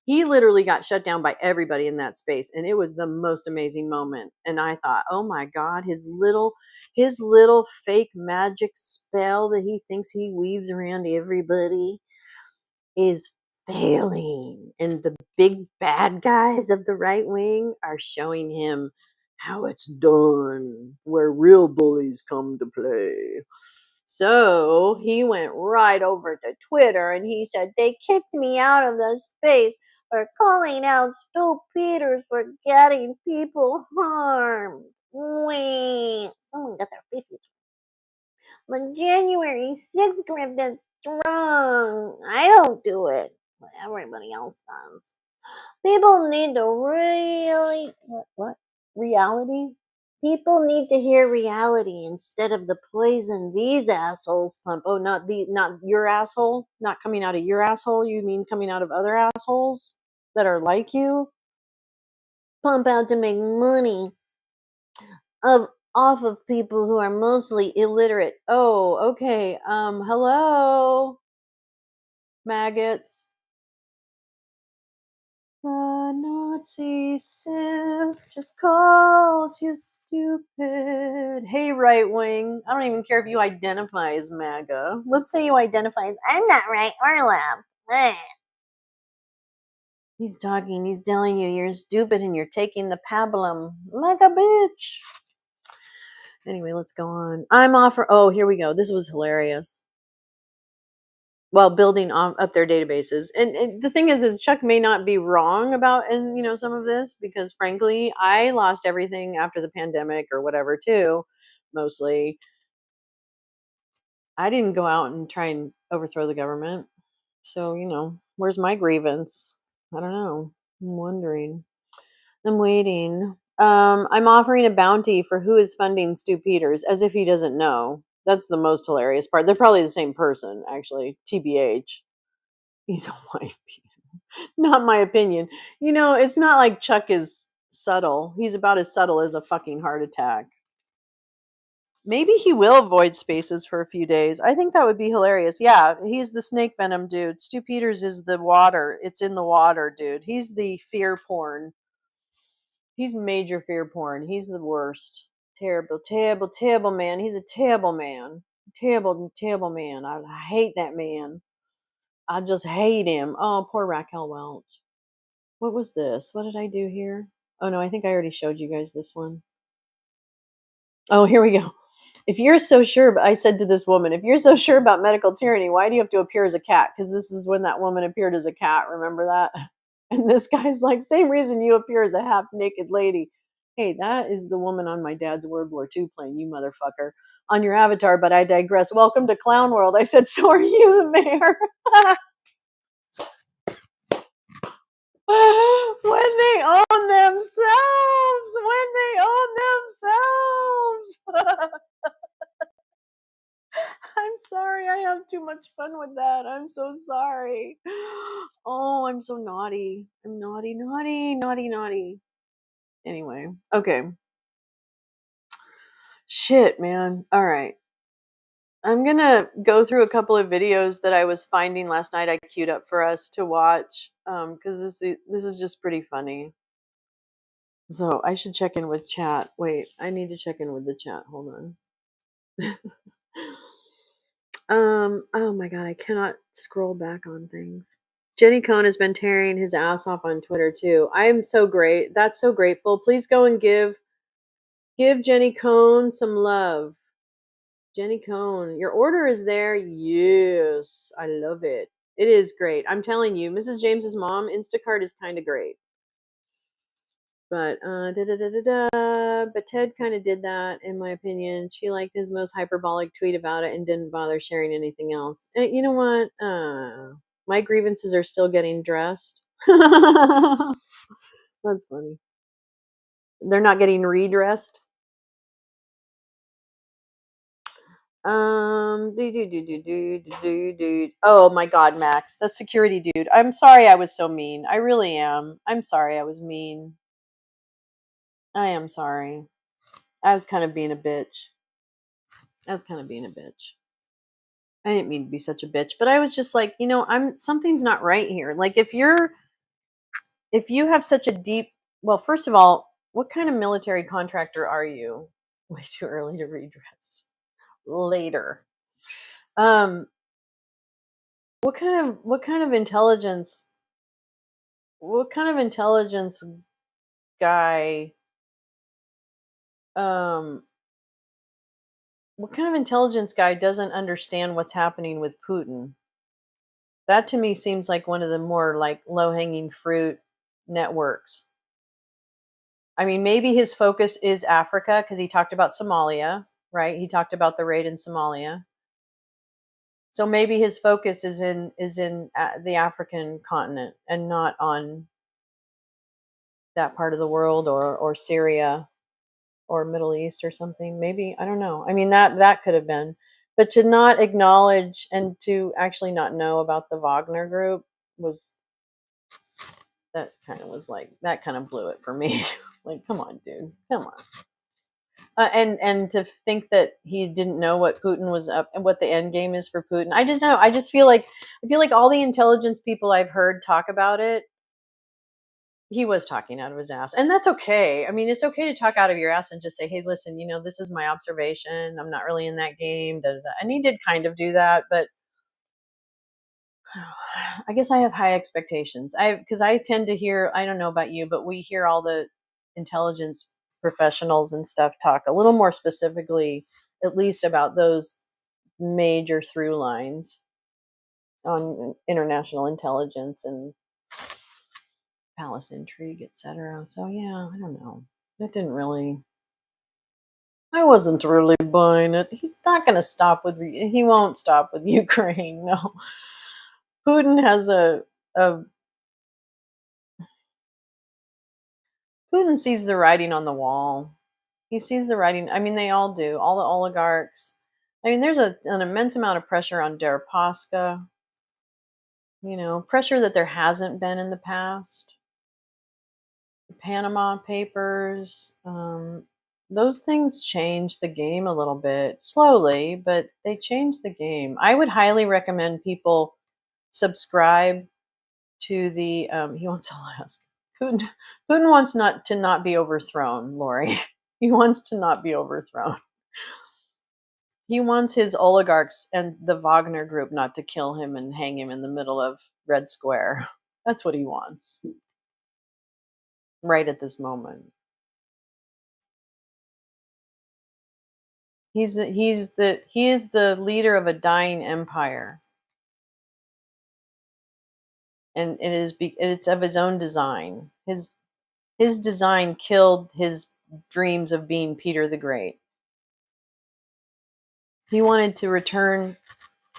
he literally got shut down by everybody in that space. And it was the most amazing moment. And I thought, oh my God, his little fake magic spell that he thinks he weaves around everybody is failing. And the big bad guys of the right wing are showing him how it's done, where real bullies come to play. So he went right over to Twitter and he said, they kicked me out of the space for calling out Stu Peters for getting people harmed. Wait, someone got their 50. The January 6th grift is strong. I don't do it, but everybody else does. People need to really what? Reality? People need to hear reality instead of the poison these assholes pump. Oh, not your asshole? Not coming out of your asshole? You mean coming out of other assholes that are like you? Pump out to make money off of people who are mostly illiterate. Oh, okay. Hello, maggots. The Nazi simp just called you stupid. Hey, right wing. I don't even care if you identify as MAGA. Let's say you identify as I'm not right or left. He's talking. He's telling you you're stupid and you're taking the pablum like a bitch. Anyway, let's go on. Oh, here we go. This was hilarious. While building up their databases. And the thing is Chuck may not be wrong about, some of this, because frankly, I lost everything after the pandemic or whatever too, mostly. I didn't go out and try and overthrow the government. So, where's my grievance? I don't know. I'm wondering. I'm waiting. I'm offering a bounty for who is funding Stu Peters, as if he doesn't know. That's the most hilarious part. They're probably the same person, actually. TBH. He's a wife beater. Not my opinion. It's not like Chuck is subtle. He's about as subtle as a fucking heart attack. Maybe he will avoid spaces for a few days. I think that would be hilarious. Yeah, he's the snake venom dude. Stu Peters is the water. It's in the water, dude. He's the fear porn. He's major fear porn. He's the worst. Terrible, terrible, terrible man. He's a terrible man. Terrible, terrible man. I hate that man. I just hate him. Oh, poor Raquel Welch. What was this? What did I do here? Oh, no, I think I already showed you guys this one. Oh, here we go. If you're so sure, I said to this woman, if you're so sure about medical tyranny, why do you have to appear as a cat? Because this is when that woman appeared as a cat. Remember that? And this guy's like, same reason you appear as a half naked lady. Hey, that is the woman on my dad's World War II plane, you motherfucker. On your avatar, but I digress. Welcome to Clown World. I said, so are you the mayor? When they own themselves. When they own themselves. I'm sorry. I have too much fun with that. I'm so sorry. Oh, I'm so naughty. I'm naughty, naughty, naughty, naughty. Anyway, okay. Shit, man. All right. I'm gonna go through a couple of videos that I was finding last night. I queued up for us to watch because this is just pretty funny. So I should check in with chat. Wait, I need to check in with the chat. Hold on. Oh my god, I cannot scroll back on things. Jenny Cohn has been tearing his ass off on Twitter too. I am so great. That's so grateful. Please go and give Jenny Cohn some love. Jenny Cohn, your order is there. Yes, I love it. It is great. I'm telling you, Mrs. James's mom, Instacart is kind of great. But but Ted kind of did that, in my opinion. She liked his most hyperbolic tweet about it and didn't bother sharing anything else. You know what? My grievances are still getting dressed. That's funny. They're not getting redressed. Oh my god, Max, the security dude. I'm sorry I was so mean. I really am. I'm sorry I was mean. I am sorry. I was kind of being a bitch. I didn't mean to be such a bitch, but I was just like, something's not right here. Like if you have such a deep, well, first of all, what kind of military contractor are you? Way too early to redress. Later. What kind of intelligence guy um what kind of intelligence guy doesn't understand what's happening with Putin? That to me seems like one of the more like low-hanging fruit networks. I mean, maybe his focus is Africa because he talked about Somalia, right? He talked about the raid in Somalia. So maybe his focus is in the African continent and not on that part of the world or Syria or Middle East or something. Maybe, I don't know. I mean, that could have been. But to not acknowledge and to actually not know about the Wagner group that kind of blew it for me. Like, come on, dude, come on. And to think that he didn't know what Putin was up and what the end game is for Putin. I just know. I feel like all the intelligence people I've heard talk about it, he was talking out of his ass, and that's okay. I mean, it's okay to talk out of your ass and just say, "Hey, listen, this is my observation. I'm not really in that game." Da, da, da. And he did kind of do that, but I guess I have high expectations. Because I tend to hear. I don't know about you, but we hear all the intelligence professionals and stuff talk a little more specifically, at least about those major through lines on international intelligence and palace intrigue, etc. So yeah, I don't know. That didn't really. I wasn't really buying it. He's not going to stop with. He won't stop with Ukraine. No, Putin has a. Putin sees the writing on the wall. He sees the writing. I mean, they all do. All the oligarchs. I mean, there's an immense amount of pressure on Deripaska. Pressure that there hasn't been in the past. The Panama Papers. Those things change the game a little bit slowly, but they change the game. I would highly recommend people subscribe to the. He wants to ask. Putin wants to not be overthrown, Lori. He wants to not be overthrown. He wants his oligarchs and the Wagner group not to kill him and hang him in the middle of Red Square. That's what he wants. Right at this moment. He is the leader of a dying empire. And it's of his own design. His design killed his dreams of being Peter the Great. He wanted to return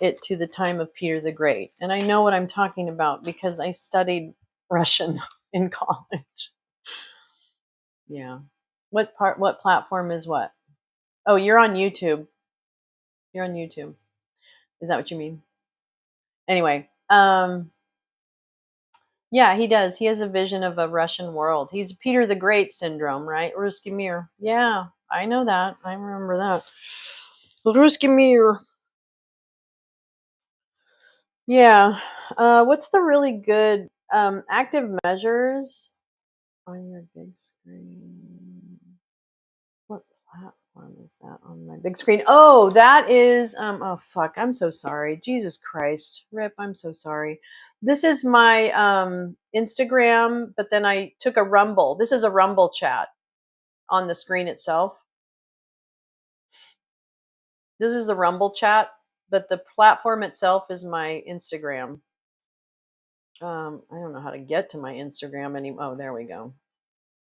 it to the time of Peter the Great. And I know what I'm talking about because I studied Russian. in college. Yeah. What platform is what? Oh, you're on YouTube. You're on YouTube. Is that what you mean? Anyway, yeah, he does. He has a vision of a Russian world. He's Peter the Great syndrome, right? Ruski Mir. Yeah, I know that. I remember that. Ruski Mir. Yeah. What's the really good active measures on your big screen? What platform is that on my big screen? Oh, that is oh fuck, I'm so sorry. Jesus Christ. Rip, I'm so sorry. This is my Instagram, but then I took a Rumble. This is a Rumble chat on the screen itself. This is the Rumble chat, but the platform itself is my Instagram. I don't know how to get to my Instagram anymore. Oh, there we go.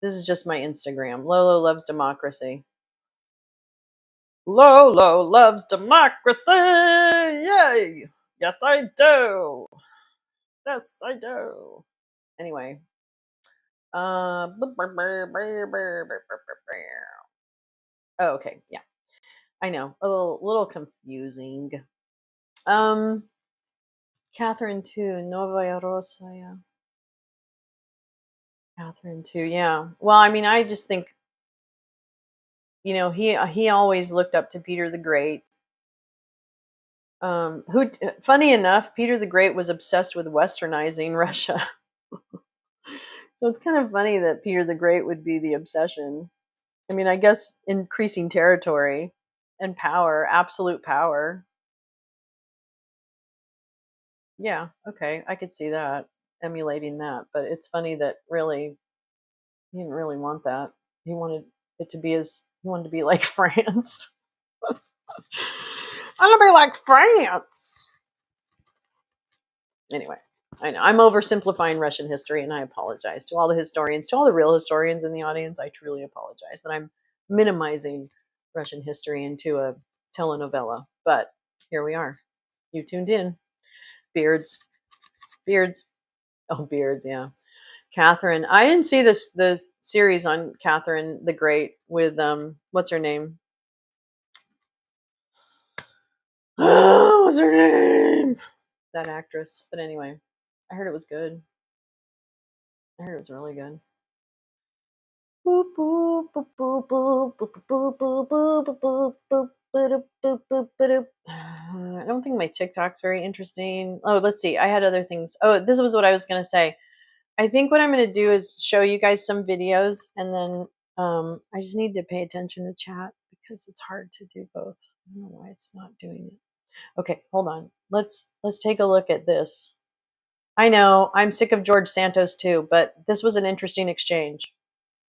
This is just my Instagram. Lolo loves democracy. Lolo loves democracy. Yay! Yes, I do. Yes, I do. Anyway. Oh, okay. Yeah. I know. A little confusing. Catherine too. Novaya Rosa. Yeah. Catherine too. Yeah. Well, I mean, I just think, he always looked up to Peter the Great. Who, funny enough, Peter the Great was obsessed with westernizing Russia. So it's kind of funny that Peter the Great would be the obsession. I mean, I guess increasing territory and power, absolute power. Yeah, okay, I could see that, emulating that. But it's funny that really, he didn't really want that. He wanted it to be he wanted to be like France. I want to be like France. Anyway, I know I'm oversimplifying Russian history, and I apologize to all the historians, to all the real historians in the audience. I truly apologize that I'm minimizing Russian history into a telenovela. But here we are. You tuned in. Beards. Oh, beards, yeah. Catherine. I didn't see the series on Catherine the Great with what's her name? What's her name? That actress. But anyway, I heard it was good. I heard it was really good. I don't think my TikTok's very interesting. Oh, let's see. I had other things. Oh, this was what I was going to say. I think what I'm going to do is show you guys some videos, and then I just need to pay attention to chat because it's hard to do both. I don't know why it's not doing it. Okay, hold on. Let's take a look at this. I know I'm sick of George Santos too, but this was an interesting exchange.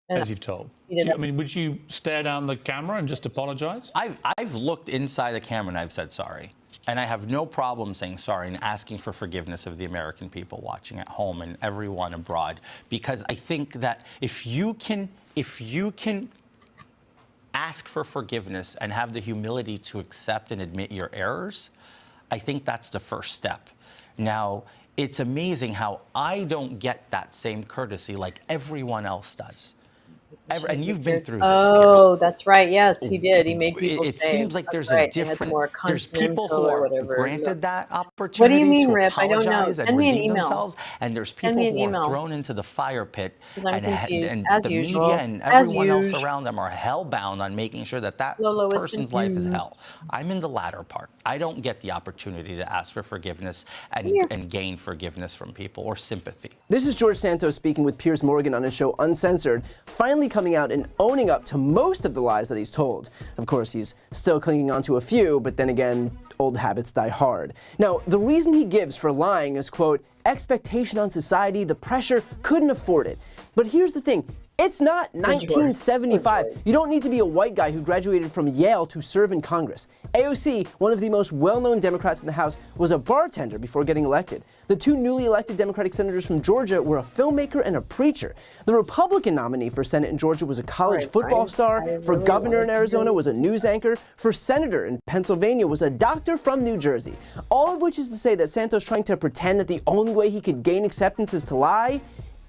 As you've told. I mean, would you stare down the camera and just apologize? I've looked inside the camera and I've said sorry. And I have no problem saying sorry and asking for forgiveness of the American people watching at home and everyone abroad. Because I think that if you can ask for forgiveness and have the humility to accept and admit your errors, I think that's the first step. Now, it's amazing how I don't get that same courtesy like everyone else does. And you've been through this. Oh, that's right. Yes, he did. He made people. It seems like there's a different. There's people who are granted that opportunity. What do you mean, to Rip? I don't know. apologize Send and me an redeem email. themselves, and there's people who are thrown into the fire pit, I'm confused, and as the usual. media and everyone else around them are hellbound on making sure that Lolo is person's life is confused. hell. I'm in the latter part. I don't get the opportunity to ask for forgiveness and gain forgiveness from people or sympathy. This is George Santos speaking with Piers Morgan on his show Uncensored, finally coming out and owning up to most of the lies that he's told. Of course, he's still clinging on to a few, but then again, old habits die hard. Now, the reason he gives for lying is, quote, expectation on society, the pressure, couldn't afford it. But here's the thing. It's not 1975. You don't need to be a white guy who graduated from Yale to serve in Congress. AOC, one of the most well-known Democrats in the House, was a bartender before getting elected. The two newly elected Democratic senators from Georgia were a filmmaker and a preacher. The Republican nominee for Senate in Georgia was a college football star. For governor in Arizona was a news anchor. For senator in Pennsylvania was a doctor from New Jersey. All of which is to say that Santos trying to pretend that the only way he could gain acceptance is to lie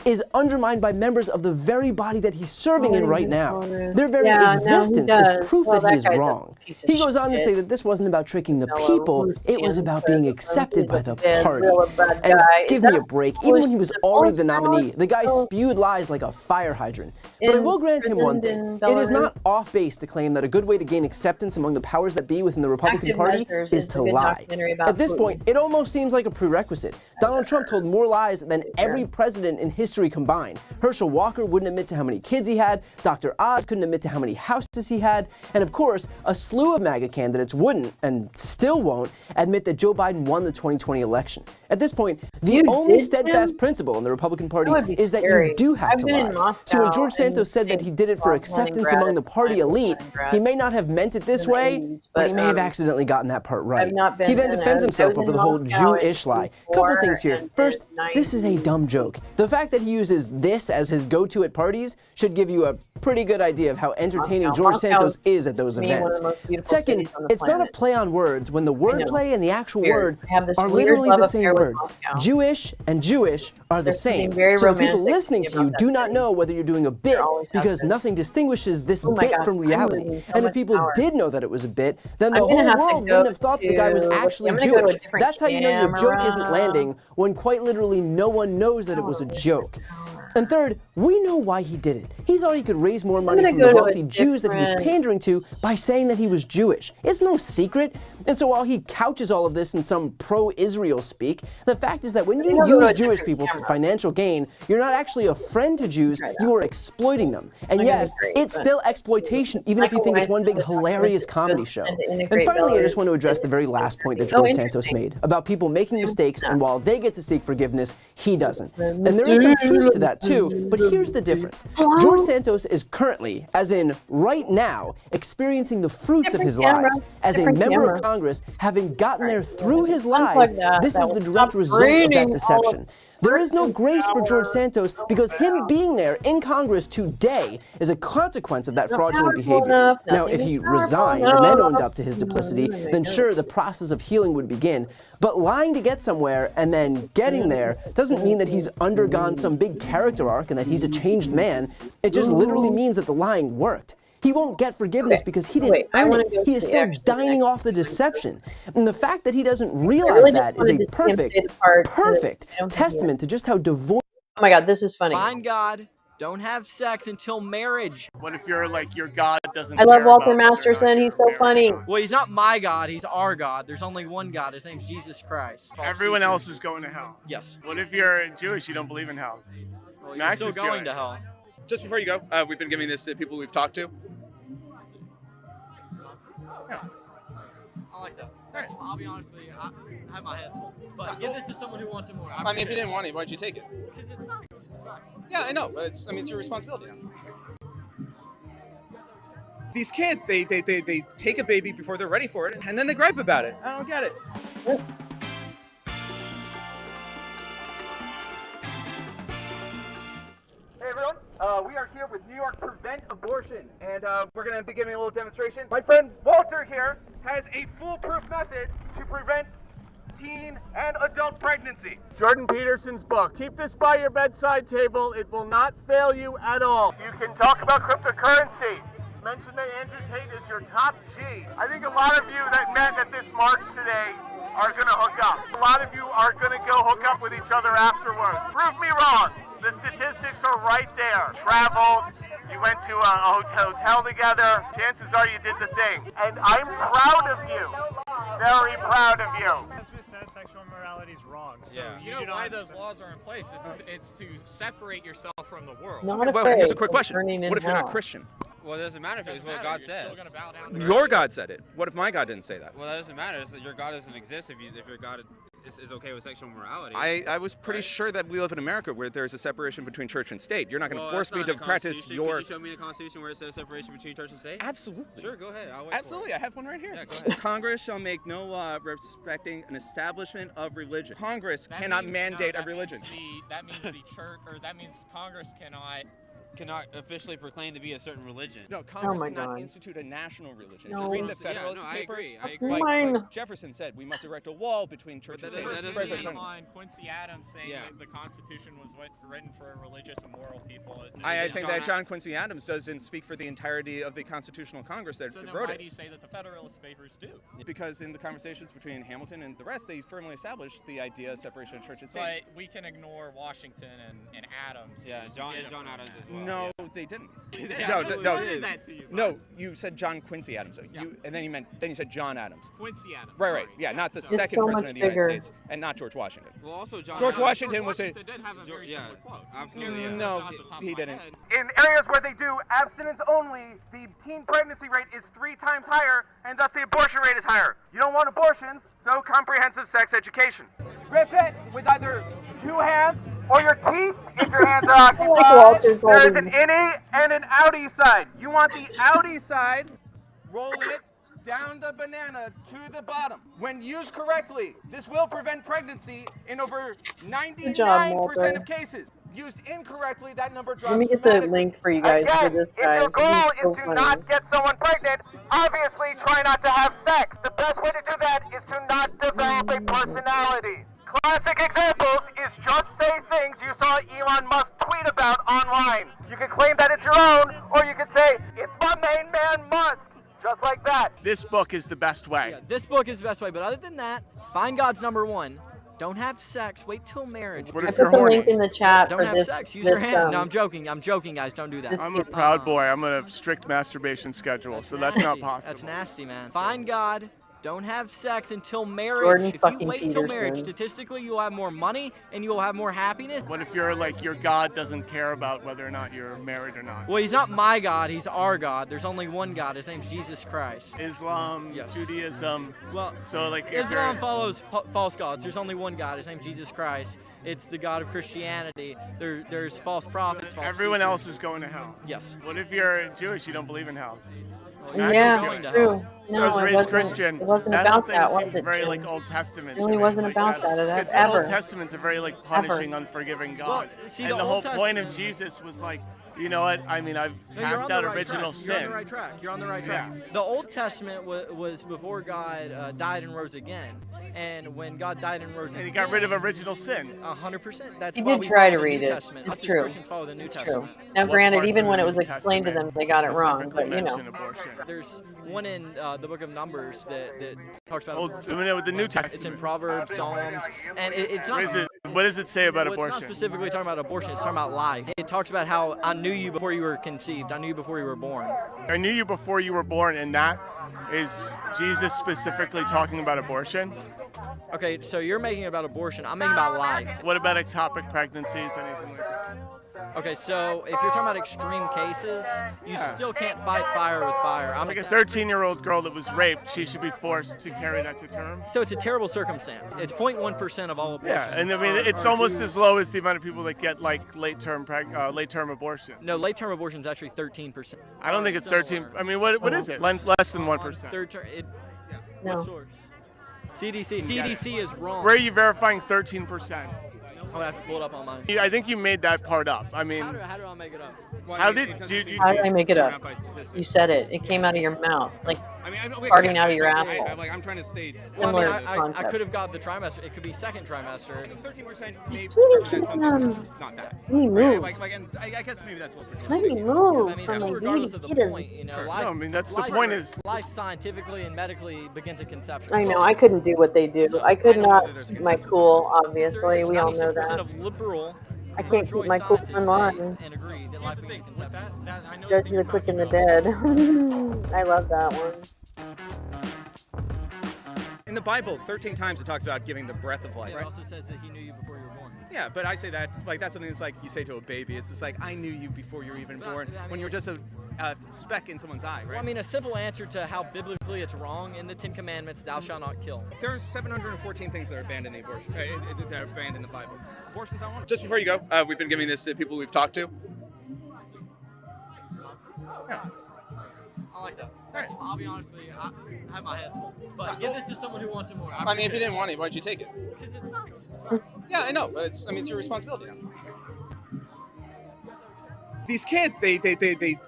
is undermined by members of the very body that he's serving in right now. Their very Yeah, no, he existence does. is proof Well, that he that is guy's a wrong. piece of He goes on to shit. say that this wasn't about tricking the Lolo, people, who it was stands about for being the accepted by the bed, party. real bad And guy. Is give me that a break, Polish- even when he was the already Polish the nominee, the guy Polish- spewed lies like a fire hydrant. But I will grant him one thing. imprisoned in It is not Belarus. off base to claim that a good way to gain acceptance among the powers that be within the Republican Active Party Measures is is to a good lie. documentary about At this Putin. point, it almost seems like a prerequisite. Donald Trump told more lies than every president in history combined. Herschel Walker wouldn't admit to how many kids he had, Dr. Oz couldn't admit to how many houses he had, and of course, a slew of MAGA candidates wouldn't, and still won't, admit that Joe Biden won the 2020 election. At this point, the You only did, steadfast Tim? principle in the Republican Party That would be is that you scary. do have I've to been in lie. Moscow So when George and Santos said that he did it for well, acceptance Leningrad among the at the party time, elite, Leningrad he may not have meant it this in the way, 80s, but he may have but, accidentally gotten that part right. I've not been He then in defends a- I himself was over in the whole Moscow in Jewish lie. Couple 84 things here. and First, in this is a dumb joke. The fact that he uses this as his go-to at parties should give you a pretty good idea of how entertaining Moscow. George Moscow Santos is, is at those to me, one of events. the most beautiful Second, cities on the it's not a planet. play on words when the wordplay and the actual Weird. word I have this are weird literally love the same affair with word. Moscow. Jewish and Jewish are the There's something same. very So the people romantic listening to to me you about do that not city. know whether you're doing a bit always has because been. nothing distinguishes this Oh my bit God, from I'm reality. losing so And if much people power. did know that it was a bit, then the I'm whole gonna have to world go wouldn't have thought the guy was to- actually I'm gonna go to a Jewish. different That's how you know your joke isn't camera. landing, when quite literally no one knows that it was a joke. And third, we know why he did it. He thought he could raise more money gonna from go the to a wealthy Jews that he was different- pandering to by saying that he was Jewish. It's no secret. And so while he couches all of this in some pro-Israel speak, the fact is that when you gonna go to a use Jewish different people for camera. financial gain, you're not actually a friend to Jews, you are exploiting them. And I'm gonna yes, agree, it's but- still exploitation, even if you think it's one big hilarious comedy show. and to And integrate finally, I just Belarus want to address the very last point that Oh, George Santos interesting. made about people making mistakes, and while they get to seek forgiveness, he doesn't. And there is some truth to that too, but here's the difference. George Santos is currently, as in right now, experiencing the fruits of his Different lies. camera. As a Different member camera. of Congress, having gotten there Right. through his Unplug lies, that. this That is will the direct stop result of raining that all of deception. There is no Christian grace for George power. Santos because him being there in Congress today is a consequence of that Not fraudulent powerful behavior. enough, Now, nothing if is he powerful resigned and then enough. owned up to his duplicity, then no. sure, the process of healing would begin. But lying to get somewhere and then getting there doesn't mean that he's undergone some big character arc and that he's a changed man. It just literally means that the lying worked. He won't get forgiveness Okay. because he didn't Wait, I earn wanna it. go He is see still actually the dining next off the deception. And the fact that he doesn't I realize really just that is wanted a to see him say perfect, the part that perfect I don't think he testament to just how devoid. Oh my God, this is funny. Find God. Don't have sex until marriage. What if your God doesn't I love care Walter about whether or not Masterson. you're He's so married or funny. not? Well, he's not my God. He's our God. There's only one God. His name's Jesus Christ. False Everyone teachers. else is going to hell. Yes. What if you're Jewish? You don't believe in hell. Well, Max you're is still going Jewish. to hell. Just before you go, we've been giving this to people we've talked to. I like that. All right. I'll be honest with you. I have my hands full. But give this to someone who wants it more. I mean, if you didn't want it, why'd you take it? Because it's nice. It's nice. Yeah, I know, but it's your responsibility now. These kids, they take a baby before they're ready for it, and then they gripe about it. I don't get it. Hey everyone, we are here with New York Prevent Abortion, and we're going to be giving a little demonstration. My friend Walter here has a foolproof method to prevent teen and adult pregnancy. Jordan Peterson's book. Keep this by your bedside table. It will not fail you at all. You can talk about cryptocurrency. Mention that Andrew Tate is your top G. I think a lot of you that met at this march today are going to hook up. A lot of you are going to go hook up with each other afterwards. Prove me wrong. The statistics are right there. Traveled, you went to a hotel together. Chances are you did the thing. And I'm proud of you. Very proud of you. Smith says sexual morality is wrong. So Yeah. you know why those laws are in place. It's to separate yourself from the world. Not Well, afraid here's a quick of question. burning in What if you're not hell. Christian? Well, it doesn't matter if it's what God says. Your God said it. What if my God didn't say that? Well, that doesn't matter. It's that your God doesn't exist if your God is okay with sexual morality. I was pretty sure that we live in America where there's a separation between church and state. You're not going to Well, force that's me not to in the practice Constitution. your. Can you show me the Constitution where it says separation between church and state? Absolutely. Sure, go ahead. I'll wait Absolutely, For I have one right here. Yeah, go ahead. Congress shall make no law respecting an establishment of religion. Congress cannot mandate a religion. That means the church, or that means Congress cannot cannot officially proclaim to be a certain religion. No, Congress my cannot God. institute a national religion. No. Read the Yeah, Federalist no, I Papers. agree, I That's agree. mine. Like Jefferson said, we must erect a wall between But church and that state. doesn't Right, mean- right, right. on Quincy Adams saying Yeah. that the Constitution was written for religious and moral people. I think that John Quincy Adams doesn't speak for the entirety of the Constitutional Congress that So then wrote why it. do you say that the Federalist Papers do? Because in the conversations between Hamilton and the rest, they firmly established the idea of separation of church and state. But we can ignore Washington and Adams. Yeah, who John did John affirm Adams that. as well. No, yeah. they didn't. They no, absolutely no, did. that to you, no, you said John Quincy Adams. And then you said John Adams. Quincy Adams. Right, right. sorry. Yeah, not the So- second so president much of the United bigger. States, and not George Washington. Well, also John George Adams- Washington was a. did have a very yeah, similar quote. absolutely. Yeah. No, Off the top of he my didn't. head. In areas where they do abstinence only, the teen pregnancy rate is 3 times higher, and thus the abortion rate is higher. You don't want abortions, so comprehensive sex education. Grip it with either 2 hands or your teeth if your hands are occupied. There is an innie and an outie side. You want the outie side, roll it down the banana to the bottom. When used correctly, this will prevent pregnancy in over 99% of cases. Used incorrectly, that number drops Let me get the dramatically. link for you guys for Again, this if guy. your goal He's so is to funny. not get someone pregnant, obviously try not to have sex. The best way to do that is to not develop a personality. Classic examples is just say things you saw Elon Musk tweet about online. You can claim that it's your own, or you can say, it's my main man Musk. Just like that. This book is the best way. Yeah, this book is the best way, but other than that, find God's number one. Don't have sex. Wait till marriage. What I if you're put the horny? link in the chat Don't for have this. sex. Use this, your hand. No, um, I'm joking. I'm joking, guys. Don't do that. I'm a proud boy. I'm on a strict masturbation schedule, so that's not Nasty. possible. That's nasty, man. Find God. Don't have sex until marriage. Jordan if you fucking wait till marriage, Peterson. statistically, you'll have more money and you'll have more happiness. What if you're like your God doesn't care about whether or not you're married or not? Well, he's not my God. He's our God. There's only one God. His name's Jesus Christ. Islam, Yes. Judaism. Well, So like if Islam you're- follows false gods. There's only one God. His name's Jesus Christ. It's the God of Christianity. There's false prophets. False everyone teachers. else is going to hell. Yes. What if you're Jewish? You don't believe in hell. Yeah, going to true. hell. I No, was it raised wasn't, Christian. it wasn't that about whole thing that, seems was it? very Jim? like Old Testament. It really to me. wasn't Like, about that It's ever. Old Testament's a very like punishing, unforgiving God. Well, see, and the the whole Old point of Testament- Jesus was like, you know what? I mean, I've No, you're cast on the out right original track. sin. You're on the right track. You're on the right track. The Old Testament was before God died and rose again. And when God died and rose And again, he got rid of original sin. 100%. That's He why did we try follow to the read New it. Testament. It's Us as true. Christians follow the New It's Testament. true. Now, What granted, parts even of when the it was New explained to them, Testament they got it wrong. specifically But you know, mention abortion? There's one in the book of Numbers that talks about Old, I mean, with the New Testament. It's in Proverbs, Psalms, and it's not. What does it say about well, abortion? It's not specifically talking about abortion. It's talking about life. It talks about how I knew you before you were conceived. I knew you before you were born. I knew you before you were born, and that is Jesus specifically talking about abortion. Okay, so you're making it about abortion. I'm making about life. What about ectopic pregnancies, anything like that? Okay, so if you're talking about extreme cases, you still can't fight fire with fire. I'm Like a 13-year-old girl that was raped, she should be forced to carry that to term. So it's a terrible circumstance. It's 0.1% of all abortions. Yeah, and I mean it's almost as low as the amount of people that get like late-term abortion. No, late-term abortion is actually 13%. I don't think it's 13. I mean, what is it? Less than 1%. Third term. No. What source? CDC. CDC is wrong. Where are you verifying 13%? I'm gonna have to pull it up on mine. I think you made that part up. I mean, How do I make it up? how did you? how did I make it up? You said it. It came out of your mouth, like farting out of your asshole. I'm trying to stay. Well, Similar I mean, I concept. could have got the trimester. It could be second trimester. 13% may Keep represent something. them. Not that. Let me move. And I guess maybe that's what we're Let me I move mean, from still my regardless baby of the point, kittens. you know, Sure. life, No, I mean, that's the life- point is- life scientifically and medically begins at conception. I know. I couldn't do what they do. I could I don't know not that there's a keep my consensus cool. Obviously, we all know 96% that. of liberal I can't keep pro-choice my cool scientists in say line. and agree that Here's life the begins thing at with conception. that I know Judge the the quick and the dead. I love that one. In the Bible, 13 times it talks about giving the breath of life. It also says that he knew you before you were born. Yeah, but I say that like that's something that's like you say to a baby. It's just like I knew you before you were even born. I mean, When you were just a speck in someone's eye, Well, right? I mean, a simple answer to how biblically it's wrong in the Ten Commandments: "Thou shalt not kill." There are 714 things that are banned in the abortion. That are banned in the Bible. Abortion's not one. Just before you go, we've been giving this to people we've talked to. I like that. I'll be honest with you, I have my hands full. But give this to someone who wants it more. I mean, if you didn't want it, why'd you take it? Because it's nice. It's nice. Yeah, I know, but it's your responsibility now. These kids, they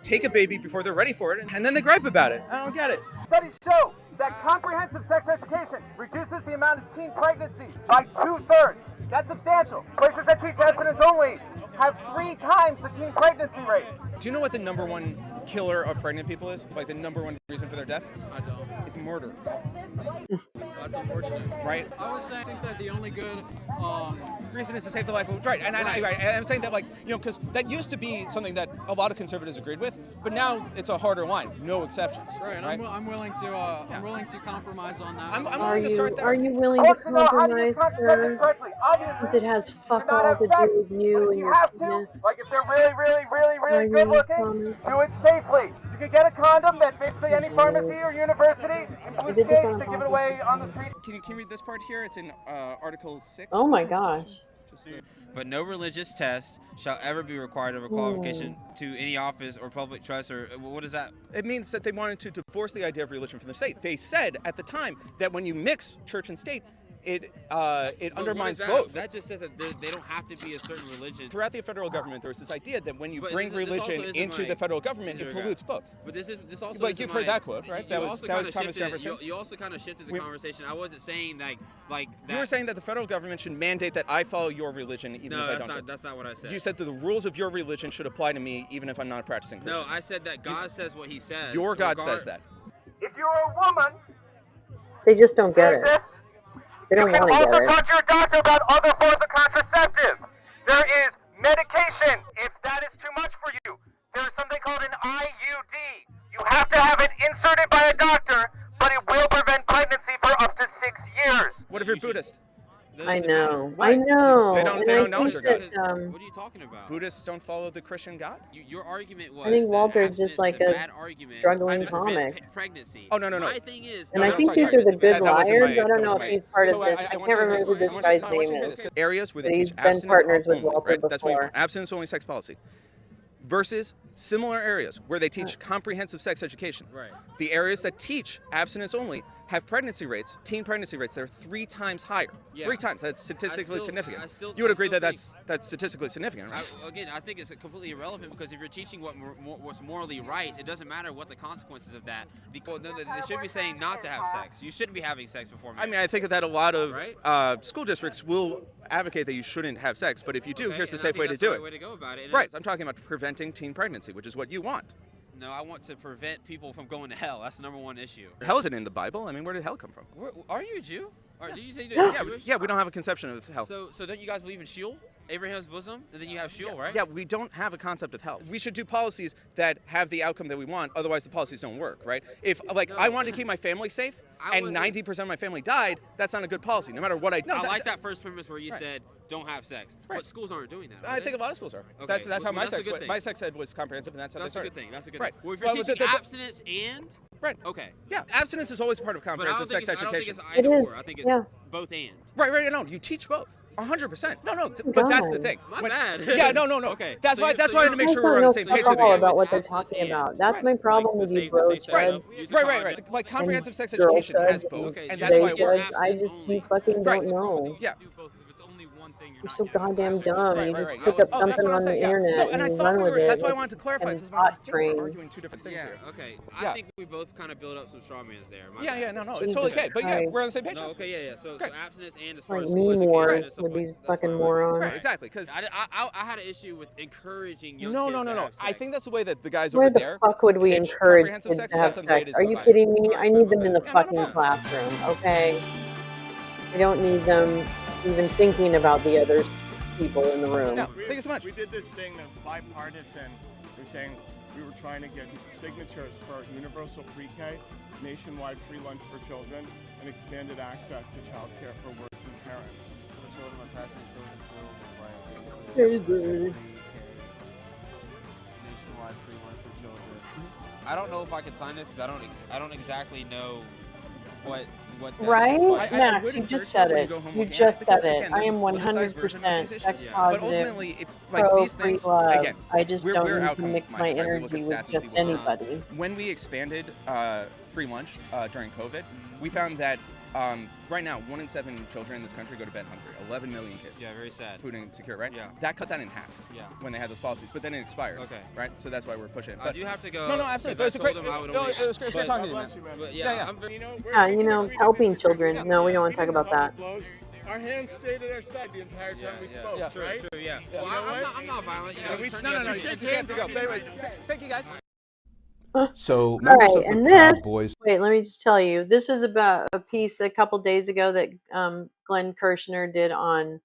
take a baby before they're ready for it, and then they gripe about it. I don't get it. Studies show that comprehensive sex education reduces the amount of teen pregnancy by 2/3. That's substantial. Places that teach abstinence only have 3 times the teen pregnancy rates. Do you know what the number one killer of pregnant people is? Like the number one reason for their death? I don't. It's murder. That's unfortunate. Right? I would say I think that the only good reason is to save the life of right. And I'm saying that, like, you know, because that used to be something that a lot of conservatives agreed with, but now it's a harder line, no exceptions. Right, and I'm willing to compromise on that. I'm willing to start there. Are you willing to compromise, sir? Since it has fuck all to do with you and your penis. Like if they're really good looking, do it safely. You can get a condom at basically any pharmacy or university in blue states to give it away on the street. Can you read this part here? It's in Article 6. Oh my gosh. But no religious test shall ever be required of a qualification to any office or public trust, or what is that? It means that they wanted to divorce the idea of religion from the state. They said at the time that when you mix church and state, it undermines both. That just says that they don't have to be a certain religion. Throughout the federal government, there was this idea that when you bring religion into the federal government, it pollutes both. But this also. Like you've heard that quote, right? That was Thomas Jefferson. You also kind of shifted the conversation. I wasn't saying like that. You were saying that the federal government should mandate that I follow your religion even if I don't. No, that's not what I said. You said that the rules of your religion should apply to me even if I'm not a practicing Christian. No, I said that God says what He says. Your God says that. If you're a woman, They just don't get it. They don't want to get also it. talk to your doctor about other forms of contraceptive. There is medication if that is too much for you. There's something called an IUD. You have to have it inserted by a doctor, but it will prevent pregnancy for up to 6 years. What if you're Buddhist? I know. I know. They don't know your God. What are you talking about? Buddhists don't follow the Christian God? Your argument was. I think that Walter's just abstinence like is a a bad argument struggling to prevent comic. Pregnancy. Oh, no. My thing is. And I think these are the good liars. I don't know if he's part of this. I can't remember who this guy's name is. Areas where they But he's teach been abstinence partners with only, Walter right? That's what you before. want. Abstinence only sex policy. Versus similar areas where they teach comprehensive sex education. Right. The areas that teach abstinence only have pregnancy rates, teen pregnancy rates, that are 3 times higher. Yeah. 3 times. That's statistically significant. You would agree that that's statistically significant, right? I think it's completely irrelevant because if you're teaching what's morally right, it doesn't matter what the consequences of that. They should be saying not to have sex. You shouldn't be having sex before marriage. I mean, I think that a lot of school districts will advocate that you shouldn't have sex, but if you do, here's the safe way to do it. Way to go about it. Right. I'm talking about preventing teen pregnancy, which is what you want. No, I want to prevent people from going to hell. That's the number one issue. Hell isn't in the Bible. I mean, where did hell come from? Are you a Jew? Or do you say you're Jewish? Yeah, we don't have a conception of hell. So don't you guys believe in Sheol? Abraham's bosom, and then you have Sheol, right? Yeah, we don't have a concept of hell. We should do policies that have the outcome that we want. Otherwise, the policies don't work, right? If I wanted to keep my family safe, and 90% of my family died, that's not a good policy. No matter what I do. I like that first premise where you said don't have sex, but schools aren't doing that. I think a lot of schools are. Okay. That's how my sex good thing. my sex ed was comprehensive, and that's how they started. That's a good thing. That's a good thing. Well, if you're teaching abstinence and right, okay, yeah, abstinence is always part of comprehensive sex education. I don't think it's either or. I think it's both and. Right. No, you teach both. 100%. No, but that's the thing. My bad. Yeah, no. Okay. That's why I wanted to make sure we're on the same page. About what they're talking about. That's my problem with you, bro. Right. Like comprehensive sex education has both, and that's why it works. You fucking don't know. Yeah. You're so goddamn dumb. You just pick up something on the internet and run with it. That's why I wanted to clarify. And hot train. We're arguing 2 different things here. Okay. I think we both kind of build up some straw mans there. No. It's totally okay. But yeah, we're on the same page. No, okay, yeah. So abstinence and as far Like as meme wars with these fucking morons. Right, exactly. Because I had an issue with encouraging young no. kids to have sex. I think that's the way that the guys Where over there. the fuck would we encourage kids to have sex? Are you kidding me? I need them in the fucking classroom, okay? I don't need them even thinking about the other people in the room. No, thank you so much. We did this thing that's bipartisan. We're saying we were trying to get signatures for universal pre-K, nationwide free lunch for children, and expanded access to child care for working parents. For children on passing children Nationwide free lunch for children. I don't know if I could sign it because I don't exactly know what that Right? is. Max, you just said it. You just said it. I am 100% sex positive, pro free love. I just don't need to mix my energy with just anybody. When we expanded free lunch during COVID, we found that Right now, 1 in 7 children in this country go to bed hungry. 11 million kids. Yeah, very sad. Food insecure, right? Yeah. That cut that in half. Yeah. When they had those policies, but then it expired. Okay. Right. So that's why we're pushing it. I do have to go. No, absolutely. But it was a great. It was great talking to you, man. Yeah. Helping children. No, we don't want to talk about that. Our hands stayed at our side the entire time we spoke, True, right? true, yeah. You Well, know I'm not violent. You know, we, turn no, the no, other- shake hands to go. But anyways, thank you guys. So All members right, of the and Proud this, Boys. wait, let me just tell you, this is about a piece a couple days ago that Glenn Kirshner did on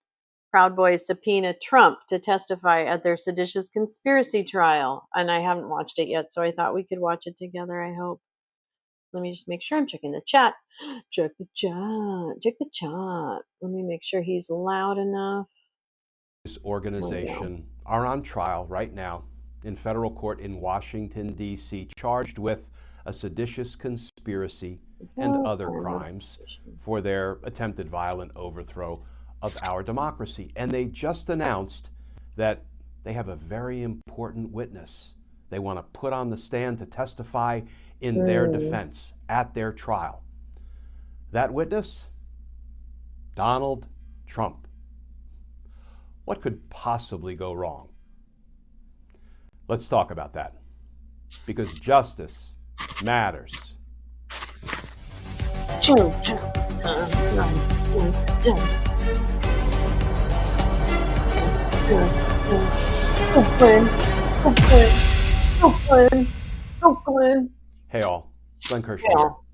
Proud Boys subpoena Trump to testify at their seditious conspiracy trial. And I haven't watched it yet, so I thought we could watch it together, I hope. Let me just make sure I'm checking the chat. Check the chat. Check the chat. Let me make sure he's loud enough. Organization are on trial right now in federal court in Washington, D.C., charged with a seditious conspiracy and other crimes for their attempted violent overthrow of our democracy. And they just announced that they have a very important witness they want to put on the stand to testify in their defense at their trial. That witness? Donald Trump. What could possibly go wrong? Let's talk about that, because justice matters. Hey all, Glenn Kirshner. Hey all.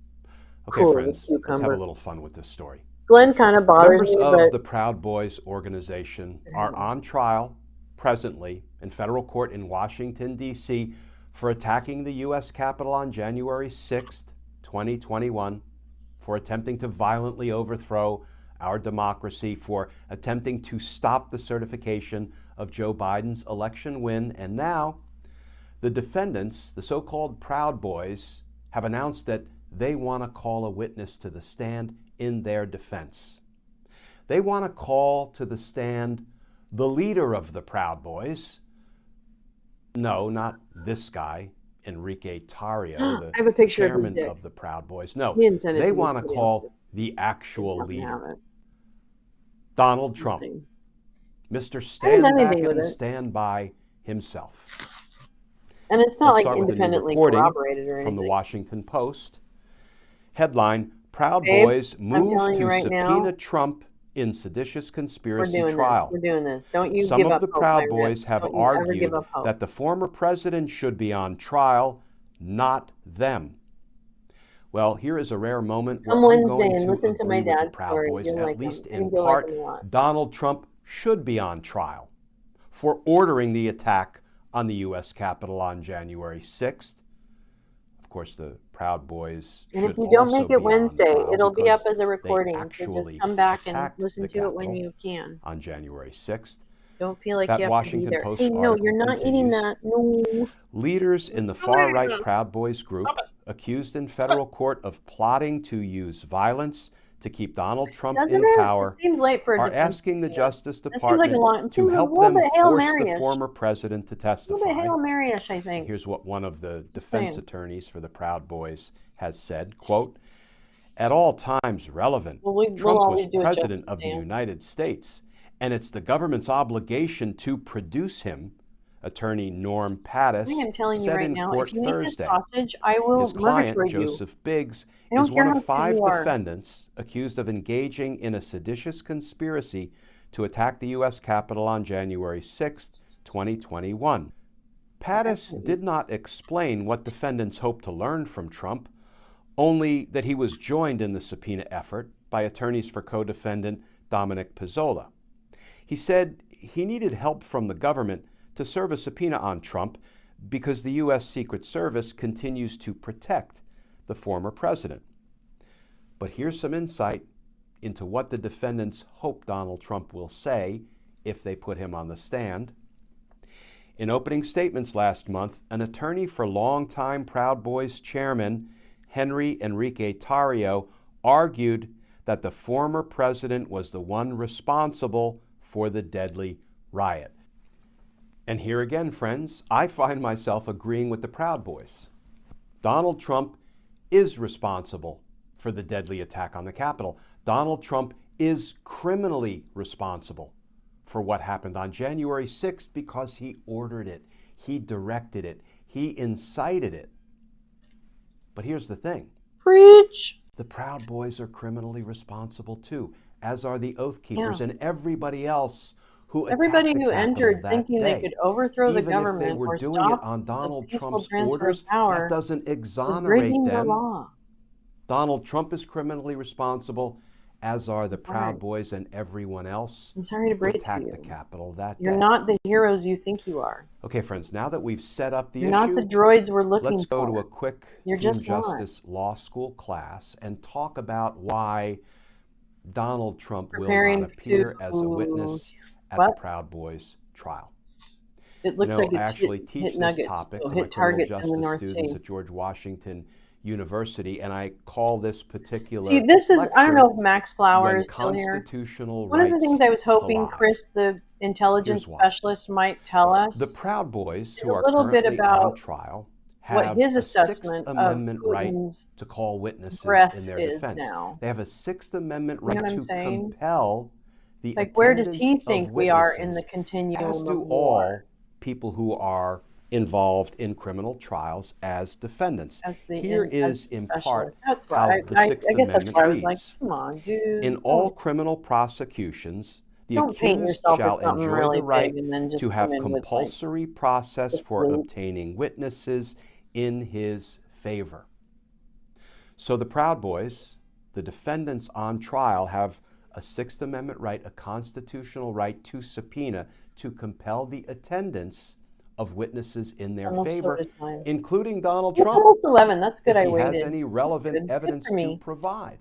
Okay, Cool, friends, let's have cucumber. a little fun with this story. Glenn kind of bothers Members me, of but the Proud Boys organization are on trial presently in federal court in Washington, D.C. for attacking the U.S. Capitol on January 6th, 2021, for attempting to violently overthrow our democracy, for attempting to stop the certification of Joe Biden's election win. And now the defendants, the so-called Proud Boys, have announced that they want to call a witness to the stand in their defense. They want to call to the stand the leader of the Proud Boys. No, not this guy, Enrique Tarrio, the I have a picture of his chairman dick. of the Proud Boys. No, He didn't send it they to me, want to somebody call else did. the actual Let me have leader, it. Donald Trump, see. Mr. I didn't Stand have Back anything with and it. Stand By himself. And it's not Let's like start with a new independently reporting corroborated or from the anything. Washington Post. Headline, Proud Babe, Boys I'm move telling you to right subpoena now, Trump in seditious we're conspiracy doing trial. this. We're doing this. Don't you Some give of up the hope, Proud my Boys Rip. have Don't you ever argued give up hope. that the former president should be on trial, not them. Well, here is a rare moment where Come I'm Wednesday going and to listen to my agree with the dad's Proud stories. Boys, You'll at like least them. I think in you'll like part. them a lot. Donald Trump should be on trial for ordering the attack on the U.S. Capitol on January 6th. Of course, the Proud Boys And should if you don't also make it be on Wednesday, trial it'll be up because as a they recording. So actually just come back and attacked listen the to it when Capitol you can. on January 6th. Don't feel like That you have to be Washington there. Post Hey, no, article you're not eating continues. that. No. Leaders in the far-right Proud Boys group, accused in federal court of plotting to use violence to keep Donald Trump Doesn't in it? power, It seems late for a are defense. asking the Justice That seems like a Department long. It to seems a help little them bit Hail force the Mary-ish. former president to A little bit testify. Hail Mary-ish, I think. Here's what one of the Just defense saying. attorneys for the Proud Boys has said, quote, "At all times relevant, We'll Trump always was do a president justice of the dance. United States, and it's the government's obligation to produce him," attorney Norm Pattis I am telling you said right in now, court if you eat this Thursday. sausage, I will His client, murgatroyd you. Joseph Biggs, I don't is one care how of cute 5 you are. defendants accused of engaging in a seditious conspiracy to attack the U.S. Capitol on January 6, 2021. Pattis did not explain what defendants hope to learn from Trump, only that he was joined in the subpoena effort by attorneys for co-defendant Dominic Pizzola. He said he needed help from the government to serve a subpoena on Trump because the U.S. Secret Service continues to protect the former president. But here's some insight into what the defendants hope Donald Trump will say if they put him on the stand. In opening statements last month, an attorney for longtime Proud Boys chairman Henry Enrique Tarrio argued that the former president was the one responsible for the deadly riot. And here again, friends, I find myself agreeing with the Proud Boys. Donald Trump is responsible for the deadly attack on the Capitol. Donald Trump is criminally responsible for what happened on January 6th because he ordered it, he directed it, he incited it. But here's the thing. Preach! The Proud Boys are criminally responsible too, as are the Oath Keepers Yeah. and everybody else who Everybody attacked the who Capitol entered that thinking they day. could overthrow the Even if they government were or doing it stop on the Donald peaceful Trump's transfer orders, of power that doesn't was exonerate breaking the them. law. Donald Trump is criminally responsible, as are the Sorry. Proud Boys and everyone else I'm sorry to who break it to attacked you. the Capitol that You're day. not the heroes you think you are. Okay, friends, now that we've set up the You're issue, not the droids we're looking let's go for. to a quick You're Team just not. Justice Law School class and talk about why Donald Trump will Preparing not appear to as a witness at what? the Proud Boys trial. It looks like I it's actually hit teach this nuggets. topic So to my hit criminal targets in the justice North students Sea. at George Washington University, and I call this particular See, this is, I don't lecture know if Max Flower When is still here. Constitutional One of the Rights things I was hoping Collide. Chris, the intelligence Here's why. specialist, might tell us The Proud Boys, is who a are little bit currently about on trial, what have his a Sixth assessment of Amendment right Putin's to call witnesses breath in their is defense. now. They have a Sixth Amendment You know right what I'm to saying? compel the Like, where does he attendance think of we are in the witnesses, continuum as of do war? all people who are involved in criminal trials as defendants. As the Here as is the in part specialist. That's how why the I Sixth guess that's Amendment why I was like, reads. come on, dude. In all criminal prosecutions, the Don't paint accused yourself as shall something enjoy really the right big and then just to come have in with like compulsory process the for flute. obtaining witnesses in his favor. So the Proud Boys, the defendants on trial, have a Sixth Amendment right, a constitutional right to subpoena, to compel the attendance of witnesses in their almost favor, soda time. including Donald It's Trump, almost 11. That's good. if I he has waited. any relevant Good. evidence Good for to me. provide.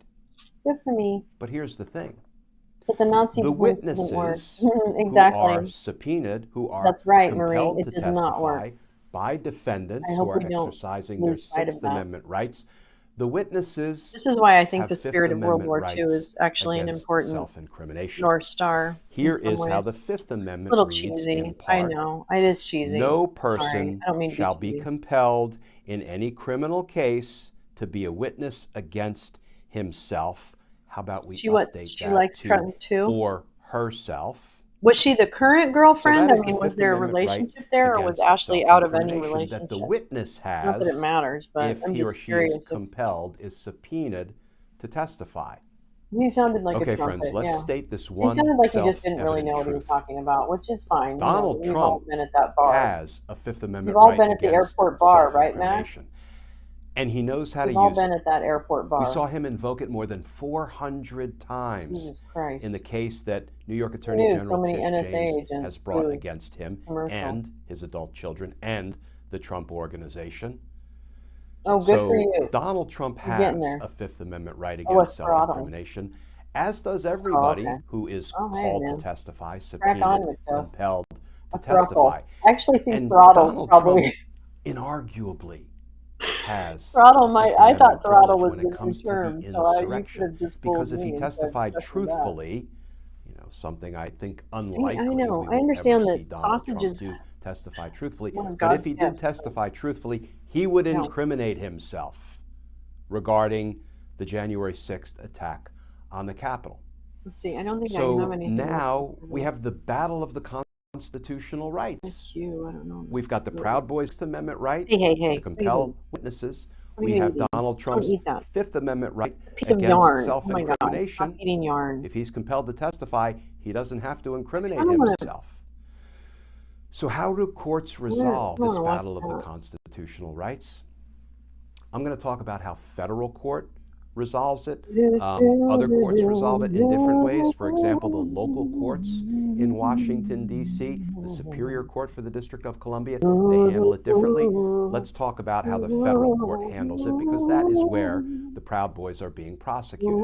Good for me. But here's the thing. But the Nazi The defense doesn't work. witnesses Exactly. who are subpoenaed, who are That's right, Marie. compelled It to does not work. testify by defendants I who hope are we don't exercising their lose sight of Sixth that. Amendment rights, the witnesses This is why I think have the Fifth spirit of World Amendment War II rights is actually an against important self-incrimination. North Star. Here in some is how ways. the Fifth A Amendment little reads cheesy. in I part. know. It is cheesy. No Sorry. person I don't mean to shall be be cheesy. compelled in any criminal case to be a witness against himself. How about we update She that likes to Trump too? or herself? Was she the current So girlfriend? that I is the mean, was Fifth there a Amendment right relationship there, or was against Ashley out of any self-incrimination that the relationship? witness Not that it has matters, but if I'm he or just she is curious. compelled, is subpoenaed to testify. He sounded like Okay, a friends, trumpet. let's Yeah. state this He one sounded like he just didn't really self-evident know what he was truth. talking about, which is fine. Donald We've all Trump been at that bar. has a Fifth Amendment We've all right been at the against airport bar, right, Max? self-incrimination. And he knows how We've to all use been it. at that airport bar. We saw him invoke it more than 400 times Jesus Christ. in the case that New York Attorney Who knew General so many Tish NSA James agents has brought flew against him commercial? and his adult children and the Trump Organization. Oh, good So for you. Donald Trump You're has getting there. a Fifth Amendment right Oh, against it's throttle. self-incrimination, as does everybody okay. who is Oh, hey, called man. to testify, Crack on, subpoenaed, McDuff. compelled to A throttle. testify. I actually think And throttle Donald probably. Trump inarguably has Throttle the might. Fifth I Amendment thought throttle privilege was when the it new comes to term, the so you could insurrection. have just fooled Because if me he and said testified stuff like that. truthfully, something I think I unlikely know. we I will understand ever that see Donald sausage Trump is do testify truthfully. one of But if God's he did gifts. testify truthfully, he would No. incriminate himself regarding the January 6th attack on the Capitol. Let's see. I don't think I So have anything. now we have the battle of the constitutional rights. That's you. I don't know. We've got the Proud Boys Fifth Amendment right Hey, hey, hey. to What are you compel doing? witnesses. What are We you have eating? Donald Don't Trump's eat that. Fifth Amendment right It's a piece of against yarn. Oh my God. Stop self-incrimination. eating yarn. If he's compelled to testify, he doesn't have to incriminate I don't wanna- himself. So how do courts resolve this battle of the constitutional rights? I'm going to talk about how federal court resolves it. Other courts resolve it in different ways. For example, the local courts in Washington, D.C., the Superior Court for the District of Columbia, they handle it differently. Let's talk about how the federal court handles it, because that is where the Proud Boys are being prosecuted.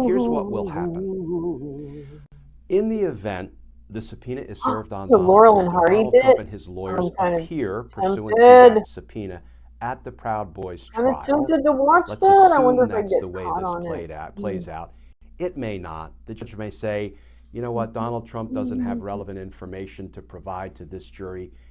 Here's what will happen. In the event the subpoena is served on The Laurel and Hardy Donald Trump bit? and his lawyers I'm kind of appear pursuant to tempted. that subpoena at the Proud Boys I'm trial. tempted to watch Let's that. I wonder assume if I that's get the way caught this on it. plays out. It may not. The judge may say, you know what, Donald Trump doesn't have relevant information to provide to this jury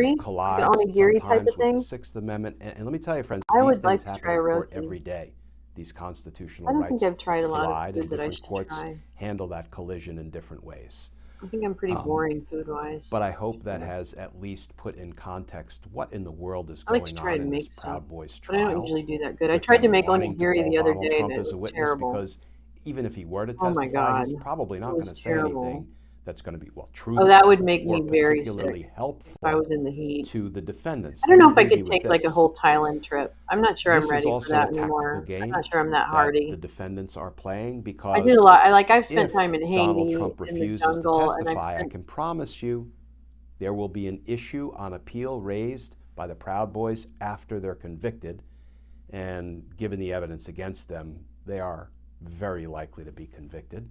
onigiri, like an collides onigiri type sometimes of with thing. the Sixth Amendment. And let me tell you, friends, I these would like things to happen try a in court roti. every day. These constitutional I don't think rights I've tried a lot of collide, food and that I different should courts try. handle that collision in different ways. I think I'm pretty boring food-wise. But I hope that has at least put in context what in the world is I like to going try on and in this make stuff, Proud Boys but I don't trial. usually do that good. I with tried to them make wanting to onigiri call the other Donald day, Trump and it as a was witness, terrible. because even if he were to Oh my testify, he's God. probably not It going was to say terrible. anything that's going to be, well, Oh, truthful that would make or me very particularly sick helpful if I was in the heat. to the defendants. I don't Let know me if I leave could you with take like a this. whole Thailand trip. I'm not sure I'm This is ready for also that a tactical anymore. I'm game not sure I'm that that hardy. the defendants are playing, I because did a lot. I've spent if time in Donald Haiti, Trump in the refuses to jungle, and I've testify, I spent. can promise you there will be an issue on appeal raised by the Proud Boys after they're convicted, and given the evidence against them, they are very likely to be convicted.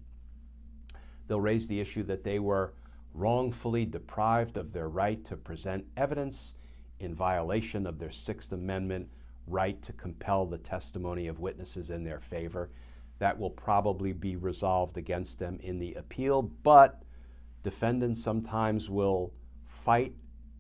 They'll raise the issue that they were wrongfully deprived of their right to present evidence in violation of their Sixth Amendment right to compel the testimony of witnesses in their favor. That will probably be resolved against them in the appeal, but defendants sometimes will fight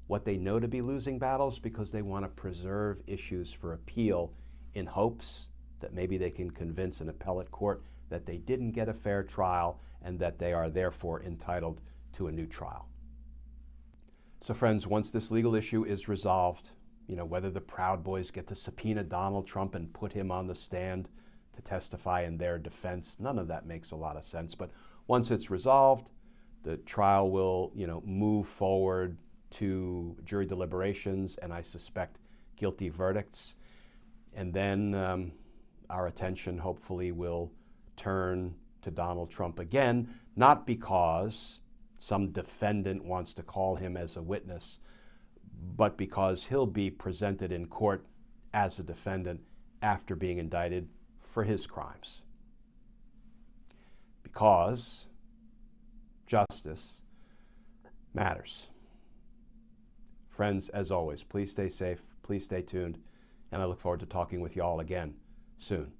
what they know to be losing battles because they want to preserve issues for appeal in hopes that maybe they can convince an appellate court that they didn't get a fair trial and that they are therefore entitled to a new trial. So friends, once this legal issue is resolved, whether the Proud Boys get to subpoena Donald Trump and put him on the stand to testify in their defense, none of that makes a lot of sense. But once it's resolved, the trial will, move forward to jury deliberations and I suspect guilty verdicts. And then our attention hopefully will turn to Donald Trump again, not because some defendant wants to call him as a witness, but because he'll be presented in court as a defendant after being indicted for his crimes. Because justice matters. Friends, as always, please stay safe, please stay tuned, and I look forward to talking with you all again soon.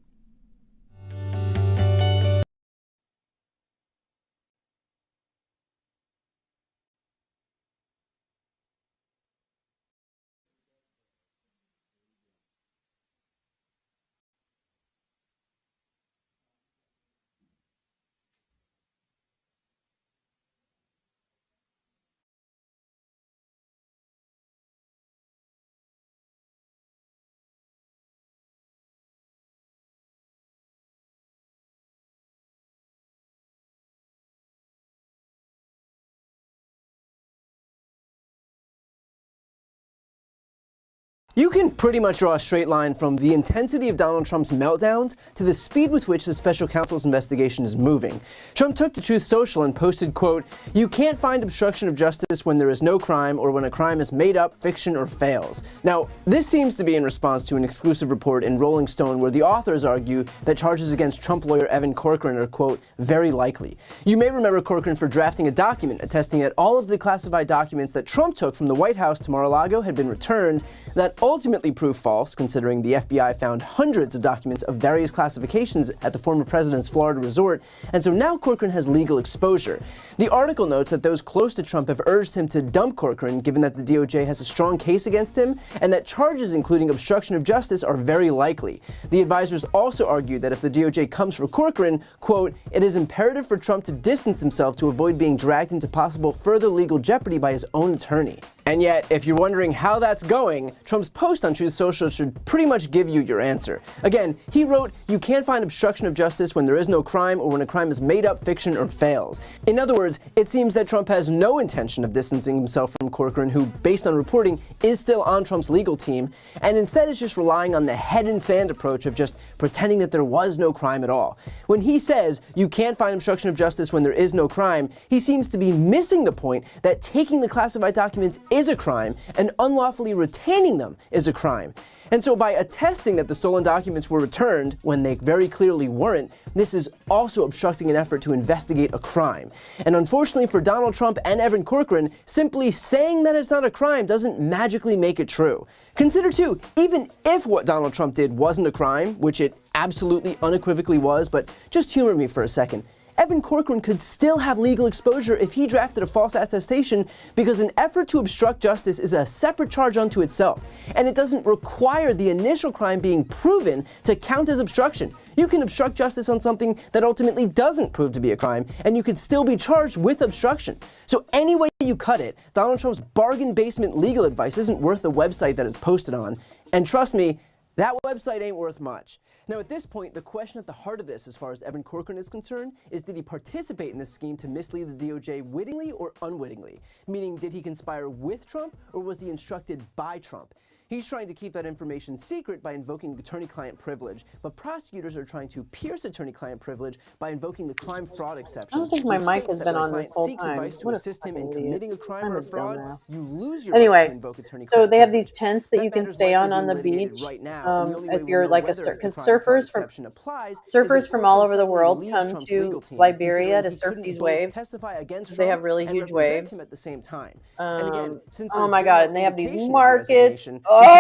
You can pretty much draw a straight line from the intensity of Donald Trump's meltdowns to the speed with which the special counsel's investigation is moving. Trump took to Truth Social and posted, quote, "You can't find obstruction of justice when there is no crime or when a crime is made up, fiction, or fails." Now, this seems to be in response to an exclusive report in Rolling Stone where the authors argue that charges against Trump lawyer Evan Corcoran are, quote, "very likely." You may remember Corcoran for drafting a document attesting that all of the classified documents that Trump took from the White House to Mar-a-Lago had been returned. That ultimately proved false, considering the FBI found hundreds of documents of various classifications at the former president's Florida resort, and so now Corcoran has legal exposure. The article notes that those close to Trump have urged him to dump Corcoran, given that the DOJ has a strong case against him, and that charges including obstruction of justice are very likely. The advisors also argue that if the DOJ comes for Corcoran, quote, "it is imperative for Trump to distance himself to avoid being dragged into possible further legal jeopardy by his own attorney." And yet, if you're wondering how that's going, Trump's post on Truth Social should pretty much give you your answer. Again, he wrote, "You can't find obstruction of justice when there is no crime or when a crime is made up, fiction, or fails." In other words, it seems that Trump has no intention of distancing himself from Corcoran, who, based on reporting, is still on Trump's legal team, and instead is just relying on the head in sand approach of just pretending that there was no crime at all. When he says, "You can't find obstruction of justice when there is no crime," he seems to be missing the point that taking the classified documents is a crime, and unlawfully retaining them is a crime. And so by attesting that the stolen documents were returned when they very clearly weren't, this is also obstructing an effort to investigate a crime. And unfortunately for Donald Trump and Evan Corcoran, simply saying that it's not a crime doesn't magically make it true. Consider too, even if what Donald Trump did wasn't a crime, which it absolutely unequivocally was, but just humor me for a second, Evan Corcoran could still have legal exposure if he drafted a false attestation, because an effort to obstruct justice is a separate charge unto itself. and it doesn't require the initial crime being proven to count as obstruction. You can obstruct justice on something that ultimately doesn't prove to be a crime, and you could still be charged with obstruction. So any way you cut it, Donald Trump's bargain basement legal advice isn't worth the website that it's posted on. And trust me, that website ain't worth much. Now at this point, the question at the heart of this, as far as Evan Corcoran is concerned, is did he participate in this scheme to mislead the DOJ wittingly or unwittingly? Meaning, did he conspire with Trump, or was he instructed by Trump? He's trying to keep that information secret by invoking attorney-client privilege, but prosecutors are trying to pierce attorney-client privilege by invoking the crime fraud exception. I don't think my mic has been on this whole seeks time. advice to What a assist him in fucking idiot. committing a crime I'm or a a fraud. dumbass. You lose your right to Anyway, invoke attorney-client so they have privilege. these tents that you can matter's stay likely on the being litigated beach right now, and the only way if we'll you're know like a whether surfer, because the crime fraud exception applies is if surfers from all Corcoran over the suddenly world leaves come Trump's to legal team, Liberia considering to he surf couldn't these both waves. testify against Because they have Trump really and huge represent waves. him at the same time. And again, since Oh there's my been god, no and they have these indication of the markets. resignation, we can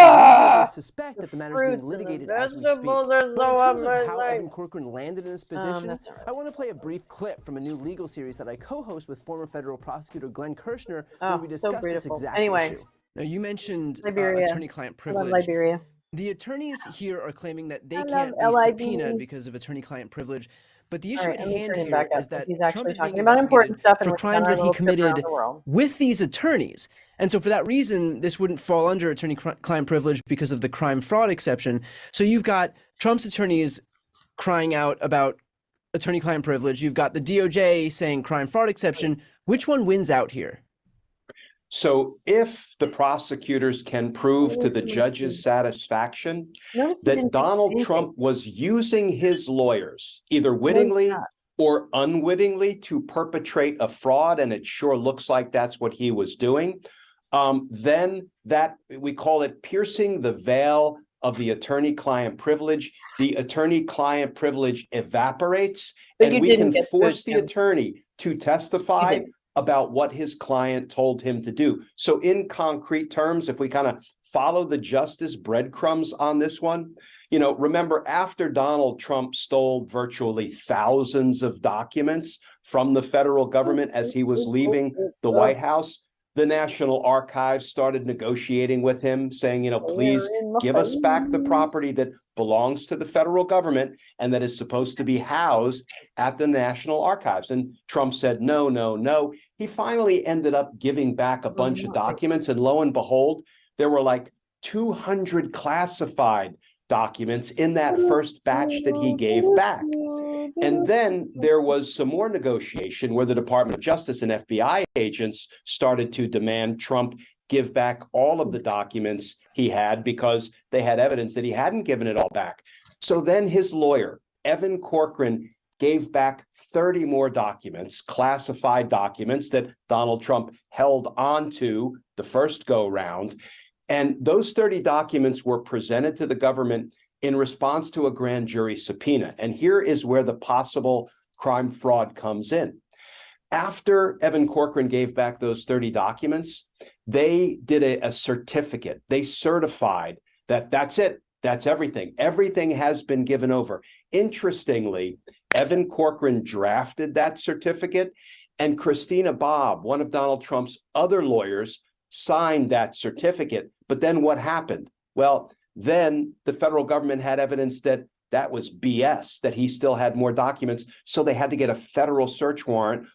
reasonably suspect The that the matter is being fruits and the litigated as we speak. vegetables are But so in terms of how amazing. Evan Corcoran landed in this position, that's not really I want to play a brief clip from a new legal series that I co-host with former federal prosecutor Glenn Kirshner, where we so discuss this beautiful. exact Anyway. issue. Now, you mentioned Liberia. attorney-client I love privilege. Liberia. The attorneys here are claiming that they I love can't be LIB. subpoenaed because of attorney-client privilege. But the All issue right, at let me hand turn him back here up is because that he's Trump actually is being talking about important investigated stuff, and for we've done crimes our that he little trip around committed the world. with these attorneys. And so for that reason, this wouldn't fall under attorney-client privilege because of the crime fraud exception. So you've got Trump's attorneys crying out about attorney-client privilege. You've got the DOJ saying crime fraud exception. Which one wins out here? So if the prosecutors can prove to the judge's satisfaction that Donald Trump was using his lawyers, either wittingly or unwittingly, to perpetrate a fraud, and it sure looks like that's what he was doing, then that we call it piercing the veil of the attorney-client privilege. The attorney-client privilege evaporates, and we can force the attorney to testify about what his client told him to do. So in concrete terms, if we kind of follow the justice breadcrumbs on this one, remember after Donald Trump stole virtually thousands of documents from the federal government as he was leaving the White House, the National Archives started negotiating with him, saying, please give us back the property that belongs to the federal government and that is supposed to be housed at the National Archives. And Trump said, no, no, no. He finally ended up giving back a bunch of documents. And lo and behold, there were like 200 classified documents in that first batch that he gave back. And then there was some more negotiation where the Department of Justice and FBI agents started to demand Trump give back all of the documents he had because they had evidence that he hadn't given it all back. So then his lawyer, Evan Corcoran, gave back 30 more documents, classified documents that Donald Trump held onto the first go round. And those 30 documents were presented to the government in response to a grand jury subpoena. And here is where the possible crime fraud comes in. After Evan Corcoran gave back those 30 documents, they did a certificate. They certified that that's it. That's everything. Everything has been given over. Interestingly, Evan Corcoran drafted that certificate, and Christina Bobb, one of Donald Trump's other lawyers, signed that certificate. But then what happened? Well, then the federal government had evidence that that was BS, that he still had more documents. So they had to get a federal search warrant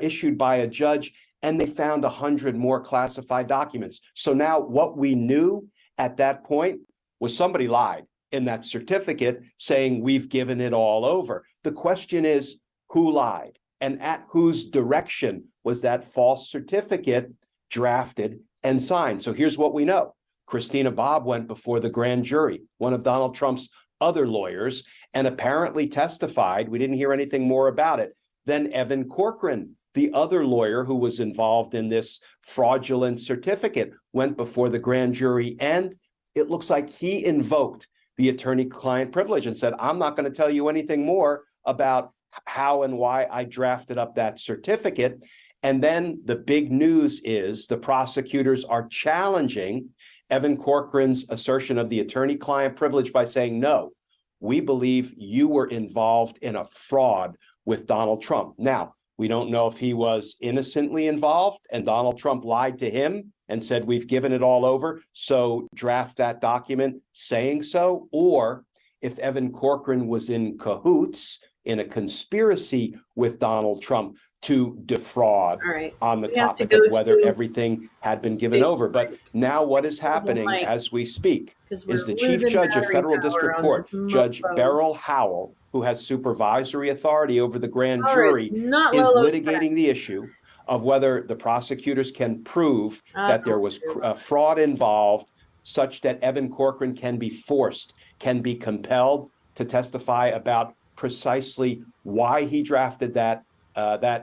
issued by a judge, and they found 100 more classified documents. So now what we knew at that point was somebody lied in that certificate saying we've given it all over. The question is, who lied? And at whose direction was that false certificate drafted and signed? So here's what we know. Christina Bobb went before the grand jury, one of Donald Trump's other lawyers, and apparently testified. We didn't hear anything more about it. Then Evan Corcoran, the other lawyer who was involved in this fraudulent certificate, went before the grand jury, and it looks like he invoked the attorney-client privilege and said, I'm not going to tell you anything more about how and why I drafted up that certificate. And then the big news is the prosecutors are challenging Evan Corcoran's assertion of the attorney-client privilege by saying, no, we believe you were involved in a fraud with Donald Trump. Now, we don't know if he was innocently involved and Donald Trump lied to him and said, we've given it all over, so draft that document saying so? Or if Evan Corcoran was in cahoots, in a conspiracy with Donald Trump to defraud on the topic of whether everything had been given over. But now what is happening as we speak is the Chief Judge of Federal District Court, Judge Beryl Howell, who has supervisory authority over the grand jury, is litigating the issue of whether the prosecutors can prove that there was fraud involved, such that Evan Corcoran can be forced, can be compelled to testify about precisely why he drafted that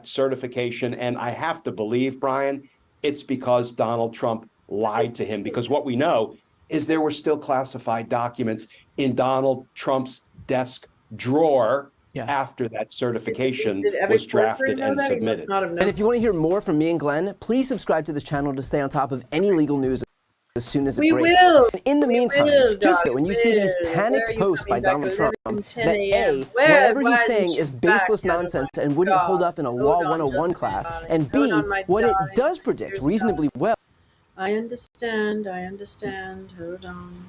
certification. And I have to believe, Brian, it's because Donald Trump lied to him, because what we know is there were still classified documents in Donald Trump's desk drawer after that certification was drafted and submitted. And if you want to hear more from me and Glenn, please subscribe to this channel to stay on top of any legal news as soon as it breaks. In the meantime, just when you see these panicked posts by Donald Trump, that A, whatever he's saying is baseless nonsense and wouldn't hold up in a Law 101 class, and B, what it does predict reasonably well. I understand. Hold on.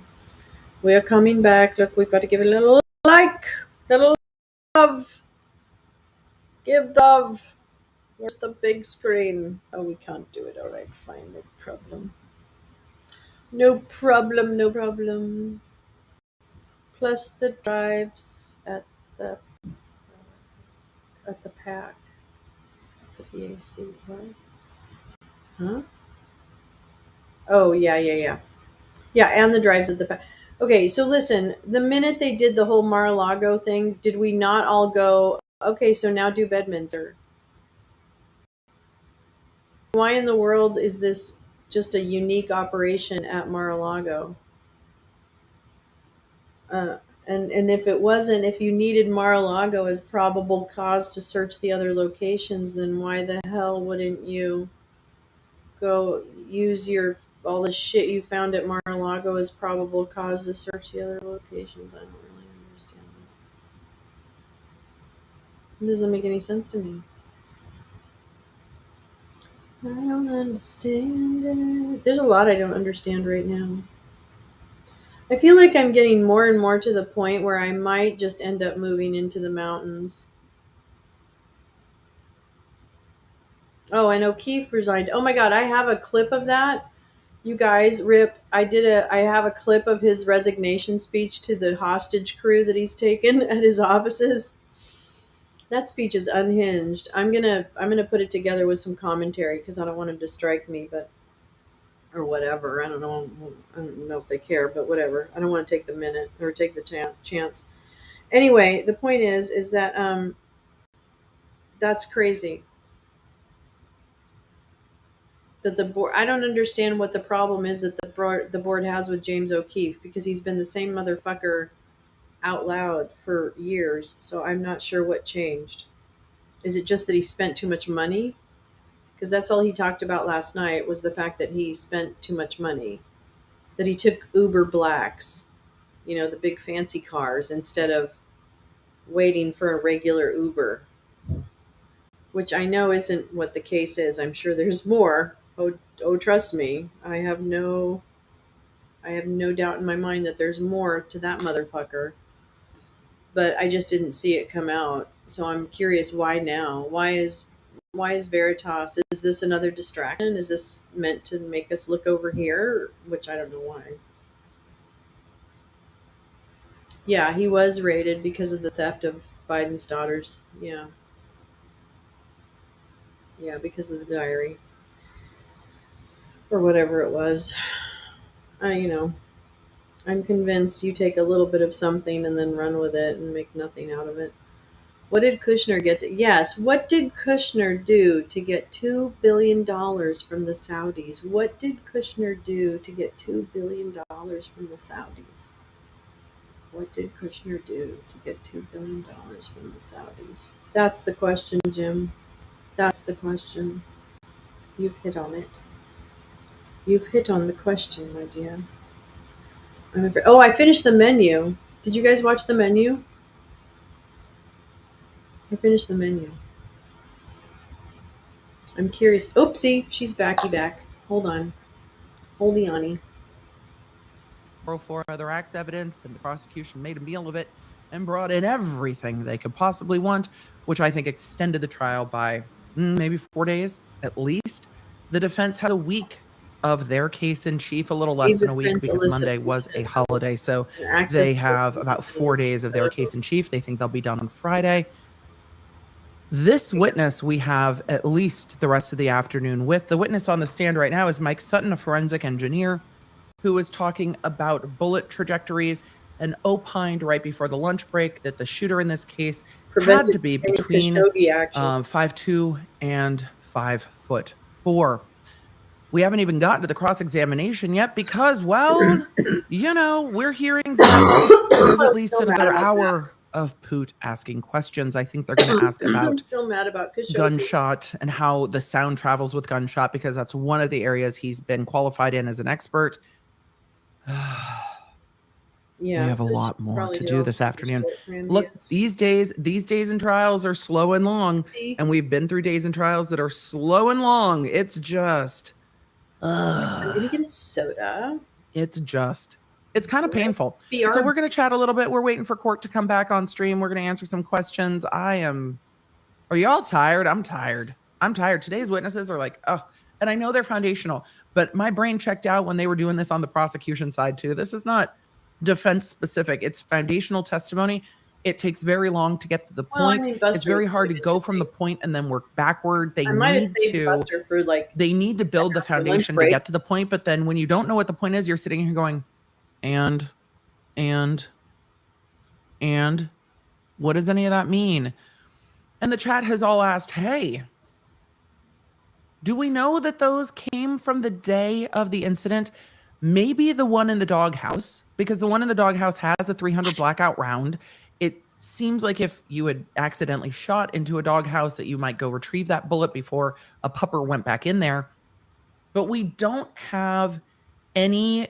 We're coming back. Look, we've got to give a little like, little love. Give love. Where's the big screen? Oh, we can't do it. All right, fine. No problem. No problem. Plus the drives at the pack. The PAC. What? Huh? Oh, yeah. Yeah, and the drives at the pack. Okay, so listen, the minute they did the whole Mar-a-Lago thing, did we not all go, okay, so now do Bedminster? Why in the world is this just a unique operation at Mar-a-Lago? And if it wasn't, if you needed Mar-a-Lago as probable cause to search the other locations, then why the hell wouldn't you go use all the shit you found at Mar-a-Lago as probable cause to search the other locations? I don't really understand that. It doesn't make any sense to me. I don't understand it. There's a lot I don't understand right now. I feel like I'm getting more and more to the point where I might just end up moving into the mountains. Oh, and O'Keefe resigned. Oh my God, I have a clip of that. You guys, Rip, I have a clip of his resignation speech to the hostage crew that he's taken at his offices. That speech is unhinged. I'm gonna put it together with some commentary because I don't want him to strike me, or whatever. I don't know if they care, but whatever. I don't want to take the minute or take the chance. Anyway, the point is that that's crazy. That the board, I don't understand what the problem is that the board has with James O'Keefe, because he's been the same motherfucker out loud for years. So I'm not sure what changed. Is it just that he spent too much money? Because that's all he talked about last night, was the fact that he spent too much money. That he took Uber Blacks, the big fancy cars, instead of waiting for a regular Uber. Which I know isn't what the case is. I'm sure there's more. Oh, trust me. I have no doubt in my mind that there's more to that motherfucker. But I just didn't see it come out. So I'm curious, why now? Why is Veritas? Is this another distraction? Is this meant to make us look over here? Which I don't know why. Yeah, he was raided because of the theft of Biden's daughters. Yeah. Yeah, because of the diary. Or whatever it was. I'm convinced you take a little bit of something and then run with it and make nothing out of it. What did Kushner get to? Yes, what did Kushner do to get $2 billion from the Saudis? What did Kushner do to get $2 billion from the Saudis? What did Kushner do to get $2 billion from the Saudis? That's the question, Jim. That's the question. You've hit on it. You've hit on the question, my dear. Oh, I finished the menu. Did you guys watch the menu? I finished the menu. I'm curious. Oopsie, she's back. Hold on. Holdiani. 404 other acts evidence, and the prosecution made a meal of it and brought in everything they could possibly want, which I think extended the trial by maybe 4 days at least. The defense had a week of their case in chief, a little less than a week because Monday was a holiday. So they have about 4 days of their case in chief. They think they'll be done on Friday. This witness we have at least the rest of the afternoon with. The witness on the stand right now is Mike Sutton, a forensic engineer, who was talking about bullet trajectories and opined right before the lunch break that the shooter in this case had to be between 5'2" and 5'4". We haven't even gotten to the cross-examination yet because, well, you know, we're hearing that there's at least another hour of Poot asking questions. I think they're going to ask I'm about still mad about Khashoggi. gunshot and how the sound travels with gunshot, because that's one of the areas he's been qualified in as an expert. We have a lot more to do this afternoon. Look, these days in trials are slow and long, and we've been through days in trials that are slow and long. It's just, I'm gonna get a soda. it's kind of painful. So we're going to chat a little bit. We're waiting for court to come back on stream. We're going to answer some questions. Are you all tired? I'm tired. Today's witnesses are like, oh, and I know they're foundational, but my brain checked out when they were doing this on the prosecution side too. This is not defense specific. It's foundational testimony. It takes very long to get to the point. It's very hard to go from the point and then work backward. They need to build the foundation to get to the point. But then when you don't know what the point is, you're sitting here going, and what does any of that mean? And the chat has all asked, hey, do we know that those came from the day of the incident? Maybe the one in the doghouse, because the one in the doghouse has a 300 blackout round. It seems like if you had accidentally shot into a doghouse that you might go retrieve that bullet before a pupper went back in there. But we don't have any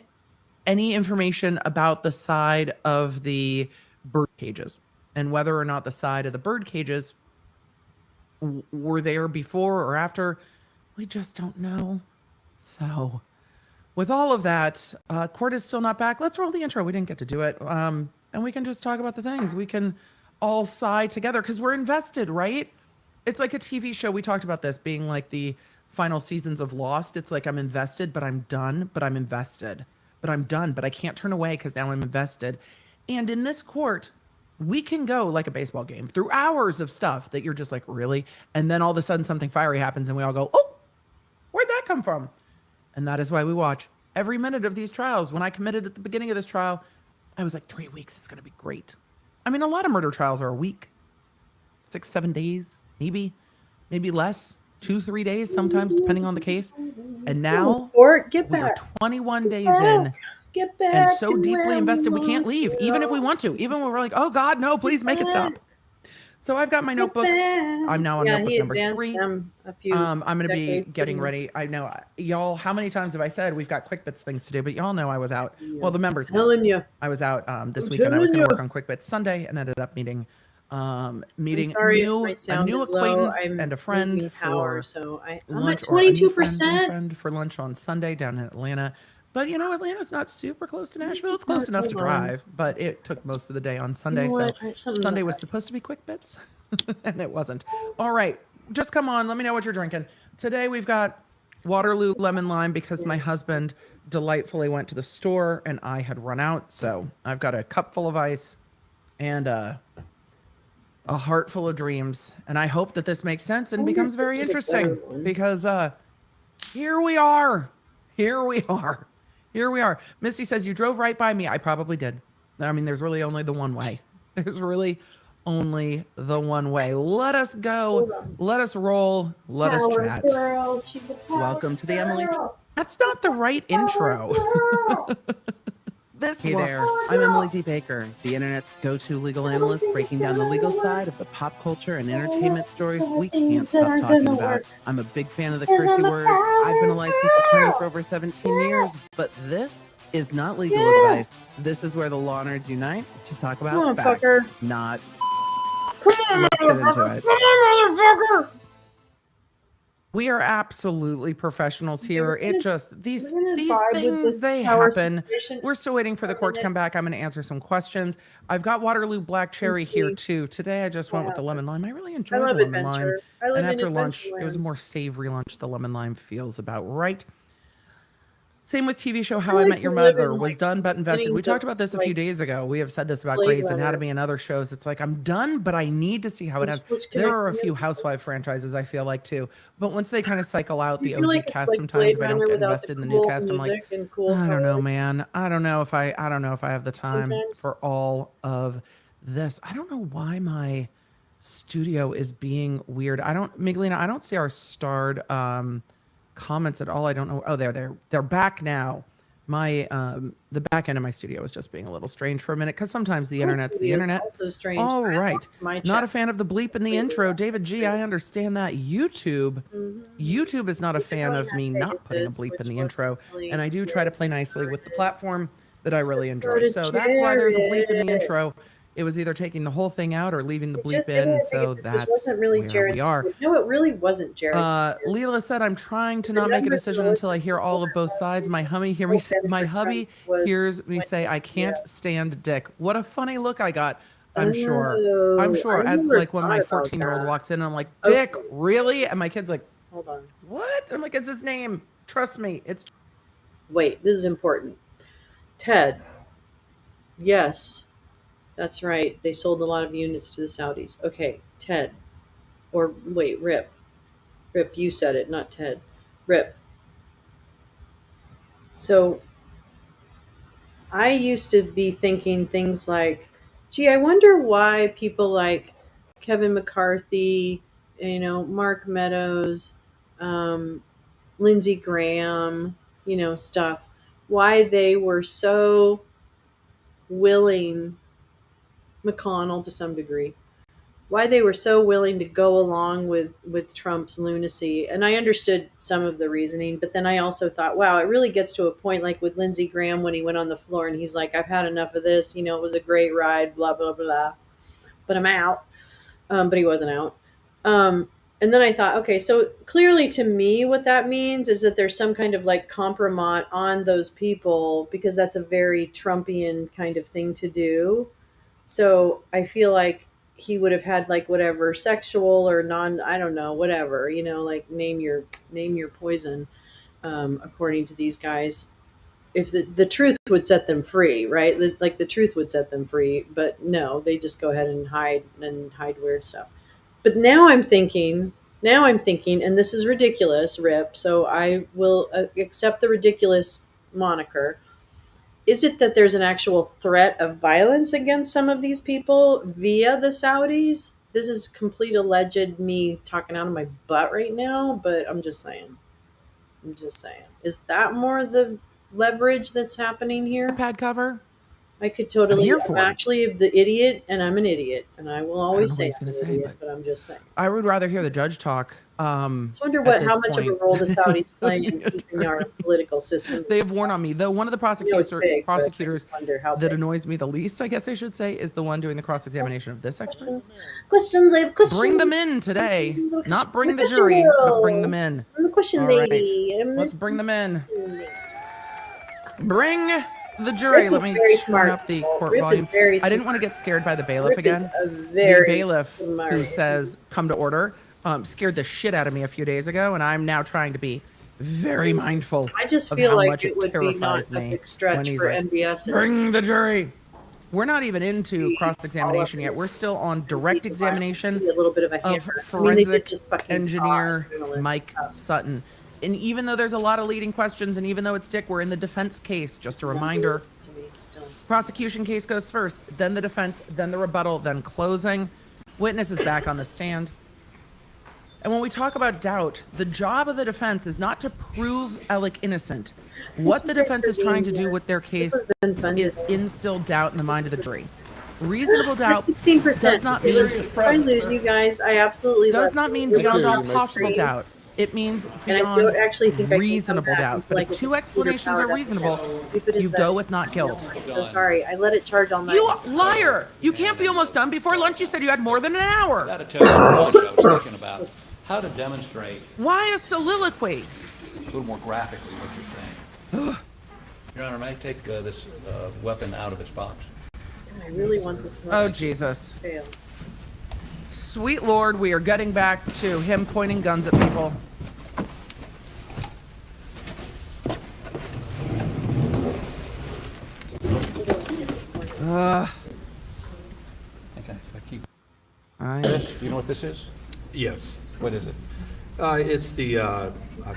information about the side of the bird cages and whether or not the side of the bird cages were there before or after. We just don't know. So with all of that, court is still not back. Let's roll the intro. We didn't get to do it. And we can just talk about the things. We can all sigh together because we're invested, right? It's like a TV show. We talked about this being like the final seasons of Lost. It's like I'm invested, but I'm done, but I'm invested. But I'm done, but I can't turn away because now I'm invested. And in this court, we can go like a baseball game through hours of stuff that you're just like, really? And then all of a sudden something fiery happens and we all go, oh, where'd that come from? And that is why we watch every minute of these trials. When I committed at the beginning of this trial, I was like, 3 weeks, it's going to be great. I mean, a lot of murder trials are a week, 6-7 days, maybe less, 2-3 days, sometimes depending on the case. And now we're 21 days in and so deeply invested, we can't leave, even if we want to, even when we're like, oh God, no, please make it stop. So I've got my notebooks. I'm now on notebook number 3. I'm going to be getting ready. I know y'all, how many times have I said we've got QuickBits things to do, but y'all know I was out. Well, the members know. I was out this weekend. I was going to work on QuickBits Sunday and ended up meeting a new acquaintance and a friend for lunch, or a new friend for lunch on Sunday down in Atlanta. But, you know, Atlanta's not super close to Nashville. It's close enough to drive, but it took most of the day on Sunday. So Sunday was supposed to be quick bits, and it wasn't. All right, just come on. Let me know what you're drinking. Today we've got Waterloo Lemon Lime because my husband delightfully went to the store and I had run out. So I've got a cup full of ice and a heart full of dreams. And I hope that this makes sense and becomes very interesting because here we are. Misty says, you drove right by me. I probably did. I mean, there's really only the one way. Let us go. Let us roll. Let us chat. Welcome to the Emily. That's not the right intro. Hey there, I'm Emily D. Baker, the internet's go-to legal analyst, breaking down the legal side of the pop culture and entertainment stories we can't stop talking about. I'm a big fan of the cursey words. I've been a licensed attorney for over 17 years, but this is not legal advice. This is where the law nerds unite to talk about facts, not... Let's get into it. We are absolutely professionals Okay, here. we're It gonna- just these we're gonna these vibe with things this they power happen. situation. We're still waiting for the court to come back. I'm going to answer some questions. I've got Waterloo Black Cherry here see too. Today I just what went with the lemon lime. I happens. really I enjoyed love the lemon lime. adventure. I And live in after lunch, it was a Adventureland. more savory lunch. The lemon lime feels about right. Same with TV show I How I like Met to Your live Mother in, was like, done but invested. We beginnings of, talked about this a few like, days ago. We have said this about Blade Grey's Runner. Anatomy and other shows. It's like I'm done, but I need to see how it ends. Which There are a connection few is- Housewife franchises I feel like too, but once they kind of cycle out Do you the feel OG like it's cast, like sometimes Blade if I don't Runner get without invested the in the new cool cast, I'm like, music and cool I don't know, colors? man. I don't know if I have the time Sometimes. for all of this. I don't know why my studio is being weird. Miglina, I don't see our starred comments at all. I don't know. Oh, they're back now. My the back end of my studio was just being a little strange for a minute because sometimes the My internet's the studio is internet. also strange. All I right. lost my Not a chat fan of the bleep in the completely. intro. David G, I understand that. YouTube is not a fan of me not putting a bleep in the intro. And I do try to play nicely with the platform that I really enjoy. So that's why there's a bleep in the intro. It was either taking the whole thing out or leaving the bleep in. And so that's wasn't really where Jared's we are. studio. No, it really wasn't Jared's studio. Leela said, "I'm trying to The not make a numbers decision were until I listed hear all of both sides. My hubby hears me say I can't stand Dick. What a funny look I got. I'm sure. I'm Oh, sure. I As never like when my thought about 14-year-old that. walks in, I'm like, Dick, Okay. really? And my kid's like, Hold on. what? I'm like, it's his name. Trust me. It's Wait, this is important. Ted. Yes, that's right. They sold a lot of units to the Saudis. Okay, Ted. Or wait, Rip. Rip, you said it, not Ted. Rip. So I used to be thinking things like, gee, I wonder why people like Kevin McCarthy, Mark Meadows, Lindsey Graham, stuff, why they were so willing, McConnell to some degree, why they were so willing to go along with Trump's lunacy. And I understood some of the reasoning, but then I also thought, wow, it really gets to a point like with Lindsey Graham when he went on the floor and he's like, I've had enough of this. It was a great ride, blah, blah, blah, but I'm out. But he wasn't out. And then I thought, okay, so clearly to me, what that means is that there's some kind of like compromise on those people because that's a very Trumpian kind of thing to do. So I feel like he would have had like whatever sexual or I don't know, whatever, like name your poison, according to these guys. If the truth would set them free, right? Like the truth would set them free, but no, they just go ahead and hide weird stuff. But now I'm thinking, and this is ridiculous, Rip. So I will accept the ridiculous moniker. Is it that there's an actual threat of violence against some of these people via the Saudis? This is complete alleged me talking out of my butt right now, but I'm just saying. Is that more the leverage that's happening here? pad cover. I could totally. I'm here for it. Actually the idiot, and I'm an idiot, and I will always say what he's I'm gonna an say, idiot, but I'm just saying. I would rather hear the judge talk. I wonder how much of a role the Saudis play in keeping our political system. They have worn on me. Though one of the prosecutors I wonder how that big. annoys me the least, I guess I should say, is the one doing the cross-examination of this expert. Questions. I have questions. Bring them in today. Not bring the Question jury, girl. but bring them in. I'm the question All lady. right. I'm Let's the- bring them in. Bring the jury. Rip Let is me very turn smart, up the people. court Rip is volume. very I didn't want to get scared by the bailiff Rip is again. a The very bailiff smart- who says "come to order" scared the shit out of me a few days ago, and I'm now trying to be very mindful. I just of feel how like much it would be not terrifies a me big stretch when he's for like, MBS. and- "Bring the jury." We're not even into cross-examination yet. We're still on direct examination a little bit of a of hammer. forensic just fucking engineer saw journalists. Mike Sutton. And even though there's a lot of leading questions, and even though it's Dick, we're in the defense case. Just a reminder. To me, still. Prosecution case goes first, then the defense, then the rebuttal, then closing. Witness is back on the stand. And when we talk about doubt, the job of the defense is not to prove Alec innocent. What the defense is trying to do with their case is instill doubt in the mind of the jury. Reasonable doubt 16%. does not mean If I lose you guys, I absolutely does love not you. mean We're beyond gonna all be possible free. doubt. It means And I beyond don't actually think I can come reasonable back doubt. until But I if get two the explanations are powered up reasonable, again. Stupid as you that go is. with not guilt. I'm so sorry. I let it charge all night. You liar! You can't be almost done. Before lunch you said you had more than an hour. That'll tell you how much I was thinking about how to demonstrate Why a soliloquy? a little more graphically what you're saying. Your Honor, may I take this weapon out of its box? I really want this. Oh, Jesus. Fail. Sweet Lord, we are getting back to him pointing guns at people. Okay, if I keep I- this, you know what this is? Yes. What is it? It's the, I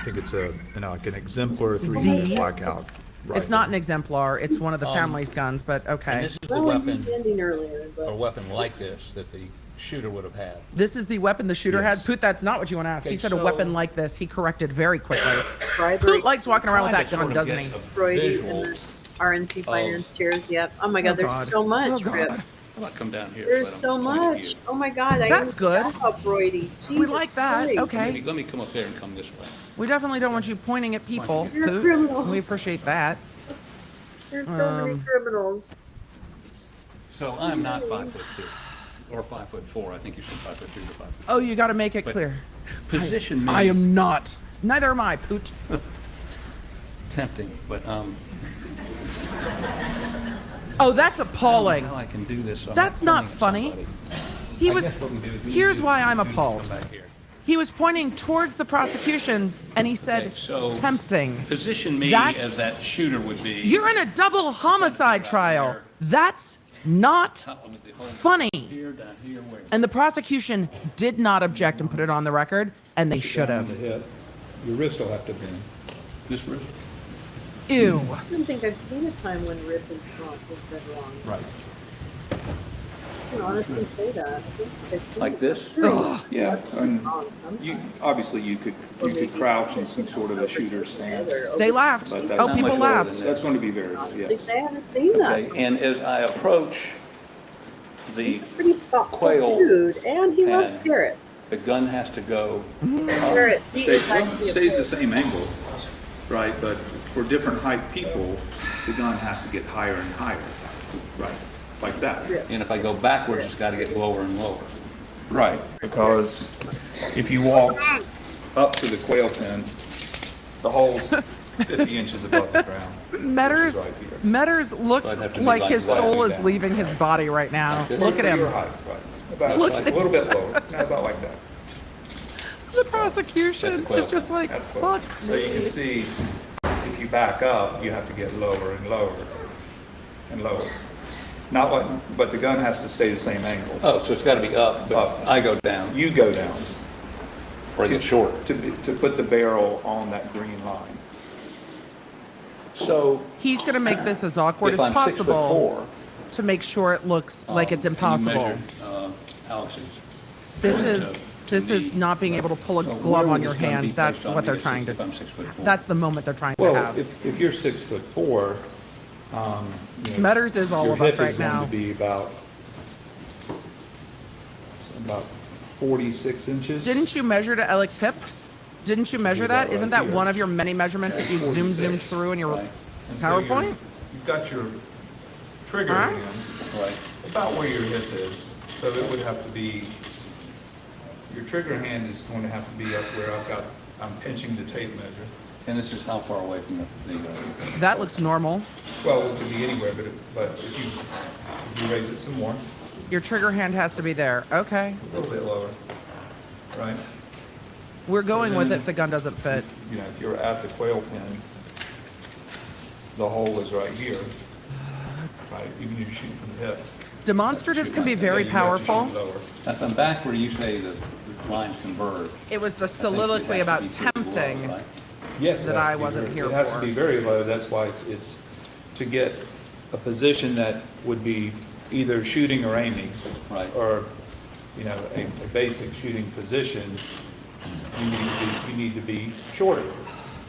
think it's like an exemplar 3D blackout. It's not an exemplar. It's one of the family's guns, but okay. And this is the Well, weapon, ending earlier, or but weapon like this that the shooter would have had. This is the weapon the shooter Yes. had. Poot, that's not what you want to ask. Okay, He said a so- weapon like this. He corrected very quickly. bribery, Poot likes walking around with Trying that to gun, sort of doesn't get he? a Brody visual. and the RNC finance chairs. Yep. Oh my God, Oh, there's God. so much, Oh, Rip. God. How about come down here? There's so so I don't point at much. you? Oh my God, I That's even good. forgot about Brody. We Jesus like that. Christ. Okay. Let me come up there and come this way. We definitely don't want you pointing at people, You're a Poot. criminal. We appreciate that. There's so many criminals. So I'm not 5'2" or 5'4". I think you said 5'3" or 5'4". Oh, you got to make it But clear. Position me. I am not. Neither am I, Poot. Tempting, but Oh, that's I don't appalling. know how I can do this. So I'm That's not pointing at funny. somebody. He I was. guess what we do is we Here's do- why I'm we do appalled. come back here. He was pointing towards the prosecution, and he said, Okay, so tempting. Position me That's- as that shooter would be. You're in a double homicide trial. That's not funny. Here, down here, where? And the prosecution did not object and put it on the record, and they should Down have. the hip. Your wrist will have to bend. This wrist? Ew. I don't think I've seen a time when Rip is wrong. Is wrong. Right. I can honestly say that. I think I've seen Like it. this? Sure. Yeah, and Wrong sometimes. you, obviously you could crouch in some sort of a shooter stance. They laughed. But that's Oh, not people much lower laughed. than That's going to be very, Honestly, yes. say I haven't seen that. Okay, and as I approach the He's a pretty thoughtful quail dude, and he loves and- carrots. the gun has to go Carrot. He is Stays actually a stays the carrot. same angle, right? But for different height people, the gun has to get higher and higher, right? Like that. and if I go backwards, it's got to get lower and lower. Right, because if you walked up to the quail pen, the hole's 50 inches above the ground. Metters, Right here. Metters looks So I'd have to be like like his right soul is down. leaving his body right now. this? Look at For your him. height, right. About Look like at a little bit lower, not about like that. The prosecution That's a is just like, That's fuck close. So you me. can see, if you back up, you have to get lower and lower and lower. Not like, but the gun has to stay the same angle. Oh, so it's got to be up, but Up. I go down You go down or I get shorter. to put the barrel on that green line. So He's going to make this as awkward if as I'm possible 6'4", to make sure it looks like it's can you impossible. measure, Alex's? This is not being able to pull a So glove where on would your this gun hand. be That's based on what me they're if trying to. if I'm 6'4"? That's the moment they're trying to Well, have. if you're 6'4", you know, Metters is all your of us hip right is going now. to be about 46 inches. Didn't you measure to Alex's hip? Didn't you measure about that? Isn't right that here. one of your many measurements that you That's zoomed 46. through in your Right. And so PowerPoint? you've got your trigger Huh? hand Right. about where your hip is. So it would have to be, your trigger hand is going to have to be up where I'm pinching the tape measure. And this is how far away from the That looks normal. Well, it could be anywhere, but if you raise it some more, Your trigger hand has to be there. Okay. a little bit lower, right? We're going with it. The gun doesn't fit. You know, if you're at the quail pin, the hole is right here, right? Even if you shoot from the hip. Demonstratives can be very then you have to shoot powerful. lower. If I'm back where you say the lines converge. It was the I think it soliloquy has to about be pretty low, tempting. right? Yes, it that has to I be wasn't very- here It has for. to be very low, that's why it's to get a position that would be either shooting or aiming. Right. Or, you know, a basic shooting position, you need to be shorter.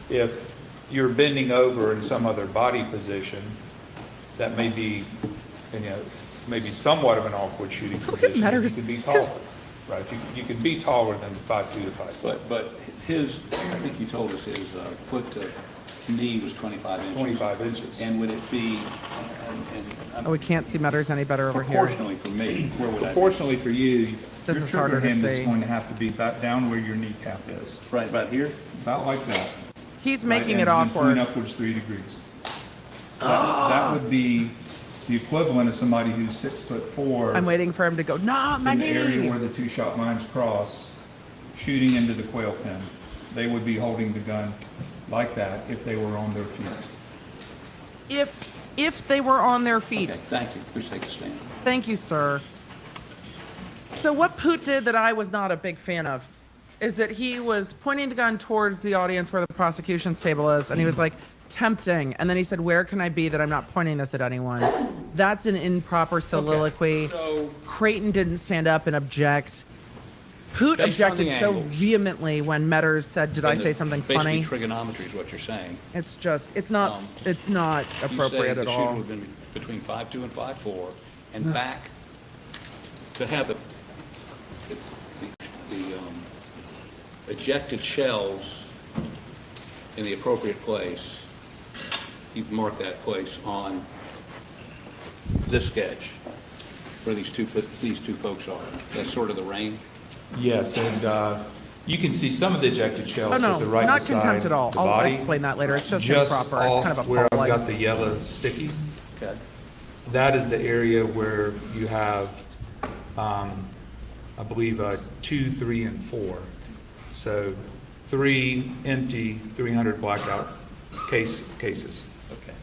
If you're bending over in some other body position, that may be, you know, maybe somewhat of an awkward shooting position. You Metters. could be taller, right? You could be taller than 5 feet or 5 foot. But his, I think you told us his foot to knee was 25 inches. 25 inches. And would it be, and Oh, we can't see Metters any better over here. Proportionally for me, where would that be? Proportionally for you, This your is harder trigger to hand is see. going to have to be back down where your kneecap is. Right about here? About like that. He's Right, making and it then awkward. point upwards 3 degrees. That would be the equivalent of somebody who's 6'4". I'm waiting for him to go, no, my in the area knee. where the two shot lines cross, shooting into the quail pen. They would be holding the gun like that if they were on their feet. If they were on their feet. Okay, thank you. Please take a stand. Thank you, sir. So what Poot did that I was not a big fan of is that he was pointing the gun towards the audience where the prosecution's table is, and he was like, tempting. And then he said, where can I be that I'm not pointing this at anyone? That's an improper soliloquy. So- Creighton didn't stand up and object. Poot Based on objected the so angles. vehemently when Metters said, did I say something funny? Basically, trigonometry is what you're saying. It's just, it's not appropriate at You say the shooter all. would have been between 5'2" and 5'4", and back to have the ejected shells in the appropriate place. You've marked that place on this sketch where these two folks are. That's sort of the range. Yes, and you can see some of the ejected shells Oh, no, at the right not side contempt at all. of the I'll body. explain that later. It's just Just improper. It's kind of off a where I've appalling. got the yellow sticky. Okay. That is the area where you have, I believe, 2, 3, and 4. So 3 empty, 300 blackout cases. Okay.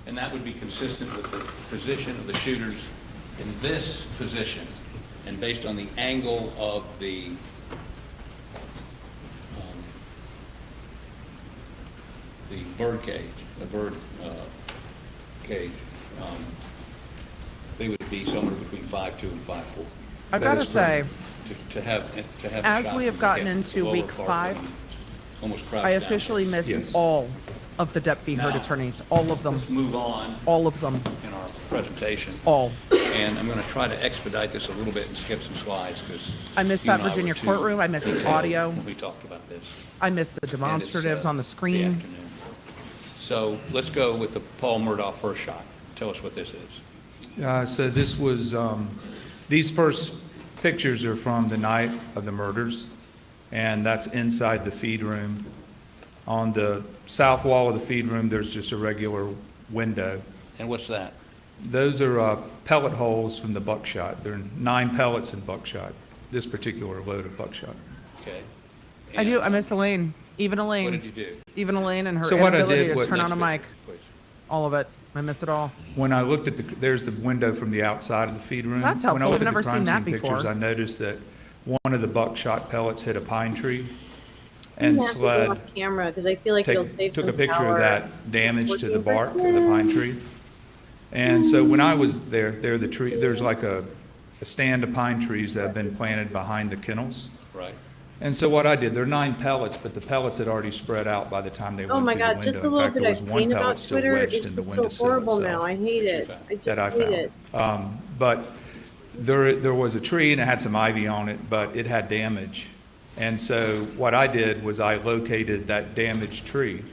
And that would be consistent with the position of the shooters in this position, and based on the angle of the bird cage, they would be somewhere between 5'2" and 5'4". I've got to say, To have a as shot we have to gotten get into the lower week part 5, and almost crouch I down. officially missed Yes. all of the Depp Heard Now, attorneys. All of them. Let's move on All of them. in our presentation. All. And I'm going to try to expedite this a little bit and skip some slides because I missed that Virginia courtroom. I missed the audio. We talked about this. I missed the demonstratives on the screen. So let's go with the Paul Murdaugh first shot. Tell us what this is. So this was, these first pictures are from the night of the murders, and that's inside the feed room. On the south wall of the feed room, there's just a regular window. And what's that? Those are pellet holes from the buckshot. There are 9 pellets in buckshot, this particular load of buckshot. Okay. I do. I miss Elaine. Even Elaine. What did you do? Even Elaine and her So what I inability did to was- turn on a mic. Please. All of it. I miss it all. When I looked at there's the window from the outside of the feed room. That's When I helpful. looked I've at never the seen crime that scene pictures, before. I noticed that one of the buckshot pellets hit a pine tree You and have to go sled. off camera because I feel like it'll save Took some a picture power. of that damage to the bark of the pine tree. And so when I was there's like a stand of pine trees that have been planted behind the kennels. Right. And so what I did, there are 9 pellets, but the pellets had already spread out by the time they Oh went my through the God, window. just the In little fact, bit there I've was one seen pellet about still Twitter wedged is in the just so windowsill horrible itself now. I hate it. I that just I hate found. it. But there was a tree and it had some ivy on it, but it had damage. And so what I did was I located that damaged tree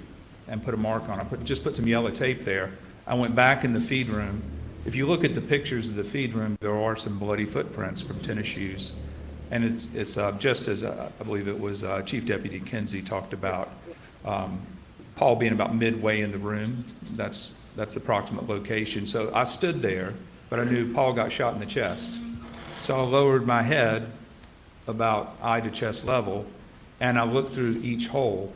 and put a mark on it. Just put some yellow tape there. I went back in the feed room. If you look at the pictures of the feed room, there are some bloody footprints from tennis shoes. And it's just as I believe it was Chief Deputy Kinsey talked about, Paul being about midway in the room. That's the approximate location. So I stood there, but I knew Paul got shot in the chest. So I lowered my head about eye to chest level, and I looked through each hole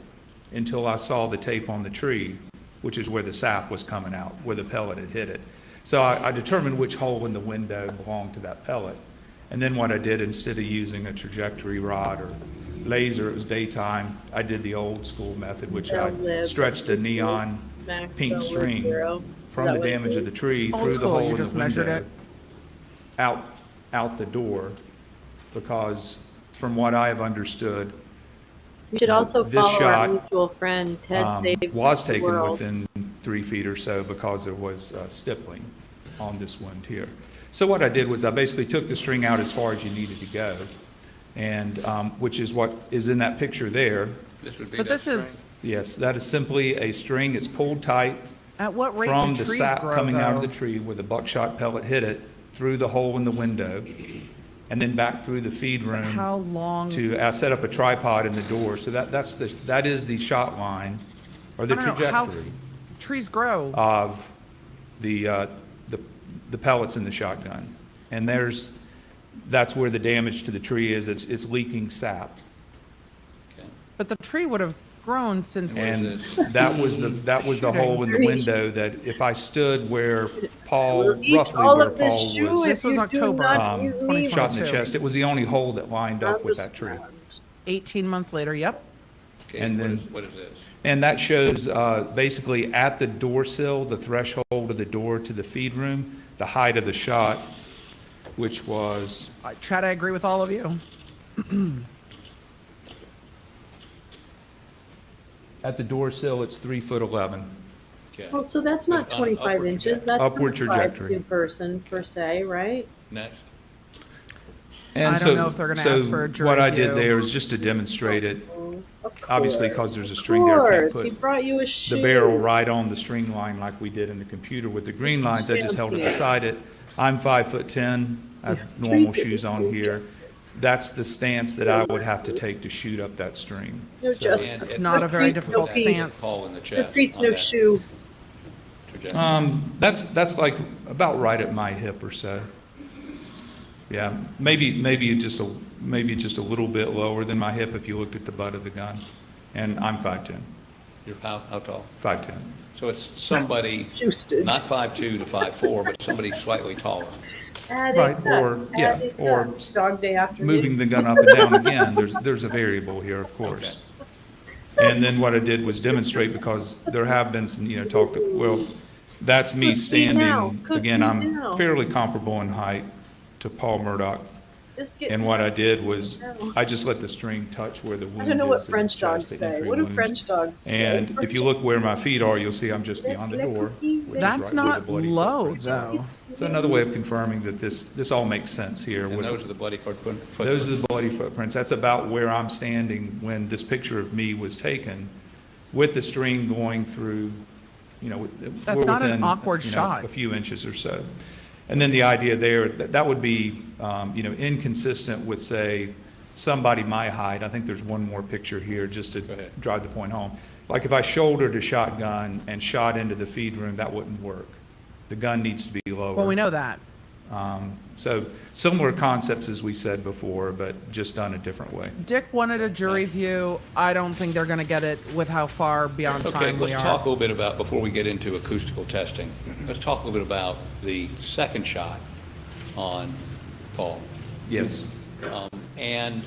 until I saw the tape on the tree, which is where the sap was coming out, where the pellet had hit it. So I determined which hole in the window belonged to that pellet. And then what I did, instead of using a trajectory rod or laser, it was daytime, I did the old school method, which I stretched a neon pink string from the damage of the tree through the hole in the window out the door, because from what I have understood, You should also this follow our shot mutual friend, Ted Saves was the taken World. within 3 feet or so because there was stippling on this wound here. So what I did was I basically took the string out as far as you needed to go, and which is what is in that picture there. This would be But that this is string? Yes, that is simply a string. It's pulled tight At what rate from do the trees sap grow, coming out of though? the tree where the buckshot pellet hit it, through the hole in the window, and then back through the feed room. How long? To set up a tripod in the door. So that is the shot line, or the I don't know, how trajectory trees grow. of the pellets in the shotgun. And that's where the damage to the tree is. It's leaking sap. But the tree would have grown since. And that was the hole in the window that if I stood where Paul, roughly where Paul was, This was October shot in the 2022. chest, it was the only hole that lined up with that tree. 18 months later, yep. Okay, And then, what is this? and that shows basically at the door sill, the threshold of the door to the feed room, the height of the shot, which was, Chad, I agree with all of you. at the door sill, it's 3'11". Okay. Well, so that's not But on 25 upward inches. That's Upward not trajectory. 5'2" person per se, right? Next. And I so, don't know if they're gonna so ask for a jury what I did view. there is just to demonstrate it. Of Obviously, course. because there's a string there, I can't He put brought you a shoe. the barrel right on the string line like we did in the computer with the green lines. I just held it beside it. I'm 5'10". I have normal shoes on here. That's the stance that I would have to take to shoot up that string. No justice. It's not a very difficult stance. Call in the No chat. treats, on no that shoe. trajectory. That's like about right at my hip or so. Yeah, maybe just a little bit lower than my hip if you looked at the butt of the gun. And I'm 5'10". You're how tall? 5'10". So it's somebody, Houston. not 5'2" to 5'4", but somebody slightly taller. Right, or Dog day afternoon. moving the gun up and down again. There's a variable here, of course. And then what I did was demonstrate, because there have been some, talk, well, that's me standing. Again, I'm fairly comparable in height to Paul Murdoch. And what I did was, I just let the string touch where the wound is. I don't know what in the French dogs chest, the say. entry What do wound. French dogs say? And if you look where my feet are, you'll see I'm just beyond the door. which is That's right where not the bloody low, footprints are. though. So another way of confirming that this all makes sense here. And with- those are the bloody footprints. Those are the bloody footprints. That's about where I'm standing when this picture of me was taken, with the string going through, That's we're not an within, awkward shot. a few inches or so. And then the idea there, that would be, inconsistent with, say, somebody my height. I think there's one more picture here just to drive the point home. Like if I shouldered a shotgun and shot into the feed room, that wouldn't work. The gun needs to be lower. Well, we know that. So similar concepts as we said before, but just done a different way. Dick wanted a jury view. I don't think they're going to get it with how far beyond Okay, time we let's are. talk a little bit about, before we get into acoustical testing, let's talk a little bit about the second shot on Paul. Yes. And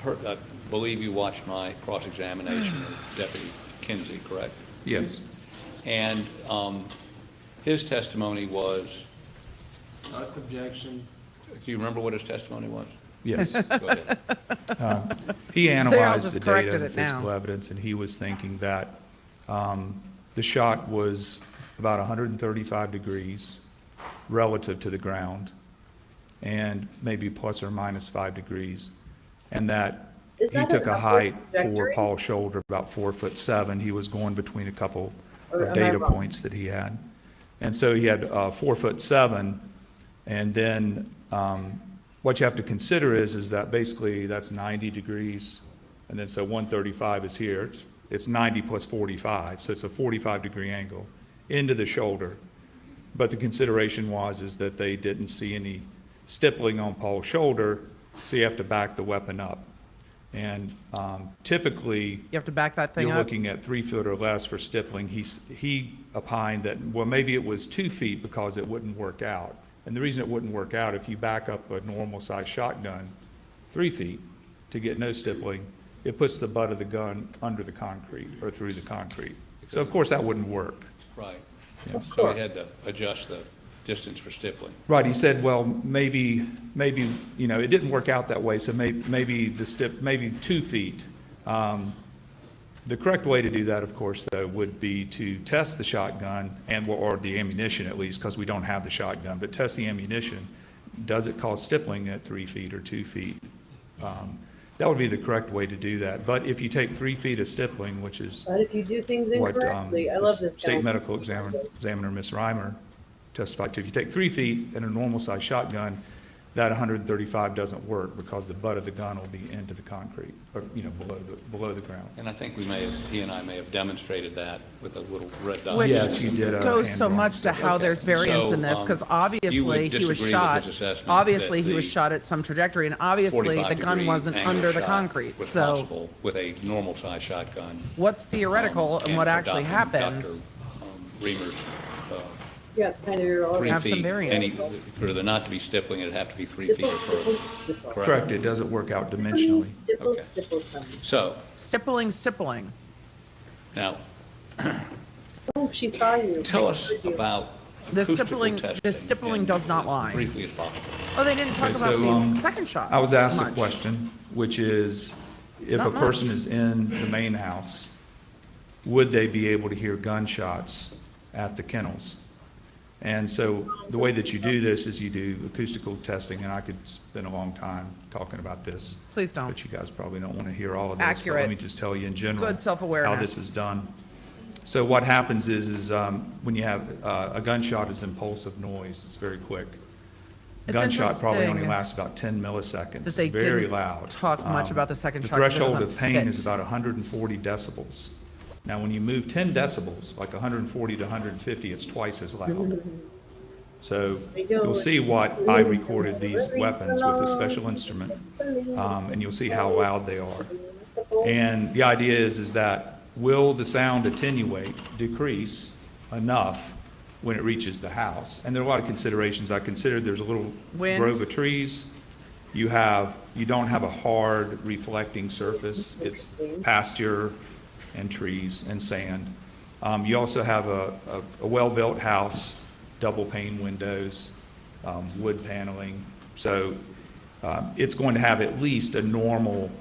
I believe you watched my cross-examination of Deputy Kinsey, correct? Yes. And his testimony was, Not objection. do you remember what his testimony was? Yes. Go ahead. He They all analyzed just the corrected data and it now. physical evidence, and he was thinking that the shot was about 135 degrees relative to the ground, and maybe plus or minus 5 degrees, and that Is he that took an a upward height for trajectory? Paul's shoulder about 4'7". He was going between a couple Or of am I data wrong? points that he had, and so he had 4'7", and then what you have to consider is that basically that's 90 degrees, and then so 135 is here. It's 90 plus 45, so it's a 45-degree angle into the shoulder. But the consideration is that they didn't see any stippling on Paul's shoulder, so you have to back the weapon up. And typically, You have to back that thing you're up. looking at 3 foot or less for stippling. He opined that, well, maybe it was 2 feet because it wouldn't work out. And the reason it wouldn't work out, if you back up a normal size shotgun 3 feet to get no stippling, it puts the butt of the gun under the concrete or through the concrete. So of course that wouldn't work. Right. Yeah. So he had to adjust the distance for stippling. Right, he said, well, maybe, it didn't work out that way, so maybe 2 feet. The correct way to do that, of course, though, would be to test the shotgun or the ammunition at least, because we don't have the shotgun, but test the ammunition. Does it cause stippling at 3 feet or 2 feet? That would be the correct way to do that. But if you take 3 feet of stippling, which is But if you do things what incorrectly, I the love this. state medical examiner, Ms. Reimer, testified to, if you take 3 feet in a normal size shotgun, that 135 doesn't work because the butt of the gun will be into the concrete, or, you know, below the ground. And I think he and I may have demonstrated that with a little red dot. Which Yes, you did. goes so much to how there's variance in this, because obviously he was shot. Obviously he was shot at some trajectory, and obviously the gun wasn't under the concrete. Was So possible with a normal size shotgun. what's theoretical and what actually happened? Dr. Reamer's, Yeah, it's kind of your 3 Have some feet. variance. For there not to be stippling, it'd have to be 3 feet for. Correct, it doesn't work out dimensionally. Stipple, stipple, son. So Stippling. now, Oh, she saw you. tell us about The acoustical stippling, testing the stippling does not lie. briefly as possible. Oh, they didn't talk Okay, about so, the second shot. I was asked a much. question, which is, if Not a person much. is in the main house, would they be able to hear gunshots at the kennels? And so the way that you do this is you do acoustical testing, and I could spend a long time talking about this. Please don't. But you guys probably don't want to hear all of this. But Accurate. let me just tell you in general. Good self-awareness. How this is done. So what happens is when you have a gunshot is impulsive noise. It's very quick. It's Gunshot probably only interesting lasts about 10 milliseconds. that they It's very didn't loud. talk much about the second shot 'cause The it threshold doesn't of pain fit. is about 140 decibels. Now, when you move 10 decibels, like 140 to 150, it's twice as loud. So you'll see what I recorded these weapons with a special instrument, and you'll see how loud they are. And the idea is that will the sound attenuate, decrease enough when it reaches the house? And there are a lot of considerations. I considered there's a little Wind. grove of trees. You don't have a hard reflecting surface. It's pasture and trees and sand. You also have a well-built house, double pane windows, wood paneling. So it's going to have at least a normal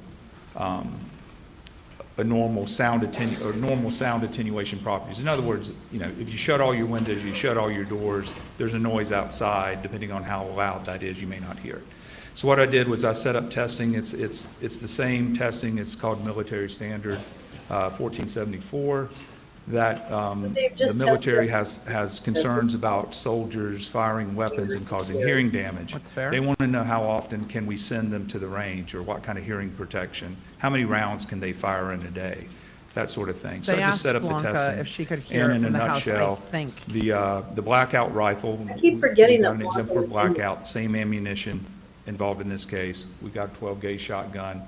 sound attenuation properties. In other words, you know, if you shut all your windows, you shut all your doors, there's a noise outside. Depending on how loud that is, you may not hear it. So what I did was I set up testing. It's the same testing. It's called military standard 1474. That the military has concerns about soldiers firing weapons and causing hearing damage. That's fair. They want to know how often can we send them to the range, or what kind of hearing protection, how many rounds can they fire in a day, that sort of thing. So They I just asked set up Blanca the testing. if she could hear And it in from a the house, I nutshell, think. the blackout rifle. I keep forgetting we got that an Blanca exemplar was in blackout, same ammunition involved in this case. We got a 12-gauge shotgun.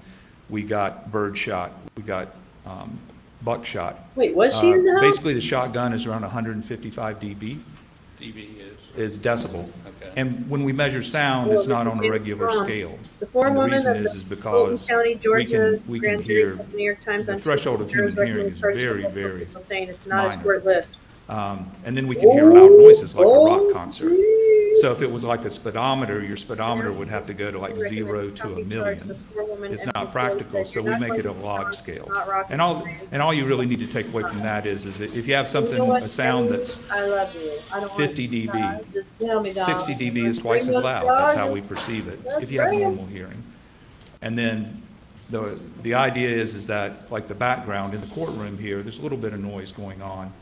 We got birdshot. We got buckshot. Wait, was she in the house? Basically, the shotgun is around 155 dB. dB Is decibel. Okay. And when we measure sound, it's not on a regular scale. The four And the women reason of is the Fulton because County, Georgia we can grand jury hear, told the New York Times the on threshold of Tuesday, human hearing recommended is first very, report very people saying it's not a minor. short list. And then we can hear loud noises like a rock concert. So if it was like a speedometer, your speedometer would have to go to like 0 to 1,000,000. It's not practical, so we make it a log scale. And all you really need to take away from that is that if you have something, a sound that's I love you. I don't 50 dB, Just tell me, dog. 60 dB is twice as loud. That's how we perceive it, if you have normal hearing. And then the idea is that, like the background in the courtroom here, there's a little bit of noise going on.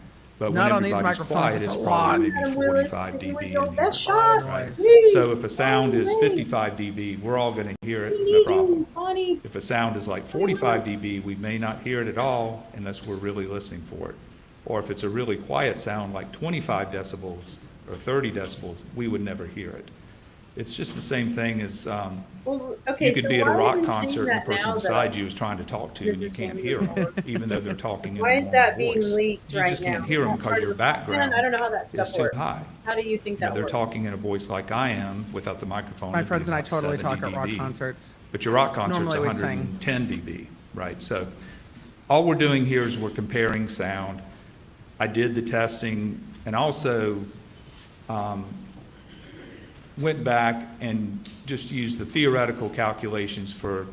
But when Not on these everybody's microphones, quiet, it's it's a probably lot. maybe 45 dB in here. Best shot. Right. Please. So if a sound is 55 dB, we're all going to hear it, no problem. Funny. If a sound is like 45 dB, we may not hear it at all unless we're really listening for it. Or if it's a really quiet sound like 25 decibels or 30 decibels, we would never hear it. It's just the same thing as Well, okay, you could so be at a why are rock we saying concert and that the person now, beside though? you is trying to talk to you and you Mrs. can't hear them, even though they're talking in a Why is normal that being voice. leaked You right just now? can't hear them Is that because part your of the plan? background I don't know how that stuff is too works. high. How do you think You know, that they're works? talking in a voice like I am without the microphone. My it'd be friends and I about totally 70 talk at rock dB. concerts. But your rock concert's Normally we sing. 110 dB, right? So all we're doing here is we're comparing sound. I did the testing and also went back and just used the theoretical calculations for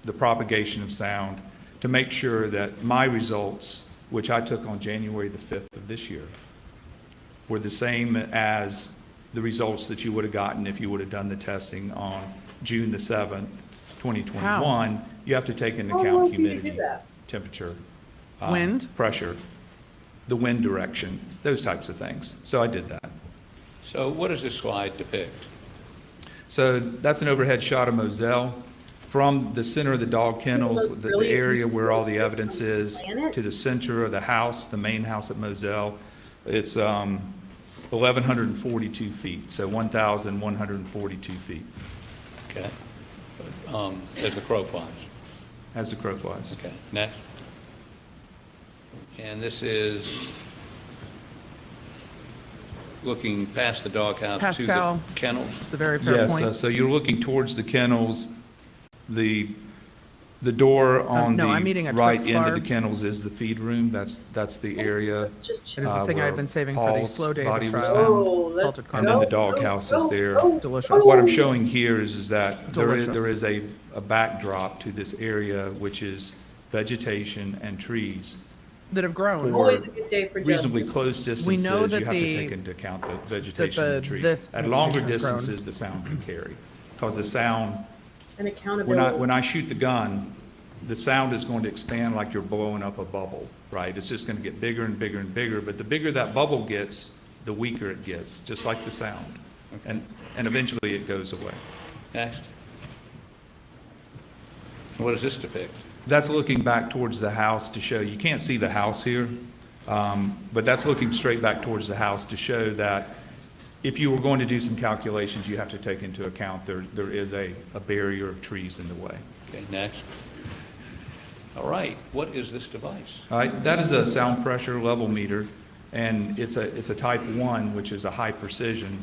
the propagation of sound to make sure that my results, which I took on January the 5th of this year, were the same as the results that you would have gotten if you would have done the testing on June the 7th 2021, you have to take into How account long do you do humidity, that? temperature, Wind? pressure, the wind direction, those types of things. So I did that. So what does this slide depict? So that's an overhead shot of Moselle. From the center of the dog kennels, the area where all the evidence is, to the center of the house, the main house at Moselle, it's 1,142 feet, so 1,142 feet. Okay. As the crow flies. As the crow flies. Okay, next. And this is looking past the doghouse to the Pascal, kennels. It's a very fair point. Yes, so you're looking towards the kennels. The door on no, I'm eating the a right Twix end bar. of the kennels is the feed room. That's the area. It is the thing I've been saving for these Paul's slow days body of was travel. found. Salted And caramel. then the doghouse is there. Delicious. What I'm showing here is that there Delicious. is a backdrop to this area, which is vegetation and trees. That have grown. Always a good day for Reasonably Justin. close distances, We know that you have to the- take into account the vegetation that and trees. this At longer vegetation has grown. distances, the sound can carry, because the sound, And accountability. when I shoot the gun, the sound is going to expand like you're blowing up a bubble, right? It's just going to get bigger and bigger and bigger, but the bigger that bubble gets, the weaker it gets, just like the sound. And eventually it goes away. Next. What does this depict? That's looking back towards the house to show, you can't see the house here, but that's looking straight back towards the house to show that if you were going to do some calculations, you have to take into account there is a barrier of trees in the way. Okay, next. All right, what is this device? All right, that is a sound pressure level meter, and it's a type 1, which is a high precision.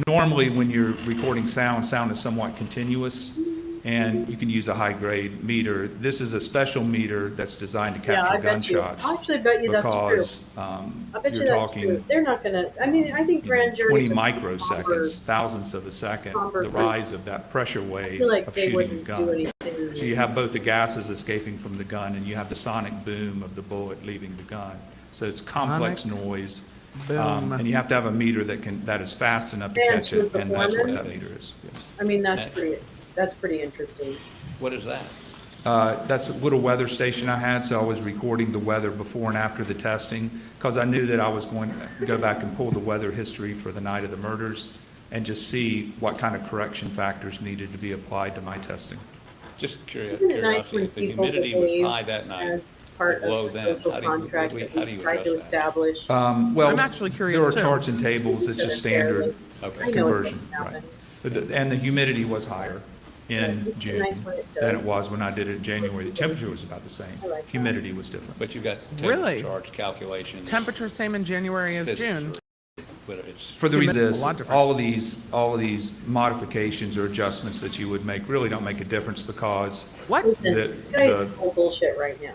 Normally, when you're recording sound is somewhat continuous, and you can use a high-grade meter. This is a special meter that's designed to Yeah, capture I bet you. gunshots. I actually bet you that's true. Because I bet you you're that's talking true. They're not gonna, I mean, I think grand 20 juries. are microseconds, thousandths of a second, somber the group. rise of that pressure I wave feel like of they shooting a wouldn't do gun. anything. So you have both the gases escaping from the gun, and you have the sonic boom of the bullet leaving the gun. So it's complex Sonic noise. boom. And you have to have a meter that is fast enough to Vance catch was it, the and that's what foreman? that meter is, yes. I mean, that's pretty interesting. What is that? That's a little weather station I had, so I was recording the weather before and after the testing, because I knew that I was going to go back and pull the weather history for the night of the murders and just see what kind of correction factors needed to be applied to my testing. Just Isn't it nice curiosity, when if the people humidity was behave high that night, as part low of the then, social how do you- contract how that do we you tried to address that? establish? Well, I'm actually curious, there are too. charts and tables, it's just standard Okay. I know conversion, it doesn't right. happen. And the humidity was higher in It's June nice when it than it does. was when I did it in January. The temperature was about the same. I like that. Humidity was different. But you've got Really? temperature charge calculations. Temperature same in January as June. Whether it's For the reason Humidity, is, a lot different. all of these modifications or adjustments that you would make really don't make a difference, because What? Listen, the- this guy is the- full bullshit right now.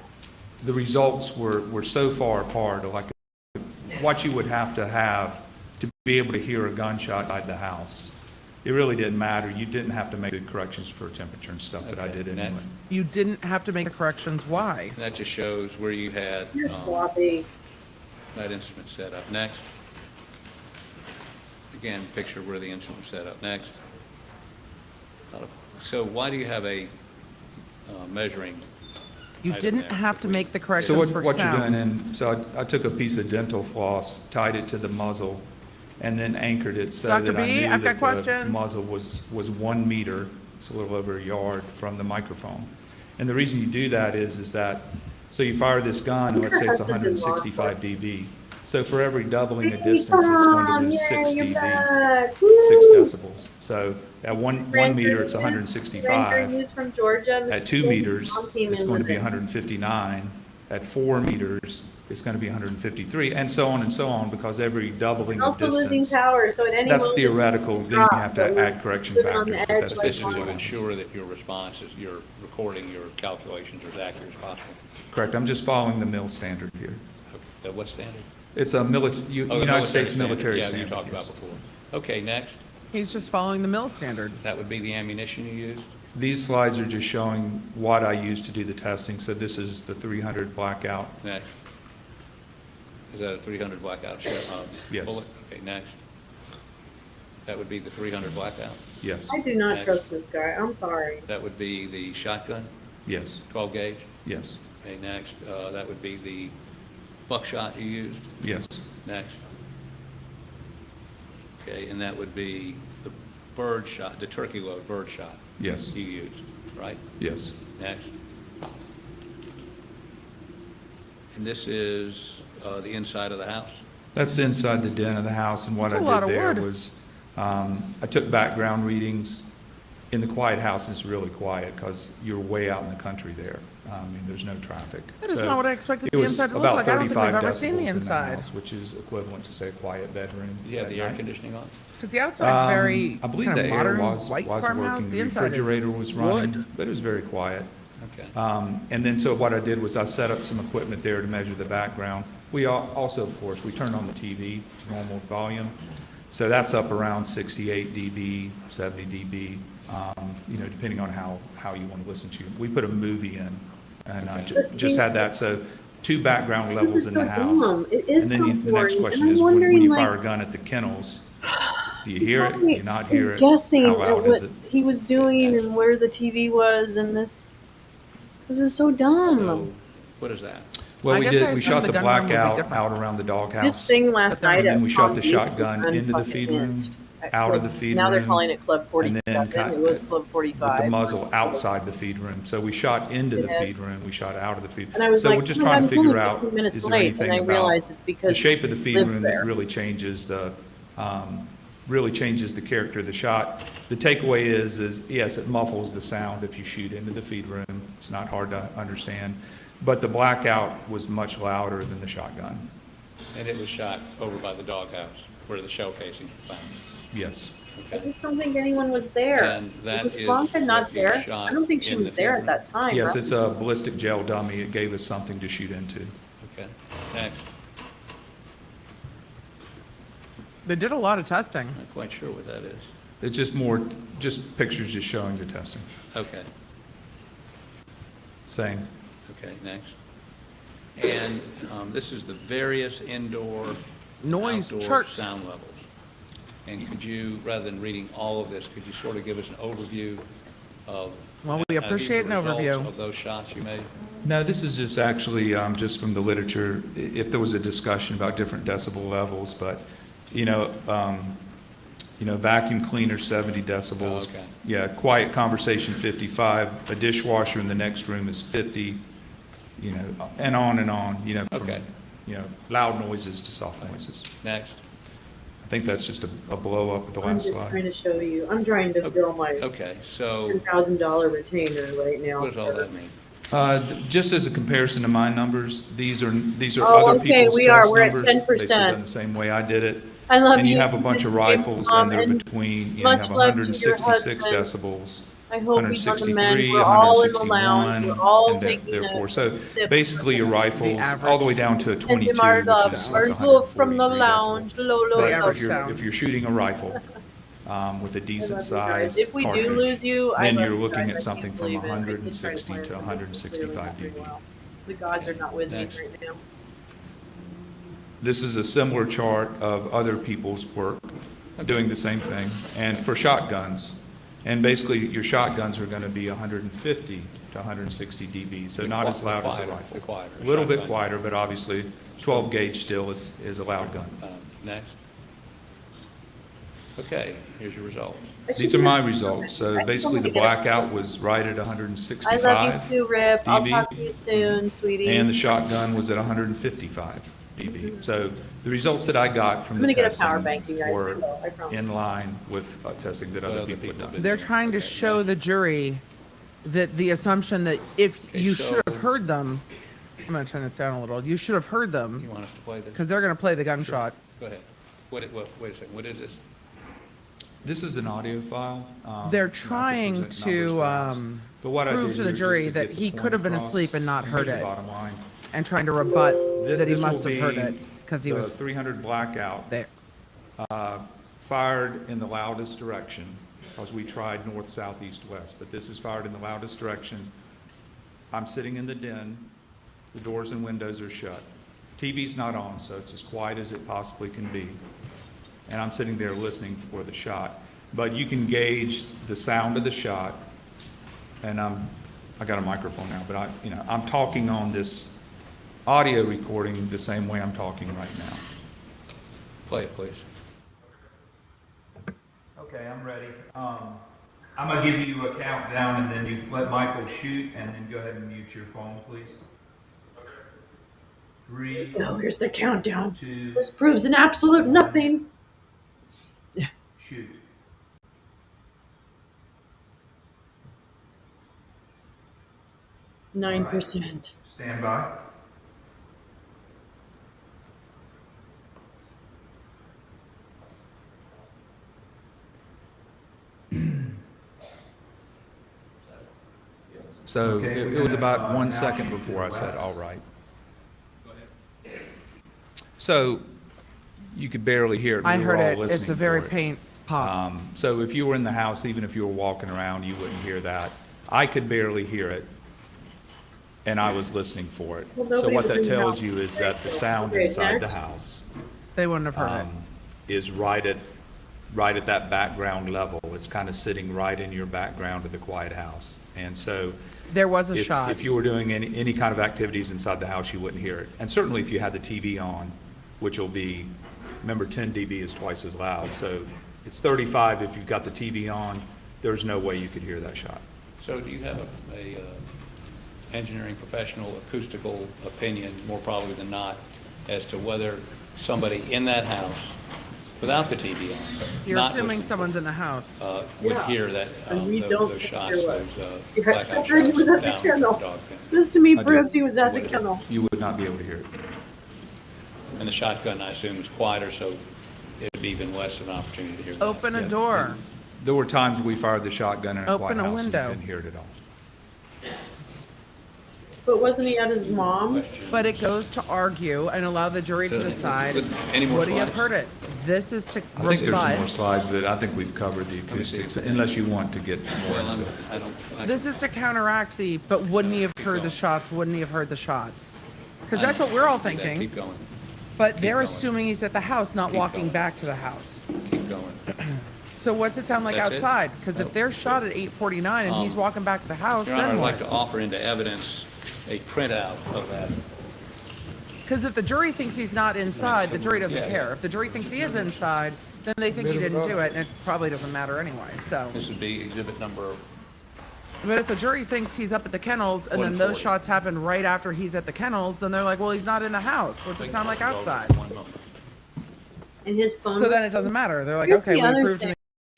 the results were so far apart, like what you would have to be able to hear a gunshot inside the house. It really didn't matter. You didn't have to make good corrections for temperature and stuff, but I Okay, did and anyway. You didn't have to make the corrections. Why? that just shows where you had You're sloppy. that instrument set up. Next. Again, picture where the instrument set up. Next. So why do you have a measuring? You item didn't there? have to make the So corrections for what you're sound. doing, and so I took a piece of dental floss, tied it to the muzzle, and then anchored it so Dr. that I B, knew I've that got the questions. muzzle was 1 meter, it's a little over a yard from the microphone. And the reason you do that is that, so you fire this gun, and let's say it's 165 dB. So for every doubling of distance, it's going to lose 6 Yay, you're dB, back. 6 Woo! decibels. So at one Grandpa meter, it's News- 165. Grandpa News from Georgia. At Mr. 2 James meters, Mom came it's in going to with be it. 159. At 4 meters, it's going to be 153, and so on, because every doubling of Also losing distance. power, so at any That's moment. theoretical, then you drop, have but to we're add correction living on the factors, but edge that's like This is to physical. ensure that your response is, your recording, your calculations are as accurate as possible. Correct, I'm just following the mill standard here. Okay. What standard? It's a Oh, the United States standard. military Yeah, standard. you talked yes. about before. Okay, next. He's just following the mill standard. That would be the ammunition you used? These slides are just showing what I used to do the testing, so this is the 300 blackout. Next. Is that a 300 blackout shell? Yes. Bullet? Okay, next. That would be the 300 blackout. Yes. I do not Next. trust this guy. I'm sorry. That would be the shotgun, Yes. 12 gauge. Yes. Okay, next, that would be the buckshot you used. Yes. Next. Okay, and that would be the bird shot, the turkey load bird shot. Yes. You used, right? Yes. Next. And this is the inside of the house? That's inside the den of the house, and what That's a I lot did of there wood. was, I took background readings. In the quiet house, it's really quiet because you're way out in the country there. I mean, there's no traffic. That is So not what I expected it the was inside to look about like. I don't think 35 I've ever seen the decibels in inside. house, which is equivalent to, say, a quiet bedroom. Do you have at the air night. conditioning on? Because the outside's very I believe kind the of air modern, was white was farmhouse. working. The The inside is refrigerator was running, wood. but it was very quiet. Okay. And then so what I did was I set up some equipment there to measure the background. We also, of course, we turned on the TV to normal volume. So that's up around 68 dB, 70 dB, depending on how you want to listen to. We put a movie in, and I just had that. So 2 background levels This is in the so house. dumb. It is and then so the next boring. question And I'm is, when wondering, you like, fire a gun at the kennels, do you he's hear it? Do probably you not is hear it? guessing How at loud what is it? he was doing and where the TV was, and this is so dumb. So, what is that? Well, I we guess I did. We assumed shot the the gun room would be blackout different. out around the doghouse. This thing last night and then at we shot Palm the Beach shotgun was into the unfucking feed room, hinged. At out of the Club- feed now room. they're calling it Club and 47. then It was Club with 45. the muzzle outside the feed room. So we shot into the Yes. feed room. We shot out of the feed. And I was so like, we're just oh my trying God, to it's only figure out 15 minutes is there late, anything and I about realized it's because the shape of the feed lives room there. that really changes the character of the shot. The takeaway is yes, it muffles the sound if you shoot into the feed room. It's not hard to understand, but the blackout was much louder than the shotgun. And it was shot over by the doghouse where the shell casing was found. Yes. I Okay. just don't think anyone was there. And that Was is Blanca not what you there? shot I don't think she in was the there feed at room? that time. Yes, right? it's a ballistic gel dummy. It gave us something to shoot into. Okay, next. They did a lot of testing. Not quite sure what that is. It's just pictures just showing the testing. Okay, Same. okay, next. And this is the various indoor, Noise outdoor charts. sound levels. And could you, rather than reading all of this, could you sort of give us an overview of? Well, we these appreciate an results overview. Of those shots you made? No, this is just actually just from the literature. If there was a discussion about different decibel levels, but vacuum cleaner 70 decibels. Oh, okay. Yeah, quiet conversation 55. A dishwasher in the next room is 50. And on and on. From, Okay. loud noises to soft noises. Next. I think that's just a blow up of the I'm last just slide. trying to show you. I'm trying to fill my Okay, so $10,000 retainer right now. what does all sir. that mean? Just as a comparison to my numbers, these are Oh, other okay, people's we are. test We're at numbers. 10%. Basically done the same way I did it. I love and you you, have a bunch of Mrs. rifles, James' mom, and they're and between. You much have love to your 166 husband. decibels. I hope we don't amend. 163, We're all in the lounge. 161, We're all and taking therefore, a so sip. basically your rifles all the way down to a Send 22, him our which love. is Our like love from the 143 lounge. decibels. Lolo So loves if you're shooting a rifle with a decent size If we do cartridge, lose you, I then love you're you looking guys. at I something can't from believe it. I did try 160 plan to this, but 165 clearly not very dB. well. The gods are not with Next. me right now. This is a similar chart of other people's work doing the same thing, and for shotguns. And basically, your shotguns are going to be 150 to 160 dB, so not as loud as a rifle. A little bit quieter, but obviously 12 gauge still is a loud gun. Next. Okay, here's your results. These are my results. So basically, the blackout was right at 165 I love you too, Rip. I'll dB, talk to you soon, sweetie. and the shotgun was at 155 dB. So the results that I got from I'm the gonna get a testing power bank, you guys. were I promise. in line with testing that other people had done. They're trying to show the jury that the assumption that if you should have heard them, I'm going to turn this down a little. You should have heard them. You want us to play this? Because they're going to play the gunshot. Go ahead. Wait a second, what is this? This is an audio file. They're I could trying present to numbers perhaps. But what I prove did to the here, jury just to that get the he point could have been across, asleep and not heard here's it. the bottom line. And trying to rebut that he This must will have heard be it because he the was 300 blackout there. Fired in the loudest direction, because we tried north, south, east, west, but this is fired in the loudest direction. I'm sitting in the den, the doors and windows are shut. TV's not on, so it's as quiet as it possibly can be. and I'm sitting there listening for the shot. But you can gauge the sound of the shot, and I got a microphone now, but I'm talking on this audio recording the same way I'm talking right now. Play it, please. Okay, I'm ready. I'm gonna give you a countdown, and then you let Michael shoot, and then go ahead and mute your phone, please. 3. Oh, here's the countdown. 2. This proves an absolute nothing. Shoot. Nine percent. Stand by. So it was about 1 second before I said, all right. So you could barely hear it. I We were heard all it. listening It's a very for it. faint pop. So if you were in the house, even if you were walking around, you wouldn't hear that. I could barely hear it, and I was listening for it. Well, So nobody what was that in the tells house. you is that the sound Okay, inside the next. house They wouldn't have heard it. is right at that background level. It's kind of sitting right in your background of the quiet house. And so There was a shot. if you were doing any kind of activities inside the house, you wouldn't hear it. And certainly if you had the TV on, which will be, remember 10 dB is twice as loud. So it's 35 if you've got the TV on. There's no way you could hear that shot. So do you have a engineering professional acoustical opinion, more probably than not, as to whether somebody in that house, without the TV on, You're not assuming listening, someone's in the house. would Yeah. hear that And we don't those think shots, there those was. blackout Except for he shots was at the down kennel. the dog pen. This to me I proves do. he was at the kennel. You would not be able to hear it. And the shotgun, I assume, is quieter, so it'd be even less of an opportunity to hear that. Open a Yeah. door. There were times we fired the shotgun in a Open quiet a house and you window. couldn't hear it at all. But wasn't he at his mom's? But it goes to argue and allow the jury to decide. Any more Would he have slides? heard it? This is to I think there's some more rebut. slides, but I think we've covered the acoustics, unless you want to get more Well, into it. This is to counteract the, but wouldn't he have heard the shots? Wouldn't he have heard the shots? Because that's what we're all thinking. Keep going, But they're going. assuming he's at the house, not Keep walking going. back to the house. keep going. So what's it sound like That's it? outside? Because if they're shot at 8:49 and he's walking back to the house, Your Honor, then I'd like what? to offer into evidence a printout of that. Because if the jury thinks he's not inside, the jury doesn't Yeah. care. If the jury thinks he is inside, then they think he didn't do it, and it probably doesn't matter anyway. So, This would be exhibit number, but if the jury thinks he's up at the kennels and then those 140. shots happen right after he's at the kennels, then they're like, well, he's not in the house. What's it sound like outside? And his phone. So then it doesn't matter. They're like, Here's okay, the we other proved to thing. me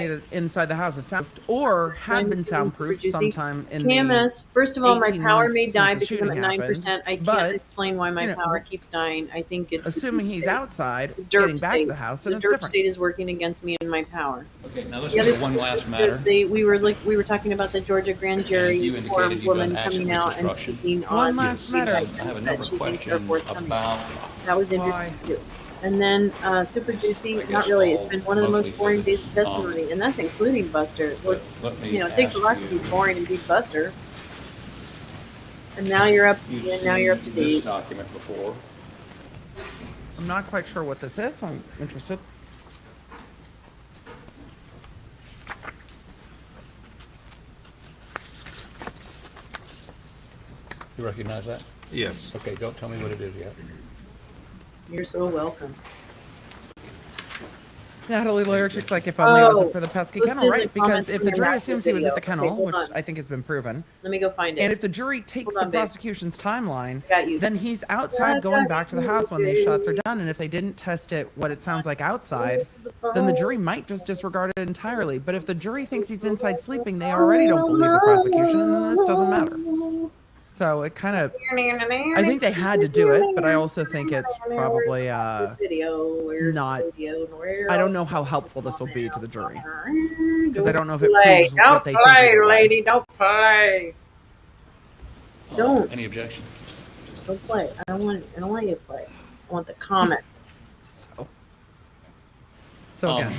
that inside the house is soundproofed or had been soundproofed sometime in the KMS, first of all, my 18 power months may since die the because I'm shooting at happened. 9%. I can't But, explain why my you know, power keeps dying. I think it's the assuming derp he's state. outside, The derp getting back state. to the house, then The it's derp different. state is working against me and my power. okay, now let's The go other to one thing last is matter. that we were talking about the Georgia grand And jury you indicated forum you've woman done accident coming out and reconstruction. speaking One on last the matter. I have that another she thinks are question forthcoming. about That was interesting too. And then Super Juicy, not really. It's been one of the most boring days of testimony, and that's including Buster. Well, let me you know, it takes a lot to ask be you- boring and be Buster. And now you're up. You've And now you're up to seen this date. document before. I'm not quite sure what this is. I'm interested. You recognize that? Yes. Okay, don't tell me what it is yet. You're so welcome. Natalie Lurchik's like, if only it wasn't for the pesky Posted kennel, in right? the comments Because if from the your jury last assumes he was at the video. kennel, Okay, hold which on. I think has been proven, Let me go find it. and if the jury takes Hold on, the babe. prosecution's timeline, Got you. then he's outside going back to the house when these shots are done. And if they didn't test it, what it sounds like outside, then the jury might just disregard it entirely. But if the jury thinks he's inside sleeping, they already don't believe the prosecution, and then this doesn't matter. So it kind of, I think they had to do it, but I also think it's probably Video. Where's not. the video? Where I don't know how helpful this will be to the jury because I don't know if it play. proves Don't what they think. play, either way. lady. Don't play. Don't. Any objection? Just don't play. I don't want you to play. I want the comment. So again,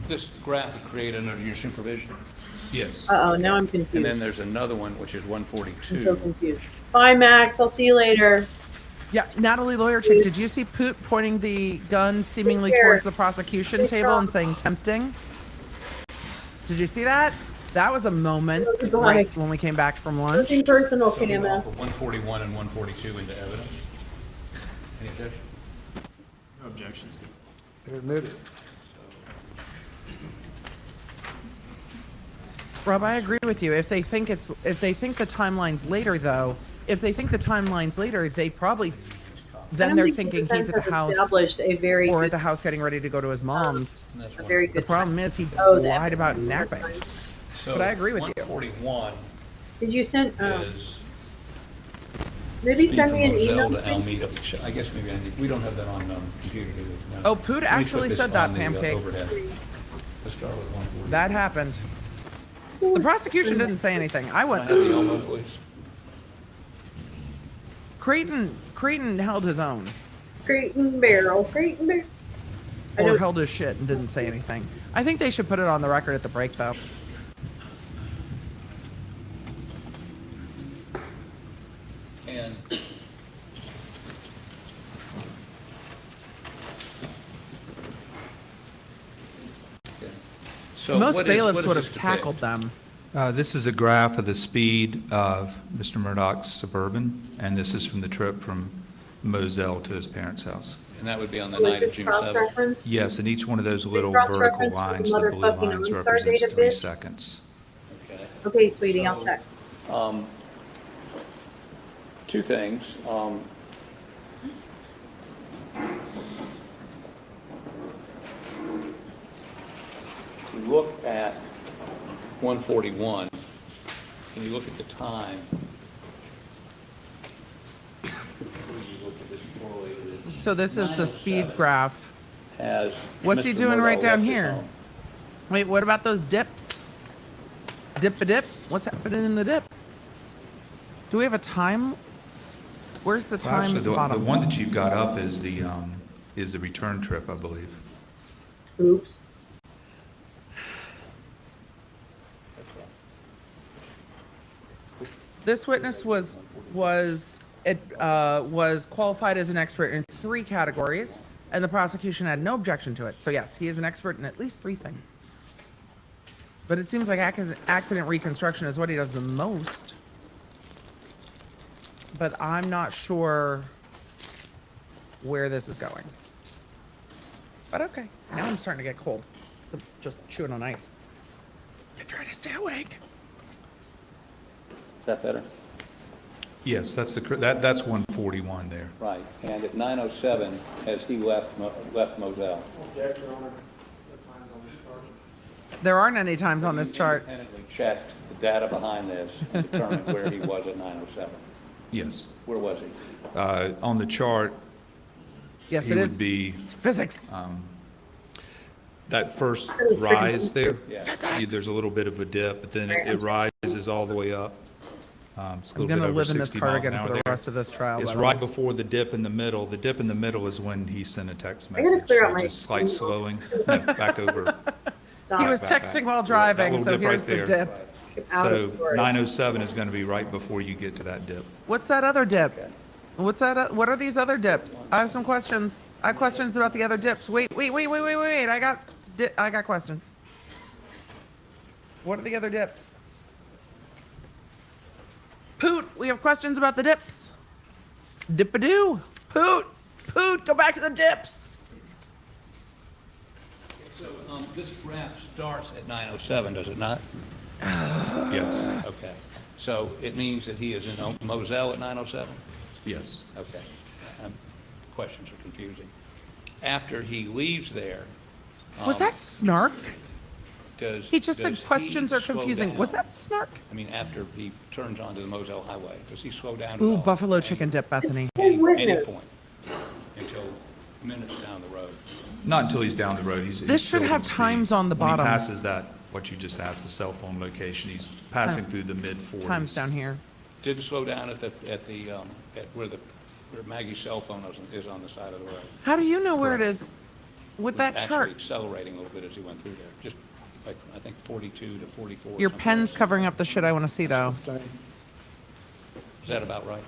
This graphic created under your supervision? Yes. Uh oh. Now I'm confused. And then there's another one, which is I'm so 142. confused. Bye, Max. I'll see you later. Yeah, Natalie Lawyer Chick, did you see Poot pointing the gun seemingly Here. towards the prosecution Please table stop. and saying tempting? Did you see that? That was a moment Goodbye. right when we came back from lunch. Nothing personal, So we offer KMS. 141 and 142 into evidence. Any objection? No objections. They're admitted. Rob, I agree with you. If they think the timeline's later, though, they probably then they're thinking he's at the house Established a very or good, at the house getting ready to go to his mom's. a very The good. problem is he Oh, the lied about napping. So But I agree with you. 141 Did you send? is Maybe speed send from me an Moselle email. to Alameda. I guess maybe we don't have that on computer, do we? No. Oh, Poot Let me actually put this said that, on the, Pancakes. overhead. Let's start with 140. That happened. The prosecution didn't say anything. I Can went. I have the Elmo, please? Creighton held his own. Crate and barrel. Or held his shit and didn't say anything. I think they should put it on the record at the break, though. And so Most what is- bailiffs what does would this have tackled depict? them. This is a graph of the speed of Mr. Murdoch's Suburban, and this is from the trip from Moselle to his parents' house. And that would be on the Was night of this June 7th. cross-referenced? Yes, and each one of those little cross-reference vertical with lines, the the blue motherfucking lines OnStar represents data 3 bit? seconds. Okay. Okay, sweetie, I'll check. Two things. You look at 141, and you look at the time. You look at this correlated. So this is the speed graph. Has What's he Mr. doing right Murdoch down left his here? home? Wait, what about those dips? Dip-a-dip? What's happening in the dip? Do we have a time? Where's the Well, time actually, at the the bottom? one that you've got up is the return trip, I believe. Oops. This witness was qualified as an expert in 3 categories, and the prosecution had no objection to it. So yes, he is an expert in at least 3 things. But it seems like accident reconstruction is what he does the most. But I'm not sure where this is going. But okay, now I'm starting to get cold. I'm just chewing on ice to try to stay awake. Is that better? Yes, that's that's 141 there. Right. And at 9:07, has he left Moselle? There aren't any times on this chart. Independently checked the data behind this and determined where he was at 9:07. Yes. Where was he? On the chart, Yes, he it would is. be It's physics. that first was tricky. rise there. Yeah. There's a little bit of a dip, but then it rises all the way up. It's a I'm little gonna bit over live in this 60 car miles an again hour for the there. rest of this trial. It's by the right way. before the dip in the middle. The dip in the middle is when he sent a text I gotta message. clear So out my- just slight slowing. No, back over. Stop. He was back, back. texting while That driving, little so dip right here's the there. dip. Out of So storage. 907 is going to be right before you get to that dip. What's that other dip? What's that? What are these other dips? I have some questions. I have questions about the other dips. Wait. I got questions. What are the other dips? Poot, we have questions about the dips. Dip-a-doo. Poot, go back to the dips. So this graph starts at 9:07, does it not? Yes. Okay. So it means that he is in Moselle at 9:07? Yes. Okay. Questions are confusing. After he leaves there, Was that snark? does He just does said questions he are slow confusing. Was down? that snark? I mean, after he turns onto the Moselle Highway, does he slow down? at Ooh, all? buffalo chicken dip, Bethany. His Any witness. point until minutes down the road. Not until he's down the road. He's This should building have speed. times on the When bottom. he passes that, what you just asked, the cell phone location, he's passing through the mid-40s. Times down here. Didn't slow down at where Maggie's cell phone is on the side of the road. How do you know where it is with that Actually chart? accelerating a little bit as he went through there, just like, I think 42 to 44. Your something pen's like covering up the shit I want to see, though. that. Is that about right?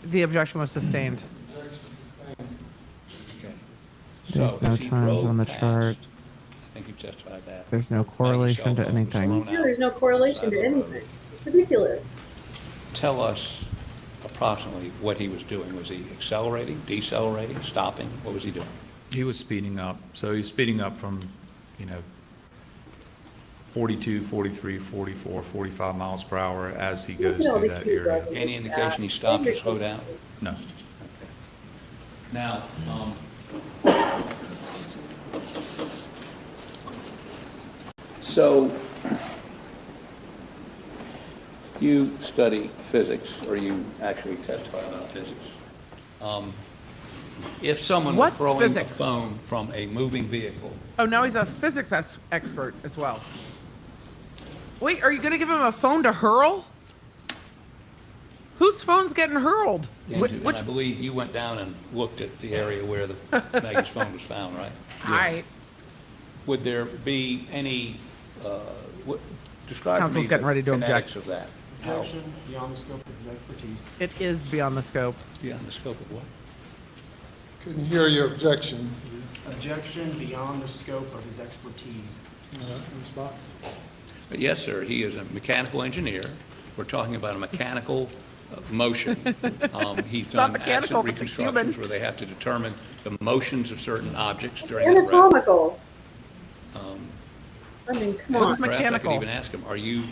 The objection was sustained. Okay. There's So no as he times drove on the past, chart. I think you testified that. There's no Maggie's correlation cell to phone was anything. thrown Yeah, out. there's no correlation to anything. It's ridiculous. Tell us approximately what he was doing. Was he accelerating, decelerating, stopping? What was he doing? He was speeding up. So he's speeding up from, 42, 43, 44, 45 miles per hour as he goes through that area. Any indication he stopped or slowed down? No. Now, so you study physics, or you actually testify about physics. If someone was What's throwing physics? a phone from a moving vehicle, Oh, now he's a physics expert as well. Wait, are you going to give him a phone to hurl? Whose phone's getting hurled? and I believe you went down and looked at the area where the Maggie's phone was found, right? Right. Would there be any, describe to Council's me getting the ready to object. kinetics of that? How- Objection beyond the scope of his expertise. It is beyond the scope. Beyond the scope of what? Couldn't hear your objection. Objection beyond the scope of his expertise. Response? Yes, sir, he is a mechanical engineer. We're talking about a mechanical motion. He's It's not done mechanical accident if it's a human. reconstructions where they have to determine the motions of certain objects during that wreck. Anatomical. I mean, come What's on. Perhaps I mechanical? could even ask him, are you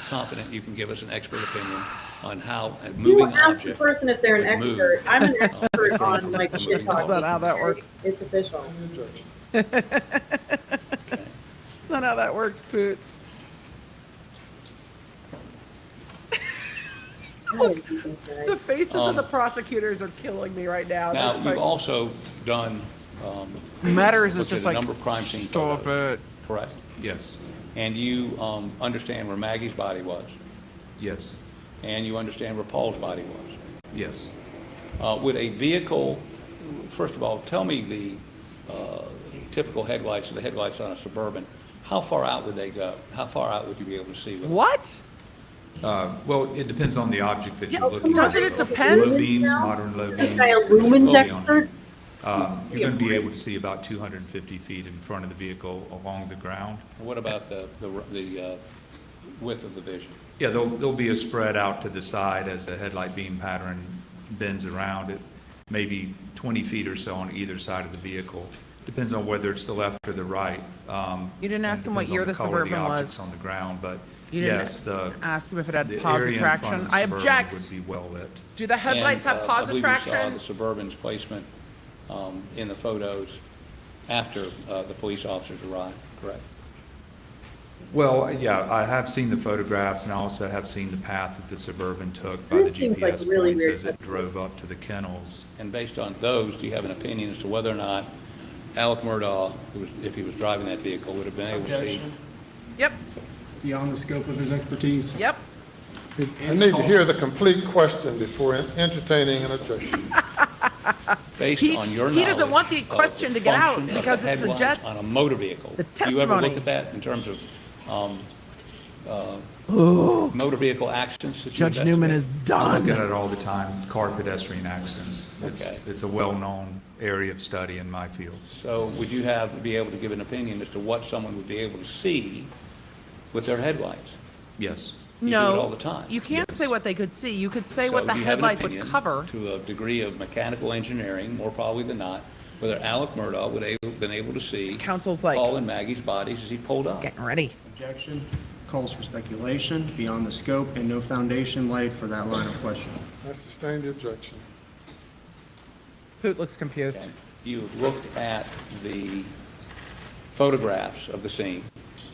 confident you can give us an expert opinion on how a You moving ask the object person if they're an would move, expert. I'm an expert from on like a shit moving talking. That's not how that works. It's official. That's not how that works, Poot. The faces of the prosecutors are killing me right now. Now, They're you've like, also done, Matters is looked just at like, a number of crime scene stop photos, it. correct? Yes. And you understand where Maggie's body was? Yes. And you understand where Paul's body was? Yes. Would a vehicle, first of all, tell me the typical headlights, the headlights on a Suburban, how far out would they go? How far out would you be able to see with them? What? Well, it depends on the object that you're Yeah, looking at. doesn't it depend? Low beams, Now? modern low Is beams. this guy a lumens low beyond. expert? You're going to be able to see about 250 feet in front of the vehicle along the ground. What about the width of the vision? Yeah, there'll be a spread out to the side as the headlight beam pattern bends around it, maybe 20 feet or so on either side of the vehicle. Depends on whether it's the left or the right. You didn't ask him what Depends on year the color of Suburban objects was. on the ground, but You didn't yes, the ask him if it had the positive area in front traction. of the I Suburban object. would be well lit. Do the headlights And, have I positive believe you saw traction? the Suburban's placement in the photos after the police officers arrived, correct? Well, yeah, I have seen the photographs, and I also have seen the path that the Suburban took by the This seems like GPS really points weird as it drove up to the kennels. And based on those, do you have an opinion as to whether or not Alec Murdaugh, if he was driving that vehicle, would have been able to see? Objection Yep. beyond the scope of his expertise. Yep. I need to hear the complete question before entertaining an objection. Based on your knowledge. He doesn't want the question to get out function of because the it headlights suggests on a motor vehicle. the Do you ever testimony. look at that in terms of motor vehicle accidents? That you Judge Newman investigate? is I look done. at it all the time, car pedestrian accidents. Okay. It's a well-known area of study in my field. So would you be able to give an opinion as to what someone would be able to see with their headlights? Yes. You do No, it all the time. you can't say what they could see. You could say So what the do you have an headlights would opinion, cover. to a degree of mechanical engineering, more probably than not, whether Alec Murdaugh would have been able to see Council's like, Paul and Maggie's bodies as he pulled up? getting ready. Objection calls for speculation beyond the scope and no foundation laid for that line of question. I sustain the objection. Poot looks confused. You looked at the photographs of the scene.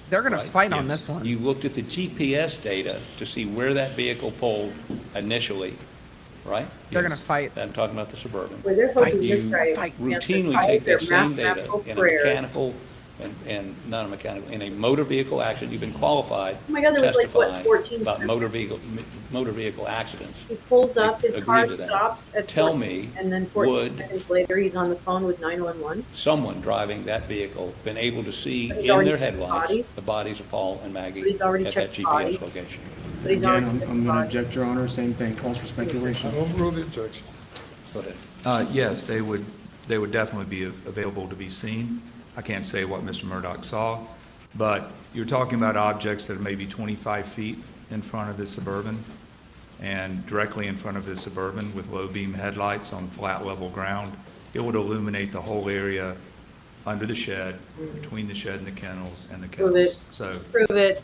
They're going to right? fight on Yes. this one. You looked at the GPS data to see where that vehicle pulled initially, right? They're Yes. going to fight. I'm talking about the Suburban. Where they're hoping You this guy routinely answers take their that same data mathematical in a prayer. mechanical and not a mechanical, in a motor vehicle accident. You've been qualified Oh my God, there was like, what, testifying 14 about seconds? motor vehicle accidents. He pulls up, his Agree car to that. stops at Tell 14, me, and then 14 would seconds later, he's on the phone with 911. someone driving that vehicle been able to see But he's in already their checked headlights bodies. the bodies of Paul and Maggie But he's already at that checked GPS bodies. location? But he's Again, already I'm going to object, Your Honor. Same thing, calls for speculation. Overrule the objection. Go ahead. Yes, they would definitely be available to be seen. I can't say what Mr. Murdoch saw, but you're talking about objects that are maybe 25 feet in front of his Suburban and directly in front of his Suburban with low beam headlights on flat level ground. It would illuminate the whole area under the shed, between the shed and the kennels and the Prove kennels. it. So Prove it.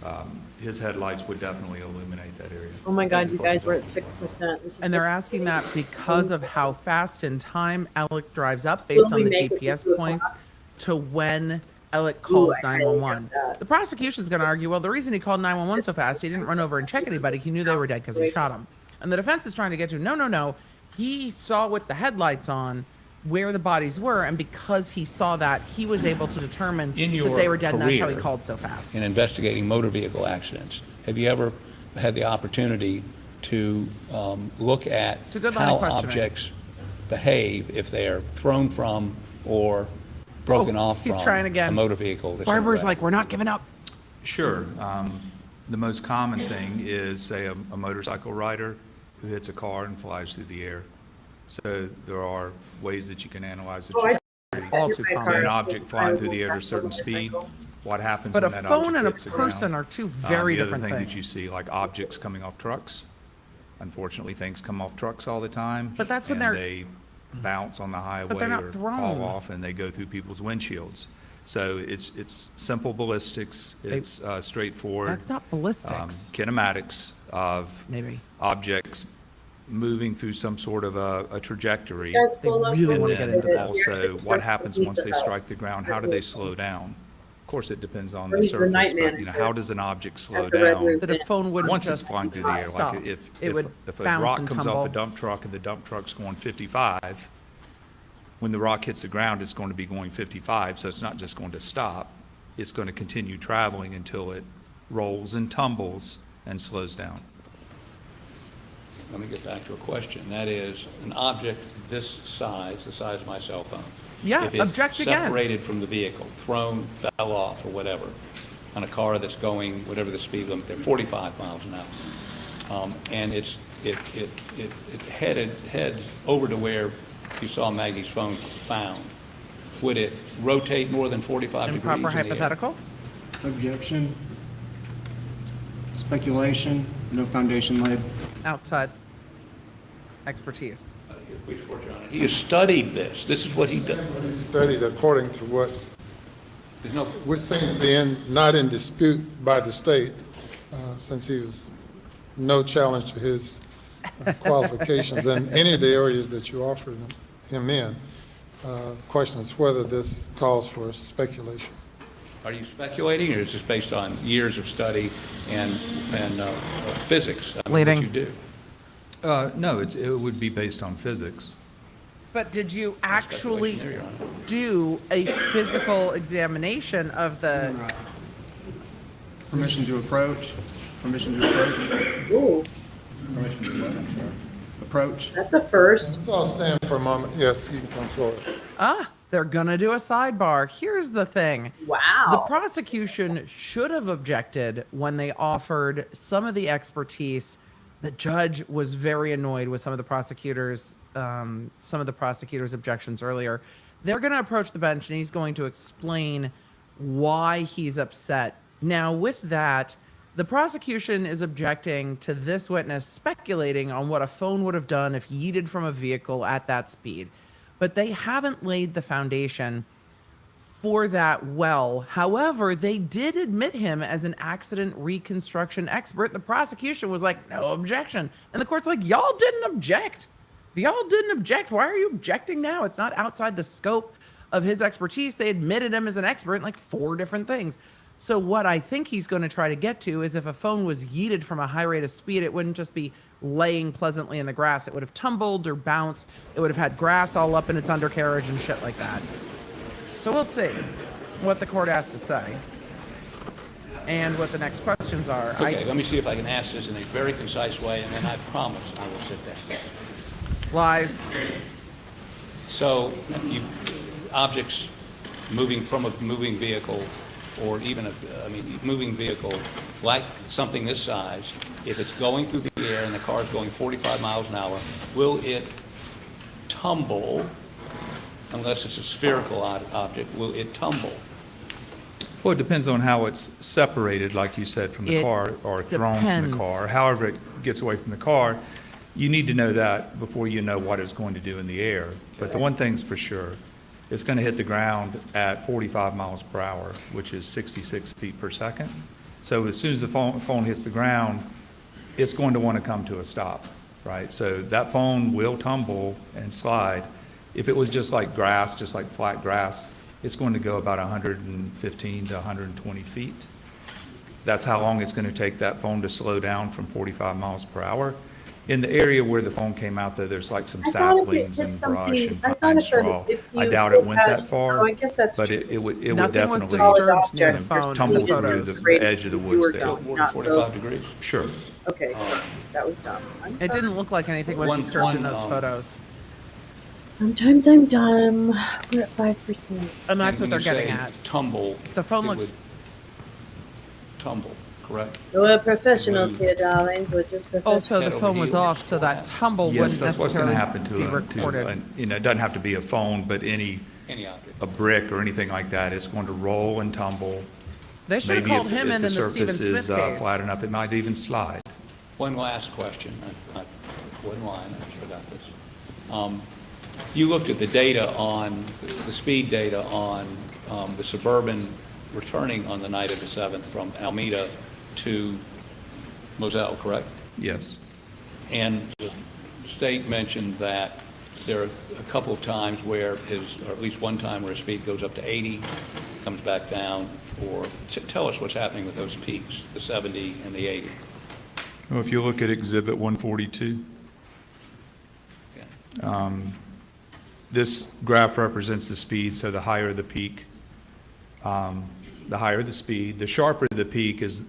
his headlights would definitely illuminate that area. Oh my God, you guys were at 6%. This is And so they're asking that because of how fast in time Alec drives up Will based we on the make it to GPS 2 points o'clock? to when Alec calls I highly doubt 911. that. The prosecution's going to argue, well, the reason he called 911 so fast, he didn't run over and check anybody. He knew they were dead because he shot them. And the defense is trying to get to, no. He saw with the headlights on where the bodies were, and because he saw that, he was able to determine In that your they were dead, and that's how he career called so fast. in investigating motor vehicle accidents, have you ever had the opportunity to look at It's a good line of how questioning. objects behave if they are thrown from or broken off he's from trying again. a motor vehicle? that's Barber's in a wreck? like, we're not giving up. Sure. The most common thing is, say, a motorcycle rider who hits a car and flies through the air. So there are ways that you can analyze it. All too So common. an object flying through the air at a certain speed, what happens But when a that phone object and a hits the person ground? are two very The different other thing that you things. see, like objects coming off trucks. Unfortunately, things come off trucks all the time. But that's when and they're- they bounce on the highway they're not or thrown. fall off, and they go through people's windshields. So it's simple ballistics. It's straightforward. That's not ballistics. Kinematics of Maybe objects moving through some sort of a trajectory. This guy's full of really food. wanna get And into then this. also, what First happens pizza once they Hut. strike the ground? How do they slow down? Of course, it depends on Or the he's the surface, night but, you know, manager how does an object slow at the Red down? Roof that a phone wouldn't Once it's just flying through the air, stop. like if It would a bounce rock and comes tumble. off a dump truck and the dump truck's going 55, when the rock hits the ground, it's going to be going 55, so it's not just going to stop. It's going to continue traveling until it rolls and tumbles and slows down. Let me get back to a question. That is, an object this size, the size of my cell phone. Yeah, if it's object again. separated from the vehicle, thrown, fell off, or whatever, on a car that's going, whatever the speed limit, they're 45 miles an hour. And it heads over to where you saw Maggie's phone found. Would it rotate more than 45 degrees Improper in the air? hypothetical? Objection. Speculation. No foundation laid. Outside expertise. He has studied this. This is what he does. He studied according to what, There's no which seems to be not in dispute by the state, since he was no challenge to his qualifications in any of the areas that you offered him in. The question is whether this calls for speculation. Are you speculating, or is this based on years of study and physics? I mean, Leading. What you do? No, it would be based on physics. But did you actually there, Your Honor. do a physical examination of the... Permission to approach. Permission to approach. Ooh, Permission to what? I'm sorry. Approach. that's a first. Let's all stand for a moment. Yes, you can come forward. They're gonna do a sidebar. Here's the thing. Wow. The prosecution should have objected when they offered some of the expertise. The judge was very annoyed with some of the prosecutors' objections earlier. They're going to approach the bench and he's going to explain why he's upset. Now, with that, the prosecution is objecting to this witness speculating on what a phone would have done if yeeted from a vehicle at that speed. But they haven't laid the foundation for that well. However, they did admit him as an accident reconstruction expert. The prosecution was like, no objection. And the court's like, y'all didn't object. Y'all didn't object. Why are you objecting now? It's not outside the scope of his expertise. They admitted him as an expert in like 4 different things. So what I think he's going to try to get to is if a phone was yeeted from a high rate of speed, it wouldn't just be laying pleasantly in the grass. It would have tumbled or bounced. It would have had grass all up in its undercarriage and shit like that. So we'll see what the court has to say and what the next questions are. Okay, let me see if I can ask this in a very concise way, and then I promise I will sit down. Lies. So, objects moving from a moving vehicle or even moving vehicle like something this size, if it's going through the air and the car is going 45 miles an hour, will it tumble, unless it's a spherical object, will it tumble? Well, it depends on how it's separated, like you said, from the It car or thrown from depends. the car. However it gets away from the car, you need to know that before you know what it's going to do in the air. But the one thing's for sure, it's going to hit the ground at 45 miles per hour, which is 66 feet per second. So as soon as the phone hits the ground, it's going to want to come to a stop, right? So that phone will tumble and slide. If it was just like grass, just like flat grass, it's going to go about 115 to 120 feet. That's how long it's going to take that phone to slow down from 45 miles per hour. In the area where the phone came out, though, there's like some saplings and brush and pine straw. I doubt it went that far, Oh, I guess that's but true. it would Nothing was definitely disturbed near the phone. tumble in the through photos. the edge of the You were woods there. going, More than not 45 the- degrees? Sure. Okay, sorry. That was dumb. I'm It sorry. didn't look like anything was One- disturbed in one, those photos. Sometimes I'm dumb. We're at 5%. And that's what when they're you getting say at. Tumble. The phone it looks- would tumble, correct? We're professionals here, darling. We're just professionals. Also, the phone was off, so that tumble Yes, wouldn't that's what's going necessarily to happen to be it. recorded. It doesn't have to be a phone, but Any object. a brick or anything like that, it's going to roll and tumble. They should have Maybe called if- him if in the the Stephen surface Smith is case. flat enough, it might even slide. One last question. I wasn't lying, I just forgot this. You looked at the data on, the speed data on the Suburban returning on the night of the 7th from Alameda to Moselle, correct? Yes. And the state mentioned that there are a couple of times where or at least one time where his speed goes up to 80, comes back down, or tell us what's happening with those peaks, the 70 and the 80. Well, if you look at Exhibit 142, this graph represents the speed, so the higher the peak, the higher the speed. The sharper the peak is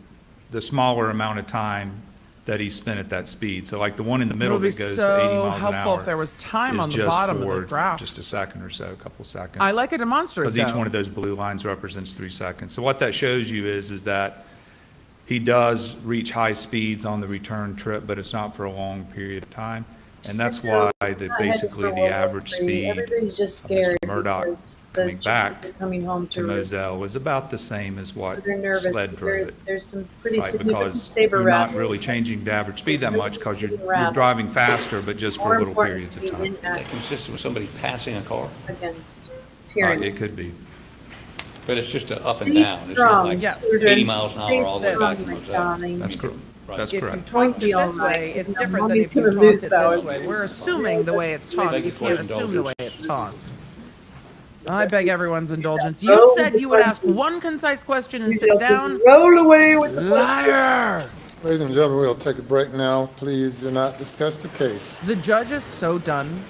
the smaller amount of time that he spent at that speed. So like the one in the middle It would be that goes so to 80 miles an helpful hour if there was time is on the just bottom of the for graph. just a second or so, a couple seconds. I like a demonstrative, Because each though. one of those blue lines represents 3 seconds. So what that shows you is that he does reach high speeds on the return trip, but it's not for a long period of time. And that's why basically the average speed Everybody's just of Mr. scared Murdoch because the coming back children are coming home to to Moselle was about the same as what they're nervous. sled drove it. There's some pretty Right, significant because saber you're not rattling. really changing the average speed that much because you're Rattle. driving faster, but just for More little important periods of to be time. in Is that consistent with somebody passing a car? against tyranny. It could be. But it's just a up and Stay down. It's not strong, like children. 80 miles an hour all the way back to Stay strong, Moselle. darling. That's correct. That's If correct. you tossed it Be all this right. way, it's You know, different than mommy's if you gonna tossed lose it power. this way. We're assuming the way it's tossed. You can't assume the way it's tossed. I beg everyone's indulgence. You said you would ask one concise question and sit down. Roll away with the Liar! Ladies and gentlemen, we'll take a break now. Please do not discuss the case. The judge is so done.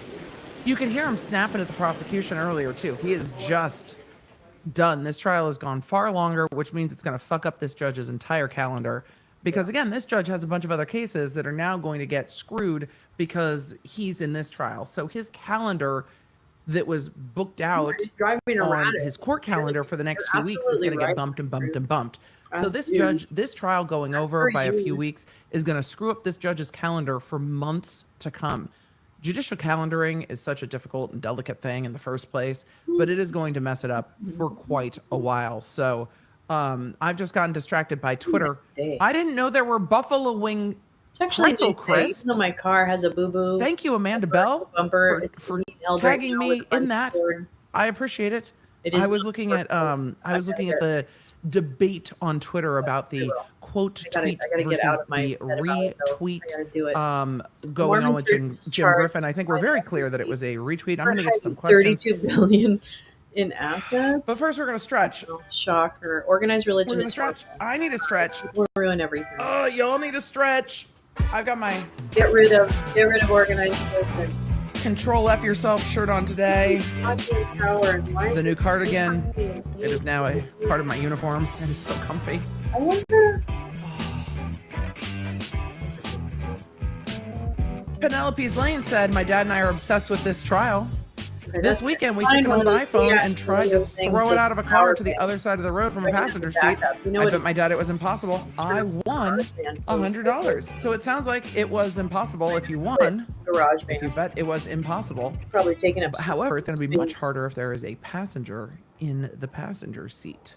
You could hear him snapping at the prosecution earlier, too. He is just done. This trial has gone far longer, which means it's going to fuck up this judge's entire calendar. Because, again, this judge has a bunch of other cases that are now going to get screwed because he's in this trial. So his calendar that was booked out driving on erratic. his court calendar for the next few You're weeks is absolutely going to get right. bumped and bumped and bumped. So this Huge. judge, this trial going over for by a you. few weeks is going to screw up this judge's calendar for months to come. Judicial calendaring is such a difficult and delicate thing in the first place, but it is going to mess it up for quite a while. So I've just gotten distracted by Twitter. I didn't know there were buffalo wing It's actually pretzel nice day. crisps. Even though my car has a boo-boo. Thank you, Amanda Bell, bumper. for, It's for being held right tagging now me with a in that. cord. I appreciate it. It is I was not looking at purple. I was looking at the debate on Twitter about the quote tweet I gotta get versus out of my the head about it, though. retweet I gotta do it. going on with Jim Mormon Church Griffin. I think we're very clear that it was a retweet. I'm going to get to some has questions. 32 billion in assets. But first, we're going to stretch. Shocker. Organized We're religion going to is stretch. I need a stretch. will ruin everything. Oh, y'all need a stretch. I've got my Get rid of organized religion. Control F yourself shirt on today. The new cardigan. It is now a part of my uniform. It is so comfy. I wonder. Penelope's Lane said, "My dad and I are obsessed with this trial. This weekend, we took an old iPhone and tried to throw it out of a car to the other side of the road from a passenger seat. I bet my dad it was impossible. I won $100. So it sounds like it was impossible if you won. If you bet it was impossible. Probably taking up. However, it's going to be much harder if there is a passenger in the passenger seat,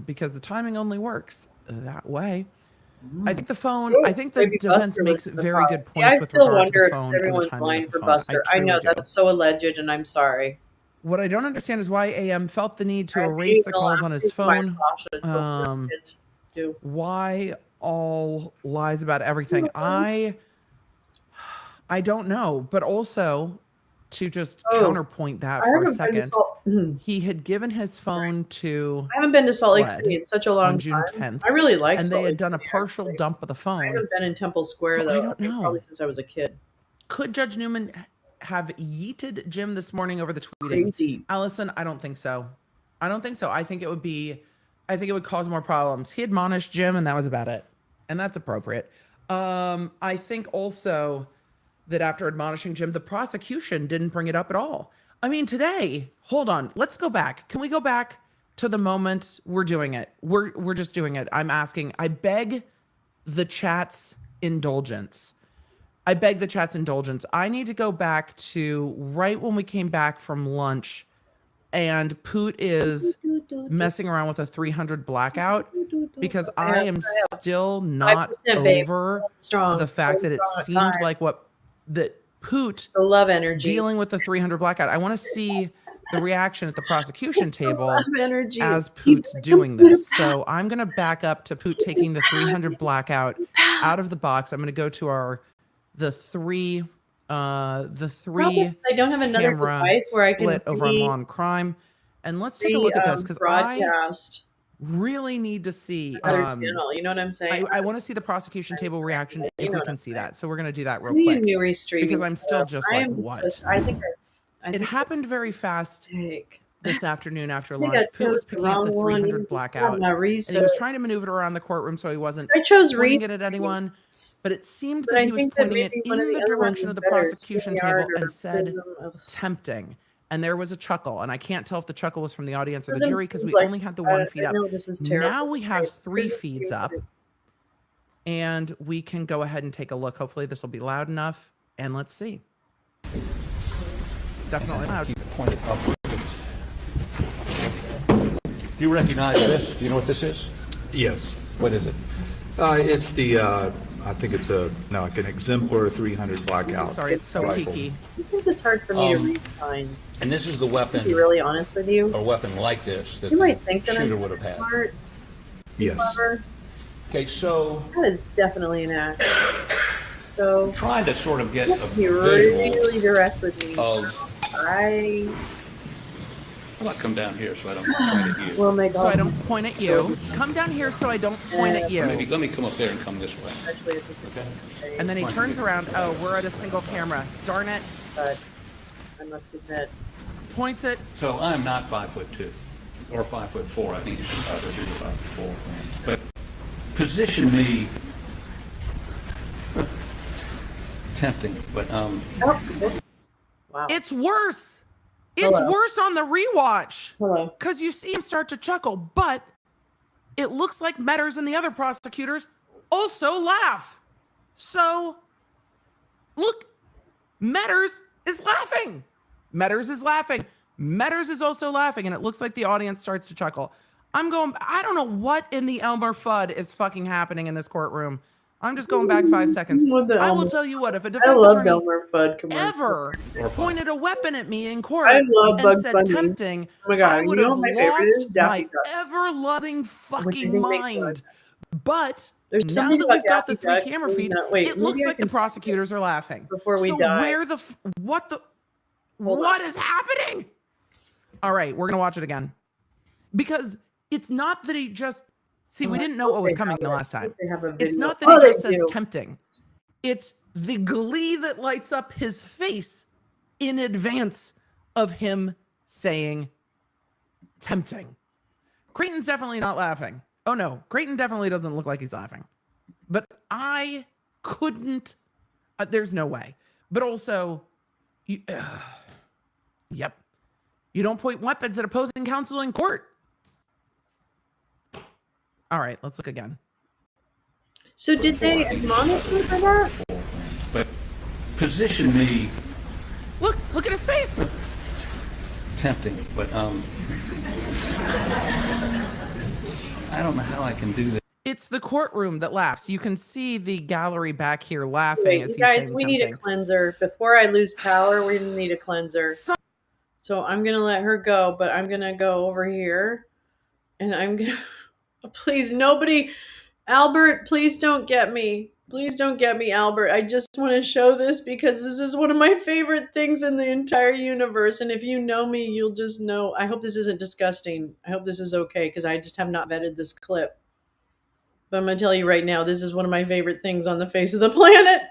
because the timing only works that way. I think the phone. I think the defense makes very good points with regard to the phone and the timing of the phone. Buster. I know that's so alleged, and I'm sorry. What I don't understand is why AM felt the need to erase the calls on his phone. Why all lies about everything? I don't know, but also to just counterpoint that for a second, he had given his phone to. I haven't been to Salt Lake City in such a long on June time. 10th. I really like. And Salt they had Lake done a City, partial actually. dump of the phone. I haven't been in Temple Square So though. I don't know. Probably since I was a kid. Could Judge Newman have yeeted Jim this morning over the tweeting? Crazy. Allison, I don't think so. I don't think so. I think it would cause more problems. He admonished Jim, and that was about it. And that's appropriate. I think also that after admonishing Jim, the prosecution didn't bring it up at all. I mean, today, hold on. Let's go back. Can we go back to the moment we're doing it? We're just doing it. I'm asking, I beg the chat's indulgence. I need to go back to right when we came back from lunch and Poot is messing around with a 300 blackout because I am still not over the fact that it seemed like that Poot love energy dealing with the 300 blackout. I want to see the reaction at the prosecution table as Poot's doing this. So I'm going to back up to Poot taking the 300 blackout out of the box. I'm going to go to the three I don't have another device where I can split over on Law and Crime. And let's take a look at this because I really need to see channel, you know what I'm saying? I want to see the prosecution table reaction if we can see that. So we're going to do that real We need quick new restreaming because I'm still stuff. just I like, am what? I think It happened very fast this afternoon after I think lunch. I Poot was chose the picking up the wrong one. 300 You just blackout. got my And he was research. trying to maneuver it around the courtroom so he wasn't I chose pointing it research. at anyone. But it seemed But that I he was think that pointing it maybe in one of the the other ones direction is of the better, prosecution table StreamYard or and said Prism. Ugh. tempting. And there was a chuckle. And I can't tell if the chuckle was from the audience or the Prism jury because seems we like- only had the one feed I up. know this is terrible. Now we have three Prism feeds seems up. like- And we can go ahead and take a look. Hopefully this will be loud enough. And let's see. Definitely loud. Keep it pointed upward. Do you recognize this? Do you know what this is? Yes. What is it? It's the, I think it's like an exemplar 300 blackout. Sorry, it's so rifle. peaky. I think it's hard for me to Um, read signs. And this is the weapon, To be really honest with you, a weapon like this that you the might think that shooter I'm would have had. smart, Yes. clever. Okay, so That is definitely an act. So trying to sort of get a be visual really direct with me. of, I how about come down here so I don't point at you? will make So I don't point at you. Come down here so I don't point at you. Maybe let me come up there and come this way. Actually, at this Okay. And then he turns around. Oh, we're at a single camera. Darn it. but I must admit, Points it. So I'm not 5'2" or 5'4". I think you should either be 5'4". But position me tempting, but oh, oops. Wow. It's worse. It's Hello. worse on the rewatch. Hello. Because you see him start to chuckle, but it looks like Metters and the other prosecutors also laugh. So, look, Metters is laughing. Metters is laughing. Metters is also laughing, and it looks like the audience starts to chuckle. I don't know what in the Elmer Fudd is fucking happening in this courtroom. I'm just going back 5 seconds. With the I will Elmer- tell you what, if a I defense love attorney Elmer Fudd commercials. ever pointed a weapon at me in court I love and Bugs said Bunny. tempting, Oh my God, I you would know have what my favorite is? lost Daffy my Duck. ever-loving Which I fucking think makes mind. sense. But There's now something that about we've got the Daffy Duck. three-camera Wait, feed, no, wait, it maybe looks I like the can- prosecutors are laughing. Before we so die. where the what is happening? All right, we're gonna watch it again because it's not that he just see. We didn't know what was coming the last time. They have a It's video. not that Oh, he just they says do. tempting. It's the glee that lights up his face in advance of him saying tempting. Creighton's definitely not laughing. Oh no, Creighton definitely doesn't look like he's laughing. But I couldn't, there's no way. But also, Yep. You don't point weapons at opposing counsel in court. All right, let's look again. So did they admonish him for that? But position me Look at his face. tempting, but I don't know how I can do that. It's the courtroom that laughs. You can see the gallery back here laughing Wait, as you he's guys, saying we tempting. need a cleanser. Before I lose power, we need a cleanser. So I'm going to let her go, but I'm going to go over here. And I'm going to... Please, nobody... Albert, please don't get me. Please don't get me, Albert. I just want to show this because this is one of my favorite things in the entire universe. And if you know me, you'll just know. I hope this isn't disgusting. I hope this is okay because I just have not vetted this clip. But I'm going to tell you right now, this is one of my favorite things on the face of the planet.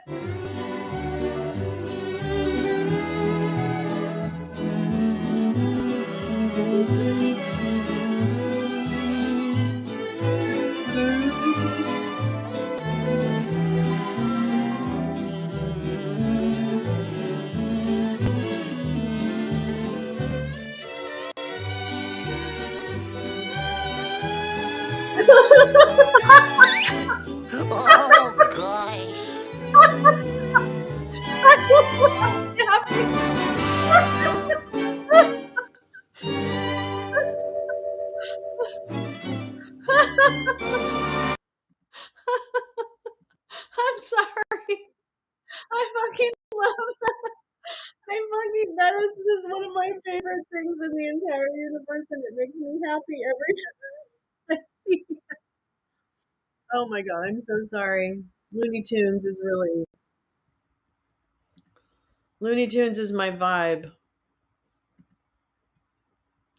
Oh, gosh. I'm sorry. I fucking love that. That is just one of my favorite things in the entire universe, and it makes me happy every time I see it. Oh my god, I'm so sorry. Looney Tunes is my vibe.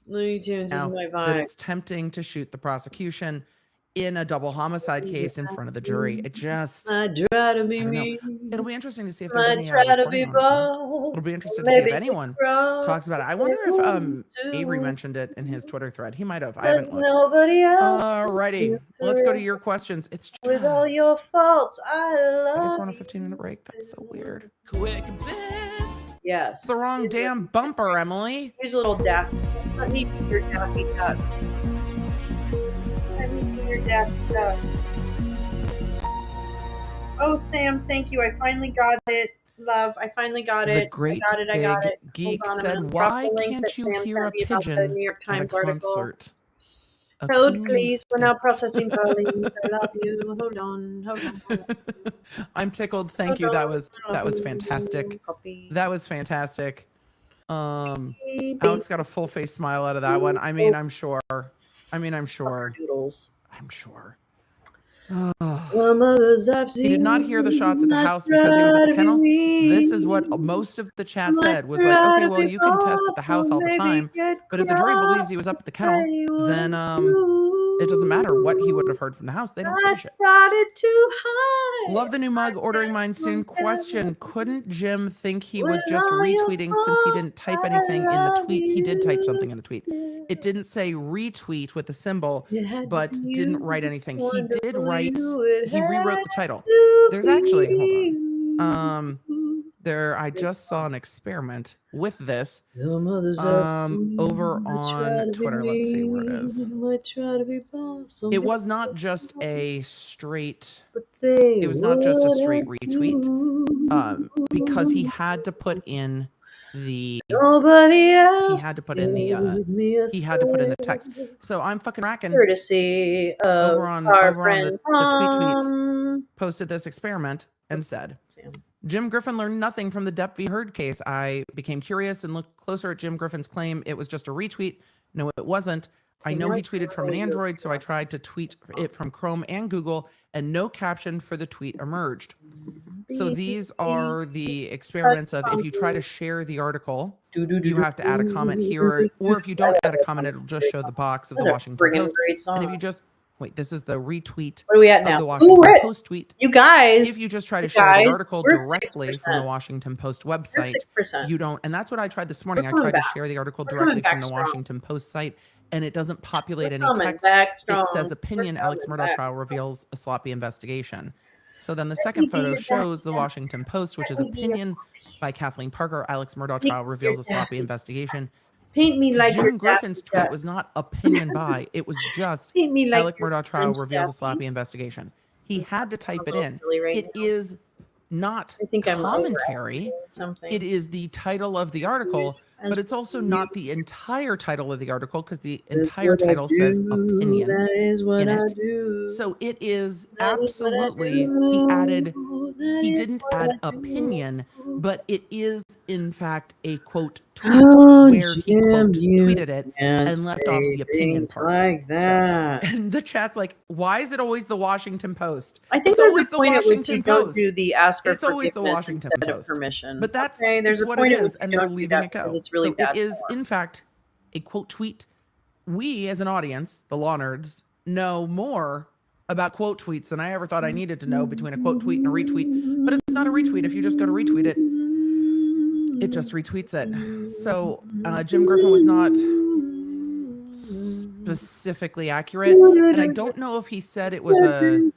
Looney Tunes is Now my that vibe. it's tempting to shoot the prosecution in a double homicide case in front of the jury. It just... I try to be I don't know. me. It'll be interesting to see if there's I any try to reporting be on it. Though. bold. It'll be interesting to see if Maybe anyone cross talks about it. I wonder if Avery mentioned it in his Twitter thread. He might have. I There's haven't looked. nobody else. Alrighty, let's go to your questions. It's just... With all your faults, I I love just want a 15-minute break. That's so weird. Quick this. Yes. The wrong damn bumper, Emily. Here's a little Daffy. Let me be your Daffy Duck. Let me be your Daffy Duck. Oh, Sam, thank you. I finally got it. Love, I finally got The it. great I got it. geek Hold on, I'm gonna said, drop "Why the link can't that you Sam hear sent a me about the pigeon New York at a Times article. concert?" Code, please. We're now processing Pauline. I love you. Hold on. I'm tickled. Thank you. That was fantastic. That was fantastic. Alex got a full face smile out of that one. I mean, I'm sure. Doodles. I'm sure. He did not hear the shots at the house because he was at the kennel. This is what most of the chat said was like, okay, well, you can test at the house all the time, but if the jury believes he was up at the kennel, then it doesn't matter what he would have heard from the house. They don't give a shit. Started too high. Love the new mug. Ordering mine soon. Question: couldn't Jim think he was just retweeting since he didn't type anything in the tweet? He did type something in the tweet. It didn't say retweet with a symbol, but didn't write anything. He did write. He rewrote the title. There's actually, hold on. I just saw an experiment with this over on Twitter. Let's see where it is. It was not just a straight retweet because he had to put in the text. So I'm fucking racking. Courtesy of over on the tweet tweets posted this experiment and said, Jim Griffin learned nothing from the Depp v. Heard case. I became curious and looked closer at Jim Griffin's claim it was just a retweet. No, it wasn't. I know he tweeted from an Android, so I tried to tweet it from Chrome and Google, and no caption for the tweet emerged. So these are the experiments of if you try to share the article, you have to add a comment here, or if you don't add a comment, it'll just show the box of the Washington Post. And if you just wait, this is the retweet what are we at now? of the Washington Post tweet. You guys, if you just try to share the article directly from the Washington Post website, you don't. And that's what I tried this morning. I tried to share the article directly from the Washington Post site, and it doesn't populate any text. It says opinion. Alex Murdaugh trial reveals a sloppy investigation. So then the second photo shows the Washington Post, which is opinion by Kathleen Parker. Alex Murdaugh trial reveals a sloppy investigation. Paint me like your Jim Griffin's tweet was not opinion by. It was just Paint me like Alec your Murdaugh trial French reveals a sloppy Japanese. investigation. He had to type it little in. silly right It now. is not I think I'm commentary. overestimating something. It is the title of the article, but it's also not the entire title of the article because the entire title says opinion That is what in I it. do. So it is That is what I absolutely, he didn't add opinion, but it is in fact a quote tweet Oh, where he quote Jim, you tweeted it can't and left off say the opinion things part. like that. So, and the chat's like, why is it always the Washington Post? I think It's there's always a the point at which Washington you don't Post. do the ask for It's always the forgiveness Washington instead of Post. permission. But that's okay, there's it's a what point it at which is, you and they're don't do leaving that it go. because it's really So bad it is, form. in fact, a quote tweet. We, as an audience, the law nerds, know more about quote tweets than I ever thought I needed to know between a quote tweet and a retweet. But it's not a retweet. If you just go to retweet it, it just retweets it. So Jim Griffin was not specifically accurate. And I don't know if he said it was a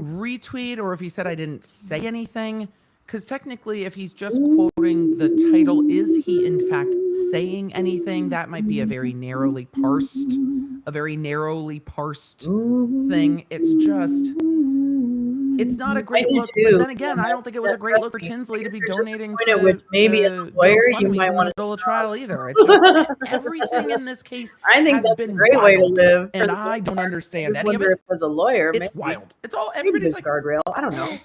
retweet or if he said I didn't say anything. Because technically, if he's just quoting the title, is he in fact saying anything? That might be a very narrowly parsed thing. It's just, it's not a great look. But then again, I don't think it was a great look for Tinsley to be donating point at which to maybe as a lawyer you GoFundMe's might in the want to middle of trial either. It's just everything in this case I think has that's been a great wild, way to live. and I don't I understand just any of wonder it. if as a lawyer, It's maybe wild. It's all maybe everybody's this like guardrail. I don't know.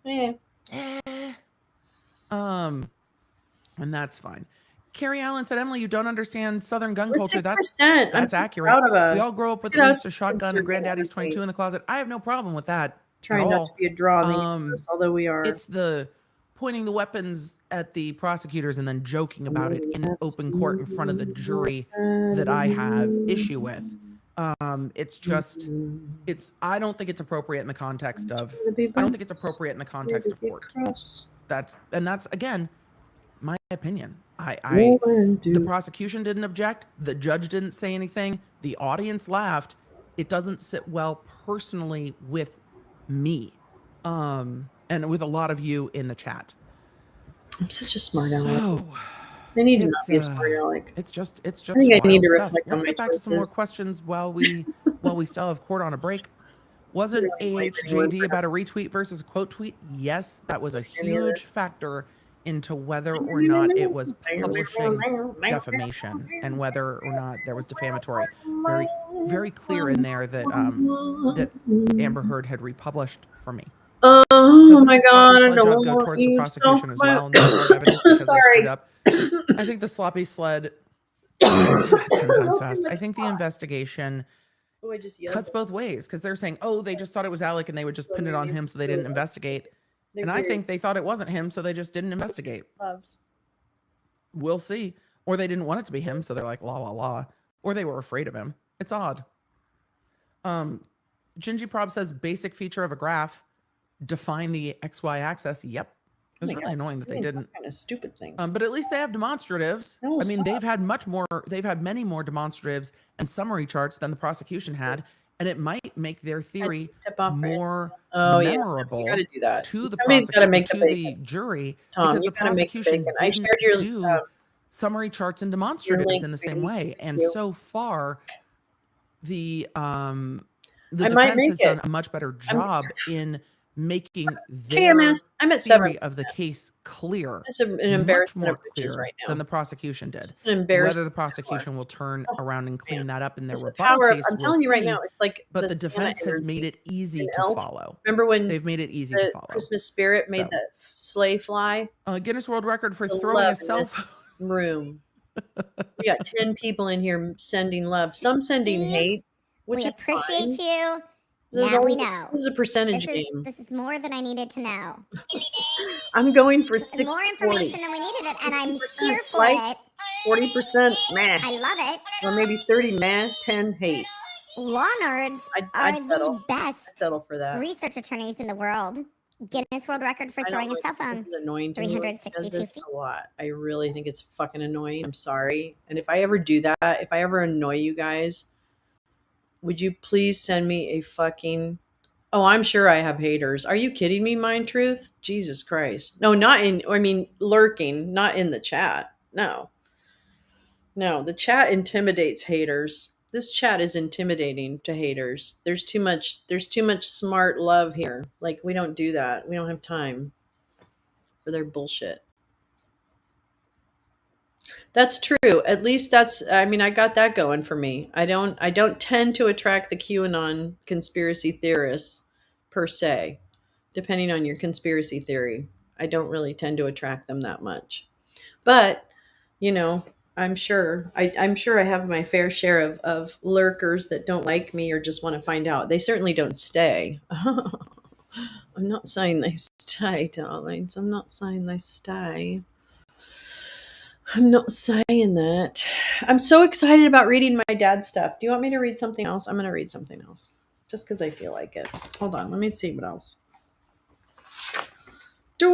Yeah. And that's fine. Carrie Allen said, Emily, you don't understand Southern gun We're culture. 6%. I'm That's so accurate. proud of us. We all grow up with Look at at least us a shotgun and granddaddy's 22 in the closet. I have no problem with that. Trying at not all. to be a draw in the universe, although we are. It's the pointing the weapons at the prosecutors and then joking about it in open court in front of the jury that I have issue with. It's just, I don't think it's appropriate in the context of, court. That's again, my opinion. The prosecution didn't object. The judge didn't say anything. The audience laughed. It doesn't sit well personally with me, and with a lot of you in the chat. I'm such a smart aleck. So, I need to not be a smart aleck. It's just I think I wild need to stuff. reflect on Let's my get back to some more choices. questions while we still have court on a break. Wasn't AHJD about a retweet versus a quote tweet? Yes, that was a huge factor into whether or not it was publishing defamation and whether or not there was defamatory. Very, very clear in there that that Amber Heard had republished for me. Oh my God! Sled job go towards the prosecution as well. No hard evidence because they screwed up. I think the sloppy sled 10 times fast. I think the investigation cuts both ways because they're saying, oh, they just thought it was Alec and they would just pin it on him, so they didn't investigate. And I think they thought it wasn't him, so they just didn't investigate. We'll see. Or they didn't want it to be him, so they're like, la, la, la. Or they were afraid of him. It's odd. Gingy Prob says, basic feature of a graph, define the XY axis. Yep. It was really annoying that they didn't. Some kind of stupid thing. But at least they have demonstratives. No, I mean, stop. they've had many more demonstratives and summary charts than the prosecution had, and it might make their theory more memorable You gotta do that. to the Somebody's gotta make the the jury Tom, because you the gotta make the prosecution bacon. I didn't shared your, do summary charts and demonstratives link, in the same sweetie. way. And Thank you. so far, the I defense might make has done it. a much better job in making Hey, their I'm at theory 7%. of the case clear. It's an much embarrassment more of riches clear right now. than the prosecution did. It's an embarrassment. Whether the prosecution will turn around and clean that up in their It's the rebuttal power of- case, I'm we'll telling you right see. now, it's like But the the Santa defense has energy made it easy in to Elf. follow. Remember when They've made it easy the to follow. Christmas spirit made So. that sleigh fly? Guinness World Record for The throwing a love in cell this phone. room. We got 10 people in here sending love. Some sending hate, which We is appreciate fine. you. There's Now we always know. This is a percentage This is, game. this is more than I needed to know. I'm going for This is 60 more 40. information than we needed, and I'm 60% here for it. likes, 40% meh. I love it. Or maybe 30 meh, 10 hate. Law nerds I'd are settle. the best I'd settle for that. research attorneys in the world. Guinness World Record for I throwing don't a cell like- phone. This is annoying to me. when it does 362 this feet. a lot. I really think it's fucking annoying. I'm sorry. And if I ever do that, if I ever annoy you guys, would you please send me a fucking Oh, I'm sure I have haters. Are you kidding me, Mind Truth? Jesus Christ. No, not in, I mean, lurking, not in the chat. No. No, the chat intimidates haters. This chat is intimidating to haters. There's too much smart love here. Like, we don't do that. We don't have time for their bullshit. That's true. At least I mean, I got that going for me. I don't tend to attract the QAnon conspiracy theorists per se. Depending on your conspiracy theory, I don't really tend to attract them that much. But, you know, I'm sure I have my fair share of lurkers that don't like me or just want to find out. They certainly don't stay. I'm not saying they stay, darlings. I'm not saying they stay. I'm not saying that. I'm so excited about reading my dad's stuff. Do you want me to read something else? I'm going to read something else just because I feel like it. Hold on. Let me see what else. Here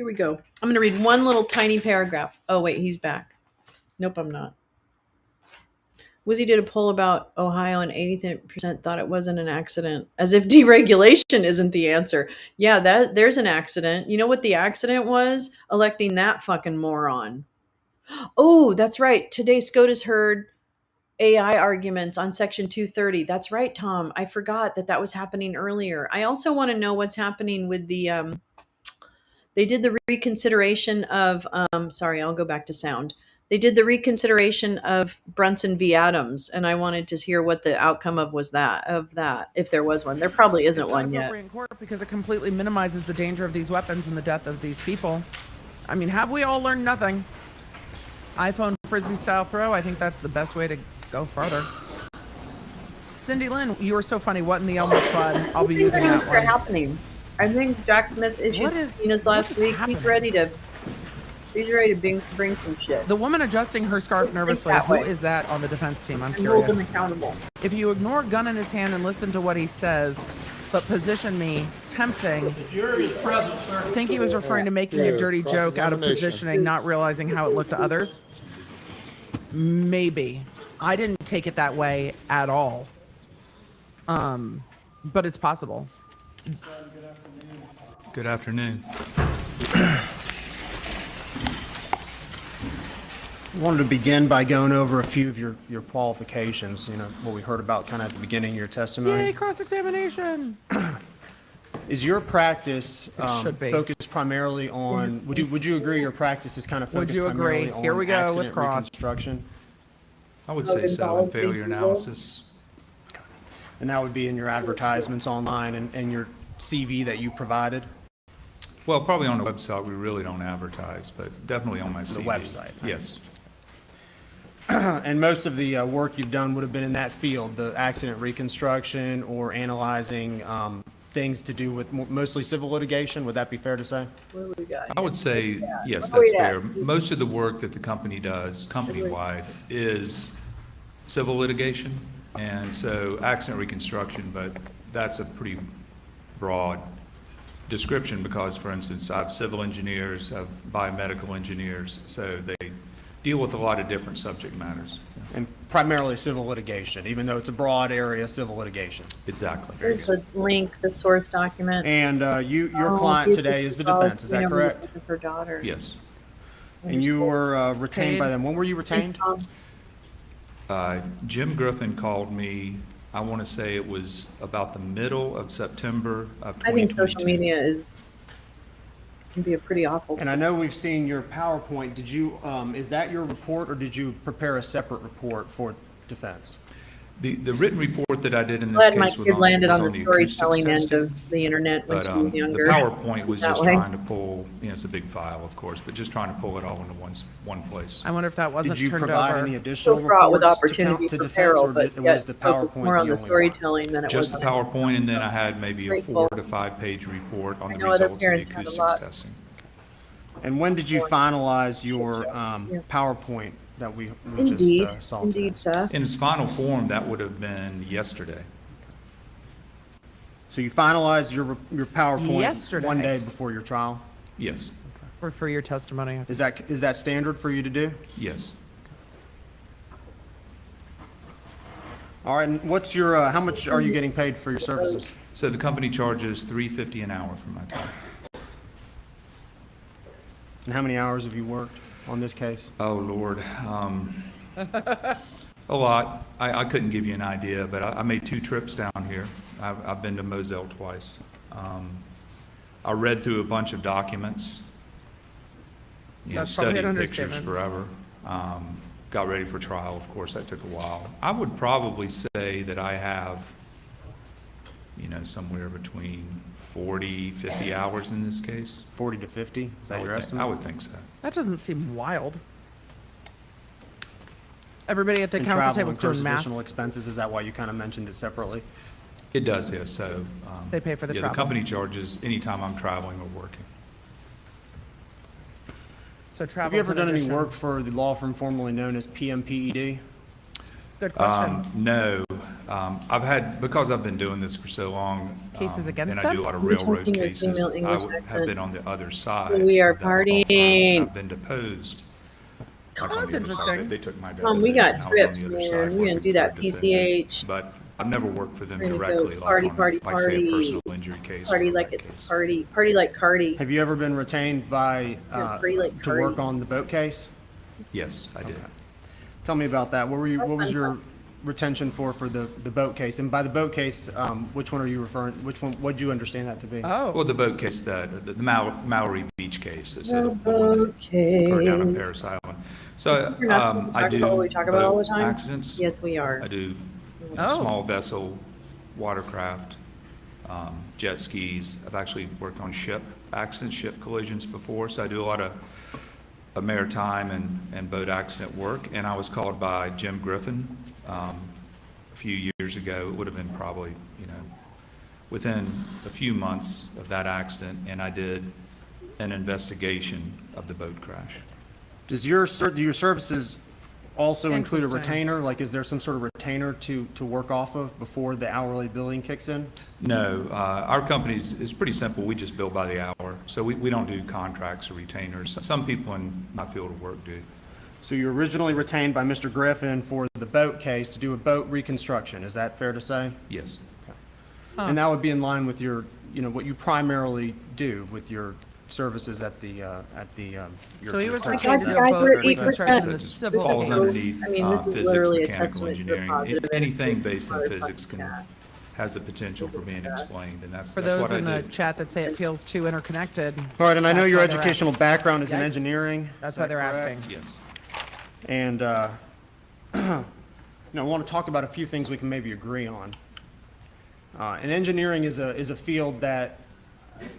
we go. I'm going to read one little tiny paragraph. Oh, wait, he's back. Nope, I'm not. Wizzy did a poll about Ohio and 80% thought it wasn't an accident, as if deregulation isn't the answer. Yeah, there's an accident. You know what the accident was? Electing that fucking moron. Oh, that's right. Today SCOTUS heard AI arguments on Section 230. That's right, Tom. I forgot that was happening earlier. I also want to know what's happening with the they did the reconsideration of sorry, I'll go back to sound. They did the reconsideration of Brunson v. Adams, and I wanted to hear what the outcome of that, if there was one. There probably isn't It's one not yet. appropriate in court because it completely minimizes the danger of these weapons and the death of these people. I mean, have we all learned nothing? iPhone Frisbee style throw, I think that's the best way to go further. Cindy Lynn, you were so funny. What in the Elmo Fud? I'll be using that one. Happening. I think Jack Smith issued subpoenas last week. He's ready to bring some shit. The woman adjusting her scarf nervously, who is that on the defense team? I'm And hold curious. them accountable. If you ignore gun in his hand and listen to what he says, but position me, tempting, think he was referring to making a dirty joke out of positioning, not realizing how it looked to others? Maybe. I didn't take it that way at all. But it's possible. Good afternoon. I wanted to begin by going over a few of your qualifications, you know, what we heard about kind of at the beginning of your testimony. Yay, cross-examination! Is your practice should be. focused primarily on, would you agree your practice is kind of Would focused you agree? primarily on Here we go with accident cross. reconstruction? I would say so in failure analysis. And that would be in your advertisements online and your CV that you provided? Well, probably on the website, we really don't advertise, but definitely on my The CV. website. Yes. And most of the work you've done would have been in that field, the accident reconstruction or analyzing things to do with mostly civil litigation. Would that be fair to say? What do we got? I would say, yes, Where that's we at? fair. Most of the work that the company does, company-wide, is civil litigation. And so accident reconstruction, but that's a pretty broad description because, for instance, I have civil engineers, I have biomedical engineers, so they deal with a lot of different subject matters. And primarily civil litigation, even though it's a broad area, civil litigation. Exactly. There's the link, the source document. And your client today is the defense, is that correct? Her daughter. Yes. And you were retained by them. When were you retained? Jim Griffin called me, I want to say it was about the middle of September of 2022. I think social media can be a pretty awful. And I know we've seen your PowerPoint. Did you, is that your report or did you prepare a separate report for defense? The written report that I did in this Glad my case was kid landed on the acoustics storytelling end testing. of the internet when But she was the younger. PowerPoint was That just way. trying to pull, it's a big file, of course, but just trying to pull it all into one place. I wonder if that wasn't Did you turned provide over. any additional So fraught with reports to opportunity to for defense, peril, or but was yet the focused PowerPoint more on the the only one? storytelling than it Just was the on PowerPoint, and then I had maybe a Grateful. 4 to 5 page report on I the know other results of the parents had a acoustics lot. testing. And when did you finalize your PowerPoint that we Indeed, just saw? indeed, Seth. In its final form, that would have been yesterday. So you finalized your PowerPoint Yesterday. one day before your trial? Yes. For your testimony. Is that standard for you to do? Yes. All right, and what's your, how much are you getting paid for your services? So the company charges $3.50 an hour for my time. And how many hours have you worked on this case? Oh, Lord. A lot. I couldn't give you an idea, but I made 2 trips down here. I've been to Moselle twice. I read through a bunch of documents. That's probably Studied an pictures understatement. forever. Got ready for trial, of course, that took a while. I would probably say that I have, somewhere between 40, 50 hours in this case. 40 to 50? Is that your estimate? I would think so. That doesn't seem wild. Everybody at the And council travel table is incurs doing math. additional expenses, is that why you kind of mentioned it separately? It does, yes. So. They pay for the yeah, travel. The company charges anytime I'm traveling or working. So travel. Have you ever done any work for the law firm formerly known as PMPED? Good question. No. Because I've been doing this for so long. Cases against and I do a them? lot of You're railroad talking a cases. female I English have accent. been on the other side. We are of that law firm. partying. I've been deposed. Like on that's the other side. interesting. They took my Tom, we deposition. got I was on trips, the other man. side We're gonna working do that for a defendant. PCH. But I've never worked for them We're gonna go directly, party, like party, on, like say, a party. personal injury case. Party or like that it's case. party like Cardi. Have you ever been retained by, Party like to work Cardi. on the boat case? Yes, I did. Tell me about that. What was your retention for the boat case? And by the boat case, which one are you referring, what do you understand that to be? Oh. Well, the boat case, the Maori Beach case. It's The one boat that occurred down on case. Paris Island. So You're not supposed to I talk do about what we talk about all the boat time? accidents. Yes, we are. I do Oh. small vessel, watercraft, jet skis. I've actually worked on ship accidents, ship collisions before. So I do a lot of maritime and boat accident work. And I was called by Jim Griffin a few years ago. It would have been probably, within a few months of that accident, and I did an investigation of the boat crash. Do your services also include a Interesting. retainer? Like, is there some sort of retainer to work off of before the hourly billing kicks in? No, our company is pretty simple. We just bill by the hour. So we don't do contracts or retainers. Some people in my field of work do. So you were originally retained by Mr. Griffin for the boat case to do a boat reconstruction. Is that fair to say? Yes. And that would be in line with your, what you primarily do with your services at the your So he was your retained firm. to do Guys, boat we're at reconstruction 8%. in the This civil is falls so- case. underneath I mean, this is physics, literally a mechanical testament to engineering. positive Anything based in energy. physics has the potential for being explained, and that's For what those I in the do. chat that say it feels too interconnected. All right, and I know that's your why they're educational background is in Yes. engineering. That's Is why that they're correct? asking. Yes. And I want to talk about a few things we can maybe agree on. And engineering is a field that,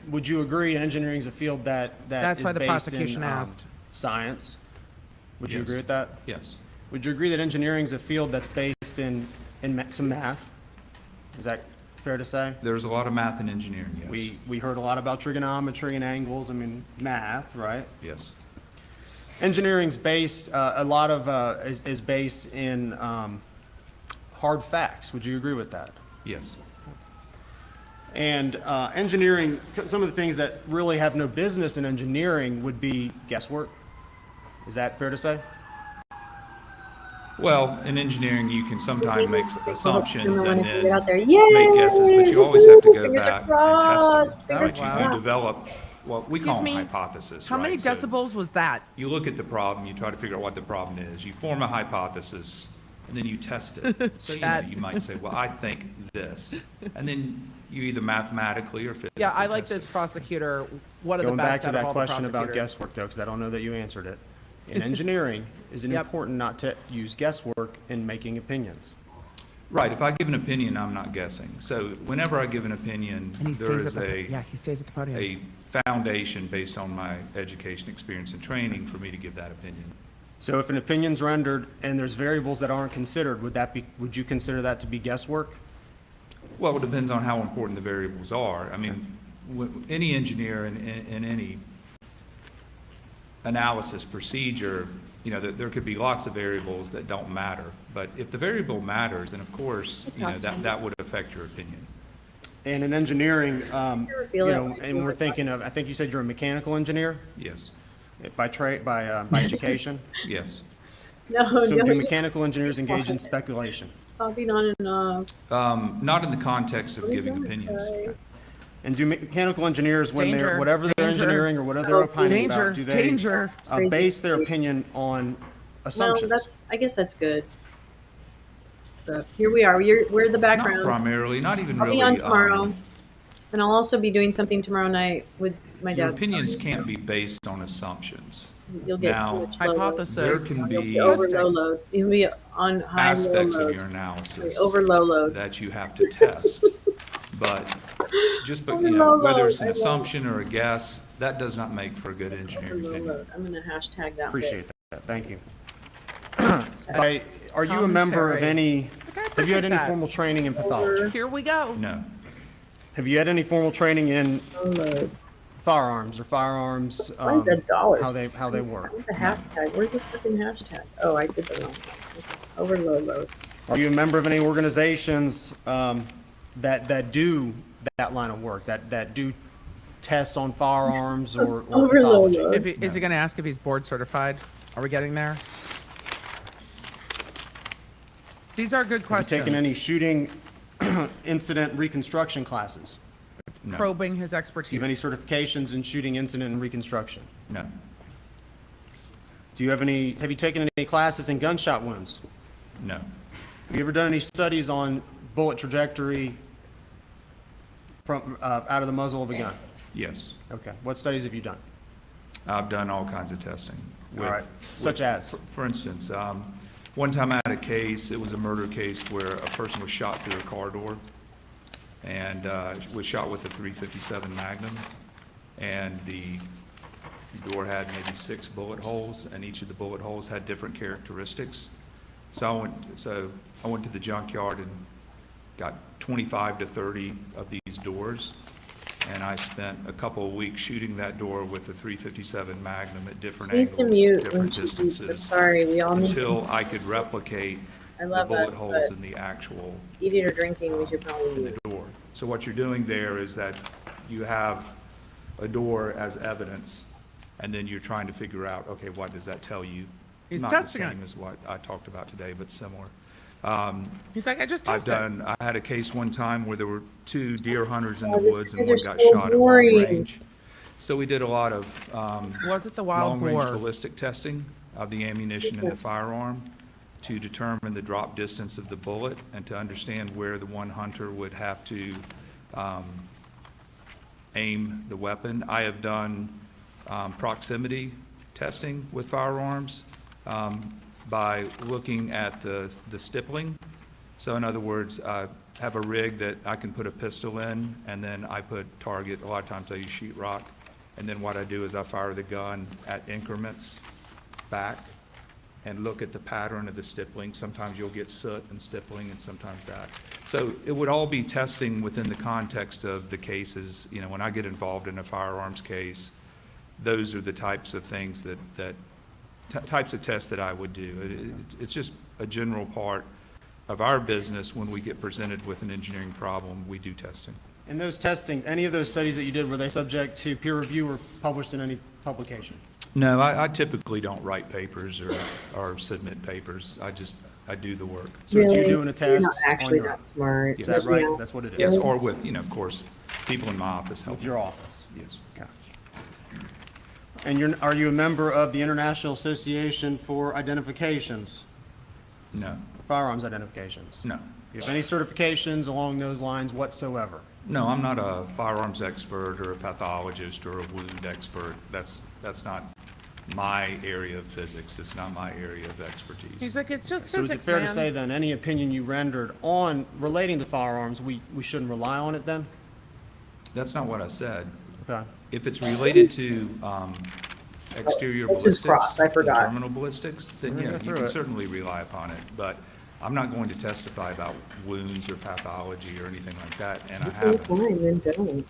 would you agree? Engineering is a field that That's is why the based prosecution in, asked. science. Would you Yes. agree with that? Yes. Would you agree that engineering is a field that's based in some math? Is that fair to say? There's a lot of math and engineering, yes. We heard a lot about trigonometry and angles. I mean, math, right? Yes. Engineering's based, a lot of is based in hard facts. Would you agree with that? Yes. And engineering, some of the things that really have no business in engineering would be guesswork. Is that fair to say? Well, in engineering, you can sometimes make assumptions and then Get out there. make Yay! guesses, but you always have to go Fingers back crossed, and fingers test them. crossed. You develop what we Excuse call me, hypothesis. How many right? So decibels was that? you look at the problem, you try to figure out what the problem is. You form a hypothesis, and then you test it. So you might say, well, I think this. And then you either mathematically or physically Yeah, I like test it. this prosecutor. One of the Going back best to out of that all the question about prosecutors. guesswork, though, because I don't know that you answered it. In engineering, is it Yep. important not to use guesswork in making opinions? Right, if I give an opinion, I'm not guessing. So whenever I give an opinion, And he there stays is at the, a yeah, he stays at the podium. a foundation based on my education, experience, and training for me to give that opinion. So if an opinion's rendered and there's variables that aren't considered, would you consider that to be guesswork? Well, it depends on how important the variables are. I mean, any engineer in any analysis procedure, there could be lots of variables that don't matter. But if the variable matters, then of course, that would affect your opinion. And in engineering, feel you that know, way. and we're thinking of, I think you said you're a mechanical engineer Yes. by trade, by education? Yes. No, So no, do mechanical engineers engage in speculation? Popping on and off. Not in the context of giving opinions. And do mechanical engineers, when they're, Danger, whatever they're danger. engineering or whatever Oh, they're opining danger, about, do they danger. base their opinion on No, assumptions? I guess that's good. But here we are. We're the background. Not primarily, not even I'll really. be on tomorrow, and I'll also be doing something tomorrow night with my Your dad's opinions son, can't so be based on assumptions. You'll get Now, too much low load. Hypothesis. there can You'll be be over low load. You'll be on high low aspects of load. your analysis Over low load. that you have to test. But just, Over you know, low whether load. it's an assumption or a guess, that does not make for a good Over engineering low opinion. load. I'm gonna hashtag that. Appreciate bit. that, thank you. Are you a member of any, have you had any that. formal training in pathology? Here we go. No. Have you had any formal training in Low load. firearms or firearms, Mine's at dollars. how they work? Where's the hashtag? Where's the freaking hashtag? Oh, I did the wrong one. Over low load. Are you a member of any organizations that do that line of work, that do tests on firearms or pathology? Is he going to ask if he's board certified? Are we getting there? These are good Have you questions. taken any shooting incident reconstruction classes? No. Probing his Do expertise. you have any certifications in shooting incident and reconstruction? No. Do you have you taken any classes in gunshot wounds? No. Have you ever done any studies on bullet trajectory from out of the muzzle of a gun? Yes. Okay. What studies have you done? I've done all kinds of testing. All right. Such as? For instance, one time I had a case, it was a murder case where a person was shot through a car door and was shot with a .357 Magnum. And the door had maybe 6 bullet holes, and each of the bullet holes had different characteristics. So I went to the junkyard and got 25 to 30 of these doors. And I spent a couple of weeks shooting that door with a .357 Magnum at different Please angles, to mute when different she beeps. I'm distances, sorry, we all need until I could replicate I the love bullet us, holes but in the actual eating or drinking, we should probably in mute. the door. So what you're doing there is that you have a door as evidence, and then you're trying to figure out, okay, what does that tell you? He's Not testing the it. same as what I talked about today, but similar. He's like, I just tested. I had a case one time where there were 2 deer hunters in Oh, the these woods and guys one are got so shot at long boring. range. So we did a lot of Was it the wild long-range boar? ballistic testing of the ammunition in the Yes. firearm to determine the drop distance of the bullet and to understand where the one hunter would have to aim the weapon. I have done proximity testing with firearms by looking at the stippling. So in other words, I have a rig that I can put a pistol in, and then I put target. A lot of times I use sheetrock, and then what I do is I fire the gun at increments back and look at the pattern of the stippling. Sometimes you'll get soot and stippling, and sometimes that. So it would all be testing within the context of the cases. You know, when I get involved in a firearms case, those are the types of things types of tests that I would do. It's just a general part of our business. When we get presented with an engineering problem, we do testing. In those testing, any of those studies that you did, were they subject to peer review or published in any publication? No, I typically don't write papers or submit papers. I do the work. So Really? if you're doing a So you're test not actually on your, that smart. is that Nobody right? else That's what it is. Yes, or with, of course, people in my office help. With your office? Yes. Okay. And are you a member of the International Association for Identifications? No. Firearms identifications? No. Do you have any certifications along those lines whatsoever? No, I'm not a firearms expert or a pathologist or a wound expert. That's not my area of physics. It's not my area of expertise. He's like, it's just So physics, is it fair man. to say then, any opinion you rendered on relating to firearms, we shouldn't rely on it then? That's not what I said. Okay. If it's related to exterior This is ballistics, crossed, I forgot. terminal ballistics, then We're yeah, gonna go you through can it. certainly rely upon it. But I'm not going to testify about wounds or pathology or anything like that, and I Okay, haven't. fine, then don't.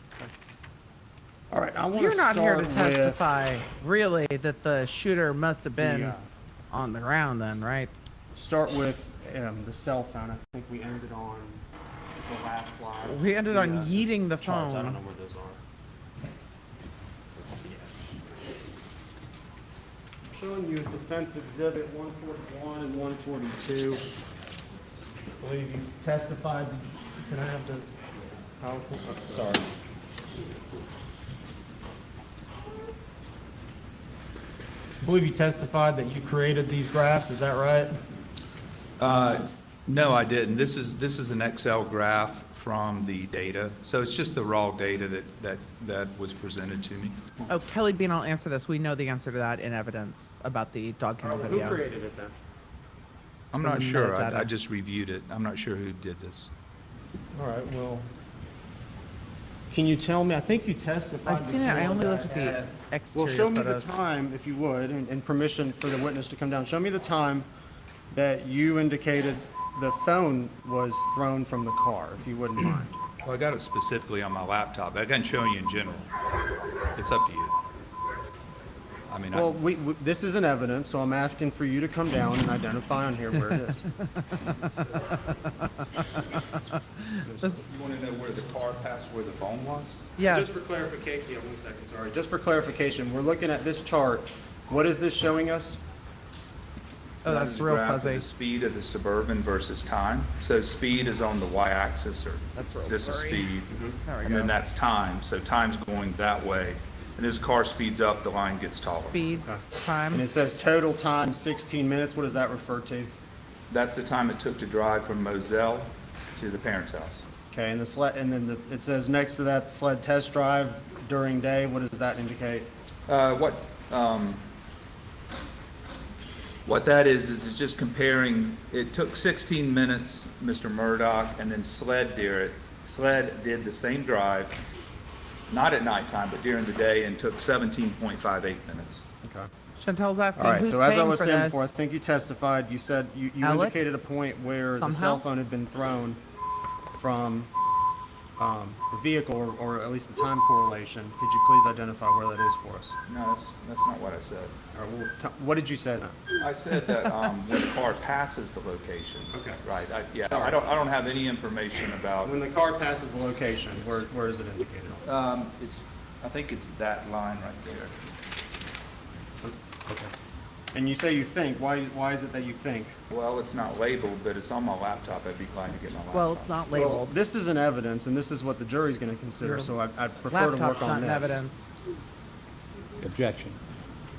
All right, I want to You're not here to start with- testify, really, that the shooter must have been Yeah. on the ground then, right? Start with the cell phone. I think we ended on the last slide. We ended on The, yeeting the charts, I don't phone. know where those are. I'm showing you Defense Exhibit 141 and 142. I believe you testified. Can I have the PowerPoint? Oh, sorry. I believe you testified that you created these graphs. Is that right? No, I didn't. This is an Excel graph from the data. So it's just the raw data that was presented to me. Oh, Kelly Bean, I'll answer this. We know the answer to that in evidence about the dog kennel Who video. created it then? I'm From not the sure. metadata. I just reviewed it. I'm not sure who did this. All right, well, can you tell me, I think you testified. I've seen it. I before only that looked at the exterior Well, show me photos. the time, if you would, and permission for the witness to come down. Show me the time that you indicated the phone was thrown from the car, if you wouldn't mind. Well, I got it specifically on my laptop. I can show you in general. It's up to you. I mean, Well, this is an evidence, so I'm asking for you to come down and identify on here where it is. You want to know where the car passed, where the phone was? Just for clarification, yeah, 1 second, sorry. Just for clarification, we're looking at this chart. What is this showing us? Oh, That that's is a real graph of fuzzy. the speed of the Suburban versus time. So speed is on the y-axis, or That's real this is blurry. speed, There we and then go. that's time. So time's going that way, and as the car speeds up, the line gets taller. Speed, time. And it says total time 16 minutes. What does that refer to? That's the time it took to drive from Moselle to the parents' house. Okay, and the sled, and then it says next to that sled test drive during day. What does that indicate? What that is it's just comparing. It took 16 minutes, Mr. Murdoch, and then Sled did it. Sled did the same drive, not at nighttime, but during the day, and took 17.58 minutes. Okay. Chantel's asking All right, who's so as I paying was for saying this? before, I think you testified, you said, you Alec? indicated a point where the Somehow? cell phone had been thrown from the vehicle, or at least the time correlation. Could you please identify where that is for us? No, that's not what I said. All right, well, what did you say then? I said that when the car passes the location. Okay. Right. Sorry. I don't have any information about. When the car passes the location, where is it indicated on? I think it's that line right there. Okay. And you say you think. Why is it that you think? Well, it's not labeled, but it's on my laptop. I'd be glad to get my laptop. Well, it's not Well, labeled. this is an evidence, and this is what the jury's going to consider. Your So I prefer to work Laptop's on not this. in evidence. Objection.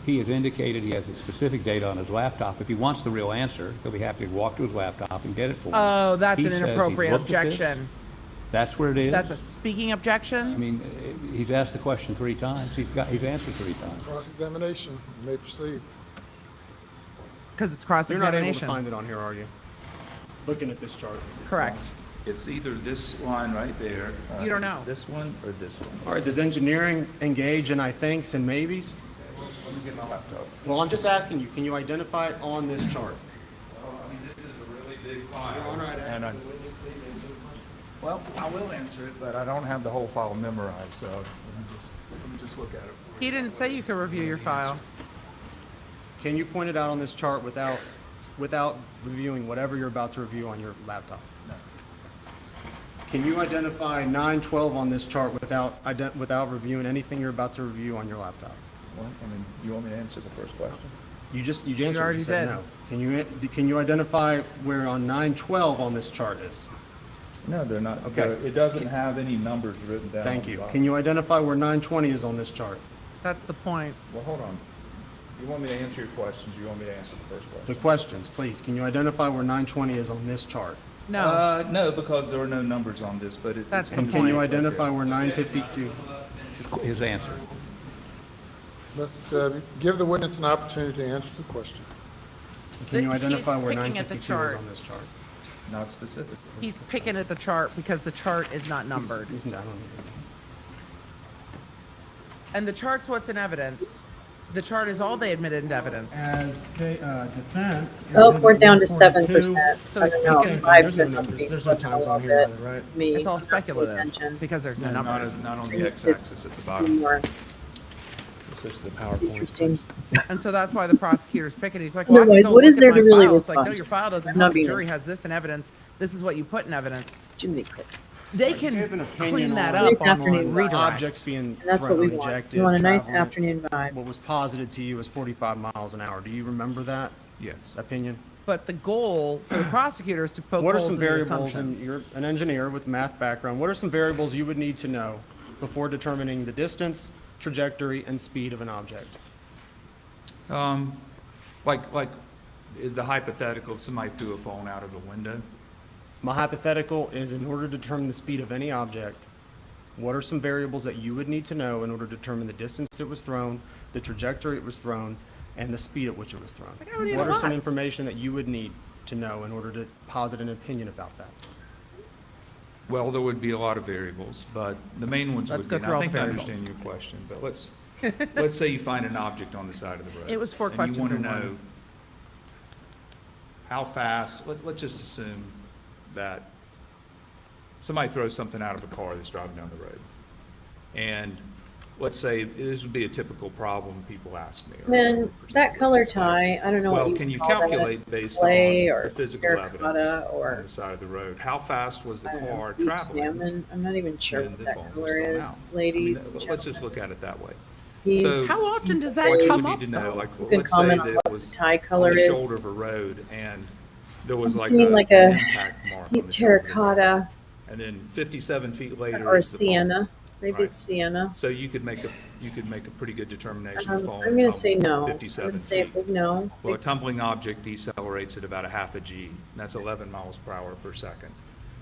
He has indicated he has a specific data on his laptop. If he wants the real answer, he'll be happy to walk to his laptop and get it for him. Oh, that's He an says he's inappropriate looked at this. objection. That's where it is. That's a speaking objection? I mean, he's asked the question 3 times. He's answered 3 times. Cross-examination, you may proceed. Because it's You're not able to cross-examination. find it on here, are you? Looking at this chart. Correct. It's either this line right there. You don't it's know. This one or this one. All right, does engineering engage in I thinks and maybes? Let me get my laptop. Well, I'm just asking you, can you identify it on this chart? This is a really big file. Your Honor, I'd ask and the I, witness please answer the question. well, I will answer it, but I don't have the whole file memorized, so let me just look at it. He didn't say you could review your file. Can you point it out on this chart without reviewing whatever you're about to review on your laptop? No. Can you identify 912 on this chart without reviewing anything you're about to review on your laptop? Well, I mean, you want me to answer the first question? You answered. already You said did. no. Can you identify where on 912 on this chart is? No, they're not. Okay. It doesn't have any numbers written down. Thank on you. the bottom. Can you identify where 920 is on this chart? That's the point. Well, hold on. You want me to answer your questions? You want me to answer the first question? The questions, please. Can you identify where 920 is on this chart? No. No, because there are no numbers on this, but it. That's it's the And can you point. identify where 952? Just his answer. Let's give the witness an opportunity to answer the question. Can you He's identify where picking at the 952 is chart. on this chart? Not specific. He's picking at the chart because the chart is not numbered. Isn't that on And the chart's what's in evidence. The chart is all they admitted into evidence. As defense. Oh, we're down to 7%. So I he's don't know. picking- 5% must be There's no slipping a times little on here bit. either, right? It's me. It's all not paying speculative attention because there's no No, numbers. not on the x-axis at the bottom. Anymore. Goes to the PowerPoint. Interesting. And so that's why the prosecutor's picking. He's like, well, I can Otherwise, go what look is at there my to really file. It's like, no, respond your to? file doesn't I'm not help. The being jury has this in evidence. This is what you put in evidence. Jiminy Crickets. They Give an can opinion clean that on up Nice on afternoon vibe. redirect. Objects being And that's what thrown, we want. ejected, We want a nice traveling. afternoon vibe. What was posited to you was 45 miles an hour. Do you remember that Yes. opinion? But the goal for the prosecutor is to poke What are holes some in the variables, and assumptions. you're an engineer with math background, what are some variables you would need to know before determining the distance, trajectory, and speed of an object? Like, is the hypothetical if somebody threw a phone out of a window? My hypothetical is, in order to determine the speed of any object, what are some variables that you would need to know in order to determine the distance it was thrown, the trajectory it was thrown, and the speed at which it was thrown? like I would need What a are some lot. information that you would need to know in order to posit an opinion about that? Well, there would be a lot of variables, but the main ones Let's would go be, and through I all the think I variables. understand your question, but let's say you find an object on the side of the road. It was 4 and questions you in want to one. know how fast, let's just assume that somebody throws something out of a car that's driving down the road. And let's say, this would be a typical problem people ask me. Man, that color tie, I don't know what Well, you can you call that. calculate based on Play or the physical evidence terracotta on or the side of the road? How fast was the I don't know, car deep traveling? salmon. I'm not even sure when what the that phone was color thrown is, out? ladies. I mean, let's just look at it that way. He's- So How often does that what you come would up, need to know, though? like, You can let's say comment on that what it the was tie on color the is. shoulder of a road and there was I'm like seeing an like a impact mark on deep the shoulder of the road. terracotta And then 57 feet later or a is the phone. sienna. Maybe Right. it's sienna. So you could make a pretty good determination of phone. I'm going to say tumbled no. I'm 57 going to say a feet. big no. Well, a tumbling object decelerates at about a half a G, and that's 11 miles per hour per second.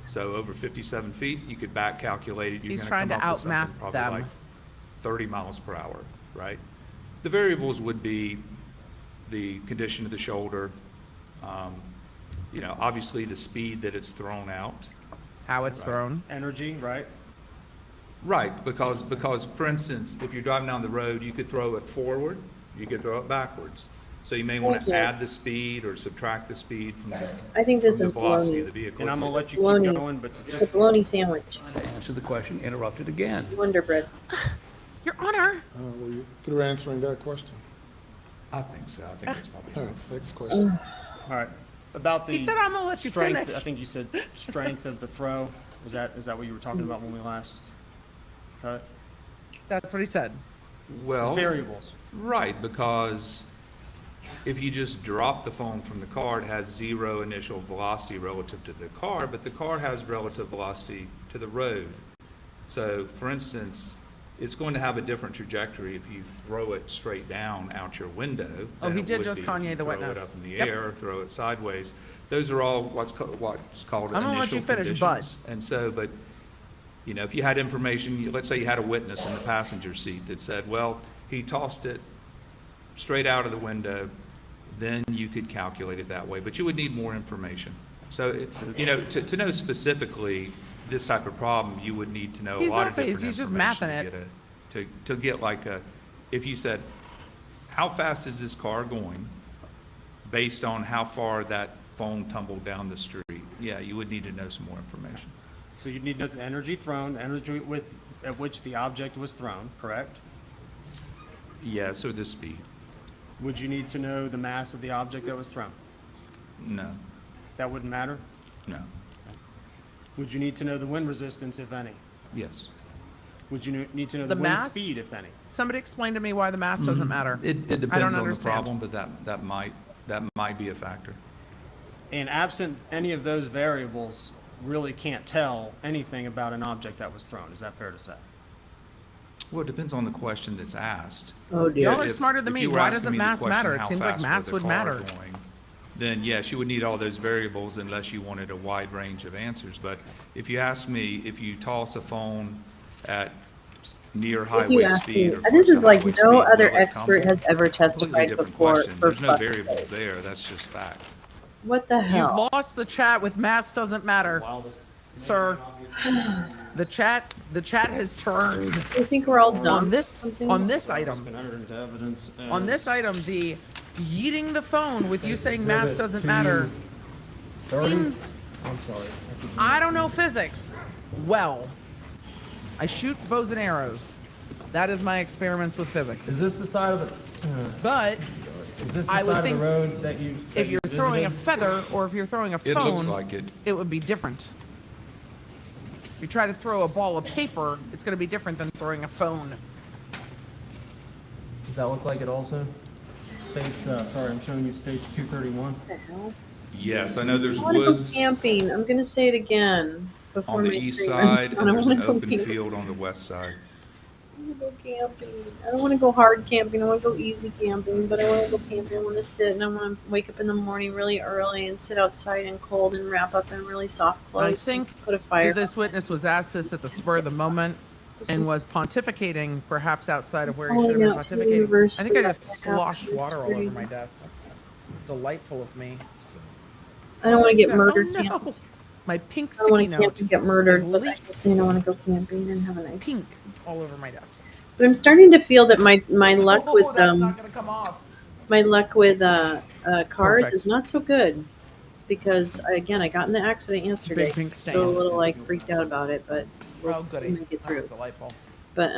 So over 57 feet, you could back calculate it. You're He's gonna trying come to up with something outmath probably them. like 30 miles per hour, right? The variables would be the condition of the shoulder, obviously the speed that it's thrown out. How it's thrown. Energy, right? Right, because for instance, if you're driving down the road, you could throw it forward, you could throw it backwards. So you may want Thank to you. add the speed or subtract the speed from I think this from is the velocity baloney. of the vehicle. And I'm gonna let you Bologna. keep going, but It's a bologna sandwich. To answer the question, interrupted again. Wonder bread. Your Honor. Were you through answering that question? I think so. I think that's probably. All right, next question. all right. About the He said, "I'm gonna let you strength, finish." I think you said strength of the throw. Is that what you were talking about when we last cut? That's what he said. Well, Variables. right, because if you just drop the phone from the car, it has zero initial velocity relative to the car, but the car has relative velocity to the road. So, for instance, it's going to have a different trajectory if you throw it straight down out your window. Oh, than he it did would just be if Kanye you the throw it witness. up in the Yep. air, throw it sideways. Those are all what's called I'm gonna let initial you finish, conditions. And so, but if you had information, let's say you had a witness in the passenger seat that said, well, he tossed it straight out of the window, then you could calculate it that way, but you would need more information. So, to know specifically this type of problem, you would need to know He's a lot not of different phased, he's just information mathing to get like if you said, how fast is this car going based on how far that phone tumbled down the street? Yeah, you would need to know some more information. So you'd need to know the energy thrown, energy at which the object was thrown, correct? Yes, or the speed. Would you need to know the mass of the object that was thrown? No, That wouldn't matter? no, Would you need to know the wind resistance, if any? yes. Would you need to know The the wind mass? speed, if any? Somebody explain to me why the mass doesn't matter. It I don't depends on the understand. problem, but that might be a factor. And absent any of those variables, really can't tell anything about an object that was thrown. Is that fair to say? Well, it depends on the question that's asked. Oh, dear. Y'all are smarter than If me. you were Why asking doesn't me the mass question, matter? It how seems like fast mass was the would car matter. going, then yes, you would need all those variables unless you wanted a wide range of answers. But if you ask me, if you toss a phone at near If highway you ask me, speed or this close to is like highway no speed, other will it expert tumble? has ever Completely testified different before. question. For There's no fuck's variables sake. there. That's just fact. What the hell? You've lost the chat with mass doesn't matter, sir. The chat has turned. You think we're all dumb? On this It's item. been entered into evidence On this as- item, the yeeting the phone with you saying mass doesn't matter seems. I'm sorry. I don't know physics well. I shoot bows and arrows. That is my experiments with physics. Is this the side of the? But Is this the I would side of think the road that you? if you're throwing a feather or if you're throwing a It phone, looks like it. it would be different. If you try to throw a ball of paper, it's going to be different than throwing a phone. Does that look like it also? States. Sorry, I'm showing you states 231. What the hell? Yes, I know there's I want to go woods camping. I'm going to say it again before on the my east screen runs side, down. and I there's want an to go open camping. field on the west side. I want to go camping. I don't want to go hard camping. I want to go easy camping, but I want to go camping. I want to sit and I want to wake up in the morning really early and sit outside in cold and wrap up in really soft clothes. I think and put a fire. that this witness was asked this at the spur of the moment and was pontificating perhaps outside of where he should have been pontificating. I think I just sloshed water all over my desk. That's delightful of me. I don't want to get murdered. Oh, no. Camping. My pink I don't want sticky to camp note and get murdered, is but I'm just saying I want to go camping and have a nice pink all over my desk. But I'm starting to feel that my luck with that's not gonna come off. my luck with cars Perfect. is not so good because I got in the accident yesterday. Big pink So a stain. little like freaked out about it, but Oh, goody. we might get through. That's delightful. But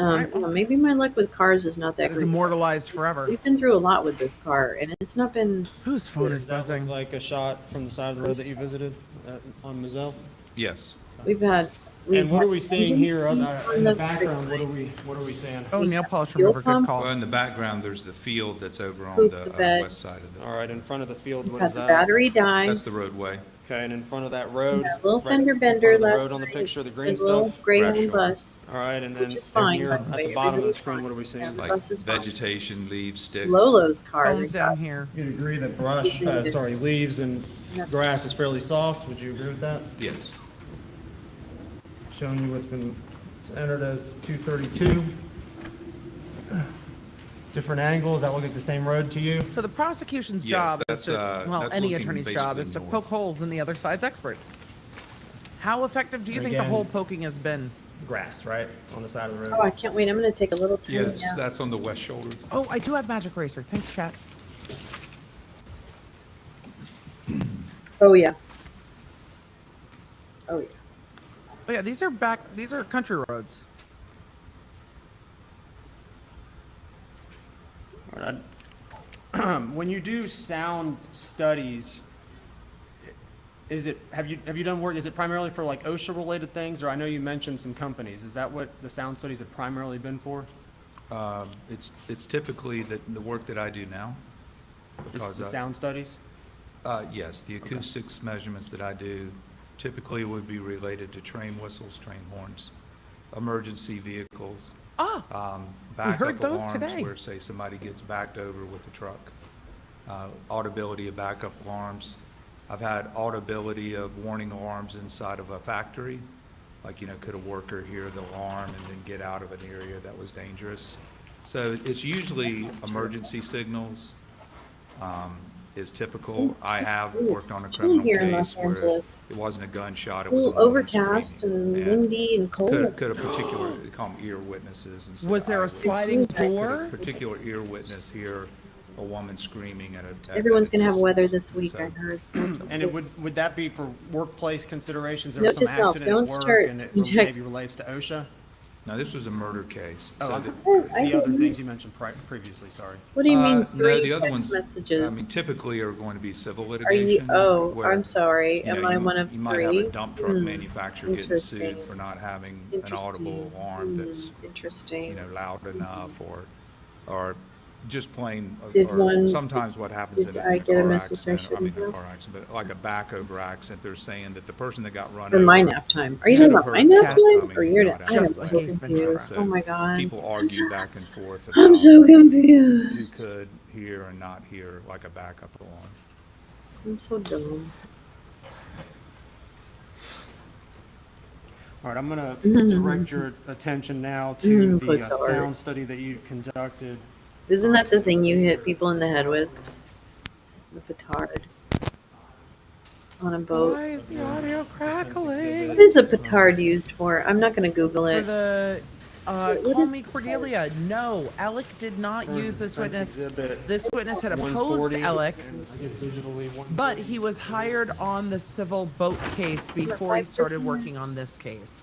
maybe my luck with cars is not that It's great. immortalized forever. We've been through a lot with this car, and it's not been. Whose phone is Does that buzzing? look like a shot from the side of the road that you visited on Moselle? Yes. We've had. And what are we seeing engine here speeds in on the background? What are we seeing? Oh, nail polish fuel remover, good pump. call. Well, in the background, there's the field that's over on Poop the the bed. west side of it. All right, in front of the field, We've what had is the that? battery die. That's the roadway. Okay, and in front of that road, That little right fender in bender front of the last road on the night, picture, the green the little stuff. Greyhound Bradshaw. bus. All right, and then Which is fine, here by the at way. the bottom of the Everybody's screen, fine. what are we seeing? Yeah. Like Bus is fine. vegetation, leaves, sticks. Lolo's car. Phones they've down got- here. You'd agree that brush, leaves and grass is fairly soft. Would you agree with that? Yes. Showing you what's been entered as 232. Different angles. That look like the same road to you? So the prosecution's Yes, job is that's, to, well, that's any looking attorney's job basically is to north. poke holes in the other side's experts. How effective do you think the Again- hole poking has been? Grass, right? On the side of the road. Oh, I can't wait. I'm going to take a little tiny Yes, nap. that's on the west shoulder. Oh, I do have Magic Eraser. Thanks, chat. Oh, yeah. Oh, yeah. Oh yeah, these are country roads. All right. When you do sound studies, have you done work? Is it primarily for like OSHA related things, or I know you mentioned some companies? Is that what the sound studies have primarily been for? It's typically the work that I do now. It's the sound studies. Yes, the acoustics measurements that I do typically would be related to train whistles, train horns, emergency vehicles. We heard Backup those alarms today. where, say, somebody gets backed over with a truck. Audibility of backup alarms. I've had audibility of warning alarms inside of a factory. Like, could a worker hear the alarm and then get out of an area that was dangerous? So it's usually emergency signals is typical. I have worked on a criminal here in case Los where Angeles. it wasn't a gunshot, It's it a was a little woman overcast and screaming. windy and cold. Could a particular, they call them ear witnesses. instead Was of there a eyewitnesses. sliding Could a door? particular ear witness hear a woman screaming at Everyone's going to have distance? weather this week, So- I heard. And would that be for workplace considerations? There Note was some to self, accident don't at work start and it inject- maybe relates to OSHA? No, this was a murder case. Oh, So the other things you mentioned previously, sorry. What do you mean, no, three the other text ones, I messages? mean, typically are going to be civil Are you? litigation. Oh, where, I'm sorry. you know, Am I you- one of You three? might have a dump truck Hmm. manufacturer getting sued Interesting. for not having an Interesting. audible alarm that's, Interesting. loud enough or just plain, Did or one- sometimes what happens did in I a get a car message I accident, I mean, shouldn't not a have? car accident, but like a back over accident, they're saying that the person that got run For over. my nap time. Are you should talking have about my heard nap the time coming, or your not nap? I am Just so like Ace Ventura. confused. Oh my god. People argue back and forth I'm about so who confused. could hear or not hear like a backup alarm. I'm so dumb. All right, I'm going to direct your attention now to the Petard. sound study that you conducted. Isn't that the thing you hit people in the head with? The petard. On a boat. Why is the audio crackling? What is a petard used for? I'm not going to Google For it. the What call is me Cordelia. No, Alec did not use this witness. This witness had opposed 140, Alec, and I guess digitally 140. but he was hired on the civil boat case before he started working on this case.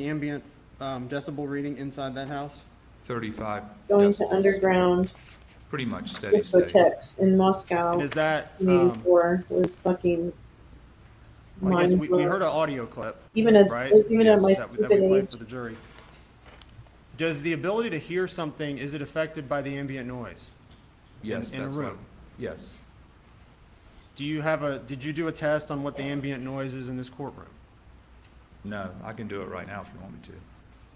the ambient decibel reading inside that house? 35 Going to decibels. underground Pretty much steady state. discotheques in Moscow And is that in '84 was fucking Well, I guess we mind-blowing. heard an audio clip, Even at right? even at my that we stupid played age. for the jury. Does the ability to hear something, is it affected by the ambient noise? Yes, in a that's room? what, yes. Did you do a test on what the ambient noise is in this courtroom? No, I can do it right now if you want me to.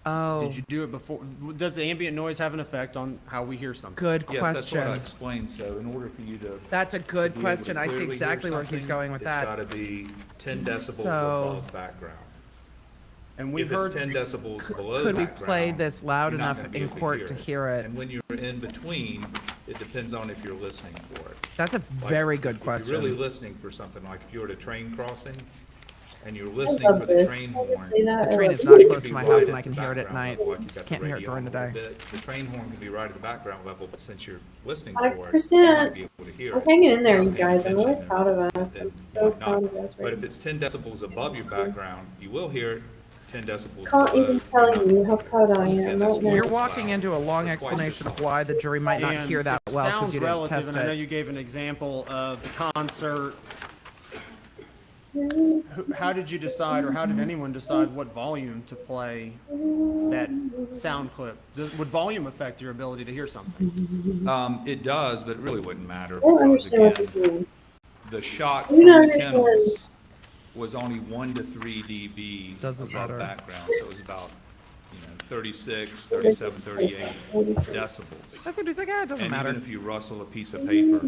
Oh. Did you do it before? Does the ambient noise have an effect on how we hear something? Good Yes, that's what I question. explained. So in order for you to That's a to good be able to question. I see clearly hear exactly where he's something, going with that. It's got to be 10 decibels So- above background. And we've If heard. it's 10 decibels below Could we background, play this loud you're not enough gonna be in able court to hear it? And when you're in between, it depends on if you're listening for it. That's a very good If question. you're really listening for something, like if you're at a train crossing and you're listening love for the this. train Can I horn. just say that? The train I is love not this. close to my house and I can hear it at night. Like you got Can't the hear it radio during the on a day. little bit. The train horn can be right at the background level, but since you're listening for it, you 100%. might be able to hear We're it. hanging in there, without you paying guys. I'm really attention, proud of and us. then I'm you so might not. proud of us But right if it's 10 decibels above your background, you will hear it. 10 decibels Can't below, even you're tell not you gonna how hear it. proud I Once am again, right that's now. You're twice walking as into a long loud, or twice as explanation of loud. why the jury might not And hear that it well because sounds you didn't relative, test and I know it. you gave an example of the concert. How did you decide, or how did anyone decide what volume to play that sound clip? Would volume affect your ability to hear something? It does, but it really wouldn't matter I don't because, understand what again, this means. the shot I from do not the understand. kennels was only 1 to 3 dB Doesn't above matter. background, so it was about 36, 37, 38 decibels. I think he's like, it doesn't And matter. even if you rustle a piece of paper,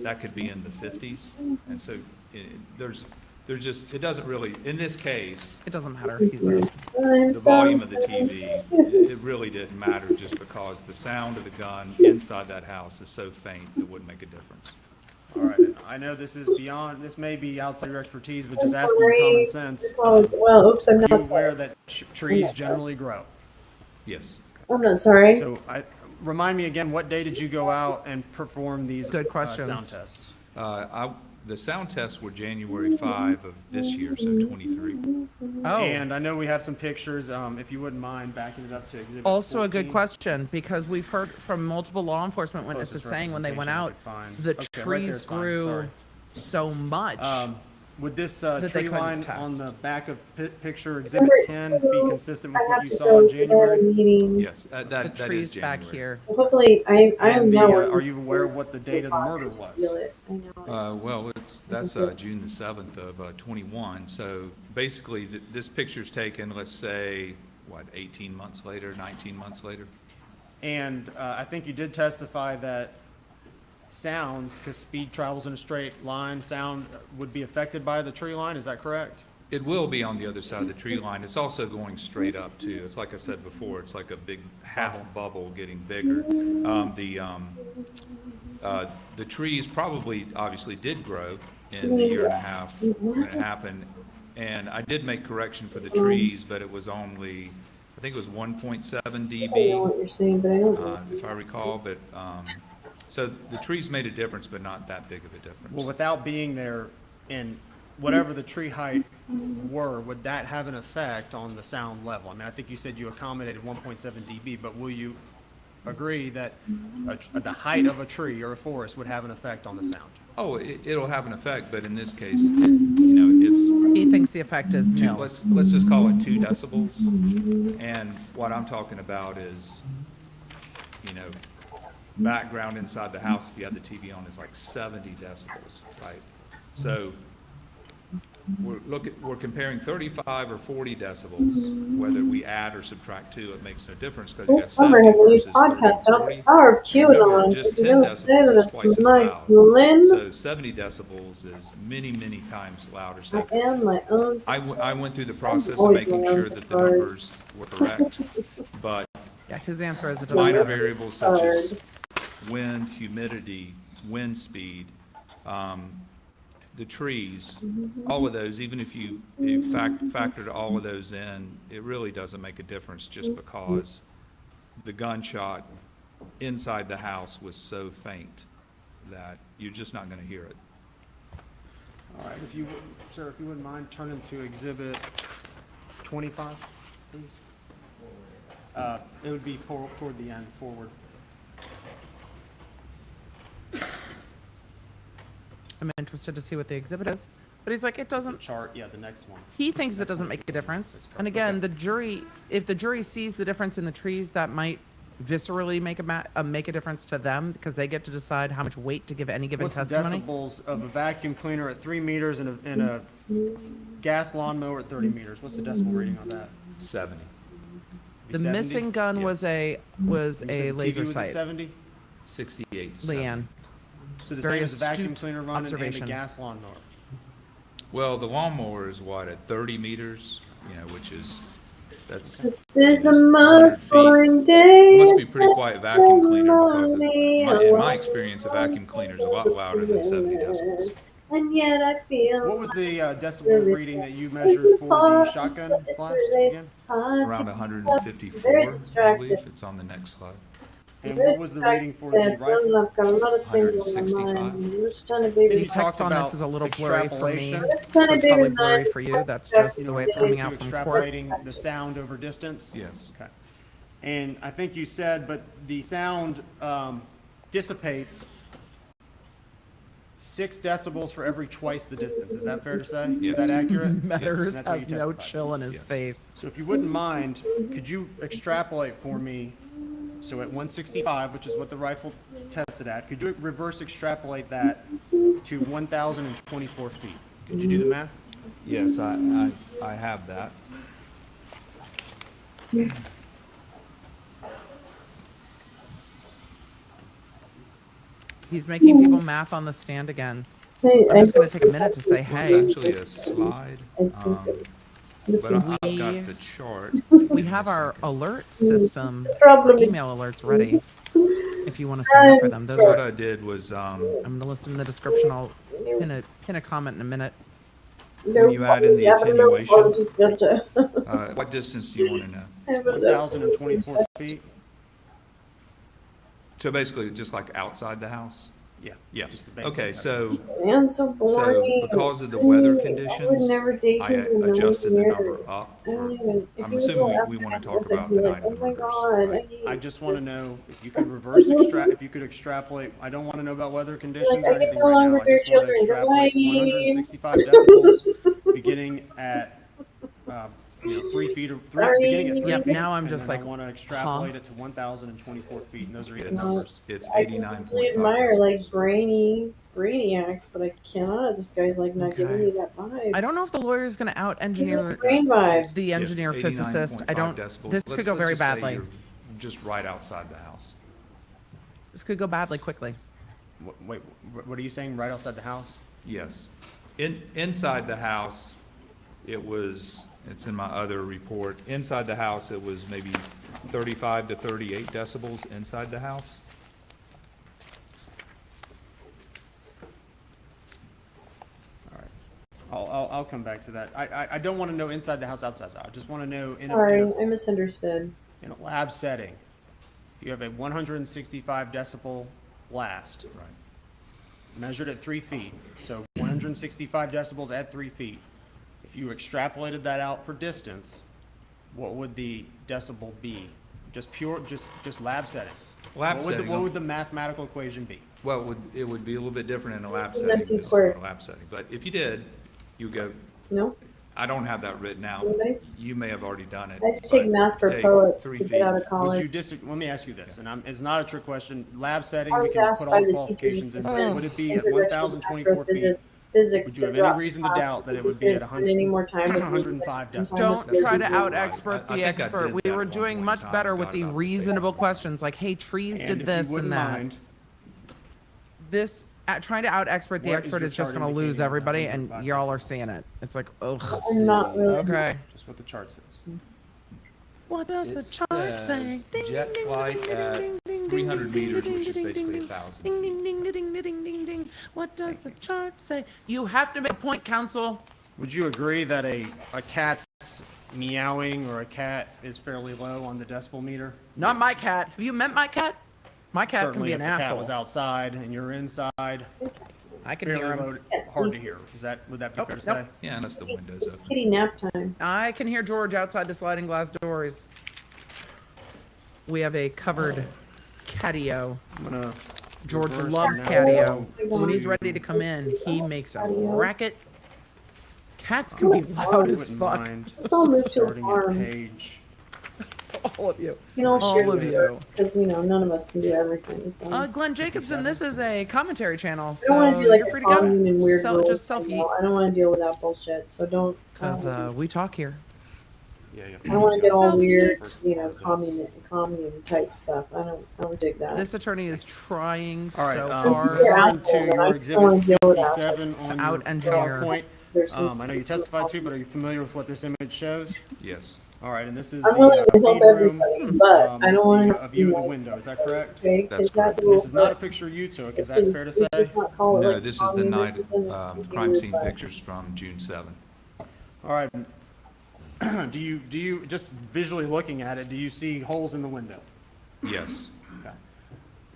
that could be in the 50s. And so there's just, it doesn't really, in this case, It doesn't matter. He says. the volume of the TV, it really didn't matter just because the sound of the gun inside that house is so faint, it wouldn't make a difference. All right, I know this may be outside your expertise, but just I'm asking you common sorry. sense. Well, oops, I'm Are you not aware sorry. that trees generally grow? Yes. I'm not sorry. So remind me again, what day did you go out and perform these Good questions. sound tests? The sound tests were January 5 of this year, so 23. Oh. And I know we have some pictures, if you wouldn't mind backing it up to exhibit Also a good 14. question because we've heard from multiple law enforcement witnesses Closest saying when they went out, representation the I could find. Okay, right trees there's fine, grew sorry. so much. Would this that they tree couldn't line test. on the back of picture exhibit 10 be consistent with I what have you to saw go in to the January? meeting. Yes, that the is trees back January. here. Hopefully, I am And not. are you aware of what the date of the murder was? Feel it. I know. Well, that's June the 7th of 21. So basically, this picture's taken, let's say, 18 months later, 19 months later? And I think you did testify that sounds, because speed travels in a straight line, sound would be affected by the tree line. Is that correct? It will be on the other side of the tree line. It's also going straight up too. It's like I said before, it's like a big half bubble getting bigger. The trees probably obviously did grow in the year and a half when it happened. And I did make correction for the trees, but it was only, I think it was 1.7 I know dB, what you're saying, but I don't. if I recall. But so the trees made a difference, but not that big of a difference. Well, without being there in whatever the tree height were, would that have an effect on the sound level? I mean, I think you said you accommodated 1.7 dB, but will you agree that the height of a tree or a forest would have an effect on the sound? Oh, it'll have an effect, but in this case, it's He thinks the effect is two, nil. let's just call it 2 decibels. And what I'm talking about is, background inside the house, if you had the TV on, is like 70 decibels, right? So we're comparing 35 or 40 decibels, whether we add or subtract 2, it makes no difference because you This got summer has a 70 new versus 30 podcast or out, 40. The Power of Remember, QAnon. just Because you 10 know, say decibels is that's twice as my loud. Lynn. So 70 decibels is many, many times louder. I So am my own. I went through the process of always making my own sure that the card. numbers were correct, but Yeah, his answer is it doesn't minor matter. variables such as wind, humidity, wind speed, the trees, all of those, even if you factored all of those in, it really doesn't make a difference just because the gunshot inside the house was so faint that you're just not going to hear it. All right, sir, if you wouldn't mind turning to exhibit 25, please. It would be toward the end, forward. I'm interested to see what the exhibit is. But he's like, it doesn't. Chart, yeah, the next one. He thinks it doesn't make a difference. And again, the jury, if the jury sees the difference in the trees, that might viscerally make a difference to them because they get to decide how much weight to give any given What's testimony. the decibels of a vacuum cleaner at 3 meters and a gas lawnmower at 30 meters? What's the decibel rating on that? 70. The 70? missing gun was a You said the laser TV was at sight. 70? 68 to 70. Leanne. So the Very same as a vacuum astute cleaner running and a observation. gas lawnmower. Well, the lawnmower is what, at 30 meters, which is, that's. This is the 100 feet. mud-pouring day. It must be a pretty quiet vacuum cleaner because in my experience, a vacuum cleaner is a lot louder than 70 decibels. And yet I feel. What was the decibel reading that you measured for the shotgun blast again? Around 154, Very I distracted. believe. It's on the next slide. And what was the reading for the rifle? I've got a lot of things on my mind. I'm just trying to be The text on this is a little blurry for me, so extrapolation. it's probably blurry for you. That's just the way it's coming out from court. Extrapolating the sound over distance? Yes. Okay. And I think you said, but the sound dissipates 6 decibels for every twice the distance. Is that fair to say? Yes. Is that accurate? Metters That's what has you no testified. chill in his face. So if you wouldn't mind, could you extrapolate for me? So at 165, which is what the rifle tested at, could you reverse extrapolate that to 1,024 feet? Could you do the math? Yes, I have that. He's making people math on the stand again. Hey, I'm just going to take a minute to say, It's hey, actually a slide, but I've got the chart. we have our alert system, problem is- email alerts ready. If you want to sign up for them, those What are. I did was, I'm going to list them in the description. I'll pin a comment in a minute. when you add in the attenuation, filter. what distance do you want to know? 1,024 feet? So basically, just like outside the house? Yeah. Yeah. Just the basic. Okay, so, Man, so boring. because of the weather I would conditions, never date I him in adjusted the number years. up. I don't even. If I'm he was assuming all we after want to that, talk I'd about be the like, night of oh the my murders. god, I hate I just want to this. know if you could reverse if you could extrapolate. I don't want to know about weather conditions Like, or I get anything along right now. with I your just want to children. extrapolate Goodbye. 165 decibels beginning at 3 feet or beginning at 3 Yep, feet. now I'm and just then like, I want to extrapolate it to 1,024 feet, and those are even It's, numbers. it's I can usually admire 89.5 like brainiacs, but I cannot. This guy's like not giving me that vibe. I don't know if the lawyer is going to out engineer Brain vibe. the engineer physicist. I don't. Decibels. This could go Let's very just say badly. you're just right outside the house. This could go badly quickly. Wait, what are you saying? Right outside the house? Yes. Inside the house, it's in my other report. Inside the house, it was maybe 35 to 38 decibels inside the house. I'll come back to that. I don't want to know inside the house, outside the house. I just want to know Sorry, I misunderstood. in a lab setting, you have a 165 decibel blast. Right. Measured at 3 feet. So 165 decibels at 3 feet. If you extrapolated that out for distance, what would the decibel be? Just lab setting. Lab setting. What would the mathematical equation be? Well, it would be a little bit different in a lab It's setting. MC than squared. in a lab setting. But if you did, you go, No? I don't have that written out. Anybody? You may have already done it. I had to take but math for take poets 3 to feet. get out of Would college. you disagree? Let me ask you this, and it's not a trick question. Lab setting, I we was can asked put by all the the qualifications teachers in. to spend Would it be at introduction to 1,024 feet? physics Would you to have drop any reason to class doubt that it because would he be couldn't at spend any more time with me. 105 decibels? Don't try to out expert I the think I expert. did We that were at one doing point in much time, better got with the about the same reasonable amount. questions like, hey, trees And did if this you and wouldn't that. mind, This trying to out expert the What is expert your is just chart going to lose indicating? everybody, and 105 y'all are seeing it. It's like, ugh. I'm not really. Okay. just what the chart says. What does the It chart say? says jet flight at 300 meters, which is basically 1,000 Ding, feet. ding, ding, ding, ding, ding, ding, ding. What does the chart say? You have to make a point, counsel. Would you agree that a cat's meowing or a cat is fairly low on the decibel meter? Not my cat. Have you met my cat? My cat Certainly, can be if an the cat asshole. was outside and you're inside, I can fairly hear him. low, hard to hear. Would that be fair to say? Yeah, unless the windows It's open. kitty nap time. I can hear George outside the sliding glass doors. We have a covered catio. I'm gonna George reverse loves now. catio. When he's ready to come in, he makes a racket. Cats can be loud as Wouldn't fuck. mind Let's all move to a starting at farm. page. All of you. You know, All share of you. because none of us can do everything. So. Glenn Jacobson, this is a commentary channel, I don't want so to do like you're a free to go. commune and weird rules. Just self I don't want to deal with that bullshit. So don't. Because we talk here. Yeah, I don't want to get all weird, Self-yeet. commune type stuff. I don't dig that. This attorney is trying All right, so referring hard to your I exhibit don't deal with 57 that. on To your out-engineer. PowerPoint. There's some- I know you testified to, but are you familiar with what this image shows? Yes. All right, and this is I'm the willing to help feed room, everybody, but I don't want to a view of the window. Is that correct? Okay, That's is that correct. the This rule is not a for- picture you took. Is Please, that fair to say? please not call it No, like this is the commune or night something. It's confusing crime me, scene but- pictures from June 7th. All right. do you just visually looking at it? Do you see holes in the window? Yes. Okay.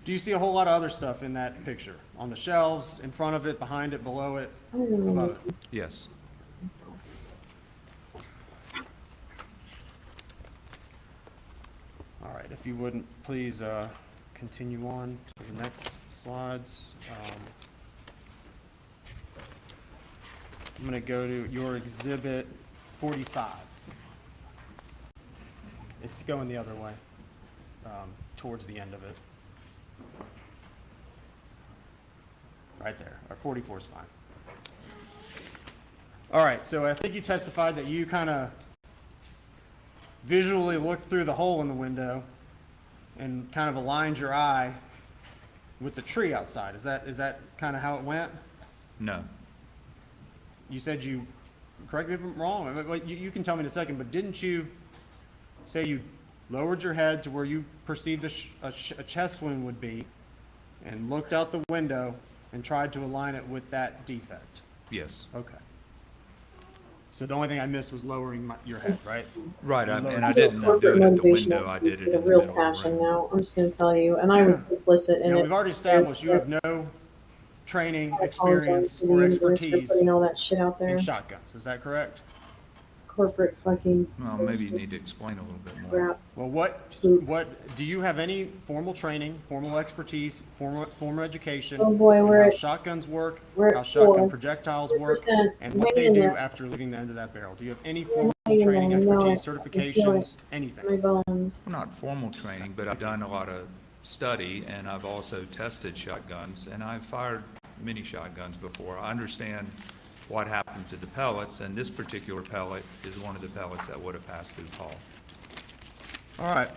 Do you see a whole lot of other stuff in that picture? On the shelves, in front of it, behind it, below it, above it? Yes. All right, if you wouldn't please continue on to the next slides. I'm going to go to your exhibit 45. It's going the other way, towards the end of it. Right there, or 44 is fine. All right, so I think you testified that you kind of visually looked through the hole in the window and kind of aligned your eye with the tree outside. Is that kind of how it went? No. You said you, correct me if I'm wrong, you can tell me in a second, but didn't you say you lowered your head to where you perceived a chest wound would be and looked out the window and tried to align it with that defect? Yes. Okay. So the only thing I missed was lowering your head, right? Right, You and lowered I your didn't head. do it at the Motivation window. is I did it a in the real middle of the passion room. now. I'm just going to tell you, and I was complicit in Now, it. we've already established you have no training, experience, to the or universe for expertise putting all that shit out there. in shotguns. Is that correct? Corporate fucking Well, maybe you need to explain a little bit more. crap. Well, what do you have any formal training, formal expertise, formal education? Oh boy, in we're how at- shotguns work, we're at how shotgun 4%. projectiles work, and what Hang they in do there. after leaving the end of that barrel. Do you have any formal Hang in training, there. I know expertise, it. I can feel certifications, it. anything? My bones. Well, not formal training, but I've done a lot of study, and I've also tested shotguns, and I've fired many shotguns before. I understand what happened to the pellets, and this particular pellet is one of the pellets that would have passed through Paul. All right.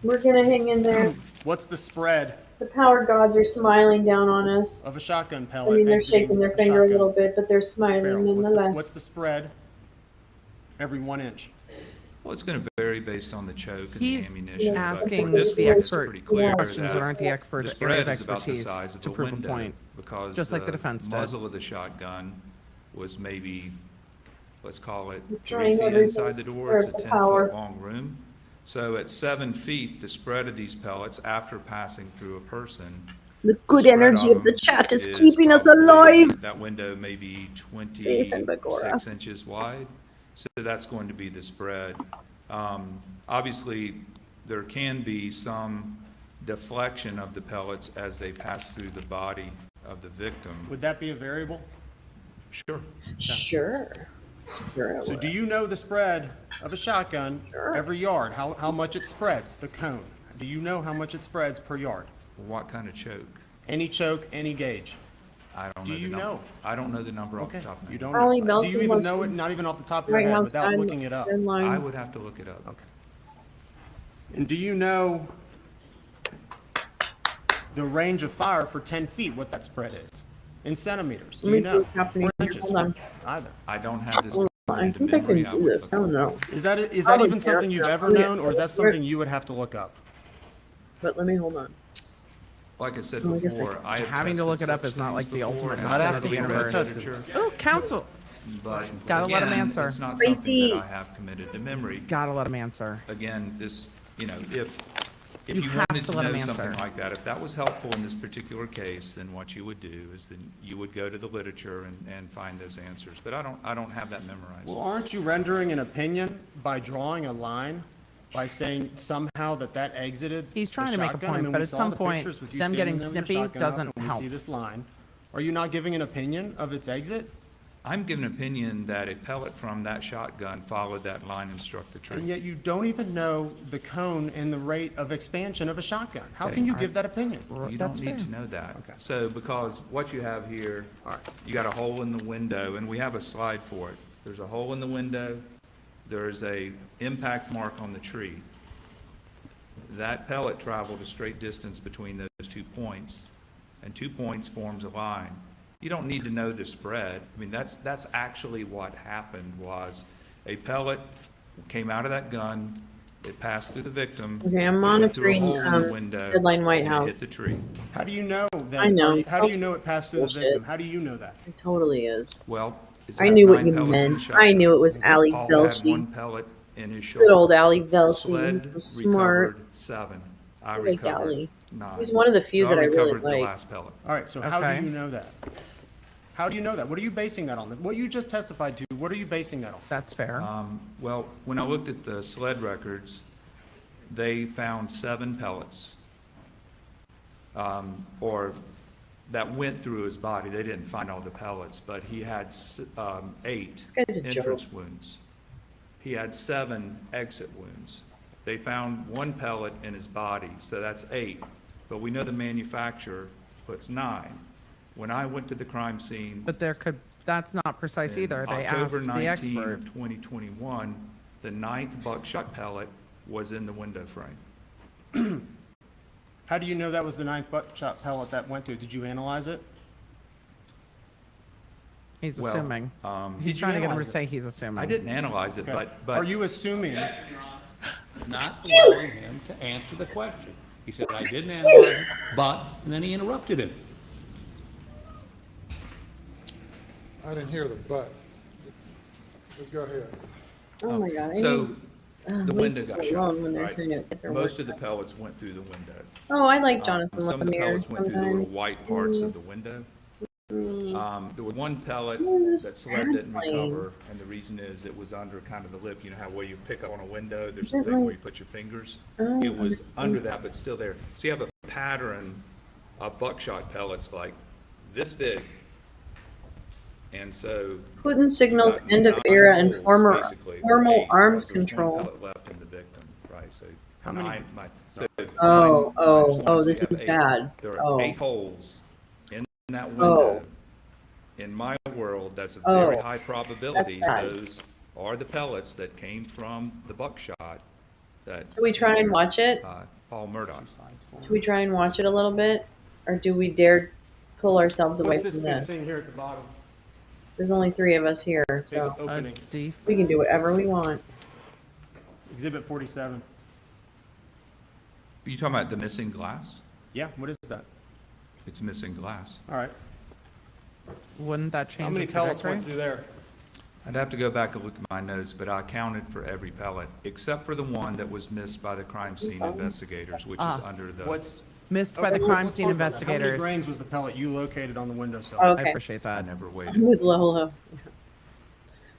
We're gonna hang in there. What's the spread The power gods are smiling down on us. of a shotgun I pellet? mean, they're exiting shaking their a finger a shotgun little bit, but they're smiling barrel? nonetheless. What's the spread every 1 inch? Well, it's going to vary based on the choke and He's the ammunition. but asking this the one is expert pretty clear questions that that aren't the expert the area spread of is about the expertise size of to the prove a window, point, because just like the defense did. muzzle of the shotgun was maybe, let's call it, trying 3 feet everything inside the door. It's a for the 10-foot power. long room. So at 7 feet, the spread of these pellets after passing through a person, The good spread energy on of the them chat is keeping us probably- alive. That window may be Ethan Begora. 26 inches wide, so that's going to be the spread. Obviously, there can be some deflection of the pellets as they pass through the body of the victim. Would that be a variable? Sure. Sure. So do you know the spread of a shotgun every yard? How much it spreads, the cone? Do you know how much it spreads per yard? What kind of choke? Any choke, any gauge? I don't Do know the you number. know? I don't know the number off the Okay, top of my you head. don't Probably know. Do you melting even know it, motion. not even off the top of your Right head, now, without I'm looking it up? in line. I would have to look it up. Okay. And do you know the range of fire for 10 feet, what that spread is? In centimeters, do Let me you see know? what's happening Or here. inches? Hold on. Either. I don't have this. I think I can memory. do would this. look I don't know. Is that I even would something you've dare ever not. known, or is that something you would have to look up? But let me hold on. Like I said Oh, I guess I before, I have Having to tested look it up such is not things like the before, ultimate and Not I've asking read you to the test it. literature, Oh, counsel. But Gotta let him again, answer. it's not Tracy. something that I have committed to memory. Gotta let him answer. Again, this, if You you have wanted to to let him know something answer. like that, if that was helpful in this particular case, then what you would do is then you would go to the literature and find those answers. But I don't have that memorized. Well, aren't you rendering an opinion by drawing a line, by saying somehow that exited He's the trying to make a shotgun? point, I mean, but we at saw some the point, pictures with you them standing getting there with your snippy shotgun up, doesn't and help. We see this line. Are you not giving an opinion of its exit? I'm giving an opinion that a pellet from that shotgun followed that line and struck the tree. And yet you don't even know the cone and the rate of expansion of a shotgun. How Okay, can you all give right. that opinion? You don't need to know that. So because what you have here, you got a hole in the window, and we have a slide for it. There's a hole in the window. There's a impact mark on the tree. That pellet traveled a straight distance between those 2 points, and 2 points forms a line. You don't need to know the spread. I mean, that's actually what happened. Was a pellet came out of that gun, it passed through the victim. Okay, I'm it went through a monitoring hole in the window, Headline White and House. it hit the tree. How do you know that? I know. How do you know it passed through the Bullshit. victim? How do you know that? It totally is. Well, I knew what you meant. I knew it was Ali Paul had Velshi. one pellet in his shoulder. Good old Ali Velshi. Sled He's so smart. recovered 7. I I like recovered Ali. 9. He's one of the few So that I really recovered the like. last pellet. All right, so how do you know that? How do you know that? What are you basing that on? What you just testified to, what are you basing that on? That's fair. Well, when I looked at the sled records, they found 7 pellets, or that went through his body. They didn't find all the pellets, but he had 8 guy's a entrance joke. wounds. He had 7 exit wounds. They found 1 pellet in his body, so that's 8. But we know the manufacturer puts 9. When I went to the crime scene, But that's not precise either. They October asked the 19 expert. of 2021, the 9th buckshot pellet was in the window frame. How do you know that was the 9th buckshot pellet that went to? Did you analyze it? He's Well, assuming. Did He's you trying to get him to analyze it? say he's assuming. I didn't analyze it, Okay. but Are you assuming? Not allowing him to answer the question. He said, I didn't analyze it, but, and then he interrupted him. I didn't hear the but. But go ahead. Oh my god. I So need- the leave window people got shot, alone when they're right? trying to get their Most work of the done. pellets went through the window. Oh, I like Jonathan Some of the Lemire pellets went through the little sometimes. white parts of the window. There was 1 pellet What is that this sled didn't sound playing? recover, and the reason is it was under kind of the lip. You know how where you pick up on a window, there's a Is it thing like- where you put your fingers? Oh, It was okay. under that, but still there. So you have a pattern of buckshot pellets like this big. And so. Putin signals you've got end of 9 era and holes, formal basically, or formal 8, arms but there's 1 control. pellet left in the victim, right? So How many- 9, so Oh, 9 oh, times oh, one, so this you is have 8. bad. There are Oh. 8 holes in that Oh. window. In my world, that's a very Oh. high probability. That's bad. Those are the pellets that came from the buckshot that. Should we try and watch it? Paul Murdoch. Should we try and watch it a little bit? Or do we dare pull ourselves away What's this from big this? thing here at the bottom? There's only 3 of us here, Say so the opening. we can do whatever we want. Exhibit 47. Are you talking about the missing glass? Yeah, what is that? It's missing glass. All right. Wouldn't that change How many the pellets trajectory? went through there? I'd have to go back and look at my notes, but I counted for every pellet, except for the one that was missed by the crime scene investigators, which is Ah. under the. What's Missed by the crime let's scene talk about that. How many investigators. grains was the pellet you located on the windowsill? Okay. I appreciate I that. never I'm waited. with Lolo.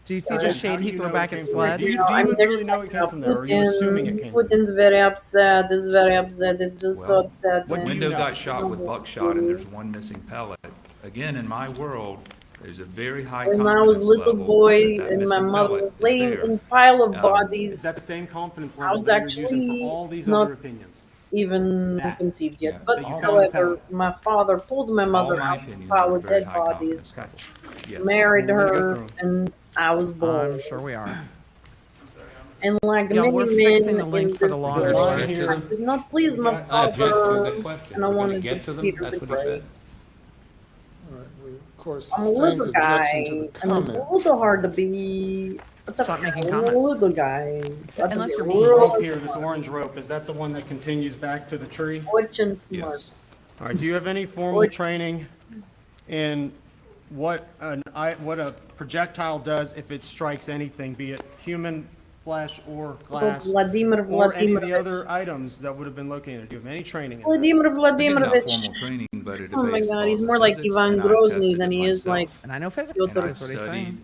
Do you see How the do shade he you threw know back it at came from there? sled? Do you I mean, they're really just know it came from there, or are you assuming it came from there? Putin's very upset. Is very upset. It's just so Well, upset. What and- window know? got shot with buckshot and there's 1 missing pellet? Again, in my world, there's a very high When confidence I was a little level boy that and my missing mother pellet was is laying there. in pile of Is bodies, that the same confidence I level was that you're using actually for all these not other opinions? even That. conceived yet. Yeah. But That you found however, pellet. my father pulled my mother my out of a opinions pile are of very dead high bodies, confidence. Yes. married We're gonna go her, through 'em. and I was born. I'm sure we are. And like Yeah, many we're men fixing the in link for the this law The world, line Get to here, I them. did not please my I object to father, that question. and I We're gonna wanted get to to them. Peter That's the what he Great. said. All right, well, of course, I'm a sustains little guy, objection to the and it's a comment. little hard to be. What the Stop making fuck? I'm a comments. little guy. Unless you're this being rope here, this orange rope, is that the one that continues back to the tree? Rich and smart. Yes. All right, do you have any formal training in what a projectile does if it strikes anything, be it human flesh or glass, Vladimir or any of the Vladimirovich. other items that would have been located? Do you have any training in that? Vladimir Again, not Vladimirovich. formal training, but it Oh my obeys God, laws he's of more like physics, Ivan and I've Grozny tested than it he is like. myself. And I know physics. Piotr. And I've That's what he's studied saying.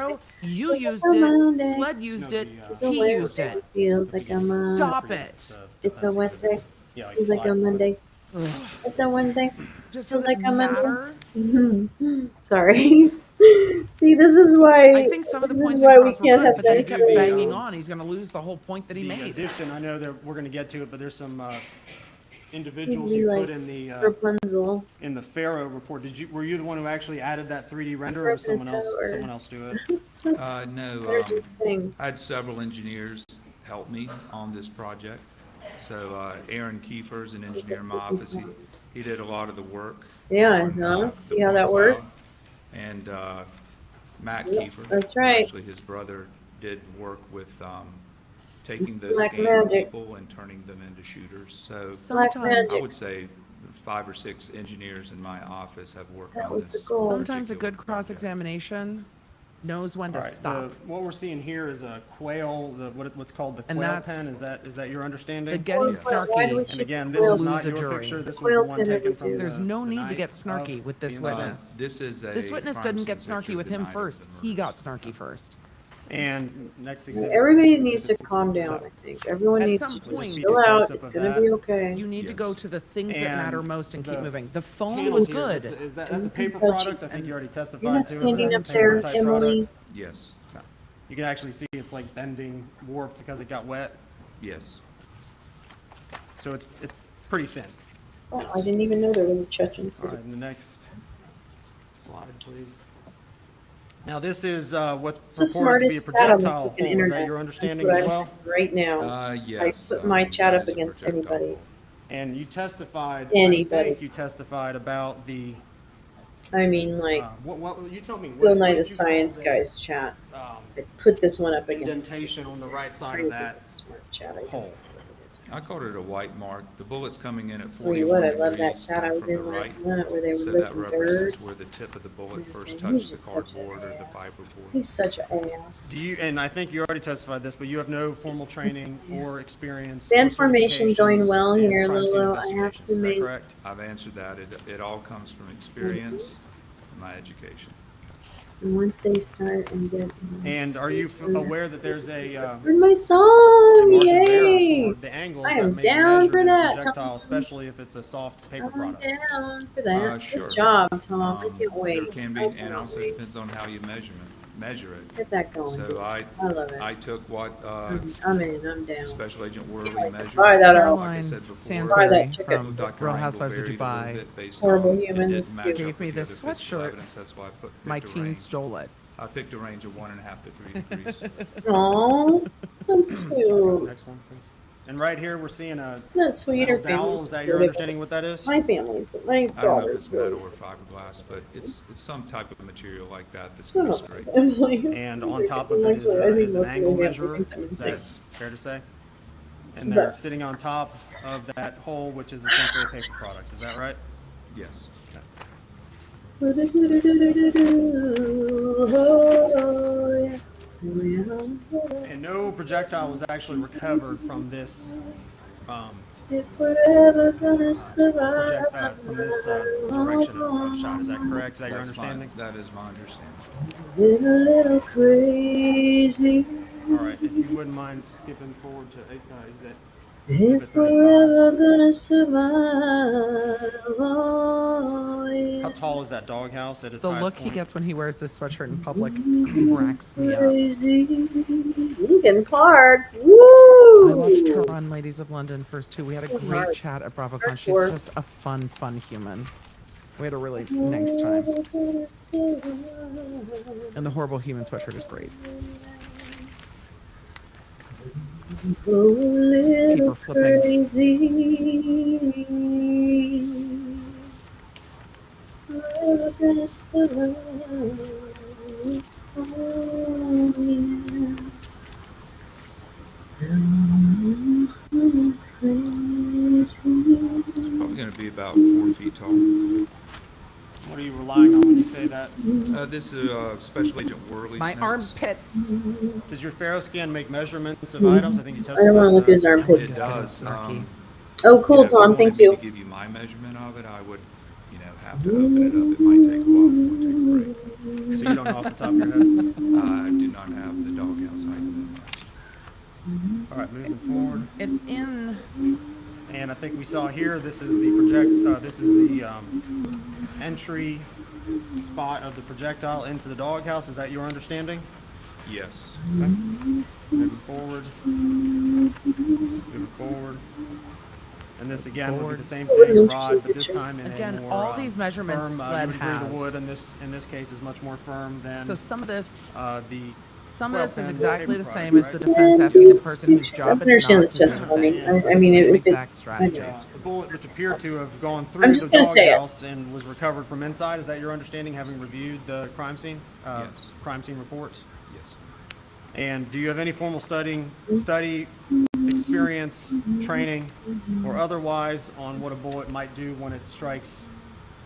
tomorrow. You Feels used like a it. Monday. Sled used it. It's a He used Wednesday. it. Feels like a Monday. Stop it. It's a Wednesday. Feels like a Monday. It's a Wednesday. Just Feels doesn't like a Monday. matter. Sorry. See, this is why. I think some of the this is points why we across were can't good, have but then he do kept the, banging on. He's going to lose the whole point that he The made. addition, I know that we're going to get to it, but there's some He'd individuals be you like put Rapunzel. in the Pharaoh report. Were you the one who actually added that 3D render, or was someone else do it? No, Better just sing. I had several engineers help me on this project. So Aaron Kiefer's an engineer in my office. He did a lot of the work. Yeah, on, huh? the See how point that cloud. works? And Matt Yep, Kiefer. that's who right. Actually, his brother did work with taking It's those black scan magic. people and turning them into shooters. So Black magic. I would say 5 or 6 engineers in my office have worked That on was the this. goal. Sometimes a good cross-examination knows when to All right, stop. what we're seeing here is a quail, what's called the And quail that's pen. Is that your understanding? the getting snarky And again, will this is not lose a your jury. picture. This was the one taken from There's the, no the need to night get snarky of with this the witness. This is a This witness crime didn't get scene picture snarky with the him night of first. the He got snarky first. And next example. Everybody needs to calm down, I think. Everyone At needs some to just point, chill out. It's going to be okay. You need to go to the things that matter most and keep the moving. The phone panel was here, good. that's a paper product. I think you already testified You're not to it. standing That's a up paper there, type Emily. product. Yes. You can actually see it's like bending, warped because it got wet. Yes. So it's pretty thin. Oh, I didn't even know there was a Chechen All city. right, and the next slide, please. Now this is what's It's the purported to be a smartest chat on the projectile freaking hole. Is internet. that your That's understanding what as I'm well? saying right now. Yes, I put my chat that up is a against projectile. anybody's. And you testified. Anybody. I think you testified about the. I mean, like, What you tell me? Bill What Nye did the you call Science this, Guy's chat. I put this one up against indentation on the right side Crazy of that smart chat. I hole. I called it a white mark. The bullet's coming in at Tell you what, 41 I love that degrees chat I was from the in right. last night where they were So that looking represents dirt. where the tip of the bullet They were first saying, touched "He's the just such an cardboard or the ass. fiberboard. He's such an ass. Do you? And I think you already testified this, but you have no formal training or experience. Band or formation going certifications well in here, crime scene Lolo. I have investigations. to Is that make. correct? I've answered that. It all comes from experience and my education. And once they start and get. And are you aware that there's a Where's my song? margin of error Yay! for the angles I that am may be down measured for in a that, projectile, Tom. especially if it's a soft paper I'm product? down for that. Sure. Good job, Tom. I can't There wait. can be, I and cannot also wait. depends on how you measure it. Get that going, dude. So I love it. I took what I'm in. I'm down. Special Agent Worley Can't wait to measured. try that out. Like I said before, Sansbury it from looked like her Real angle Housewives of varied a little Dubai. bit based Horrible on- it human. didn't match up Gave with me the this other physical sweatshirt. evidence. That's why I picked My a teen range. stole it. I picked a range of 1.5 to 3 degrees. Aw, that's cute. Next one, please. And right here, we're seeing a That's sweet. metal Her dowel. family's Is that your supportive. understanding what that is? My family's, my I don't know if daughter's it's metal really or fiberglass, but it's some type of material like that that's Shut pretty up. straight. I'm like, And on top of it is, Actually, I think is an most of angle them have measurer. things I'm Is saying. that fair to say? And they're But- sitting on top of that hole, which is essentially a paper product. Is that right? Yes. Oh, yeah. And no projectile was actually recovered from this If we're ever gonna survive. from this direction of shot. Is that correct? Is that your That's understanding? that is my understanding. Been a little crazy. All right. If you wouldn't mind skipping forward to is that If we're ever gonna survive. Oh, yeah. how tall is that doghouse at its The highest look he point? gets when he wears this sweatshirt in public cracks me up. Crazy. Lincoln Park. Woo! I watched her on Ladies of London first too. We had a great Hard. chat at BravoCon. She's Hardcore. just a fun human. We had a really nice time. And the horrible human sweatshirt is great. Oh, little Paper flipping. crazy. We're gonna survive. Oh, yeah. I'm crazy. It's probably going to be about 4 feet tall. What are you relying on when you say that? This is Special Agent Worley's My notes. armpits. Does your Pharaoh scan make measurements of items? I think you I testified. don't want to look at his It armpits. does. Oh, cool, You know, if you Tom. wanted Thank me you. to give you my measurement of it, I would, have to open it up. It might take a while if we take a break. So you don't know off the top of your head? I do not have the doghouse height memorized. All right, moving forward. It's in. And I think we saw here, this is the project, this is the entry spot of the projectile into the doghouse. Is that your understanding? Yes. Okay. Moving forward. Moving forward. And this again would be the same thing, a rod, but this time in Again, a more all these measurements firm. SLED You would agree the has. wood in this case is much more firm than So some of this is pen exactly paper the product, same as the right? defense asking the person whose I job can it's understand not this to do the testimony. thing. It's the I mean, same if exact it's strategy. The bullet which appeared to have gone I'm through just the gonna say it. doghouse and was recovered from inside. Is that your understanding, having reviewed the crime scene? Yes. Crime scene reports? Yes. And do you have any formal study, experience, training, or otherwise on what a bullet might do when it strikes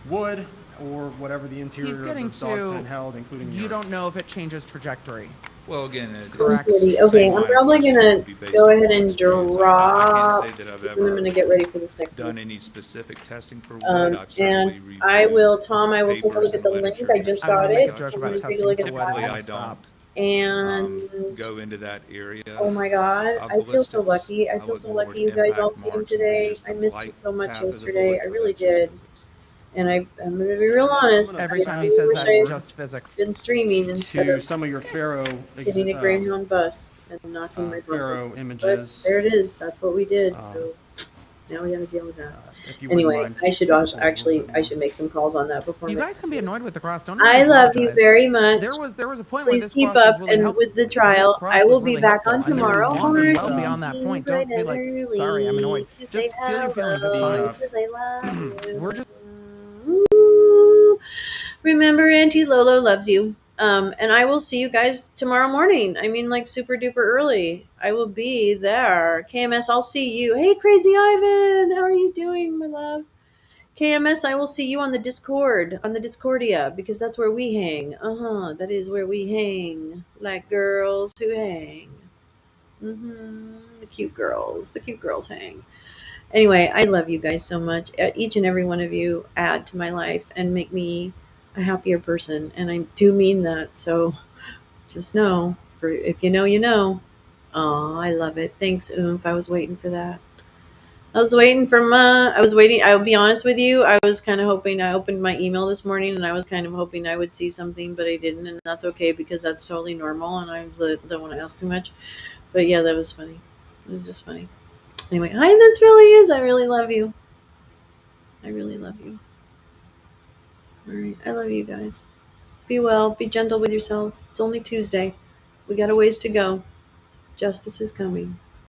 wood or whatever the interior He's of getting the dog to, pen held, including you urine? don't know if it changes trajectory. Well, again, Correct. Okay, I'm probably gonna go ahead and drop, I can't say that I've because then I'm ever gonna get ready for this next done one. any specific testing for wood. I've certainly And I will, Tom, I will take a papers look at and the link. literature I just I don't got wanna make a it. judgment So I'm about gonna take a testing look at for wood. Typically, that. I Stop. And go into that area. oh my God, I feel so ballistics. lucky. I I feel look so more lucky at you guys all impact came marks and today. just I the missed you flight so much path of the yesterday. bullet, I 'cause really that's just did. physics. And I'm gonna be real honest. Every time he really says wish that, I it's had just physics. been streaming instead To of some of your getting a Greyhound bus and knocking my bumper. Pharaoh But images. there it is. That's what we did. So now we gotta deal with that. If you wouldn't Anyway, mind. I should actually make some calls on that before. You guys can be annoyed with the cross. Don't even I love you apologize. very much. There was a point where Please this keep cross was up, really and helpful. with the This trial, cross I will was be really back helpful. on I never tomorrow want to be morning. beyond that point. Don't be like, Bright sorry, I'm annoyed. to say Just feel your feelings. It's hello, fine. because I love you. We're just Ooh. Remember, Auntie Lolo loves you. And I will see you guys tomorrow morning. I mean, like super duper early. I will be there. KMS, I'll see you. Hey, Crazy Ivan, how are you doing, my love? KMS, I will see you on the Discord, on the Discordia, because that's where we hang. That is where we hang, like girls who hang. The cute girls hang. Anyway, I love you guys so much. Each and every one of you add to my life and make me a happier person, and I do mean that. So just know, for if you know, you know. Oh, I love it. Thanks, Oomph. I was waiting for that. I was waiting for I was waiting. I'll be honest with you. I was kind of hoping. I opened my email this morning, and I was kind of hoping I would see something, but I didn't, and that's okay because that's totally normal. And don't want to ask too much. But yeah, that was funny. It was just funny. Anyway, hi. This really is. I really love you. I really love you. All right. I love you guys. Be well. Be gentle with yourselves. It's only Tuesday. We got a ways to go. Justice is coming.